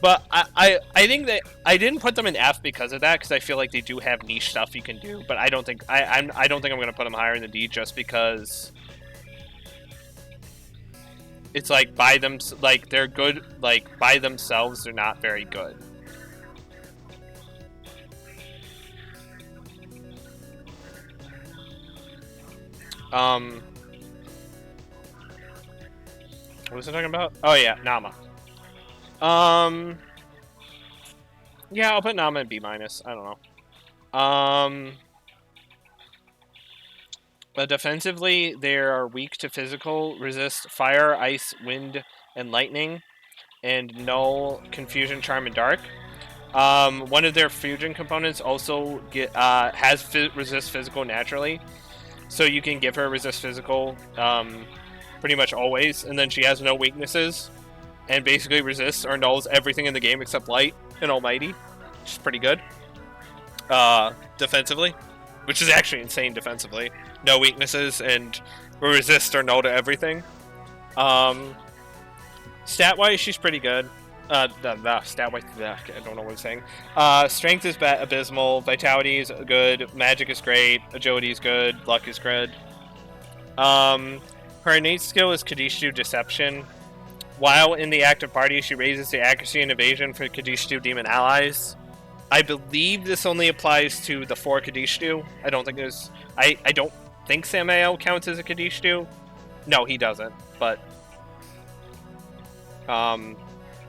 But I think that... I didn't put them in F because of that, because I feel like they do have niche stuff you can do. But I don't think... I don't think I'm going to put them higher in the D just because... It's like, by them... Like, they're good... Like, by themselves, they're not very good. What was I talking about? Oh yeah, Nama. Yeah, I'll put Nama in B-. I don't know. But defensively, they are weak to physical, resist fire, ice, wind, and lightning, and no confusion, charm, and dark. One of their fusion components also has resist physical naturally, so you can give her resist physical pretty much always, and then she has no weaknesses, and basically resists or nulls everything in the game except light and almighty, which is pretty good defensively, which is actually insane defensively. No weaknesses and resist or null to everything. Stat wise, she's pretty good. Stat wise, I don't know what I'm saying. Strength is abysmal. Vitality is good. Magic is great. Agility is good. Luck is good. Her innate skill is Kadishtu Deception. While in the active party, she raises the accuracy and evasion for Kadishtu demon allies. I believe this only applies to the 4 Kadishtu. I don't think there's. I don't think Samael counts as a Kadishtu. No, he doesn't. But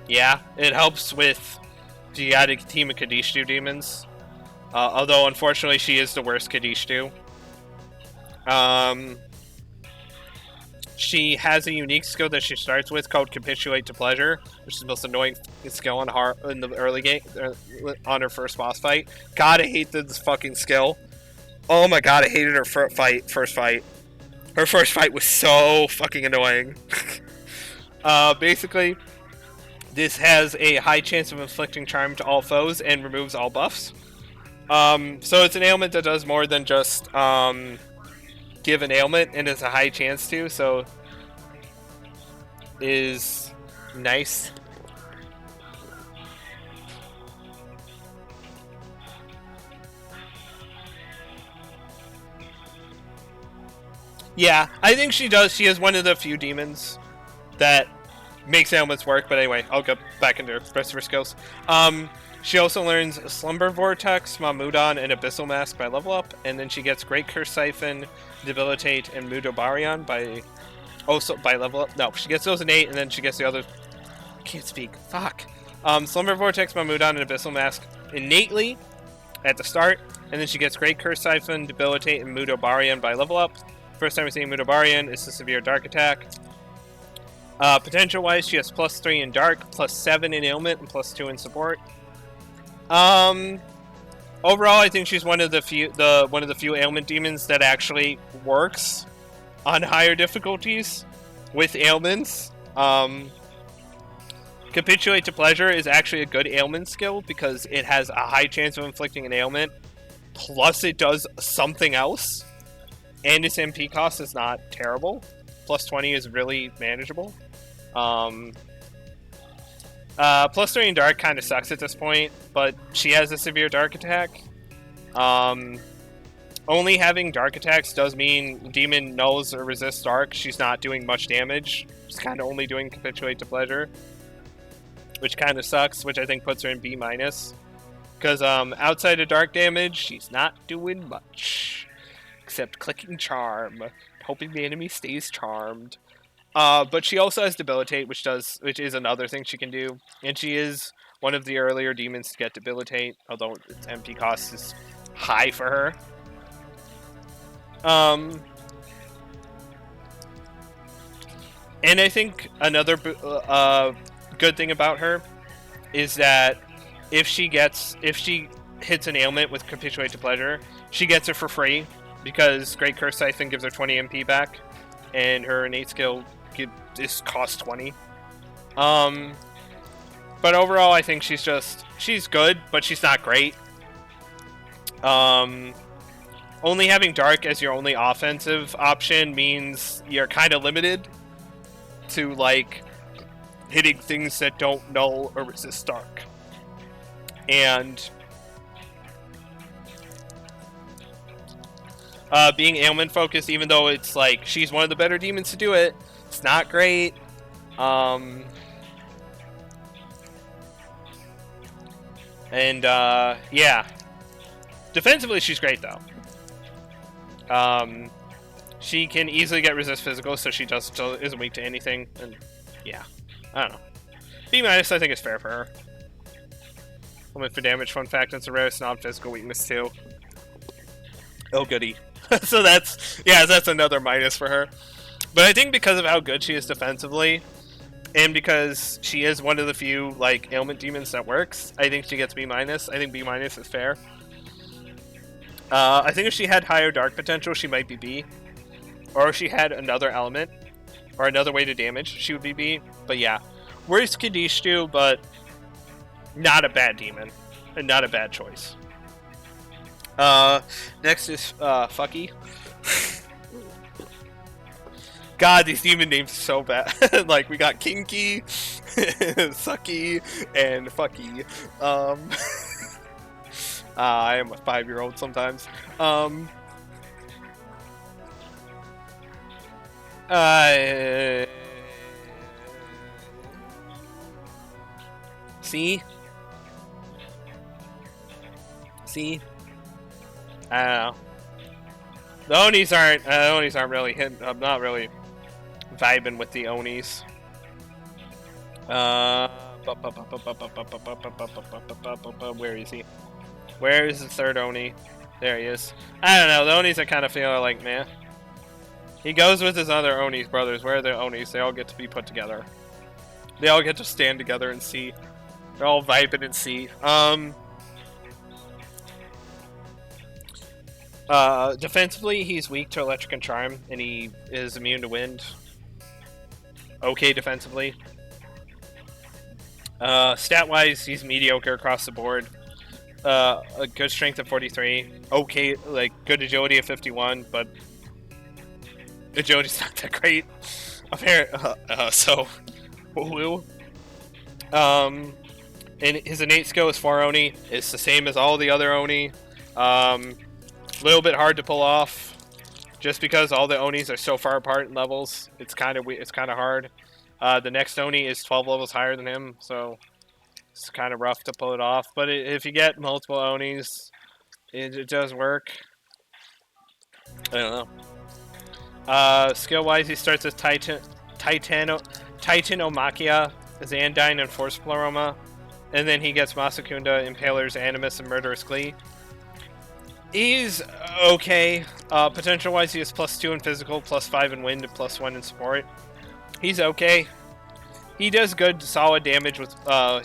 yeah, it helps with you got a team of Kadishtu demons. Although unfortunately, she is the worst Kadishtu. She has a unique skill that she starts with called Capitulate to Pleasure, which is the most annoying skill in the early game on her first boss fight. God, I hate this fucking skill. Oh my god, I hated her first fight. Her first fight was so fucking annoying. Basically, this has a high chance of inflicting charm to all foes and removes all buffs. So it's an ailment that does more than just give an ailment, and it's a high chance to, so is nice. Yeah, I think she does. She is one of the few demons that makes ailments work, but anyway, I'll go back into the rest of her skills. She also learns Slumber Vortex, Mahmudan, and Abyssal Mask by level up, and then she gets Great Curse Siphon, Debilitate, and Mudobarion by level up. No, she gets those in 8, and then she gets the other. Can't speak. Fuck. Slumber Vortex, Mahmudan, and Abyssal Mask innately at the start, and then she gets Great Curse Siphon, Debilitate, and Mudobarion by level up. First time we see Mudobarion is a severe dark attack. Potential-wise, she has +3 in dark, +7 in ailment, and +2 in support. Overall, I think she's one of the few ailment demons that actually works on higher difficulties with ailments. Capitulate to Pleasure is actually a good ailment skill because it has a high chance of inflicting an ailment, plus it does something else, and its MP cost is not terrible. +20 is really manageable. +3 in dark kind of sucks at this point, but she has a severe dark attack. Only having dark attacks does mean demon nulls or resists dark. She's not doing much damage. She's kind of only doing Capitulate to Pleasure, which kind of sucks, which I think puts her in B-. Because outside of dark damage, she's not doing much. Except clicking charm, hoping the enemy stays charmed. But she also has Debilitate, which is another thing she can do. And she is one of the earlier demons to get Debilitate, although its MP cost is high for her. And I think another good thing about her is that if she hits an ailment with Capitulate to Pleasure, she gets it for free because Great Curse Siphon gives her 20 MP back, and her innate skill costs 20. But overall, I think she's good, but she's not great. Only having dark as your only offensive option means you're kind of limited to like hitting things that don't null or resist dark. And being ailment focused, even though it's like she's one of the better demons to do it, it's not great. Yeah. Defensively, she's great though. She can easily get resist physical, so she isn't weak to anything. And yeah, I don't know. B- I think is fair for her. Limit for damage, fun fact, it's a rarest non-physical weakness too. Oh goody. So that's another minus for her. But I think because of how good she is defensively, And because she is one of the few like ailment demons that works, I think she gets B-. I think B- is fair. I think if she had higher dark potential, she might be B. Or if she had another element or another way to damage, she would be B. But yeah, worse Kadishtu, but not a bad demon and not a bad choice. Next is Fucky. God, these demon names are so bad. Like, we got Kinky, Sucky, and Fucky. I am a 5-year-old sometimes. See? See? I don't know. The Onis aren't really hitting. I'm not really vibing with the Onis. Where is he? Where is the third Oni? There he is. I don't know. The Onis I kind of feel like, man. He goes with his other Onis brothers. Where are the Onis? They all get to be put together. They all get to stand together and see. They're all vibing and see. Defensively, he's weak to Electric and Charm, and he is immune to Wind. Okay defensively. Stat-wise, he's mediocre across the board. A good strength of 43. Okay, like, good agility of 51, but agility's not that great. So, woo. And his innate skill is 4 Oni. It's the same as all the other Oni. Little bit hard to pull off, just because all the Onis are so far apart in levels. It's kind of hard. The next Oni is 12 levels higher than him, so it's kind of rough to pull it off. But if you get multiple Onis, it does work. I don't know. Skill-wise, he starts with Titanomakia, Xandine, and Force Pleroma. And then he gets Masakunda, Impaler's Animus, and Murderous Glee. He's okay. Potential-wise, he has +2 in physical, +5 in wind, and +1 in support. He's okay. He does good, solid damage with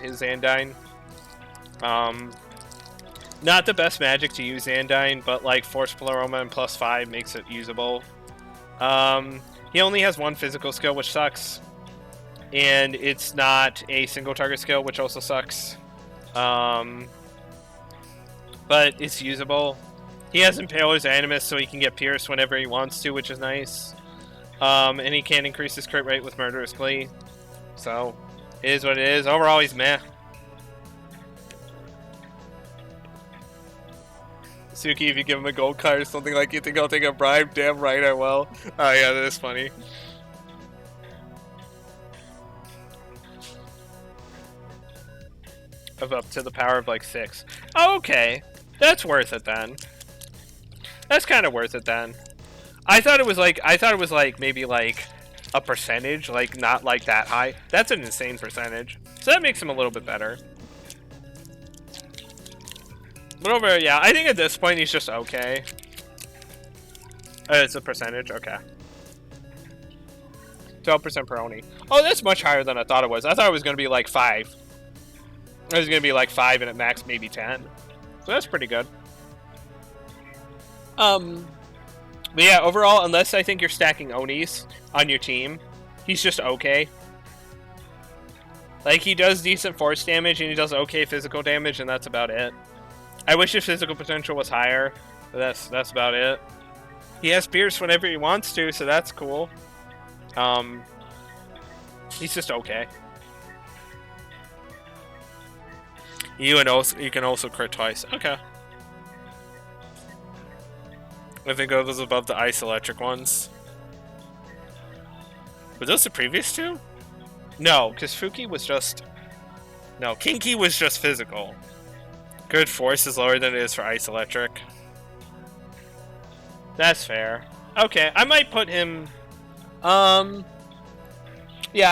his Xandine. Not the best magic to use Xandine, but like Force Pleroma and +5 makes it usable. He only has 1 physical skill, which sucks. And it's not a single target skill, which also sucks. But it's usable. He has Impaler's Animus, so he can get pierced whenever he wants to, which is nice. And he can increase his crit rate with Murderous Glee. So, it is what it is. Overall, he's meh. Suki, if you give him a gold card or something like you think I'll take a bribe, damn right I will. Oh yeah, that is funny. Of up to the power of like 6. Oh, okay. That's worth it then. That's kind of worth it then. I thought it was like maybe like a percentage, like not like that high. That's an insane percentage. So that makes him a little bit better. But over, yeah, I think at this point he's just okay. It's a percentage, okay. 12% per Oni. Oh, that's much higher than I thought it was. I thought it was going to be like 5. It was going to be like 5 and at max maybe 10. So that's pretty good. But yeah, overall, unless I think you're stacking Onis on your team, he's just okay. Like, he does decent force damage and he does okay physical damage, and that's about it. I wish his physical potential was higher, but that's about it. He has Pierce whenever he wants to, so that's cool. He's just okay. You can also crit twice. Okay. I think those above the ice electric ones. Were those the previous two? No, because Fuki was just... No, Kinky was just physical. Good force is lower than it is for ice electric. That's fair. Okay, I might put him... Yeah,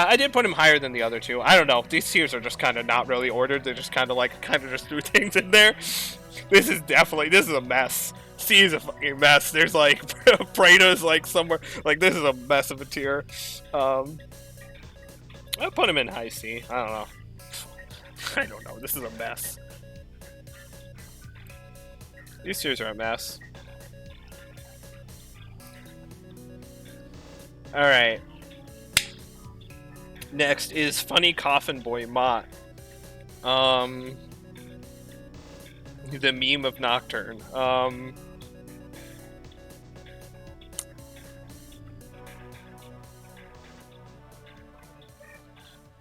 I did put him higher than the other two. I don't know. These tiers are just kind of not really ordered. They're just kind of just threw things in there. This is a mess. C is a fucking mess. There's like Praetor's like somewhere. Like, this is a mess of a tier. I'll put him in high C. I don't know. I don't know. This is a mess. These tiers are a mess. Alright. Next is Funny Coffin Boy Mott. The meme of Nocturne.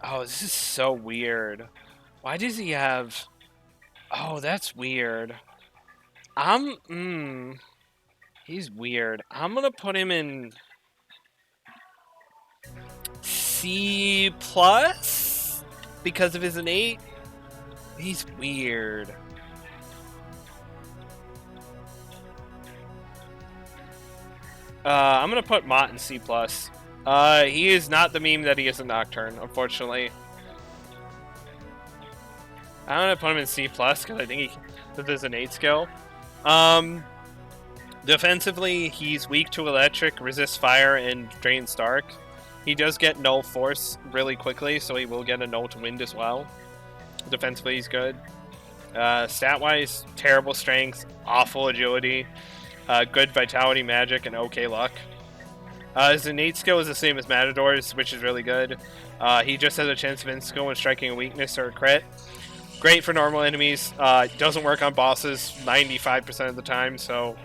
Oh, this is so weird. Why does he have... Oh, that's weird. He's weird. I'm gonna put him in... C+? Because of his innate? He's weird. I'm gonna put Mott in C+. He is not the meme that he is in Nocturne, unfortunately. I'm gonna put him in C+, because I think with his innate skill. Defensively, he's weak to electric, resists fire, and drains dark. He does get null force really quickly, so he will get a null to wind as well. Defensively, he's good. Stat-wise, terrible strength, awful agility, good vitality, magic, and okay luck. His innate skill is the same as Matador's, which is really good. He just has a chance of in-skill when striking a weakness or a crit. Great for normal enemies. Doesn't work on bosses 95% of the time, so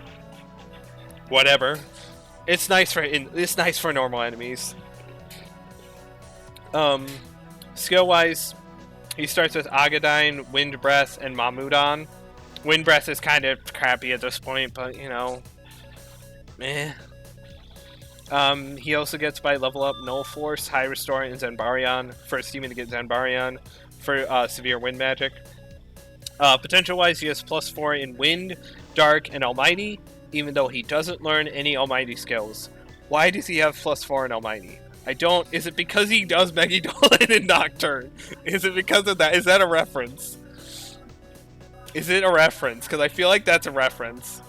whatever. It's nice for normal enemies. Skill-wise, he starts with Agadine, Wind Breath, and Mahmudon. Wind Breath is kind of crappy at this point, but you know, meh. He also gets by level up Null Force, High Restore, and Zanbarion. First demon to get Zanbarion for severe wind magic. Potential-wise, he has +4 in Wind, Dark, and Almighty, even though he doesn't learn any Almighty skills. Why does he have +4 in Almighty? I don't... Is it because he does Megidolan in Nocturne? Is it because of that? Is that a reference? Is it a reference? Because I feel like that's a reference.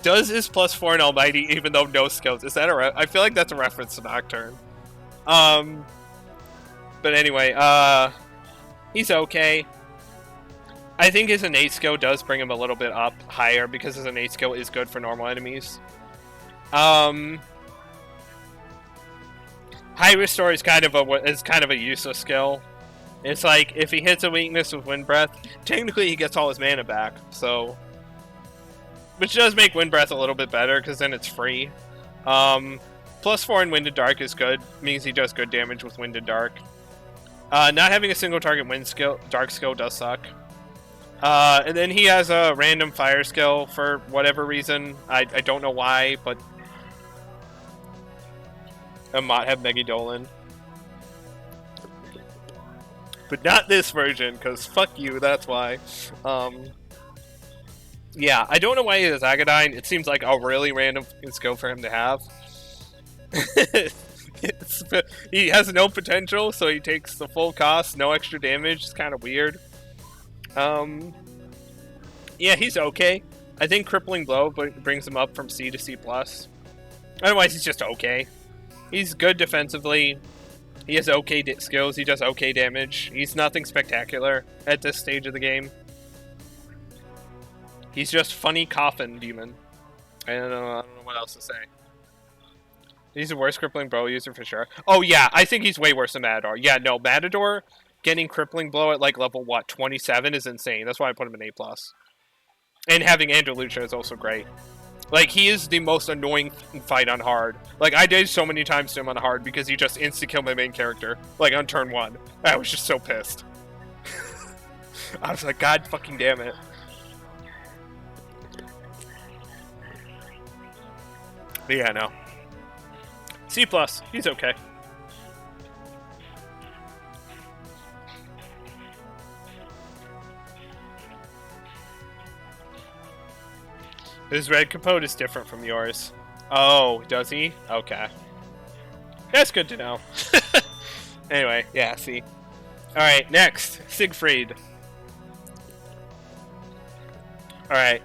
Does his +4 in Almighty even though no skills? Is that a I feel like that's a reference to Nocturne. But anyway, he's okay. I think his innate skill does bring him a little bit up higher because his innate skill is good for normal enemies. High Restore is kind of a useless skill. It's like if he hits a weakness with Wind Breath, technically he gets all his mana back. So, which does make Wind Breath a little bit better because then it's free. +4 in Wind and Dark is good. Means he does good damage with Wind and Dark. Not having a single target Dark skill does suck. And then he has a random fire skill for whatever reason. I don't know why, but I might have Megidolan. But not this version, because fuck you, that's why. Yeah, I don't know why he has Agadine. It seems like a really random skill for him to have. He has no potential, so he takes the full cost, no extra damage. It's kind of weird. Yeah, he's okay. I think Crippling Blow brings him up from C to C+. Otherwise, he's just okay. He's good defensively. He has okay skills. He does okay damage. He's nothing spectacular at this stage of the game. He's just funny coffin demon. I don't know what else to say. He's the worst Crippling Blow user for sure. Oh yeah, I think he's way worse than Matador. Yeah, no, Matador getting Crippling Blow at like level, what, 27 is insane. That's why I put him in A+. And having Andalucia is also great. Like, he is the most annoying fight on hard. Like, I did so many times to him on hard because he just insta-killed my main character. Like, on turn 1. I was just so pissed. I was like, God fucking damn it. But yeah, no. C+, he's okay. His red capote is different from yours. Oh, does he? Okay. That's good to know. Anyway, yeah, see. Alright, next. Siegfried. All right.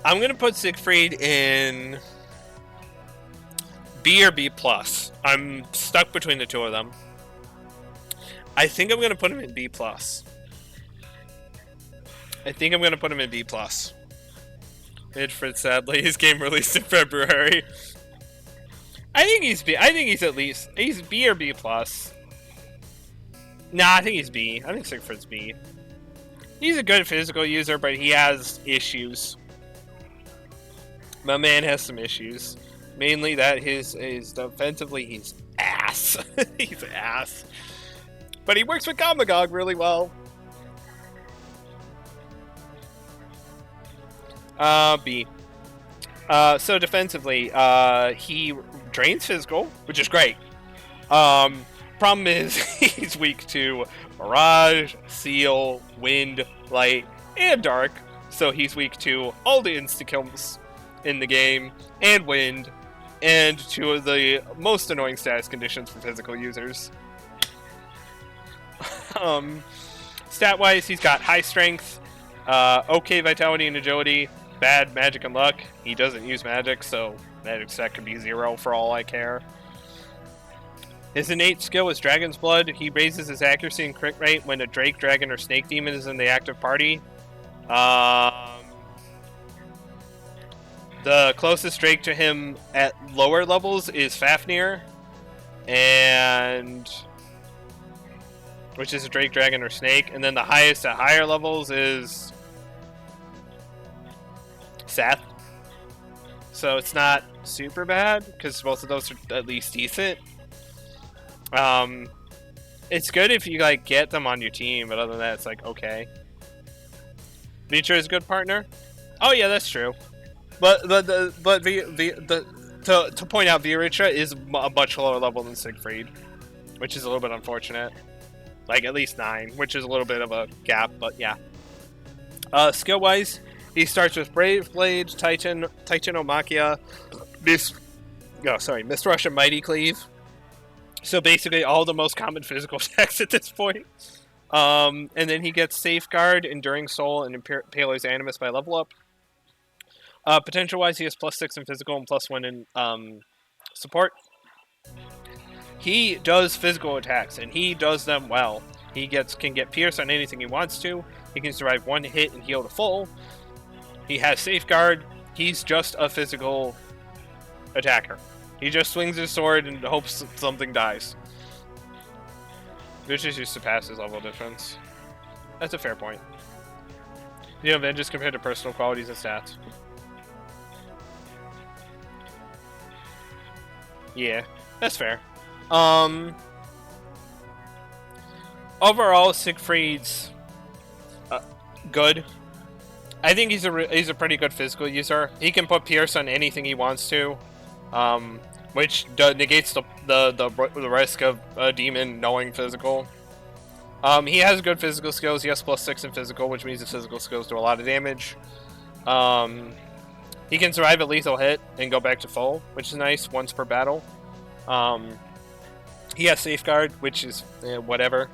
I'm gonna put Siegfried in B or B plus. I'm stuck between the two of them. I think I'm gonna put him in B plus. Midford, sadly, his game released in February. I think he's B. I think he's B or B plus. Nah, I think he's B. I think Siegfried's B. He's a good physical user, but he has issues. My man has some issues. Mainly that his defensively he's ass. He's ass. But he works with Kamagog really well. B. So defensively, he drains physical, which is great. Problem is he's weak to Mirage, Seal, Wind, Light, and Dark. So he's weak to all the insta-kills in the game, and Wind, and two of the most annoying status conditions for physical users. Stat-wise, he's got high strength, okay vitality and agility, bad magic and luck. He doesn't use magic, so magic stat could be 0 for all I care. His innate skill is Dragon's Blood. He raises his accuracy and crit rate when a Drake, Dragon, or Snake Demon is in the active party. The closest Drake to him at lower levels is Fafnir, which is a Drake, Dragon, or Snake, and then the highest at higher levels is Seth. So it's not super bad, because both of those are at least decent. It's good if you like get them on your team, but other than that, it's like okay. Vitra is a good partner. Oh yeah, that's true. But to point out, Vitra is a much lower level than Siegfried, which is a little bit unfortunate. Like at least 9, which is a little bit of a gap, but yeah. Skill wise, he starts with Brave Blade, Titan Omachia, Mist Rush, and Mighty Cleave. So basically all the most common physical attacks at this point. And then he gets Safeguard, Enduring Soul, and Impaler's Animus by level up. Potential-wise, he has +6 in physical and +1 in support. He does physical attacks, and he does them well. He can get Pierce on anything he wants to. He can survive 1 hit and heal to full. He has Safeguard. He's just a physical attacker. He just swings his sword and hopes something dies. Which is used to pass his level difference. That's a fair point. You know, then just compared to personal qualities and stats. Yeah, that's fair. Overall, Siegfried's good. I think he's a pretty good physical user. He can put Pierce on anything he wants to, which negates the risk of a demon knowing physical. He has good physical skills. He has +6 in physical, which means his physical skills do a lot of damage. He can survive a lethal hit and go back to full, which is nice, once per battle. He has Safeguard, which is whatever.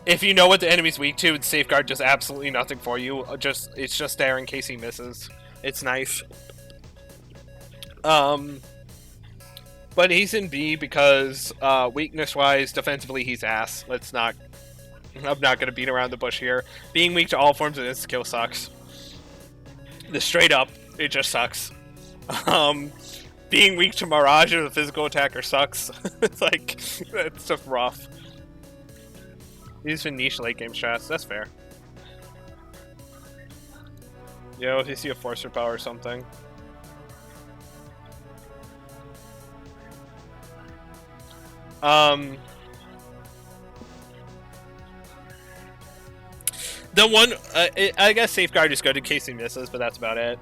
If you know what the enemy's weak to, Safeguard does absolutely nothing for you. It's just there in case he misses. It's nice. But he's in B because weakness-wise, defensively, he's ass. I'm not going to beat around the bush here. Being weak to all forms of insta-kill sucks. Straight up, it just sucks. Being weak to Mirage as a physical attacker sucks. It's like, it's just rough. He's been niche late game strats, that's fair. Yo, if you see a Forcer Power or something. The one, I guess Safeguard is good in case he misses, but that's about it.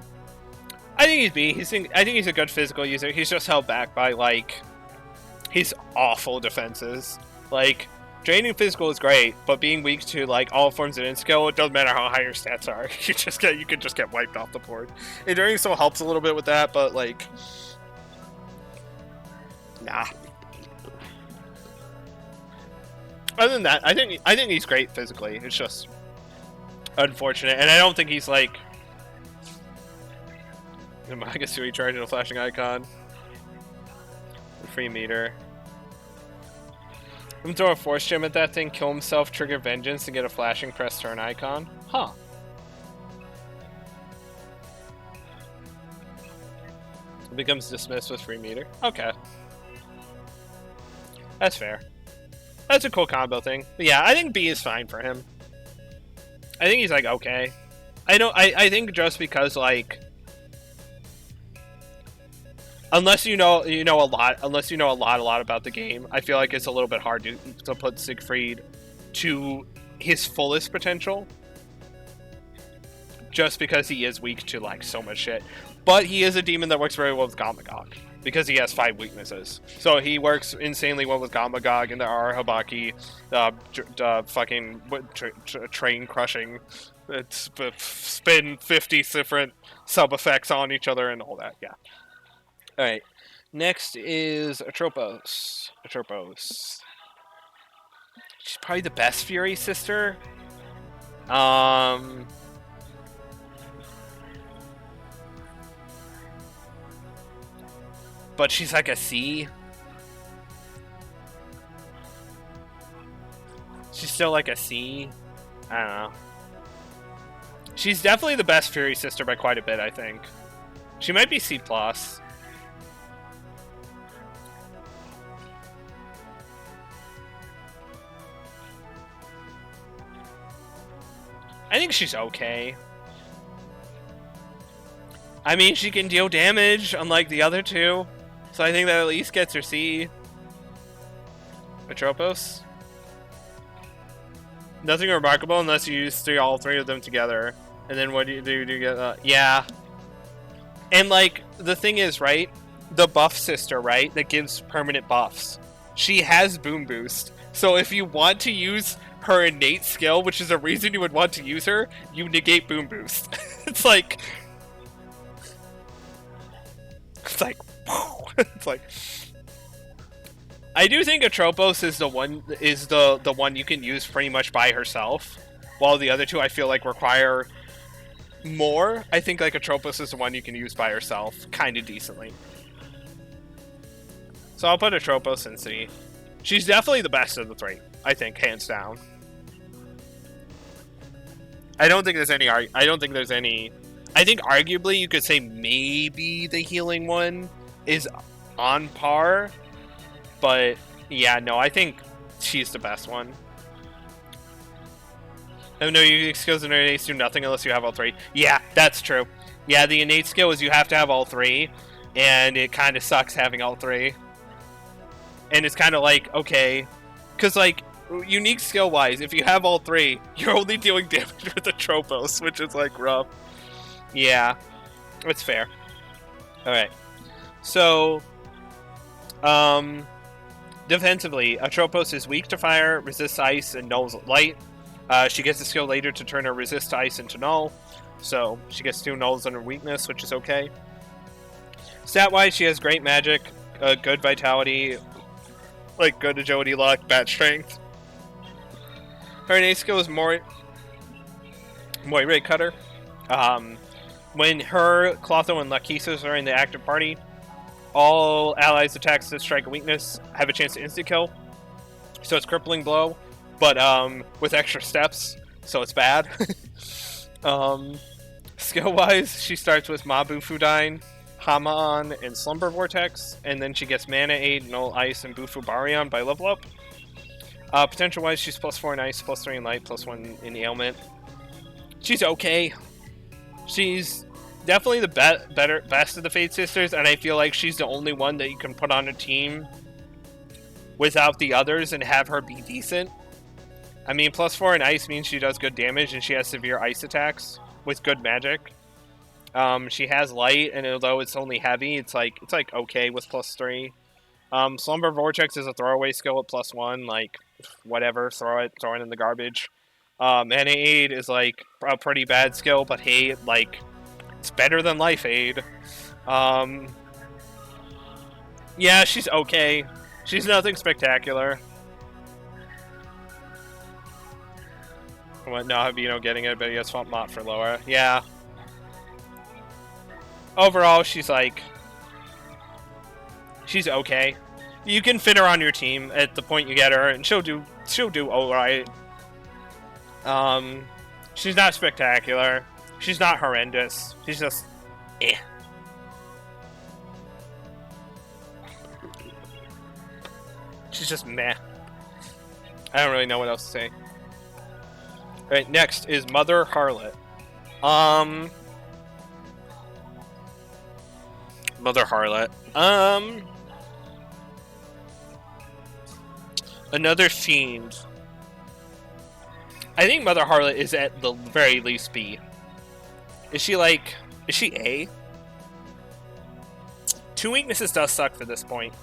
I think he's B. I think he's a good physical user. He's just held back by, like, his awful defenses. Like, Draining physical is great, but being weak to like all forms of in-skill, it doesn't matter how high your stats are. You can just get wiped off the board. Enduring still helps a little bit with that, but like, nah. Other than that, I think he's great physically. It's just unfortunate, and I don't think he's like. I guess you recharging a flashing icon. Free meter. I'm gonna throw a force gem at that thing, kill himself, trigger vengeance, and get a flashing press turn icon. Huh. It becomes dismissed with free meter. Okay. That's fair. That's a cool combo thing. But yeah, I think B is fine for him. I think he's like okay. I think just because like unless you know a lot about the game, I feel like it's a little bit hard to put Siegfried to his fullest potential. Just because he is weak to like so much shit. But he is a demon that works very well with Gamagog. Because he has 5 weaknesses. So he works insanely well with Gamagog and there are Habaki, fucking train crushing, spin 50 different sub effects on each other and all that. Yeah. Alright. Next is Atropos. She's probably the best Fury sister. But she's like a C. She's still like a C. I don't know. She's definitely the best Fury sister by quite a bit, I think. She might be C+. I think she's okay. I mean, she can deal damage, unlike the other two. So I think that at least gets her C. Atropos? Nothing remarkable unless you use all three of them together. And then what do you do? You get, yeah. And, like, the thing is, right? The buff sister, right? That gives permanent buffs. She has Boom Boost. So if you want to use her innate skill, which is a reason you would want to use her, you negate Boom Boost. It's like... It's like... It's like... I do think Atropos is the one you can use pretty much by herself, while the other two I feel like require more. I think like Atropos is the one you can use by herself kind of decently. So I'll put Atropos in C. She's definitely the best of the three, I think, hands down. I don't think there's any I think arguably you could say maybe the healing one is on par. But, yeah, no, I think she's the best one. Oh, no, your skills and innate do nothing unless you have all three. Yeah, that's true. Yeah, the innate skill is you have to have all three, and it kind of sucks having all three. And it's kind of like, okay, because, like, unique skill-wise, if you have all three, you're only dealing damage with the Atropos, which is, like, rough. Yeah, it's fair. Alright. So, defensively, Atropos is weak to fire, resists ice, and nulls light. She gets a skill later to turn her resist to ice into null. So, she gets 2 nulls on her weakness, which is okay. Stat-wise, she has great magic, good vitality, like good agility, luck, bad strength. Her innate skill is more rate cutter. When her, Clotho, and Lachesis are in the active party, all allies attacks that strike a weakness have a chance to insta-kill. So it's crippling blow, but with extra steps, so it's bad. Skill-wise, she starts with Mabu Fudain, Hama-on, and Slumber Vortex, and then she gets Mana Aid, Null Ice, and Bufu Baryon by level up. Potential-wise, she's +4 in Ice, +3 in Light, +1 in Ailment. She's okay. She's definitely the best of the Fate Sisters, and I feel like she's the only one that you can put on a team without the others and have her be decent. I mean, +4 in Ice means she does good damage, and she has severe ice attacks with good magic. She has Light, and although it's only heavy, it's like okay with +3. Slumber Vortex is a throwaway skill at +1, like, whatever, throw it in the garbage. Mana Aid is, like, a pretty bad skill, but hey, like, it's better than Life Aid. Yeah, she's okay. She's nothing spectacular. What, no, Habino getting it, but he has Swamp Mott for lower. Yeah. Overall, she's, like, she's okay. You can fit her on your team at the point you get her, and she'll do alright. She's not spectacular. She's not horrendous. She's just, eh. She's just meh. I don't really know what else to say. Alright, next is Mother Harlot. Mother Harlot. Another fiend. I think Mother Harlot is at the very least B. Is she like... Is she A? 2 weaknesses does suck for this point.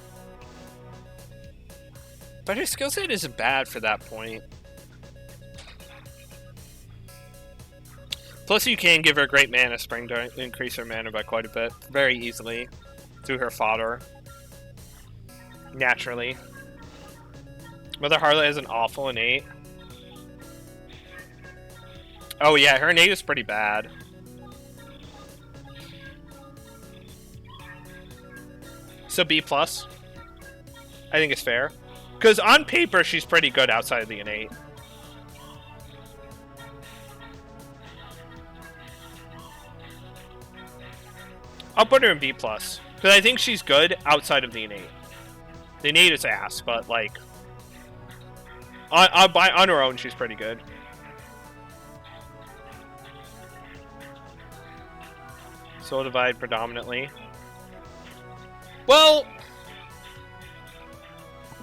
But her skill set isn't bad for that point. Plus you can give her great mana spring to increase her mana by quite a bit. Very easily. Through her fodder. Naturally. Mother Harlot has an awful innate. Oh yeah, her innate is pretty bad. So B+. I think it's fair. Because on paper, she's pretty good outside of the innate. I'll put her in B+. Because I think she's good outside of the innate. The innate is ass, but like... On her own, she's pretty good. Soul Divide predominantly. Well...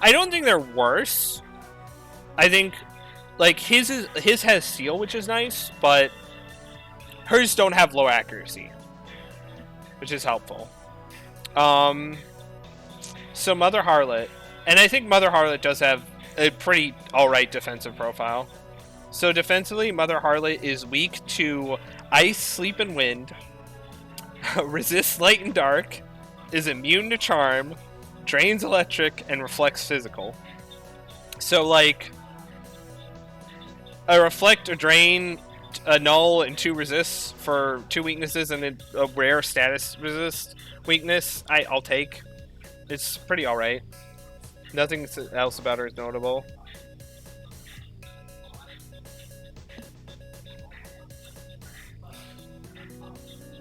I don't think they're worse. I think, like, his has Seal, which is nice, but hers don't have low accuracy, which is helpful. So Mother Harlot, and I think Mother Harlot does have a pretty alright defensive profile. So defensively, Mother Harlot is weak to Ice, Sleep, and Wind, resists Light and Dark, is immune to Charm, drains electric, and reflects physical. So, like, a reflect, a drain, a null, and 2 resists for 2 weaknesses, and a rare status resist weakness, I'll take. It's pretty alright. Nothing else about her is notable.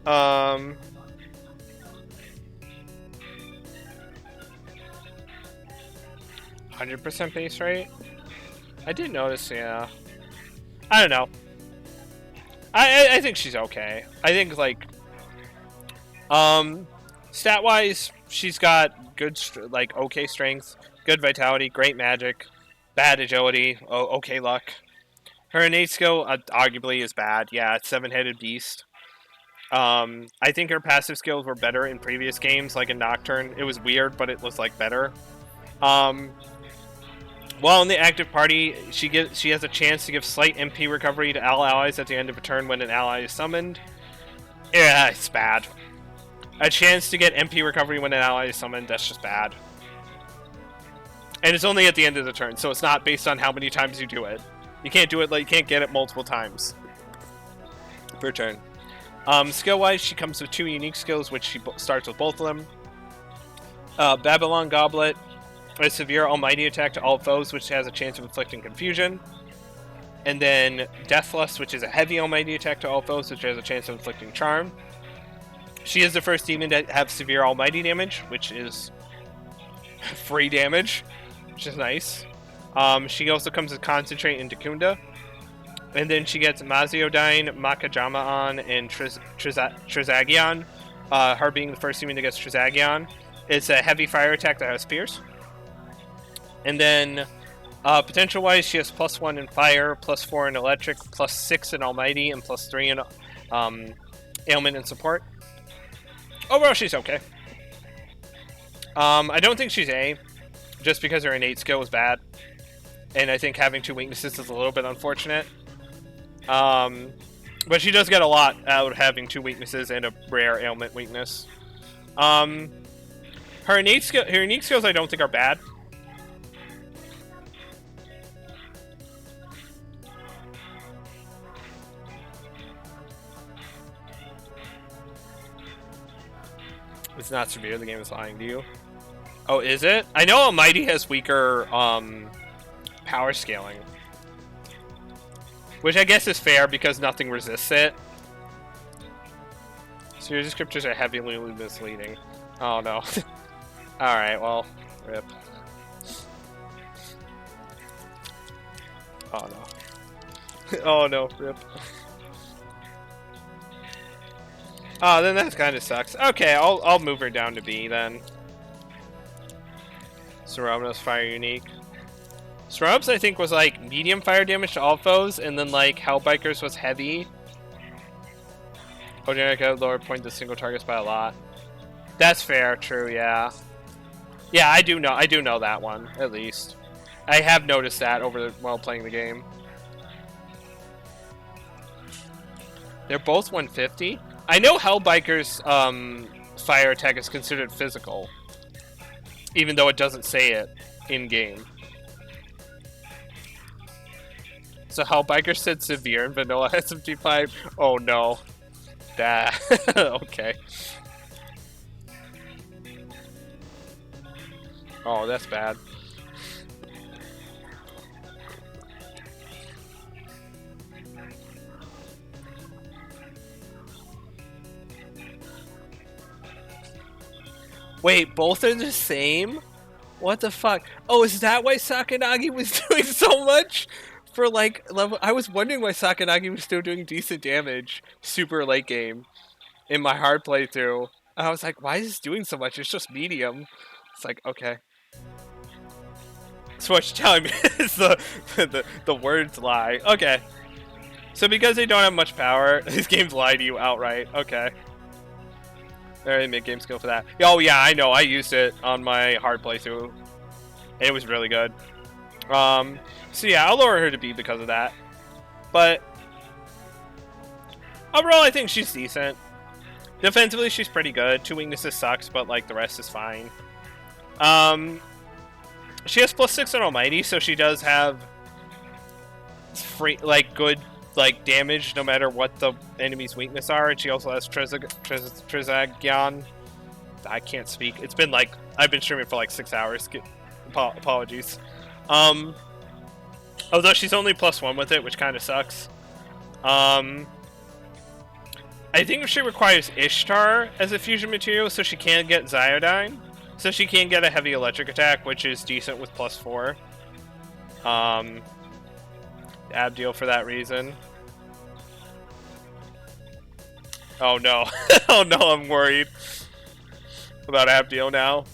Um... 100% base rate? I did notice, yeah. I don't know. I think she's okay. I think, like... Stat-wise, she's got good, like, okay strength, good vitality, great magic, bad agility, okay luck. Her innate skill, arguably, is bad. Yeah, it's 7-headed beast. I think her passive skills were better in previous games, like in Nocturne. It was weird, but it was, like, better. While in the active party, she has a chance to give slight MP recovery to all allies at the end of a turn when an ally is summoned. Yeah, it's bad. A chance to get MP recovery when an ally is summoned, that's just bad. And it's only at the end of the turn, so it's not based on how many times you do it. You can't do it, like, you can't get it multiple times per turn. Skill-wise, she comes with 2 unique skills, which she starts with both of them. Babylon Goblet, a severe almighty attack to all foes, which has a chance of inflicting confusion. And then Deathless, which is a heavy almighty attack to all foes, which has a chance of inflicting charm. She is the first demon to have severe almighty damage, which is free damage, which is nice. She also comes with Concentrate and Dacunda. And then she gets Maziodyne, Makajama'an, and Trizagion. Her being the first demon to get Trizagion. It's a heavy fire attack that has Pierce. And then, potential-wise, she has +1 in Fire, +4 in Electric, +6 in Almighty, and +3 in Ailment and Support. Overall, she's okay. I don't think she's A, just because her innate skill was bad. And I think having 2 weaknesses is a little bit unfortunate. But she does get a lot out of having 2 weaknesses and a rare ailment weakness. Her innate skills I don't think are bad. It's not severe, the game is lying to you. Oh, is it? I know Almighty has weaker power scaling. Which I guess is fair because nothing resists it. So your descriptors are heavily misleading. Oh no. Alright, well, rip. Oh no. Oh no, rip. Oh, then that kind of sucks. Okay, I'll move her down to B then. Seromno's fire unique. Serom's I think was like medium fire damage to all foes, and then like Hellbiker's was heavy. Oderica lower point to single targets by a lot. That's fair, true, yeah. Yeah, I do know that one, at least. I have noticed that while playing the game. They're both 150? I know Hellbiker's fire attack is considered physical, even though it doesn't say it in-game. So Hellbiker said severe in vanilla SMT5? Oh no. That... okay. Oh, that's bad. Wait, both are the same? What the fuck? Oh, is that why Sakanagi was doing so much? For like level, I was wondering why Sakanagi was still doing decent damage super late game in my hard playthrough. And I was like, why is this doing so much? It's just medium. It's like, okay. So what you're telling me is the words lie. Okay. So because they don't have much power, these games lie to you outright. Okay. Very mid-game skill for that. Oh yeah, I know. I used it on my hard playthrough. It was really good. So yeah, I'll lower her to B because of that. But overall, I think she's decent. Defensively, she's pretty good. 2 weaknesses sucks, but like the rest is fine. She has +6 on Almighty, so she does have good damage no matter what the enemy's weakness are, and she also has Trizagyan. I can't speak. It's been like I've been streaming for like 6 hours. Apologies. Although she's only +1 with it, which kind of sucks. I think she requires Ishtar as a fusion material, so she can get Zyodyne. So she can get a heavy electric attack, which is decent with +4. Abdeal for that reason. Oh no. Oh no, I'm worried about Abdeal now.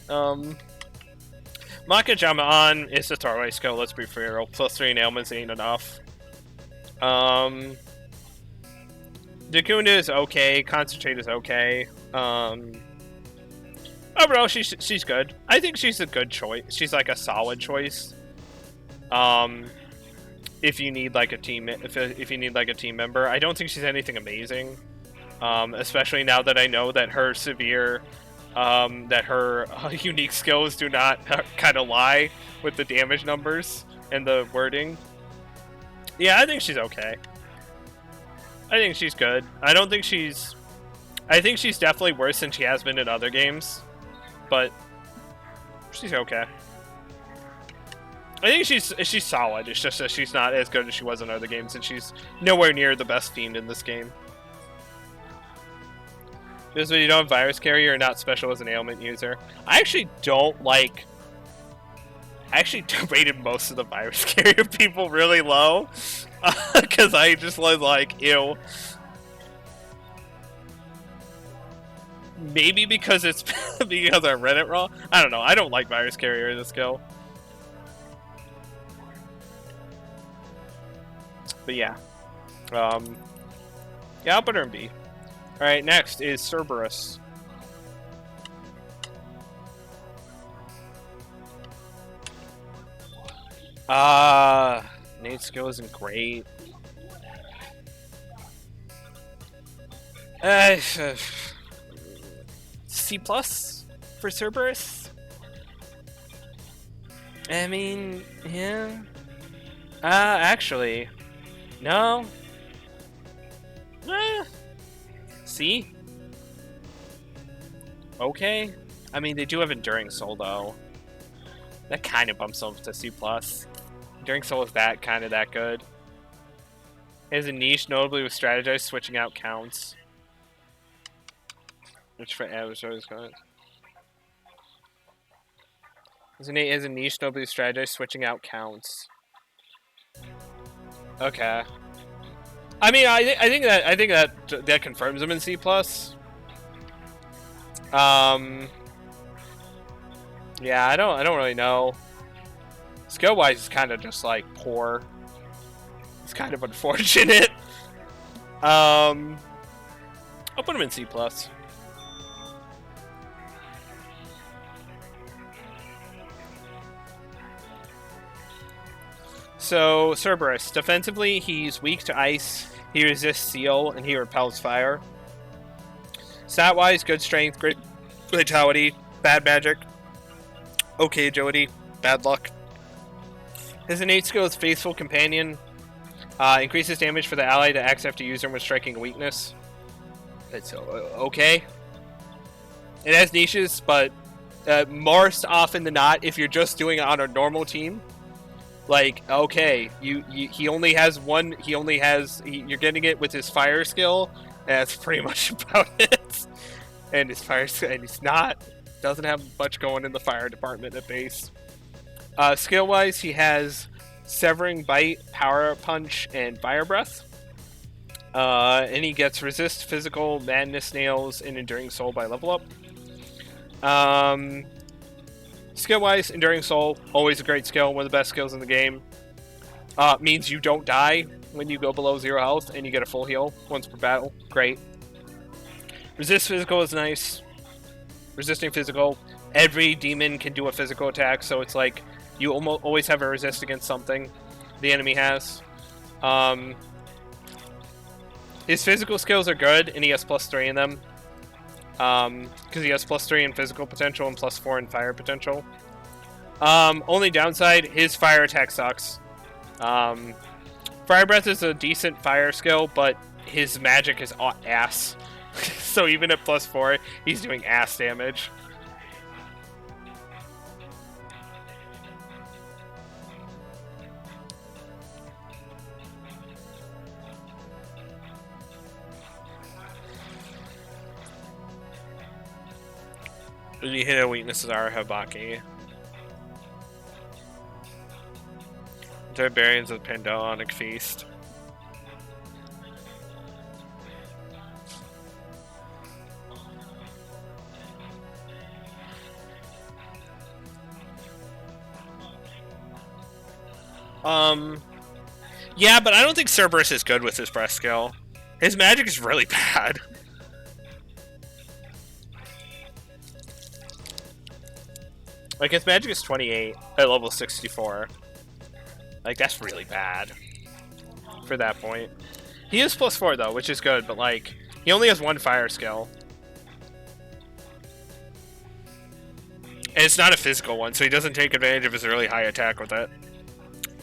Makajama on is the Tarway skill, let's be fair. +3 in ailments ain't enough. Dakunda is okay, Concentrate is okay. Overall, she's good. I think she's a good choice. She's like a solid choice. If you need like a team, if you need like a team member, I don't think she's anything amazing. Especially now that I know that her severe, that her unique skills do not kind of lie with the damage numbers and the wording. Yeah, I think she's okay. I think she's good. I don't think she's... I think she's definitely worse than she has been in other games. But she's okay. I think she's solid. It's just that she's not as good as she was in other games, and she's nowhere near the best fiend in this game. Because when you don't have virus carrier, you're not special as an ailment user. I actually don't like... I actually rated most of the virus carrier people really low. Because I just was like, ew. Maybe because it's because I read it wrong. I don't know. I don't like virus carrier as a skill. But yeah. Yeah, I'll put her in B. Alright, next is Cerberus. Nate skill isn't great. C plus for Cerberus. I mean, yeah. Actually, no. C. Okay. I mean, they do have Enduring Soul though. That kind of bumps them to C plus. Enduring Soul is that kind of that good. It has a niche, notably with strategize, switching out counts. Which for adversaries got. Has a niche, notably with strategize, switching out counts. Okay. I mean, I think that confirms him in C plus. Yeah, I don't really know. Skill wise, it's kind of just like poor. It's kind of unfortunate. I'll put him in C plus. So Cerberus, defensively, he's weak to ice. He resists seal and he repels fire. Stat wise, good strength, great vitality, bad magic, okay agility, bad luck. His innate skill is Faithful Companion. Increases damage for the ally that acts after user when striking a weakness. It's okay. It has niches, but most often than not, if you're just doing it on a normal team, like okay, he only has one. You're getting it with his fire skill. And that's pretty much about it. And his fire skill, and he's doesn't have much going in the fire department at base. Skill wise, he has Severing Bite, Power Punch, and Fire Breath. And he gets Resist Physical, Madness Nails, and Enduring Soul by level up. Skill wise, Enduring Soul, always a great skill, one of the best skills in the game. Means you don't die when you go below 0 health, and you get a full heal once per battle. Great. Resist Physical is nice. Resisting Physical. Every demon can do a physical attack, so it's like you always have a resist against something the enemy has. His physical skills are good, and he has +3 in them. Because he has +3 in physical potential and +4 in fire potential. Only downside, his fire attack sucks. Fire Breath is a decent fire skill, but his magic is ass. So even at +4, he's doing ass damage. The hidden weaknesses are Habaki. Barbarians of Pandalonic Feast. Yeah, but I don't think Cerberus is good with his breath skill. His magic is really bad. Like, his magic is 28 at level 64. Like, that's really bad for that point. He is +4, though, which is good, but, like, he only has one fire skill. And it's not a physical one, so he doesn't take advantage of his really high attack with it.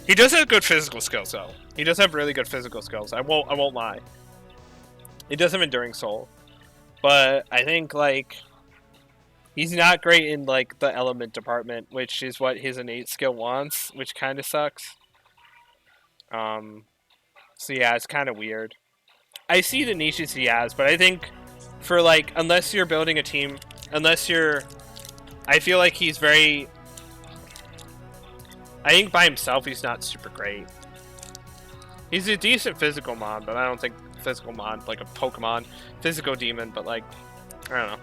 He does have good physical skills, though. He does have really good physical skills. I won't lie. He does have Enduring Soul. But I think, like, he's not great in, like, the element department, which is what his innate skill wants, which kind of sucks. So yeah, it's kind of weird. I see the niches he has, but I think for, like, unless you're building a team, I feel like he's very... I think by himself he's not super great. He's a decent physical mon, but I don't think physical mon, like a Pokemon, physical demon, but like, I don't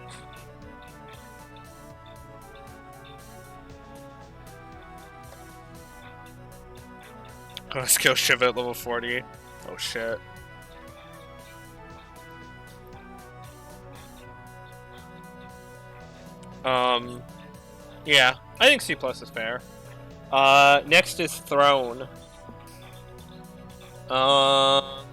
know. Skill Shiva at level 40. Oh shit. Yeah, I think C+ is fair. Next is Throne. Um,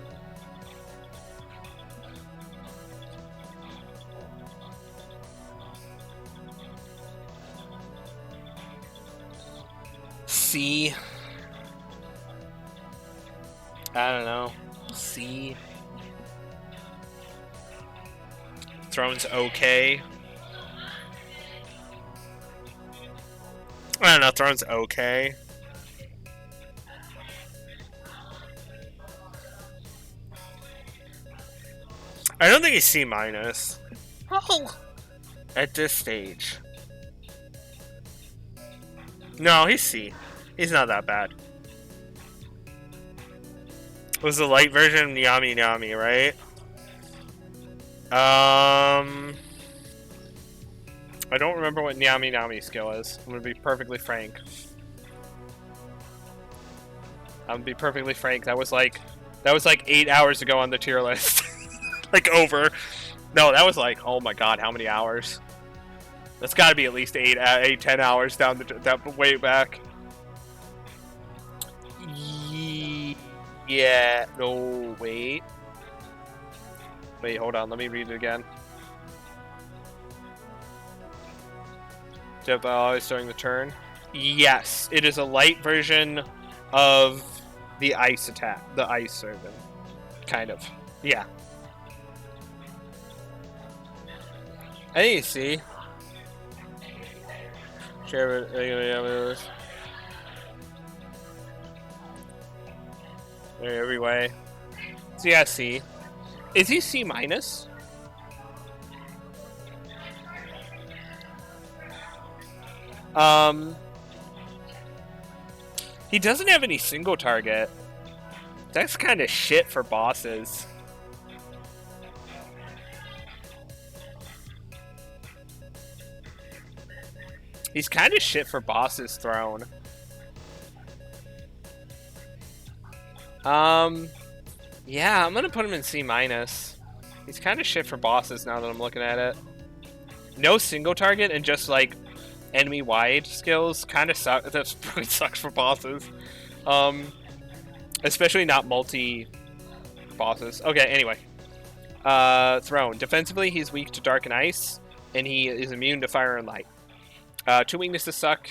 C. I don't know. C. Throne's okay. I don't know. Throne's okay. I don't think he's C minus. Oh. At this stage. No, he's C. He's not that bad. It was the light version of Yami Yami, right? I don't remember what Nyami Nyami skill is. I'm gonna be perfectly frank. That was like 8 hours ago on the tier list. Like over. No, that was like, oh my god, how many hours? That's got to be at least 10 hours down that way back. Yeah. No, wait. Wait, hold on. Let me read it again. Always during the turn. Yes, it is a light version of the ice attack, the ice servant, kind of. Yeah. Hey, see. Share it. Every way. So yeah, C. Is he C minus? He doesn't have any single target. That's kind of shit for bosses. He's kind of shit for bosses, Throne. Yeah, I'm gonna put him in C minus. He's kind of shit for bosses now that I'm looking at it. No single target and just like enemy wide skills kind of suck. That really sucks for bosses. Especially not multi bosses. Okay, anyway. Throne. Defensively, he's weak to dark and ice, and he is immune to fire and light. Two weaknesses suck.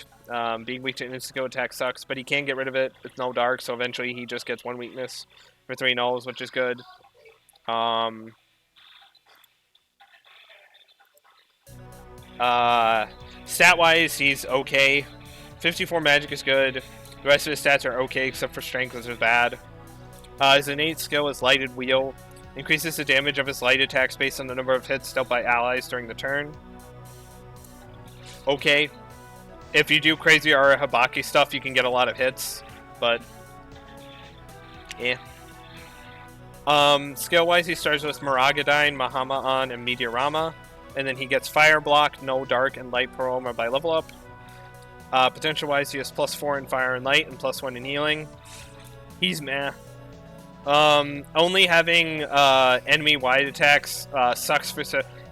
Being weak to instant attack sucks, but he can get rid of it with no dark, so eventually he just gets one weakness for 3 nulls, which is good. Stat-wise, he's okay. 54 magic is good. The rest of his stats are okay, except for strength, which is bad. His innate skill is Lighted Wheel. Increases the damage of his light attacks based on the number of hits dealt by allies during the turn. Okay. If you do crazy or Habaki stuff, you can get a lot of hits, but yeah. Skill-wise, he starts with Maragadine, Mahama-On, and Meteorama, and then he gets Fire Block, No Dark, and Light Paroma by level up. Potential-wise, he has +4 in Fire and Light and +1 in Healing. He's meh. Only having enemy-wide attacks sucks for...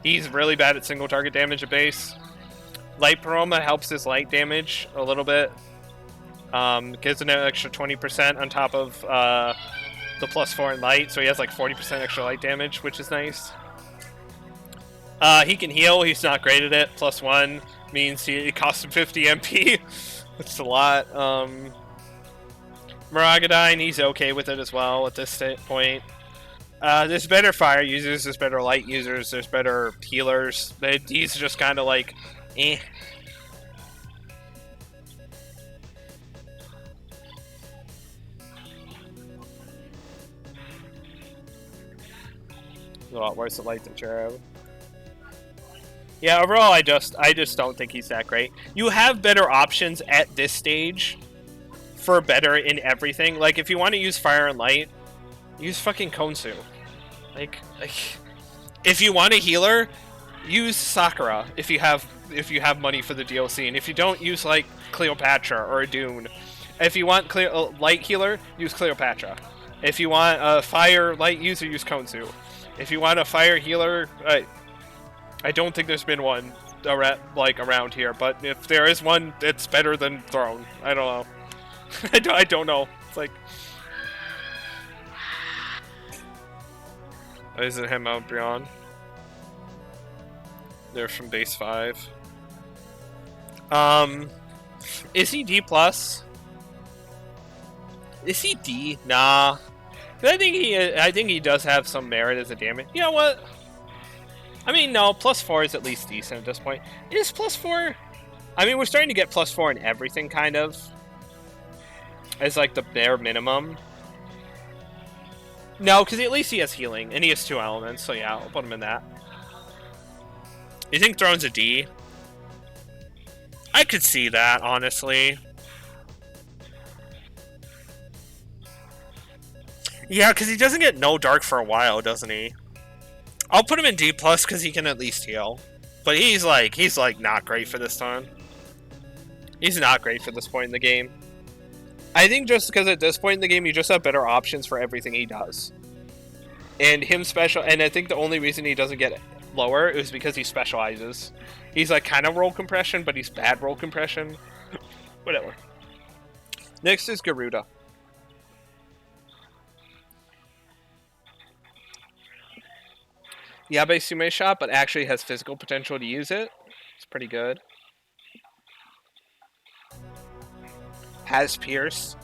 He's really bad at single target damage at base. Light Paroma helps his light damage a little bit. Gives an extra 20% on top of the +4 in light, so he has like 40% extra light damage, which is nice. He can heal, he's not great at it. +1 means it costs him 50 MP, which is a lot. Maragadine, he's okay with it as well at this point. There's better fire users, there's better light users, there's better healers. He's just kind of like, eh. A lot worse at light than Cherub. Yeah, overall, I just don't think he's that great. You have better options at this stage for better in everything. Like, if you want to use Fire and Light, use fucking Konsu. Like, if you want a healer, use Sakura. If you have money for the DLC, and if you don't, use like Cleopatra or a Dune. If you want light healer, use Cleopatra. If you want a fire light user, use Konsu. If you want a fire healer, I don't think there's been one. around here. But if there is one, it's better than Throne. I don't know. I don't know. It's like, isn't him out beyond? They're from base 5. Is he D plus? Is he D? Nah. I think he does have some merit as a damage. You know what? I mean, no, +4 is at least decent at this point. Is +4? I mean, we're starting to get +4 in everything, kind of. As, like, the bare minimum. No, because at least he has healing, and he has 2 elements, so yeah, I'll put him in that. You think Throne's a D? I could see that, honestly. Yeah, because he doesn't get no dark for a while, doesn't he? I'll put him in D+ because he can at least heal. But he's like not great for this time. He's not great for this point in the game. I think just because at this point in the game, you just have better options for everything he does. And him and I think the only reason he doesn't get lower is because he specializes. He's like kind of roll compression, but he's bad roll compression. Whatever. Next is Garuda. Yabe Sume shot, but actually has physical potential to use it. It's pretty good. Has Pierce.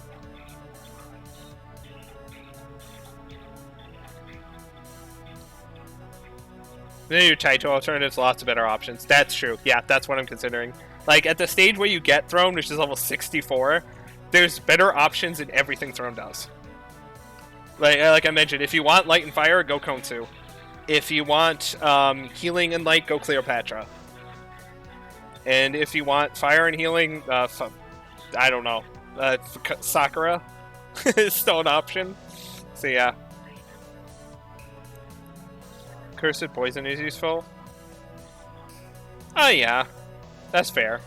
Then your Taito alternatives, lots of better options. That's true. Yeah, that's what I'm considering. Like, at the stage where you get Throne, which is level 64, there's better options in everything Throne does. Like I mentioned, if you want Light and Fire, go Konsu. If you want healing and light, go Cleopatra. And if you want fire and healing, I don't know, Sakura is still an option. So yeah. Cursed Poison is useful. Oh yeah, that's fair.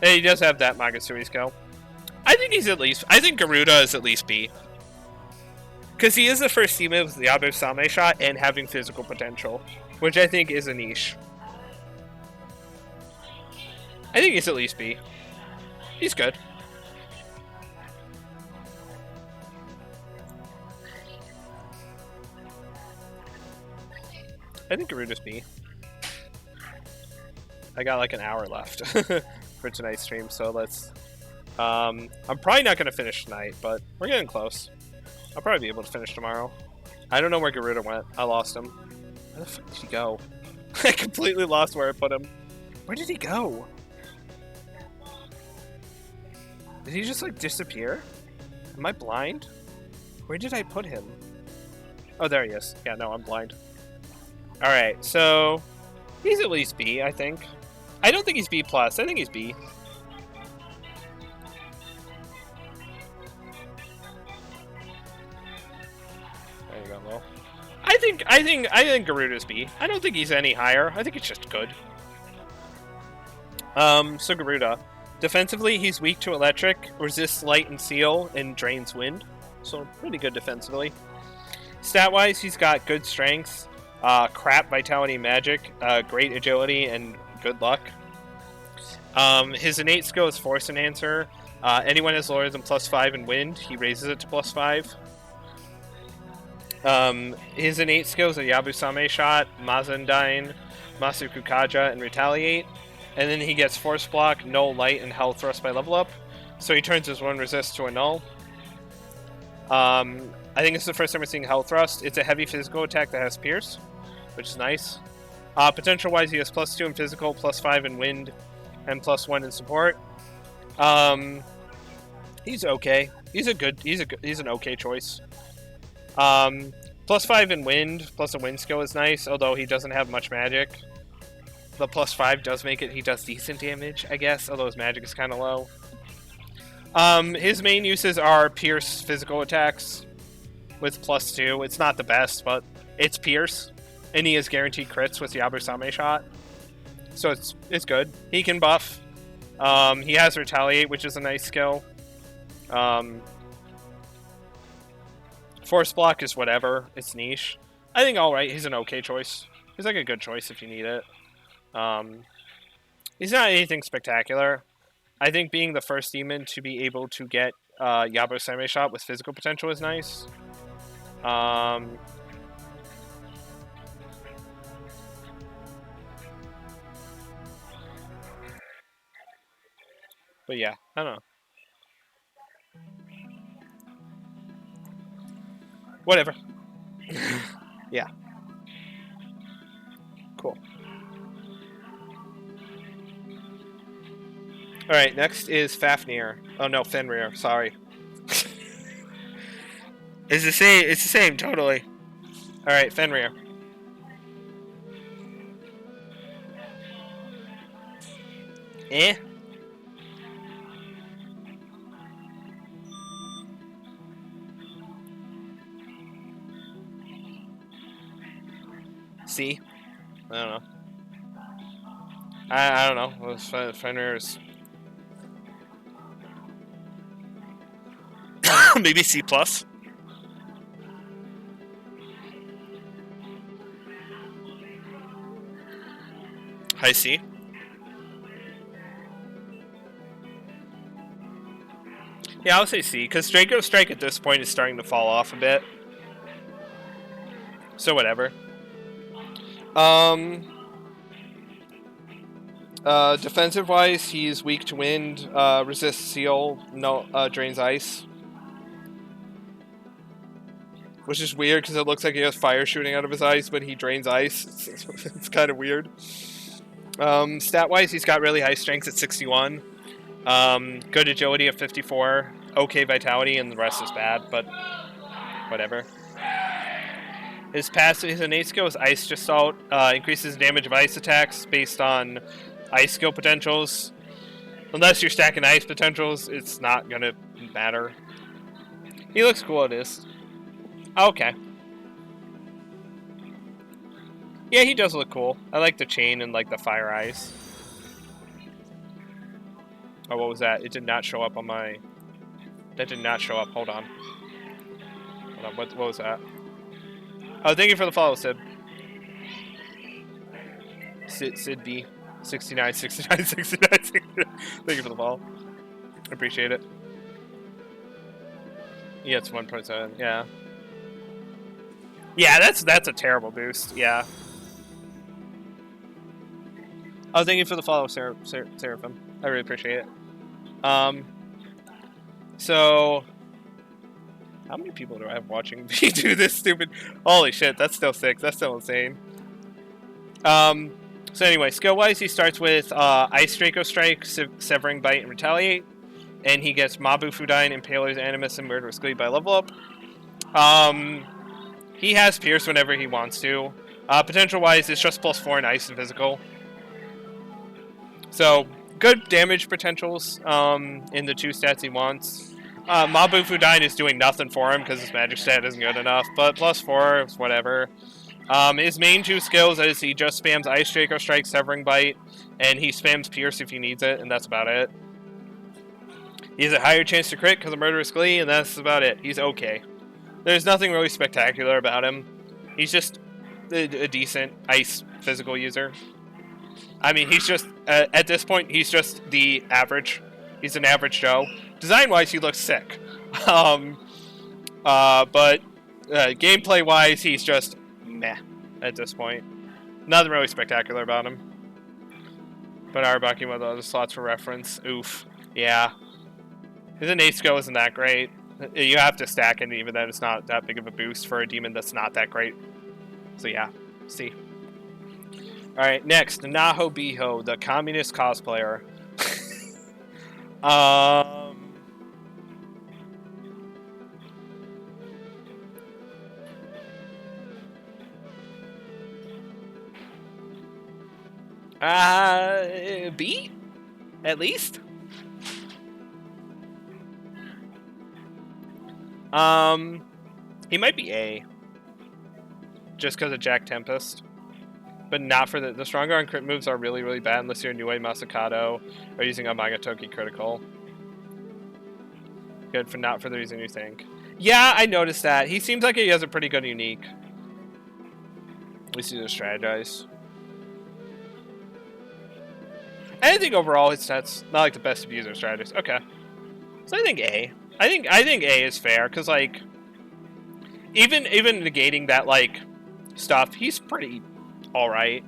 And he does have that Magasui skill. I think Garuda is at least B. Because he is the first team with the Yabe Same shot and having physical potential, which I think is a niche. I think he's at least B. He's good. I think Garuda's B. I got like an hour left for tonight's stream, so let's... I'm probably not going to finish tonight, but we're getting close. I'll probably be able to finish tomorrow. I don't know where Garuda went. I lost him. Where the fuck did he go? I completely lost where I put him. Where did he go? Did he just like disappear? Am I blind? Where did I put him? Oh, there he is. Yeah, no, I'm blind. Alright, so he's at least B, I think. I don't think he's B+. I think he's B. There you go, Lil. I think Garuda's B. I don't think he's any higher. I think it's just good. So Garuda. Defensively, he's weak to electric, resists light and seal, and drains wind. So pretty good defensively. Stat-wise, he's got good strength, crap vitality and magic, great agility, and good luck. His innate skill is Force Enhancer. Anyone has lower than +5 in wind, he raises it to +5. His innate skills are Yabusame Shot, Mazandyne, Masuku Kaja, and Retaliate. And then he gets Force Block, Null Light, and Hell Thrust by level up. So he turns his 1 resist to a Null. I think it's the first time we're seeing Hell Thrust. It's a heavy physical attack that has Pierce, which is nice. Potential-wise, he has +2 in physical, +5 in wind, and +1 in support. He's okay. He's an okay choice. +5 in wind, plus a wind skill is nice, although he doesn't have much magic. The +5 does make it, he does decent damage, I guess, although his magic is kind of low. His main uses are Pierce physical attacks with +2. It's not the best, but it's Pierce, and he has guaranteed crits with Yabusame Shot. So it's good. He can buff. He has Retaliate, which is a nice skill. Force Block is whatever. It's niche. I think alright, he's an okay choice. He's like a good choice if you need it. He's not anything spectacular. I think being the first demon to be able to get Yabo Semi Shot with physical potential is nice. But yeah, I don't know. Whatever. Yeah. Cool. All right, next is Fafnir. Oh no, Fenrir. Sorry. It's the same. It's the same. Totally. All right, Fenrir. Eh. C. I don't know. I don't know. Fenrir's maybe C plus. High C. Yeah, I'll say C because Draco Strike at this point is starting to fall off a bit. So whatever. Defensive wise, he's weak to wind, resists seal, no drains ice. Which is weird because it looks like he has fire shooting out of his eyes, but he drains ice. It's kind of weird. Stat wise, he's got really high strength at 61. Good agility of 54. Okay vitality, and the rest is bad, but whatever. His passive, his innate skill is Ice Assault. Increases damage of ice attacks based on ice skill potentials. Unless you're stacking ice potentials, it's not gonna matter. He looks cool at this. Okay. Yeah, he does look cool. I like the chain and like the fire eyes. Oh, what was that? It did not show up on my... That did not show up. Hold on. Hold on. What was that? Oh, thank you for the follow, Sid. Sid B. 69, 69, 69, 69. Thank you for the follow. I appreciate it. Yeah, it's 1.7. Yeah. Yeah, that's a terrible boost. Yeah. Oh, thank you for the follow, Seraphim. I really appreciate it. So... How many people do I have watching me do this stupid... Holy shit, that's still sick. That's still insane. So anyway, skill-wise, he starts with Ice Draco Strike, Severing Bite, and Retaliate. And he gets Mabu Fudain, Impaler's Animus, and Murderous Glee by level up. He has Pierce whenever he wants to. Potential-wise, it's just +4 in Ice and Physical. So, good damage potentials in the 2 stats he wants. Mabu Fudain is doing nothing for him because his magic stat isn't good enough, but +4, whatever. His main 2 skills is he just spams Ice Draco Strike, Severing Bite, and he spams Pierce if he needs it, and that's about it. He has a higher chance to crit because of Murderous Glee, and that's about it. He's okay. There's nothing really spectacular about him. He's just a decent ice physical user. I mean, he's just, at this point, he's just the average. He's an average Joe. Design-wise, he looks sick. But gameplay-wise, he's just meh at this point. Nothing really spectacular about him. But Arbaki with other slots for reference. Oof. Yeah. His innate skill isn't that great. You have to stack it, even then it's not that big of a boost for a demon that's not that great. So yeah, see. Alright, next, Naho Biho, the communist cosplayer. B? At least? He might be A. Just because of Jack Tempest. But not for the stronger on crit moves are really, really bad unless you're Niue Masakado or using a Magatoki critical. Good for not for the reason you think. Yeah, I noticed that. He seems like he has a pretty good unique. At least he does strategize. I think overall his stats not like the best abuser strategist. Okay, so I think A. I think A is fair because like even negating that like stuff, he's pretty all right.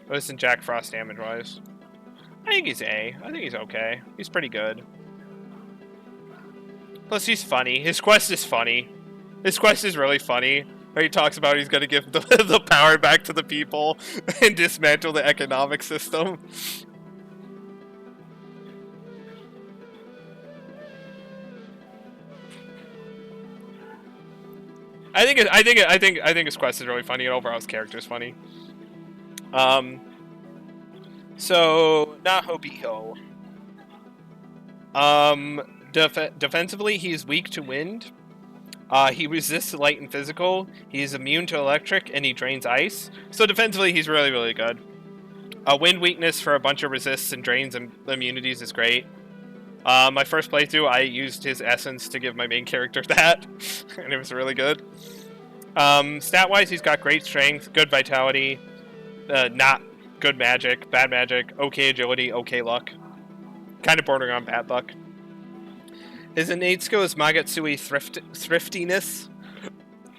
Listen, Jack Frost damage wise, I think he's A. I think he's okay. He's pretty good. Plus, he's funny. His quest is funny. His quest is really funny. Where he talks about he's going to give the power back to the people and dismantle the economic system. I think his quest is really funny, and overall his character is funny. So Nahobiho. Defensively, he's weak to wind. He resists light and physical. He's immune to electric, and he drains ice. So defensively, he's really, really good. Wind weakness for a bunch of resists and drains and immunities is great. My first playthrough, I used his essence to give my main character that, and it was really good. Stat-wise, he's got great strength, good vitality, not good magic, bad magic, okay agility, okay luck. Kind of bordering on bad luck. His innate skill is Magatsui Thriftiness.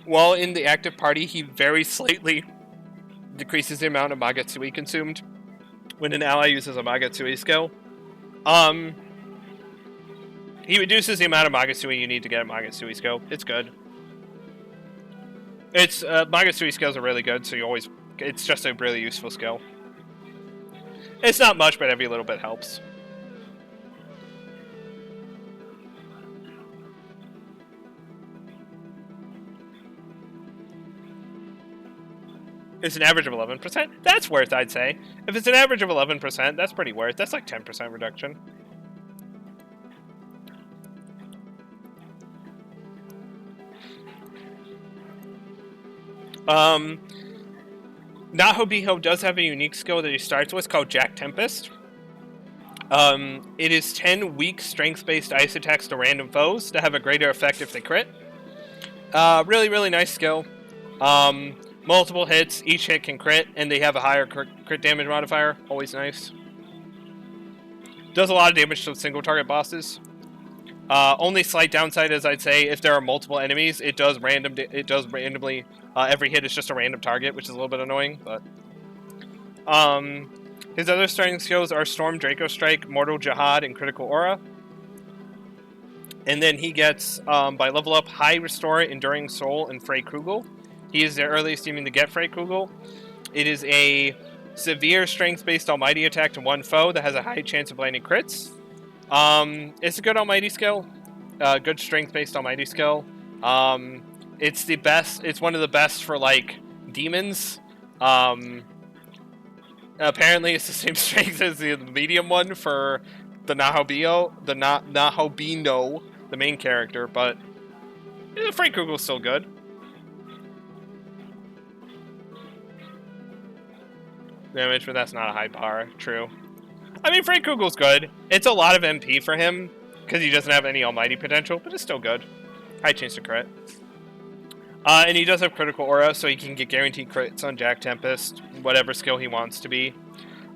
While in the active party, he very slightly decreases the amount of Magatsui consumed when an ally uses a Magatsui skill. He reduces the amount of Magatsui you need to get a Magatsui skill. It's good. It's Magatsui skills are really good, so you always. It's just a really useful skill. It's not much, but every little bit helps. It's an average of 11%. That's worth, I'd say. If it's an average of 11%, that's pretty worth. That's like 10% reduction. Nahobiho does have a unique skill that he starts with called Jack Tempest. It is 10 weak strength-based ice attacks to random foes that have a greater effect if they crit. Really, really nice skill. Multiple hits, each hit can crit, and they have a higher crit damage modifier. Always nice. Does a lot of damage to single target bosses. Only slight downside is, I'd say, if there are multiple enemies, it does randomly. Every hit is just a random target, which is a little bit annoying. But his other strength skills are Storm, Draco Strike, Mortal Jihad, and Critical Aura. And then he gets, by level up, High Restore, Enduring Soul, and Frey Krugel. He is the earliest demon to get Frey Krugel. It is a severe strength-based almighty attack to one foe that has a high chance of landing crits. It's a good almighty skill. Good strength-based almighty skill. It's the best. It's one of the best for, like, demons. Apparently, it's the same strength as the medium one for the Nahobino, the main character, but Frey Krugel's still good. Damage, but that's not a high bar. True. I mean, Frey Krugel's good. It's a lot of MP for him, because he doesn't have any almighty potential, but it's still good. High chance to crit. And he does have Critical Aura, so he can get guaranteed crits on Jack Tempest, whatever skill he wants to be.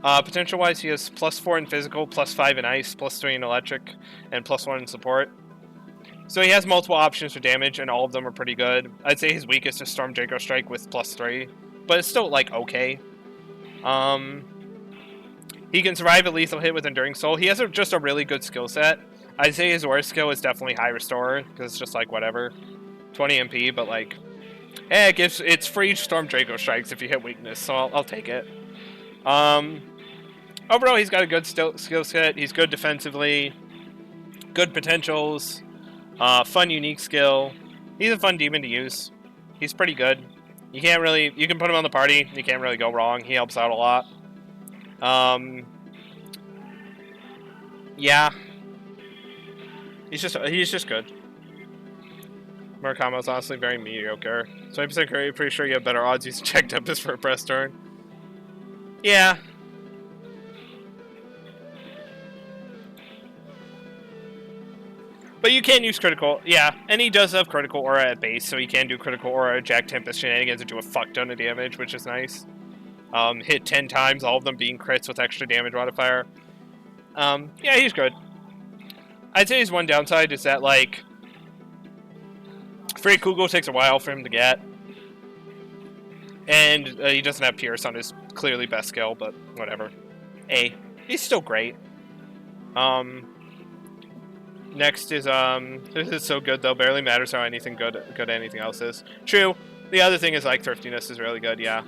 Potential-wise, he has +4 in physical, +5 in ice, +3 in electric, and +1 in support. So he has multiple options for damage, and all of them are pretty good. I'd say his weakest is Storm Draco Strike with +3, but it's still, like, okay. He can survive a lethal hit with Enduring Soul. He has just a really good skill set. I'd say his worst skill is definitely High Restore, because it's just like whatever. 20 MP, but like, it's free Storm Draco Strikes if you hit weakness, so I'll take it. Overall, he's got a good skill set. He's good defensively, good potentials, fun unique skill. He's a fun demon to use. He's pretty good. You can put him on the party. You can't really go wrong. He helps out a lot. Yeah. He's just good. Murakamo's honestly very mediocre. So I'm pretty sure you have better odds using Jack Tempest for a press turn. Yeah. But you can use critical, yeah, and he does have Critical Aura at base, so he can do Critical Aura, Jack Tempest shenanigans and do a fuck ton of damage, which is nice. Hit 10 times, all of them being crits with extra damage modifier. Yeah, he's good. I'd say his one downside is that, like, Free Kugel takes a while for him to get. And he doesn't have Pierce on his clearly best skill, but whatever. A. He's still great. Next is, this is so good though, barely matters how anything good anything else is. True. The other thing is, like, Thriftiness is really good, yeah.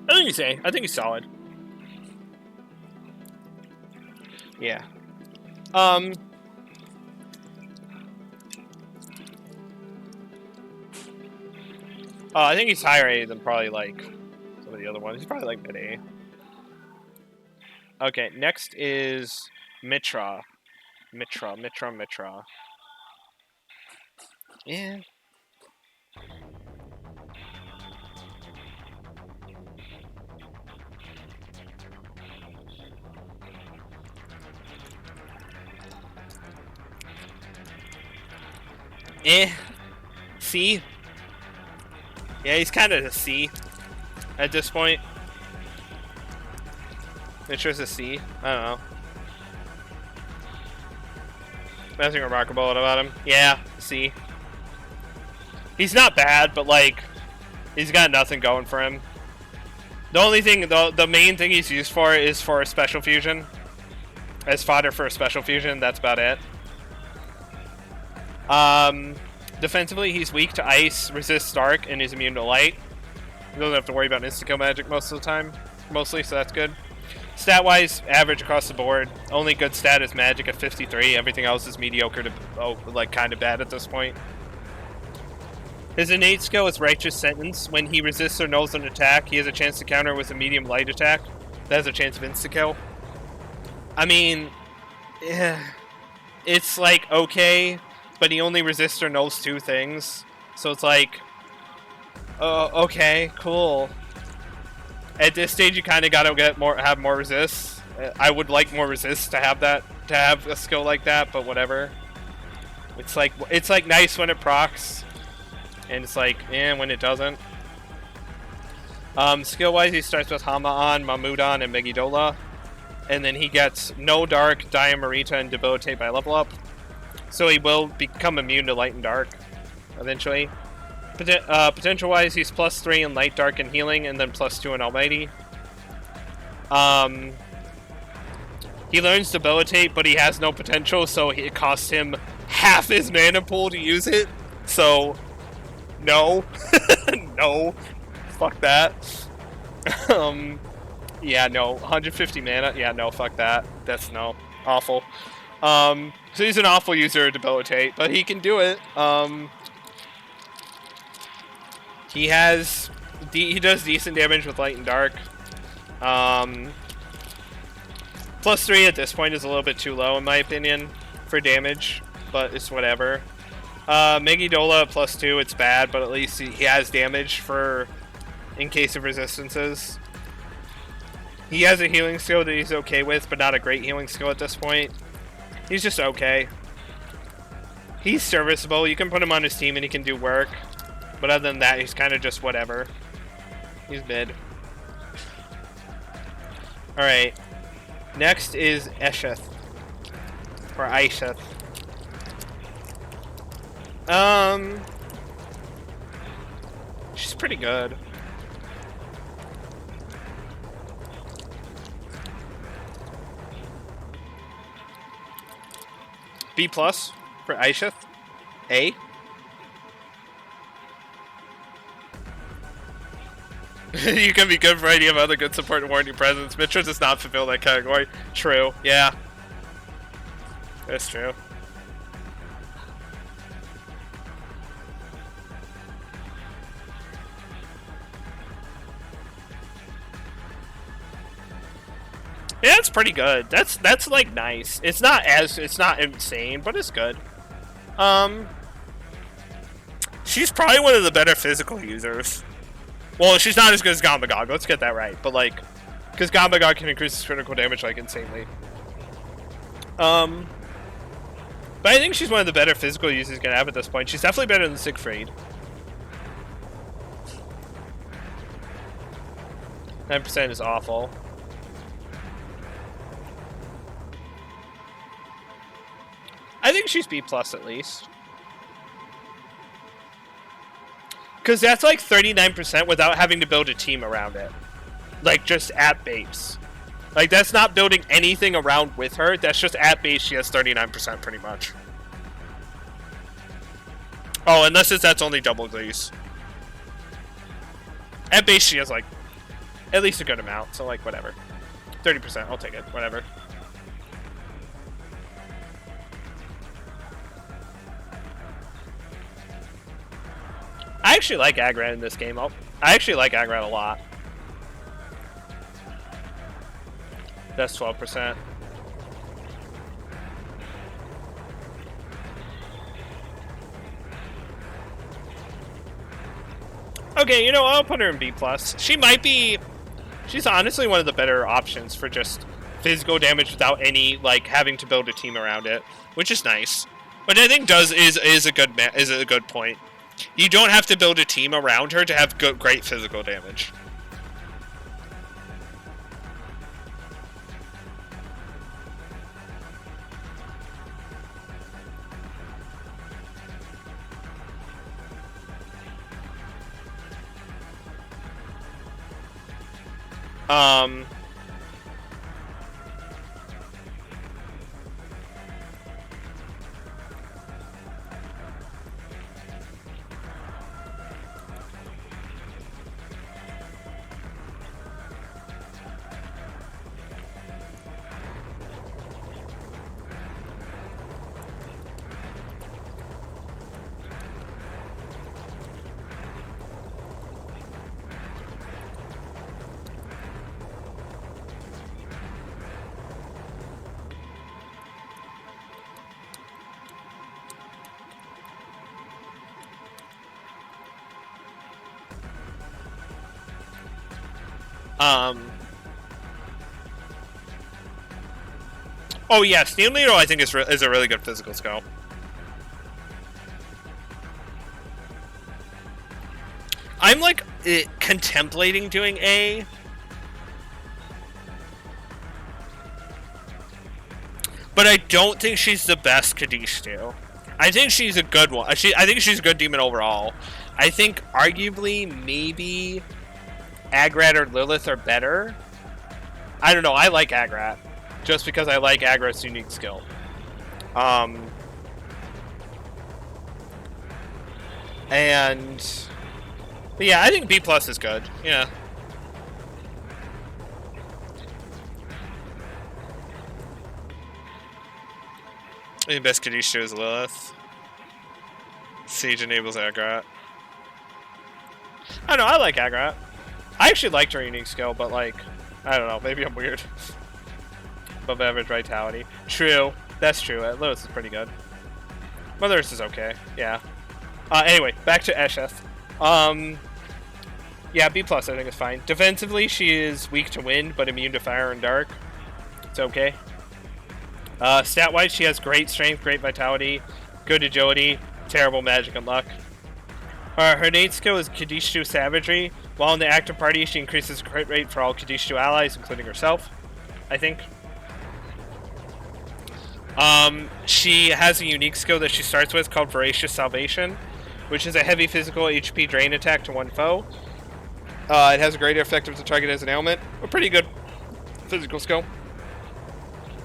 I think he's A. I think he's solid. Yeah. I think he's higher A than probably, like, some of the other ones. He's probably, like, mid A. Okay, next is Mitra. Mitra. Yeah. C. Yeah, he's kind of a C at this point. Mitra's a C. I don't know. Nothing remarkable about him. Yeah, C. He's not bad, but, like, he's got nothing going for him. The only thing, the main thing he's used for is for a special fusion. As fodder for a special fusion, that's about it. Defensively, he's weak to ice, resists dark, and is immune to light. He doesn't have to worry about insta-kill magic most of the time. Mostly, so that's good. Stat-wise, average across the board. Only good stat is magic at 53. Everything else is mediocre to, like, kind of bad at this point. His innate skill is Righteous Sentence. When he resists or nulls an attack, he has a chance to counter with a medium light attack. That has a chance of insta-kill. I mean, yeah, it's, like, okay, but he only resists or nulls 2 things. So it's like, okay, cool. At this stage, you kind of gotta have more resists. I would like more resists to have a skill like that, but whatever. It's like nice when it procs, and it's like when it doesn't. Skill-wise, he starts with Hama-On, Mahmudon, and Megidola, and then he gets No Dark, Diamarita, and Debilitate by level up. So he will become immune to Light and Dark eventually. Potential-wise, he's +3 in Light, Dark, and Healing, and then +2 in Almighty. He learns Debilitate, but he has no potential, so it costs him half his mana pool to use it. So, no. No. Fuck that. Yeah, no. 150 mana? Yeah, no, fuck that. That's no. Awful. So he's an awful user of Debilitate, but he can do it. He does decent damage with Light and Dark. +3 at this point is a little bit too low in my opinion for damage, but it's whatever. Megidola at +2, it's bad, but at least he has damage for in case of resistances. He has a healing skill that he's okay with, but not a great healing skill at this point. He's just okay. He's serviceable. You can put him on his team and he can do work. But other than that, he's kind of just whatever. He's mid. Alright. Next is Esheth. Or Aisheth. She's pretty good. B+ for Aisheth. A. You can be good for any of other good support and warranty presence. Mitra does not fulfill that category. True. Yeah. That's true. Yeah, it's pretty good. That's like nice. It's not insane, but it's good. She's probably one of the better physical users. Well, she's not as good as Gambagog, let's get that right. But, like, because Gambagog can increase his critical damage, like, insanely. But I think she's one of the better physical users you can have at this point. She's definitely better than Siegfried. 9% is awful. I think she's B+ at least. Because that's like 39% without having to build a team around it. Like, just at base. Like, that's not building anything around with her. That's just at base, she has 39% pretty much. Oh, unless that's only double grease. At base, she has, like, at least a good amount. So, like, whatever. 30%, I'll take it. Whatever. I actually like Agrat in this game. I actually like Agrat a lot. That's 12%. Okay, you know, I'll put her in B+. She might be... She's honestly one of the better options for just physical damage without any, like, having to build a team around it, which is nice. But I think is a good point. You don't have to build a team around her to have great physical damage. Oh yeah, Steam Leader I think is a really good physical skill. I'm like contemplating doing A. But I don't think she's the best Kadishtu. I think she's a good one. I think she's a good demon overall. I think arguably maybe Agrat or Lilith are better. I don't know. I like Agrat just because I like Agrat's unique skill. But yeah, I think B+ is good. Yeah. I think best Kadishtu is Lilith. Siege enables Agrat. I don't know, I like Agrat. I actually liked her unique skill, but like, I don't know, maybe I'm weird. Above average vitality. True, that's true. Lilith is pretty good. Mother's is okay, yeah. Anyway, back to Esheth. Yeah, B+ I think is fine. Defensively, she is weak to wind, but immune to fire and dark. It's okay. Stat-wise, she has great strength, great vitality, good agility, terrible magic and luck. Her innate skill is Kadishtu Savagery. While in the active party, she increases crit rate for all Kadishtu allies, including herself, I think. She has a unique skill that she starts with called Voracious Salvation, which is a heavy physical HP drain attack to one foe. It has a greater effect if the target has an ailment. A pretty good physical skill.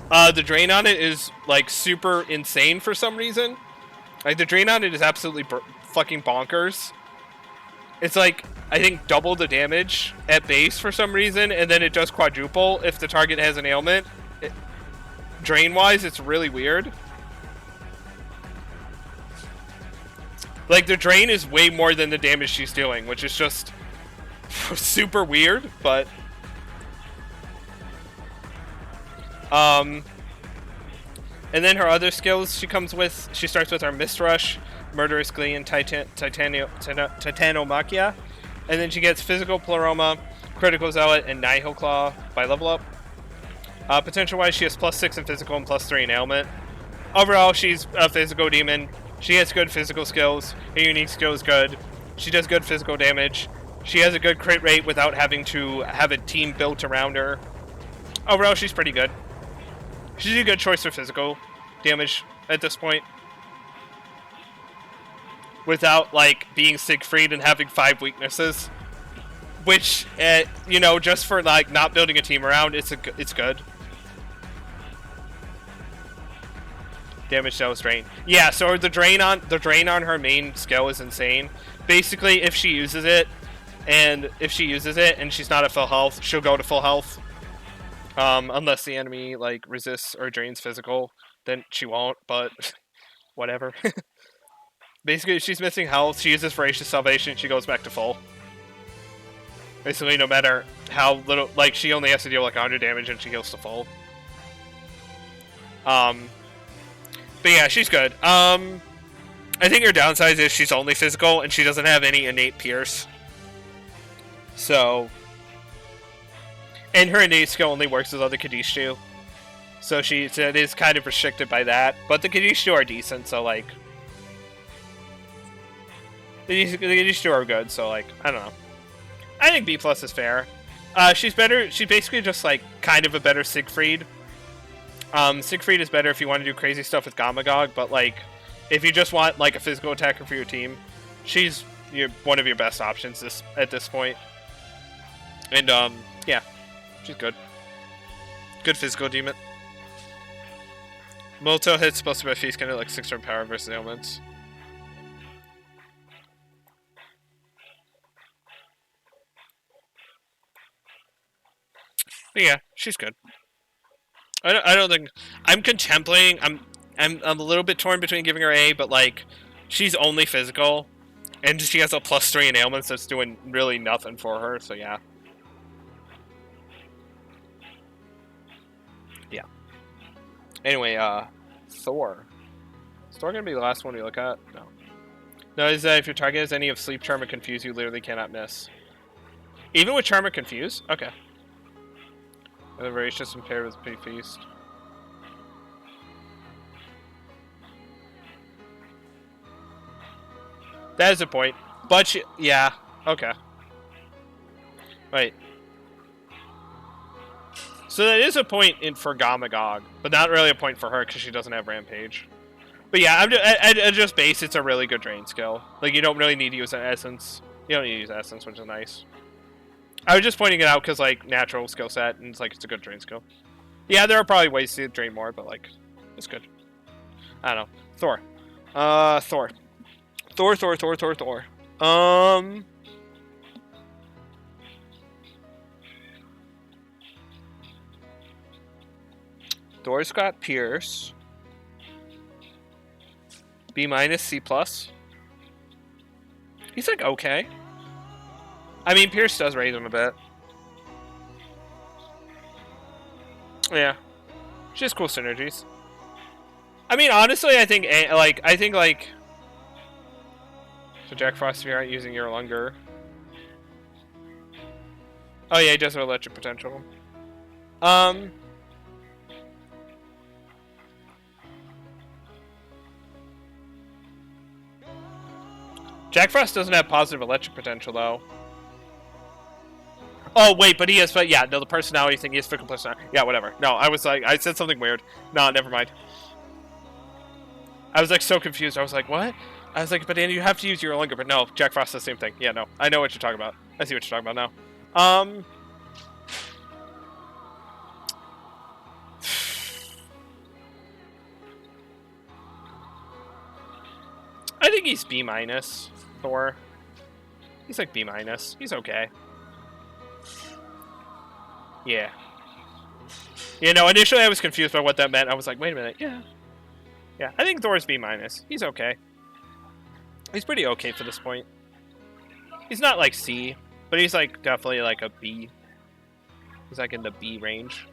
The drain on it is, like, super insane for some reason. Like, the drain on it is absolutely fucking bonkers. It's like, I think, double the damage at base for some reason, and then it does quadruple if the target has an ailment. Drain-wise, it's really weird. Like, the drain is way more than the damage she's doing, which is just super weird, but... And then her other skills she starts with her Mist Rush, Murderous Glee, and Titanomachia. And then she gets Physical Pleroma, Critical Zealot, and Nihil Claw by level up. Potential-wise, she has +6 in Physical and +3 in Ailment. Overall, she's a physical demon. She has good physical skills. Her unique skill is good. She does good physical damage. She has a good crit rate without having to have a team built around her. Overall, she's pretty good. She's a good choice for physical damage at this point. Without, like, being Siegfried and having 5 weaknesses. Which, you know, just for, like, not building a team around, it's good. Damage cell drain. Yeah, so the drain on her main skill is insane. Basically, if she uses it and she's not at full health, she'll go to full health. Unless the enemy like resists or drains physical, then she won't, but whatever. Basically, if she's missing health, she uses Voracious Salvation, she goes back to full. Basically, no matter how little, like, she only has to deal like 100 damage and she heals to full. But yeah, she's good. I think her downside is she's only physical and she doesn't have any innate pierce. So, and her innate skill only works with other Kadishtu. So it is kind of restricted by that. But the Kadishtu are decent, so like, the Kadishtu are good. So like, I don't know. I think B+ is fair. She's better. She's basically just like kind of a better Siegfried. Siegfried is better if you want to do crazy stuff with Gamagog, but like, if you just want like a physical attacker for your team, she's one of your best options at this point. And yeah, she's good. Good physical demon. Multi hits supposed to be feast kind of like 6 turn power versus ailments. But yeah, she's good. I don't think I'm contemplating. I'm a little bit torn between giving her A, but like, she's only physical, and she has a +3 in ailments that's doing really nothing for her. So yeah. Yeah. Anyway, Thor. Is Thor gonna be the last one we look at? No. No, is that if your target has any of Sleep, Charm, or Confuse, you literally cannot miss. Even with Charm or Confuse? Okay. The Voracious and paired with Big Feast. That is a point. But yeah, okay. Wait. So that is a point for Gamagog, but not really a point for her because she doesn't have Rampage. But yeah, at just base, it's a really good drain skill. Like, you don't really need to use an Essence. You don't need to use Essence, which is nice. I was just pointing it out because, like, natural skill set, and it's like, it's a good drain skill. Yeah, there are probably ways to drain more, but, like, it's good. I don't know. Thor. Thor. Thor. Thor's got Pierce. B-, C+. He's, like, okay. I mean, Pierce does raise him a bit. Yeah. She has cool synergies. I mean, honestly, I think, so Jack Frost, if you aren't using your Lunger. Oh yeah, he does have electric potential. Jack Frost doesn't have positive electric potential, though. Oh, wait, but he has... But yeah, no, the personality thing, he has freaking personality. Yeah, whatever. No, I was like... I said something weird. No, never mind. I was, like, so confused. I was like, what? I was like, but Andy, you have to use your Lunger. But no, Jack Frost does the same thing. Yeah, no. I know what you're talking about. I see what you're talking about now. I think he's B-, Thor. He's like B-. He's okay. Yeah. You know, initially I was confused by what that meant. I was like, wait a minute. Yeah. Yeah, I think Thor's B-. He's okay. He's pretty okay for this point. He's not like C, but he's like definitely like a B. He's like in the B range.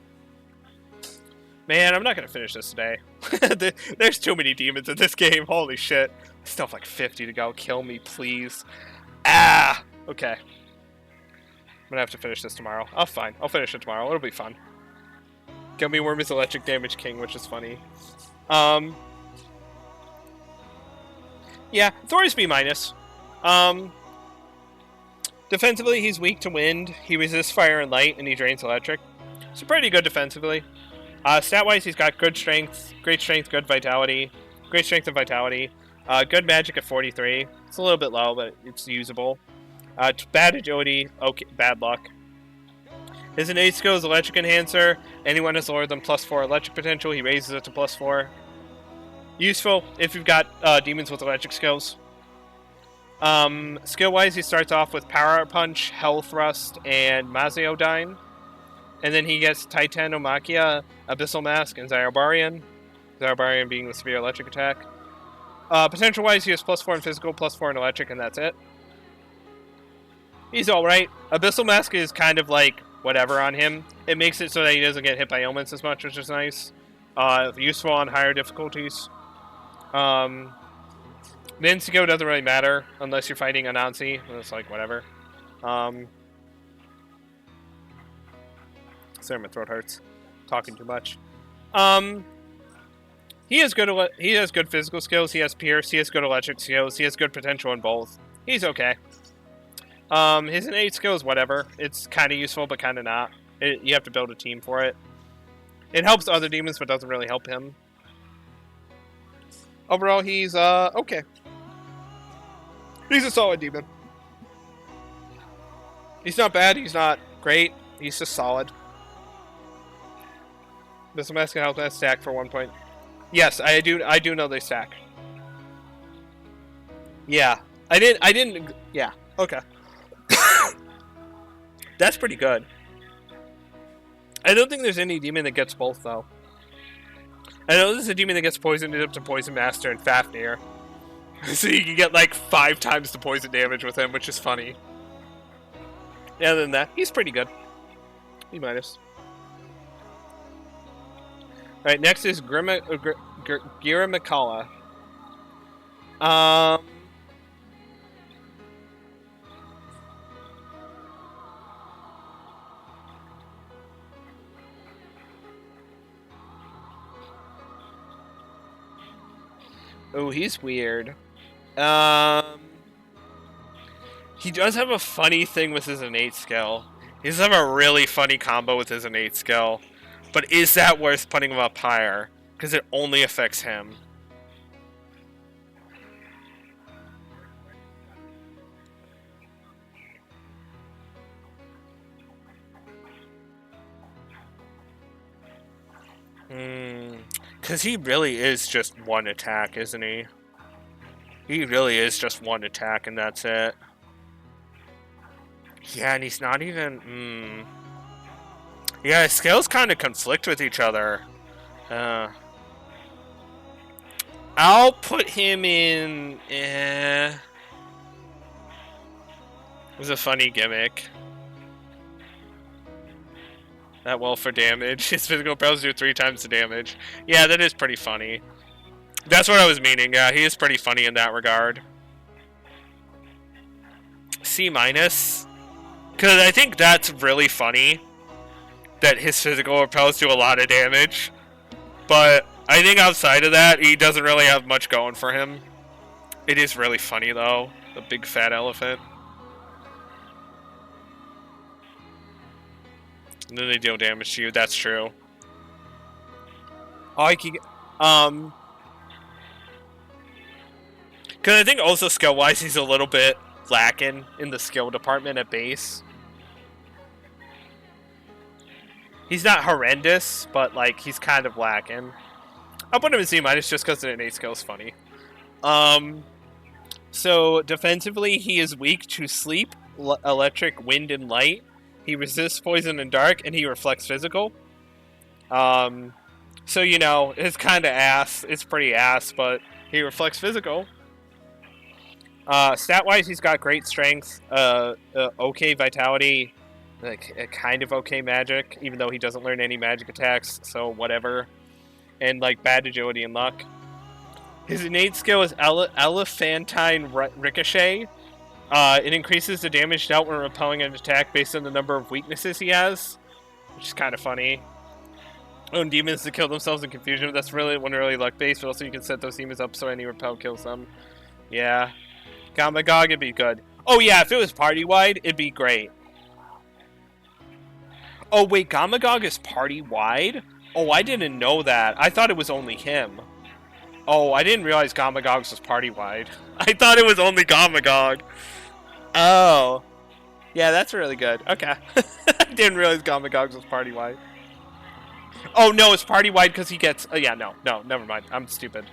Man, I'm not going to finish this today. There's too many demons in this game. Holy shit. I still have like 50 to go. Kill me, please. Ah! Okay. I'm going to have to finish this tomorrow. Oh, fine. I'll finish it tomorrow. It'll be fun. Gummy Worm is Electric Damage King, which is funny. Yeah, Thor is B minus. Defensively, he's weak to wind. He resists fire and light, and he drains electric. So pretty good defensively. Stat-wise, he's got good strength, great strength, good vitality, great strength and vitality. Good magic at 43. It's a little bit low, but it's usable. Bad agility, okay, bad luck. His innate skill is electric enhancer. Anyone has lower than +4 electric potential, he raises it to +4. Useful if you've got demons with electric skills. Skill-wise, he starts off with Power Punch, Hell Thrust, and Maziodyne. And then he gets Titanomachia, Abyssal Mask, and Zyrobarian. Zyrobarian being the severe electric attack. Potential-wise, he has +4 in physical, +4 in electric, and that's it. He's alright. Abyssal Mask is kind of like whatever on him. It makes it so that he doesn't get hit by ailments as much, which is nice. Useful on higher difficulties. The Instigo doesn't really matter unless you're fighting Anansi. It's like whatever. Sorry, my throat hurts. Talking too much. He has good physical skills. He has Pierce. He has good electric skills. He has good potential in both. He's okay. His innate skill is whatever. It's kind of useful, but kind of not. You have to build a team for it. It helps other demons, but doesn't really help him. Overall, he's okay. He's a solid demon. He's not bad. He's not great. He's just solid. This mask can help that stack for 1 point. Yes, I do know they stack. Yeah, I didn't. Yeah, okay. That's pretty good. I don't think there's any demon that gets both though. I know there's a demon that gets poisoned up to Poison Master and Fafnir. So you can get like 5 times the poison damage with him, which is funny. Yeah, other than that, he's pretty good. B minus. Alright, next is Giramikala. Oh, he's weird. He does have a funny thing with his innate skill. He does have a really funny combo with his innate skill. But is that worth putting him up higher? Because it only affects him. Because he really is just one attack, isn't he? He really is just one attack and that's it. Yeah, and he's not even... Yeah, his skills kind of conflict with each other. I'll put him in... It was a funny gimmick. That well for damage. His physical powers do 3 times the damage. Yeah, that is pretty funny. That's what I was meaning. Yeah, he is pretty funny in that regard. C minus. Because I think that's really funny. That his physical repels do a lot of damage. But I think outside of that, he doesn't really have much going for him. It is really funny though. The big fat elephant. And then they deal damage to you, that's true. Oh, I can... Because I think also skill-wise, he's a little bit lacking in the skill department at base. He's not horrendous, but like he's kind of lacking. I'll put him in C minus just because the innate skill is funny. So defensively, he is weak to sleep, electric, wind, and light. He resists poison and dark, and he reflects physical. So you know it's kind of ass. It's pretty ass, but he reflects physical. Stat-wise, he's got great strength, okay vitality, like a kind of okay magic, even though he doesn't learn any magic attacks, so whatever. And like bad agility and luck. His innate skill is Elephantine Ricochet. It increases the damage dealt when repelling an attack based on the number of weaknesses he has, which is kind of funny. Own demons to kill themselves in confusion. That's really luck based, but also you can set those demons up so any repel kills them. Yeah. Gamagog would be good. Oh yeah, if it was party-wide, it'd be great. Oh wait, Gamagog is party-wide? Oh, I didn't know that. I thought it was only him. Oh, I didn't realize Gamagog's was party-wide. I thought it was only Gamagog. Oh. Yeah, that's really good. Okay. I didn't realize Gamagog's was party-wide. Oh no, it's party-wide because he gets... Oh yeah, no, never mind. I'm stupid.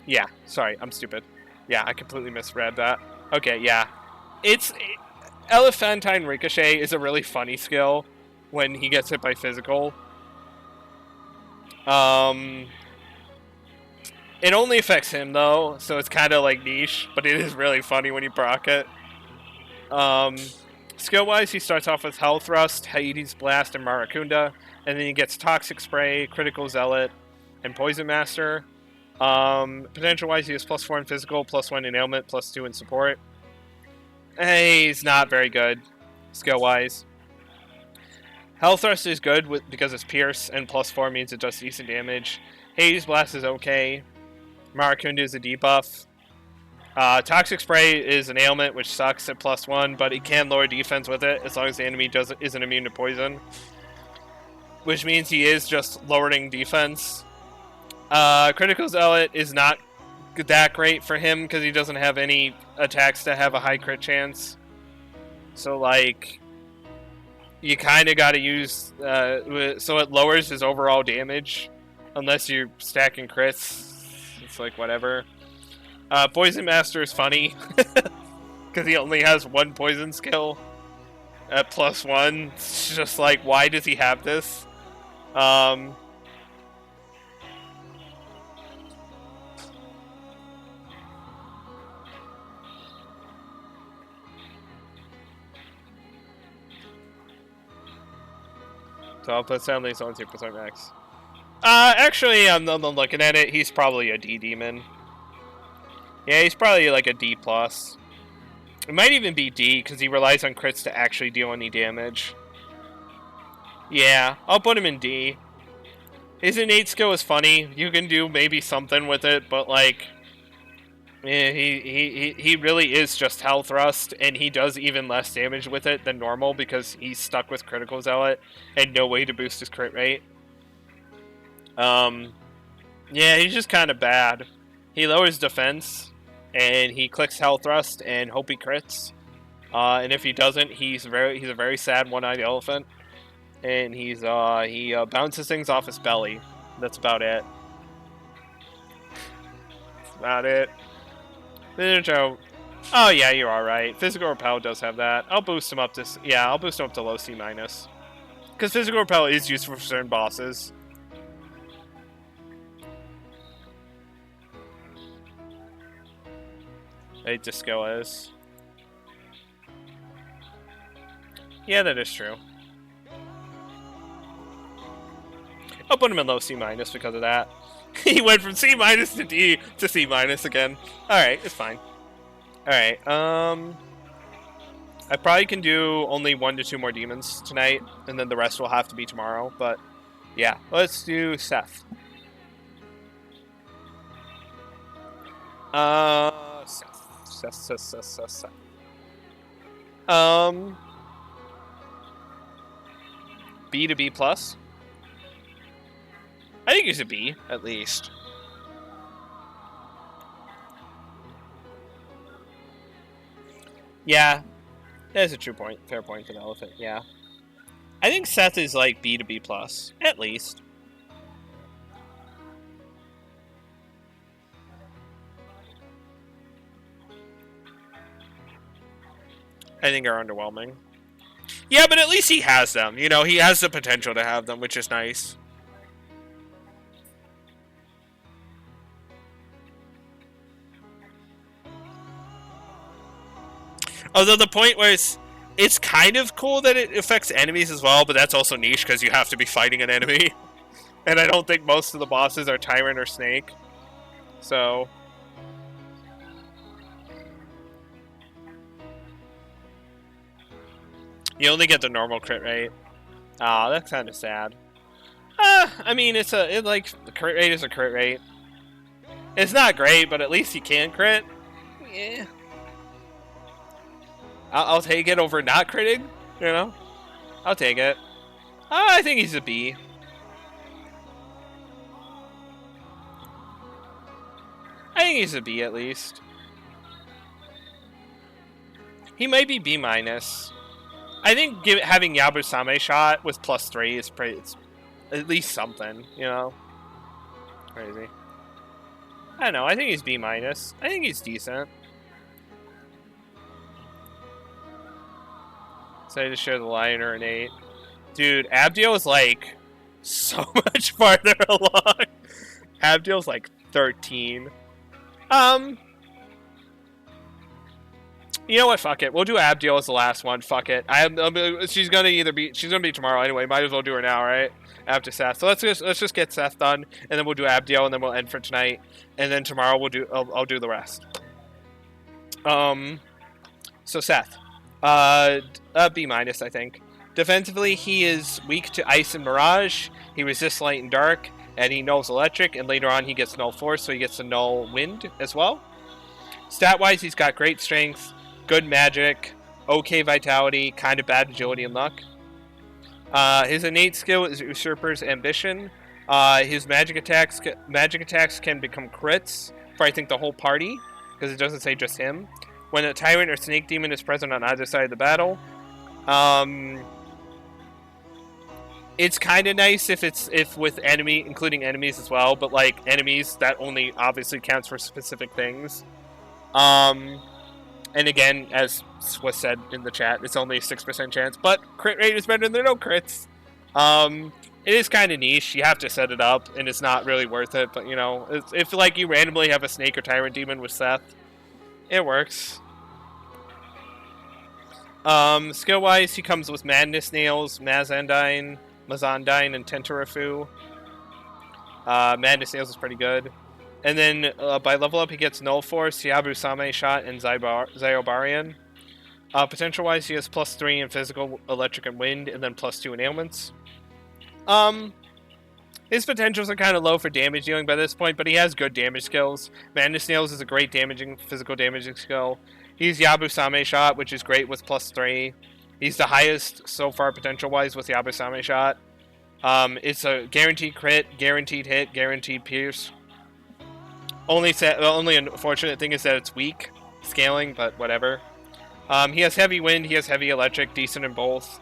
Yeah, sorry, I'm stupid. Yeah, I completely misread that. Okay, yeah. Elephantine Ricochet is a really funny skill when he gets hit by physical. It only affects him though, so it's kind of like niche, but it is really funny when you proc it. Skill-wise, he starts off with Hell Thrust, Hades Blast, and Maracunda, and then he gets Toxic Spray, Critical Zealot, and Poison Master. Potential-wise, he has +4 in physical, +1 in ailment, +2 in support. He's not very good, skill-wise. Hell Thrust is good because it's Pierce, and +4 means it does decent damage. Hades Blast is okay. Maracunda is a debuff. Toxic Spray is an ailment, which sucks at +1, but it can lower defense with it as long as the enemy isn't immune to poison. Which means he is just lowering defense. Critical Zealot is not that great for him because he doesn't have any attacks that have a high crit chance. So, like, you kind of got to use... so it lowers his overall damage unless you're stacking crits. It's like, whatever. Poison Master is funny because he only has one poison skill at +1. It's just like, why does he have this? So I'll put Soundly's on 2% max. Actually, I'm looking at it. He's probably a D demon. Yeah, he's probably like a D+. It might even be D, because he relies on crits to actually deal any damage. Yeah, I'll put him in D. His innate skill is funny. You can do maybe something with it, but like... he really is just Hell Thrust, and he does even less damage with it than normal because he's stuck with Critical Zealot and no way to boost his crit rate. Yeah, he's just kind of bad. He lowers defense, and he clicks Hell Thrust and hope he crits. And if he doesn't, he's a very sad one-eyed elephant, and he bounces things off his belly. That's about it. That's about it. Oh yeah, you're alright. Physical Repel does have that. I'll boost him up to... Yeah, I'll boost him up to low C-. Because Physical Repel is useful for certain bosses. Disco is. Yeah, that is true. I'll put him in low C- because of that. He went from C- to D to C- again. Alright, it's fine. Alright, I probably can do only 1 to 2 more demons tonight, and then the rest will have to be tomorrow, but yeah, let's do Seth. Seth. B to B+. I think he's a B, at least. Yeah, that's a true point. Fair point for the elephant, yeah. I think Seth is like B to B+, at least. I think are underwhelming. Yeah, but at least he has them. You know, he has the potential to have them, which is nice. Although the point where it's kind of cool that it affects enemies as well, but that's also niche because you have to be fighting an enemy. And I don't think most of the bosses are Tyrant or Snake. So... you only get the normal crit rate. Aw, that's kind of sad. I mean, the crit rate is a crit rate. It's not great, but at least you can crit. yeah. I'll take it over not critting, you know? I'll take it. I think he's a B. I think he's a B at least. He might be B minus. I think having Yabusame shot with +3 is pretty. It's at least something, you know. Crazy. I don't know. I think he's B minus. I think he's decent. Excited to share the line or an 8. Dude, Abdiel is like so much farther along. Abdiel's like 13. You know what? Fuck it. We'll do Abdiel as the last one. Fuck it. She's gonna be tomorrow anyway. Might as well do her now, right? After Seth. So let's just get Seth done, and then we'll do Abdiel, and then we'll end for tonight. And then tomorrow I'll do the rest. So Seth, B minus, I think. Defensively, he is weak to ice and mirage. He resists light and dark, and he nulls electric. And later on, he gets null force, so he gets to null wind as well. Stat-wise, he's got great strength, good magic, okay vitality, kind of bad agility and luck. His innate skill is Usurper's Ambition. His magic attacks can become crits for I think the whole party, because it doesn't say just him. When a tyrant or snake demon is present on either side of the battle. It's kind of nice if with including enemies as well, but like enemies that only obviously counts for specific things. And again, as was said in the chat, it's only a 6% chance, but crit rate is better than no crits. It is kind of niche. You have to set it up, and it's not really worth it. But you know, if like you randomly have a snake or tyrant demon with Seth, it works. Skill-wise, he comes with Madness Nails, Mazandine, and Tentarafu. Madness Nails is pretty good. And then by level up, he gets Null Force, Yabusame Shot, and Zyobarian. Potential-wise, he has +3 in Physical, Electric, and Wind, and then +2 in Ailments. His potentials are kind of low for damage dealing by this point, but he has good damage skills. Madness Nails is a great physical damaging skill. He's Yabusame Shot, which is great with +3. He's the highest so far potential-wise with Yabusame Shot. It's a guaranteed crit, guaranteed hit, guaranteed pierce. Only unfortunate thing is that it's weak scaling, but whatever. He has heavy wind, he has heavy electric, decent in both.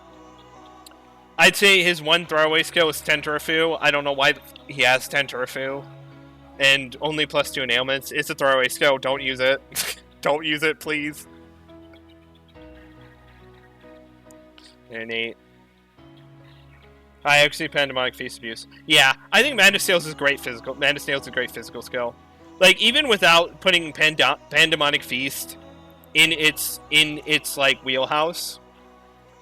I'd say his one throwaway skill is Tentarafu. I don't know why he has Tentarafu. And only +2 in ailments. It's a throwaway skill, don't use it. Don't use it, please. And 8. I actually Pandemonic Feast Abuse. Yeah, I think Madness Nails is great physical. Madness Nails is a great physical skill. Like even without putting Pandemonic Feast in its like wheelhouse,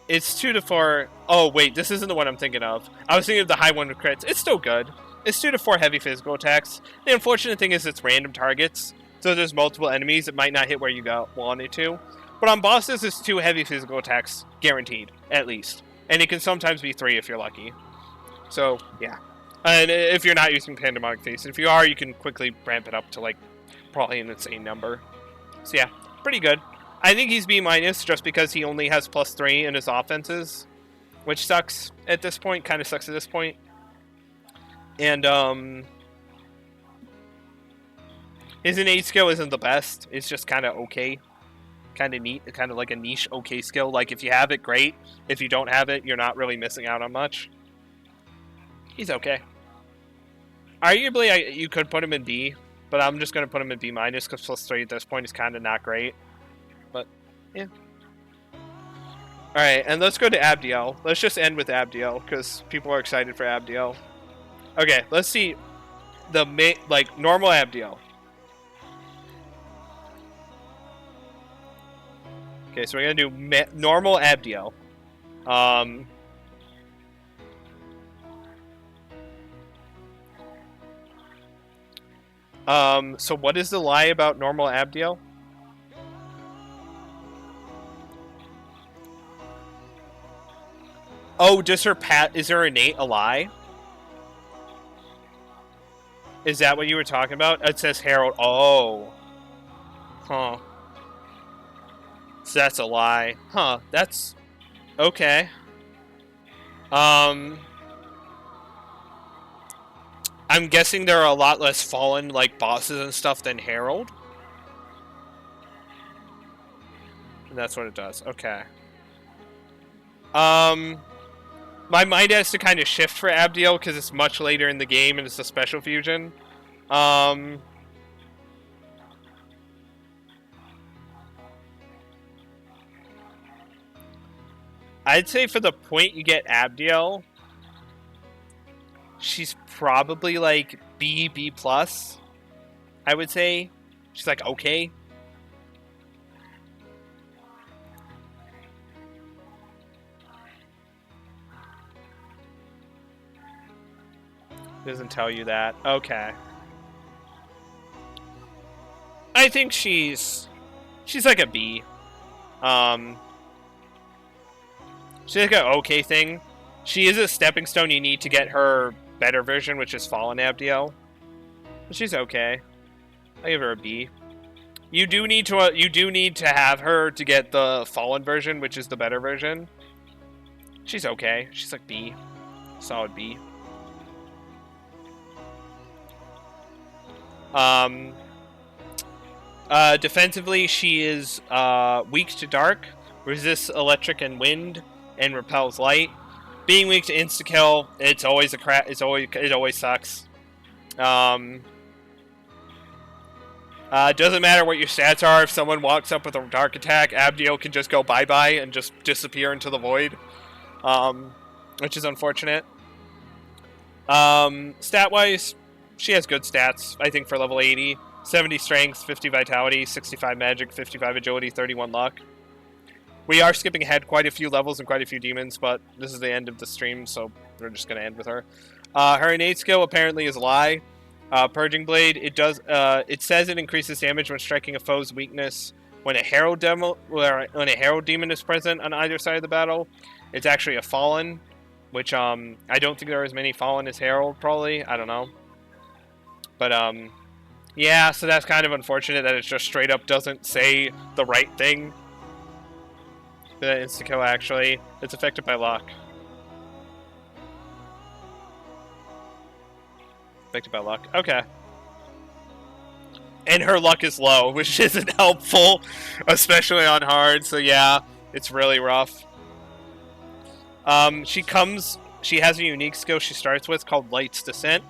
it's 2 to 4. Oh wait, this isn't the one I'm thinking of. I was thinking of the high one with crits. It's still good. It's 2 to 4 heavy physical attacks. The unfortunate thing is it's random targets, so there's multiple enemies. It might not hit where you want it to. But on bosses, it's 2 heavy physical attacks guaranteed, at least. And it can sometimes be 3 if you're lucky. So, yeah. And if you're not using Pandemonic Feast. If you are, you can quickly ramp it up to, like, probably an insane number. So, yeah. Pretty good. I think he's B- just because he only has +3 in his offenses. Which sucks at this point. Kind of sucks at this point. And, his innate skill isn't the best. It's just kind of okay. Kind of neat. Kind of like a niche okay skill. Like, if you have it, great. If you don't have it, you're not really missing out on much. He's okay. Arguably, you could put him in B, but I'm just going to put him in B- because +3 at this point is kind of not great. But, yeah. Alright, and let's go to Abdiel. Let's just end with Abdiel, because people are excited for Abdiel. Okay, let's see the normal Abdiel. Okay, so we're going to do normal Abdiel. So what is the lie about normal Abdiel? Oh, is her innate a lie? Is that what you were talking about? It says Herald. Oh. Huh. So that's a lie. Huh, that's... Okay. I'm guessing there are a lot less fallen, like, bosses and stuff than Herald. And that's what it does. Okay. My mind has to kind of shift for Abdiel because it's much later in the game and it's a special fusion. I'd say for the point you get Abdiel, she's probably like B plus. I would say she's like okay. Doesn't tell you that. Okay. I think she's like a B. She's like an okay thing. She is a stepping stone you need to get her better version, which is Fallen Abdiel. But she's okay. I give her a B. You do need to have her to get the Fallen version, which is the better version. She's okay. She's like B. Solid B. Defensively, she is weak to dark, resists electric and wind, and repels light. Being weak to insta kill, it's always a crap. It always sucks. Doesn't matter what your stats are. If someone walks up with a dark attack, Abdiel can just go bye bye and just disappear into the void, which is unfortunate. Stat wise, she has good stats. I think for level 80. 70 strength, 50 vitality, 65 magic, 55 agility, 31 luck. We are skipping ahead quite a few levels and quite a few demons, but this is the end of the stream, so we're just going to end with her. Her innate skill apparently is Lie. Purging Blade, it says it increases damage when striking a foe's weakness when a Herald Demon is present on either side of the battle. It's actually a Fallen, which I don't think there are as many Fallen as Herald, probably. I don't know. But yeah, so that's kind of unfortunate that it just straight up doesn't say the right thing. The insta-kill, actually. It's affected by luck. Affected by luck. Okay. And her luck is low, which isn't helpful, especially on hard, so yeah, it's really rough. She has a unique skill she starts with called Light's Descent.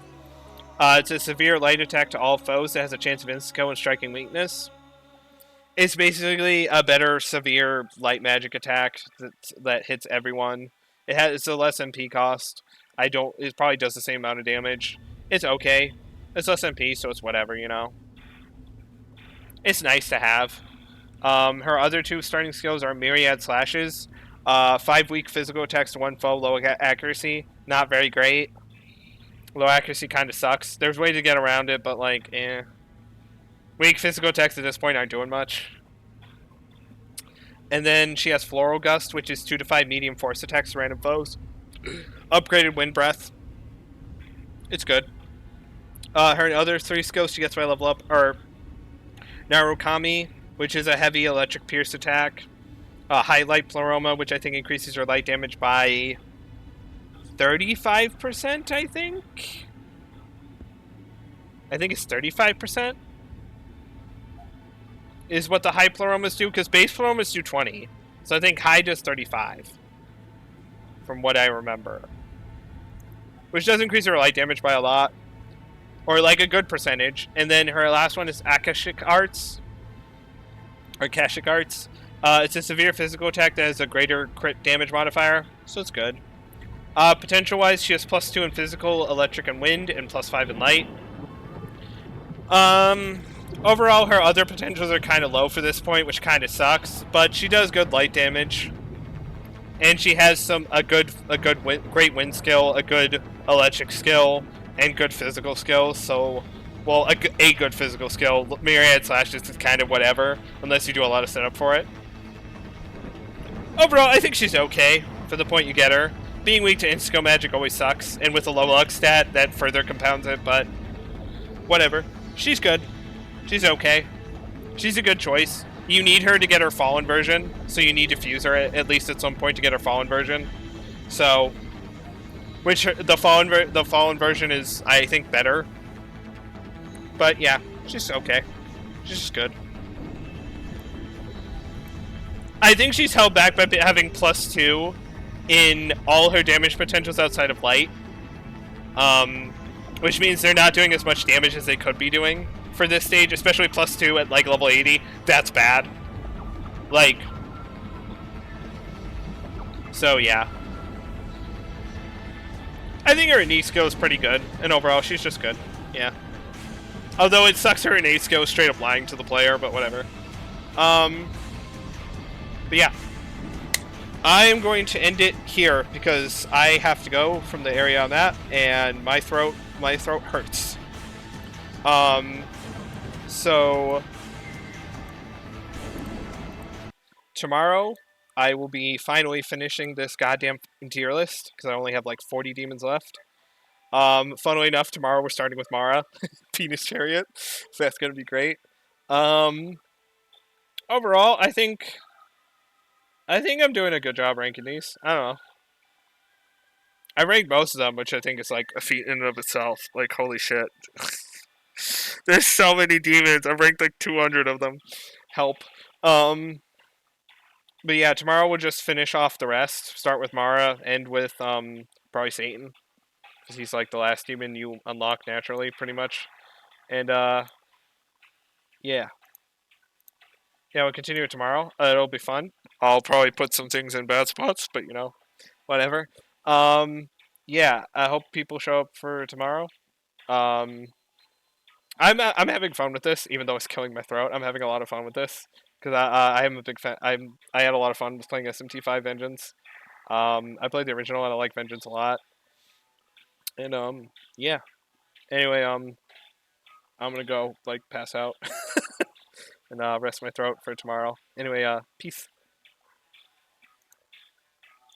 It's a severe light attack to all foes that has a chance of insta-kill and striking weakness. It's basically a better severe light magic attack that hits everyone. It's a less MP cost. It probably does the same amount of damage. It's okay. It's less MP, so it's whatever, you know. It's nice to have. Her other two starting skills are Myriad Slashes. 5 weak physical attacks to one foe, low accuracy. Not very great. Low accuracy kind of sucks. There's ways to get around it, but like, eh. Weak physical attacks at this point aren't doing much. And then she has Floral Gust, which is 2 to 5 medium force attacks to random foes. Upgraded Wind Breath. It's good. Her other 3 skills she gets by level up are Narukami, which is a heavy electric pierce attack. Highlight Pleroma, which I think increases her light damage by 35%, I think? I think it's 35%. Is what the high Pleromas do, because base Pleromas do 20. So I think high does 35. From what I remember. Which does increase her light damage by a lot. Or like a good percentage. And then her last one is Akashic Arts. Or Akashic Arts. It's a severe physical attack that has a greater crit damage modifier. So it's good. Potential-wise, she has +2 in physical, electric, and wind, and +5 in light. Overall, her other potentials are kind of low for this point, which kind of sucks. But she does good light damage, and she has great wind skill, a good electric skill, and good physical skills. So, well, a good physical skill. Myriad Slashes is kind of whatever, unless you do a lot of setup for it. Overall, I think she's okay for the point you get her. Being weak to insta-kill magic always sucks, and with a low luck stat, that further compounds it, but whatever. She's good. She's okay. She's a good choice. you need her to get her fallen version, so you need to fuse her at least at some point to get her fallen version. So, which the fallen version is, I think, better. But yeah, she's okay. She's just good. I think she's held back by having +2 in all her damage potentials outside of light. Which means they're not doing as much damage as they could be doing for this stage, especially +2 at like level 80. That's bad. Like, so yeah. I think her innate skill is pretty good, and overall she's just good. Yeah. Although it sucks her innate skill is straight up lying to the player, but whatever. But yeah. I am going to end it here because I have to go from the area I'm at, and my throat hurts. So tomorrow I will be finally finishing this goddamn tier list because I only have like 40 demons left. Funnily enough, tomorrow we're starting with Mara, Penis Chariot, so that's gonna be great. Overall, I think I'm doing a good job ranking these. I don't know. I ranked most of them, which I think is like a feat in and of itself. Like, holy shit. There's so many demons. I've ranked like 200 of them. Help. But yeah, tomorrow we'll just finish off the rest. Start with Mara, end with probably Satan, because he's like the last demon you unlock naturally, pretty much. And yeah, we'll continue it tomorrow. It'll be fun. I'll probably put some things in bad spots, but you know, whatever. Yeah, I hope people show up for tomorrow. Um, I'm having fun with this, even though it's killing my throat. I'm having a lot of fun with this because I am a big fan. I had a lot of fun with playing SMT5 Vengeance. I played the original and I like Vengeance a lot. And yeah. Anyway, I'm gonna go like pass out and rest my throat for tomorrow. Anyway, peace.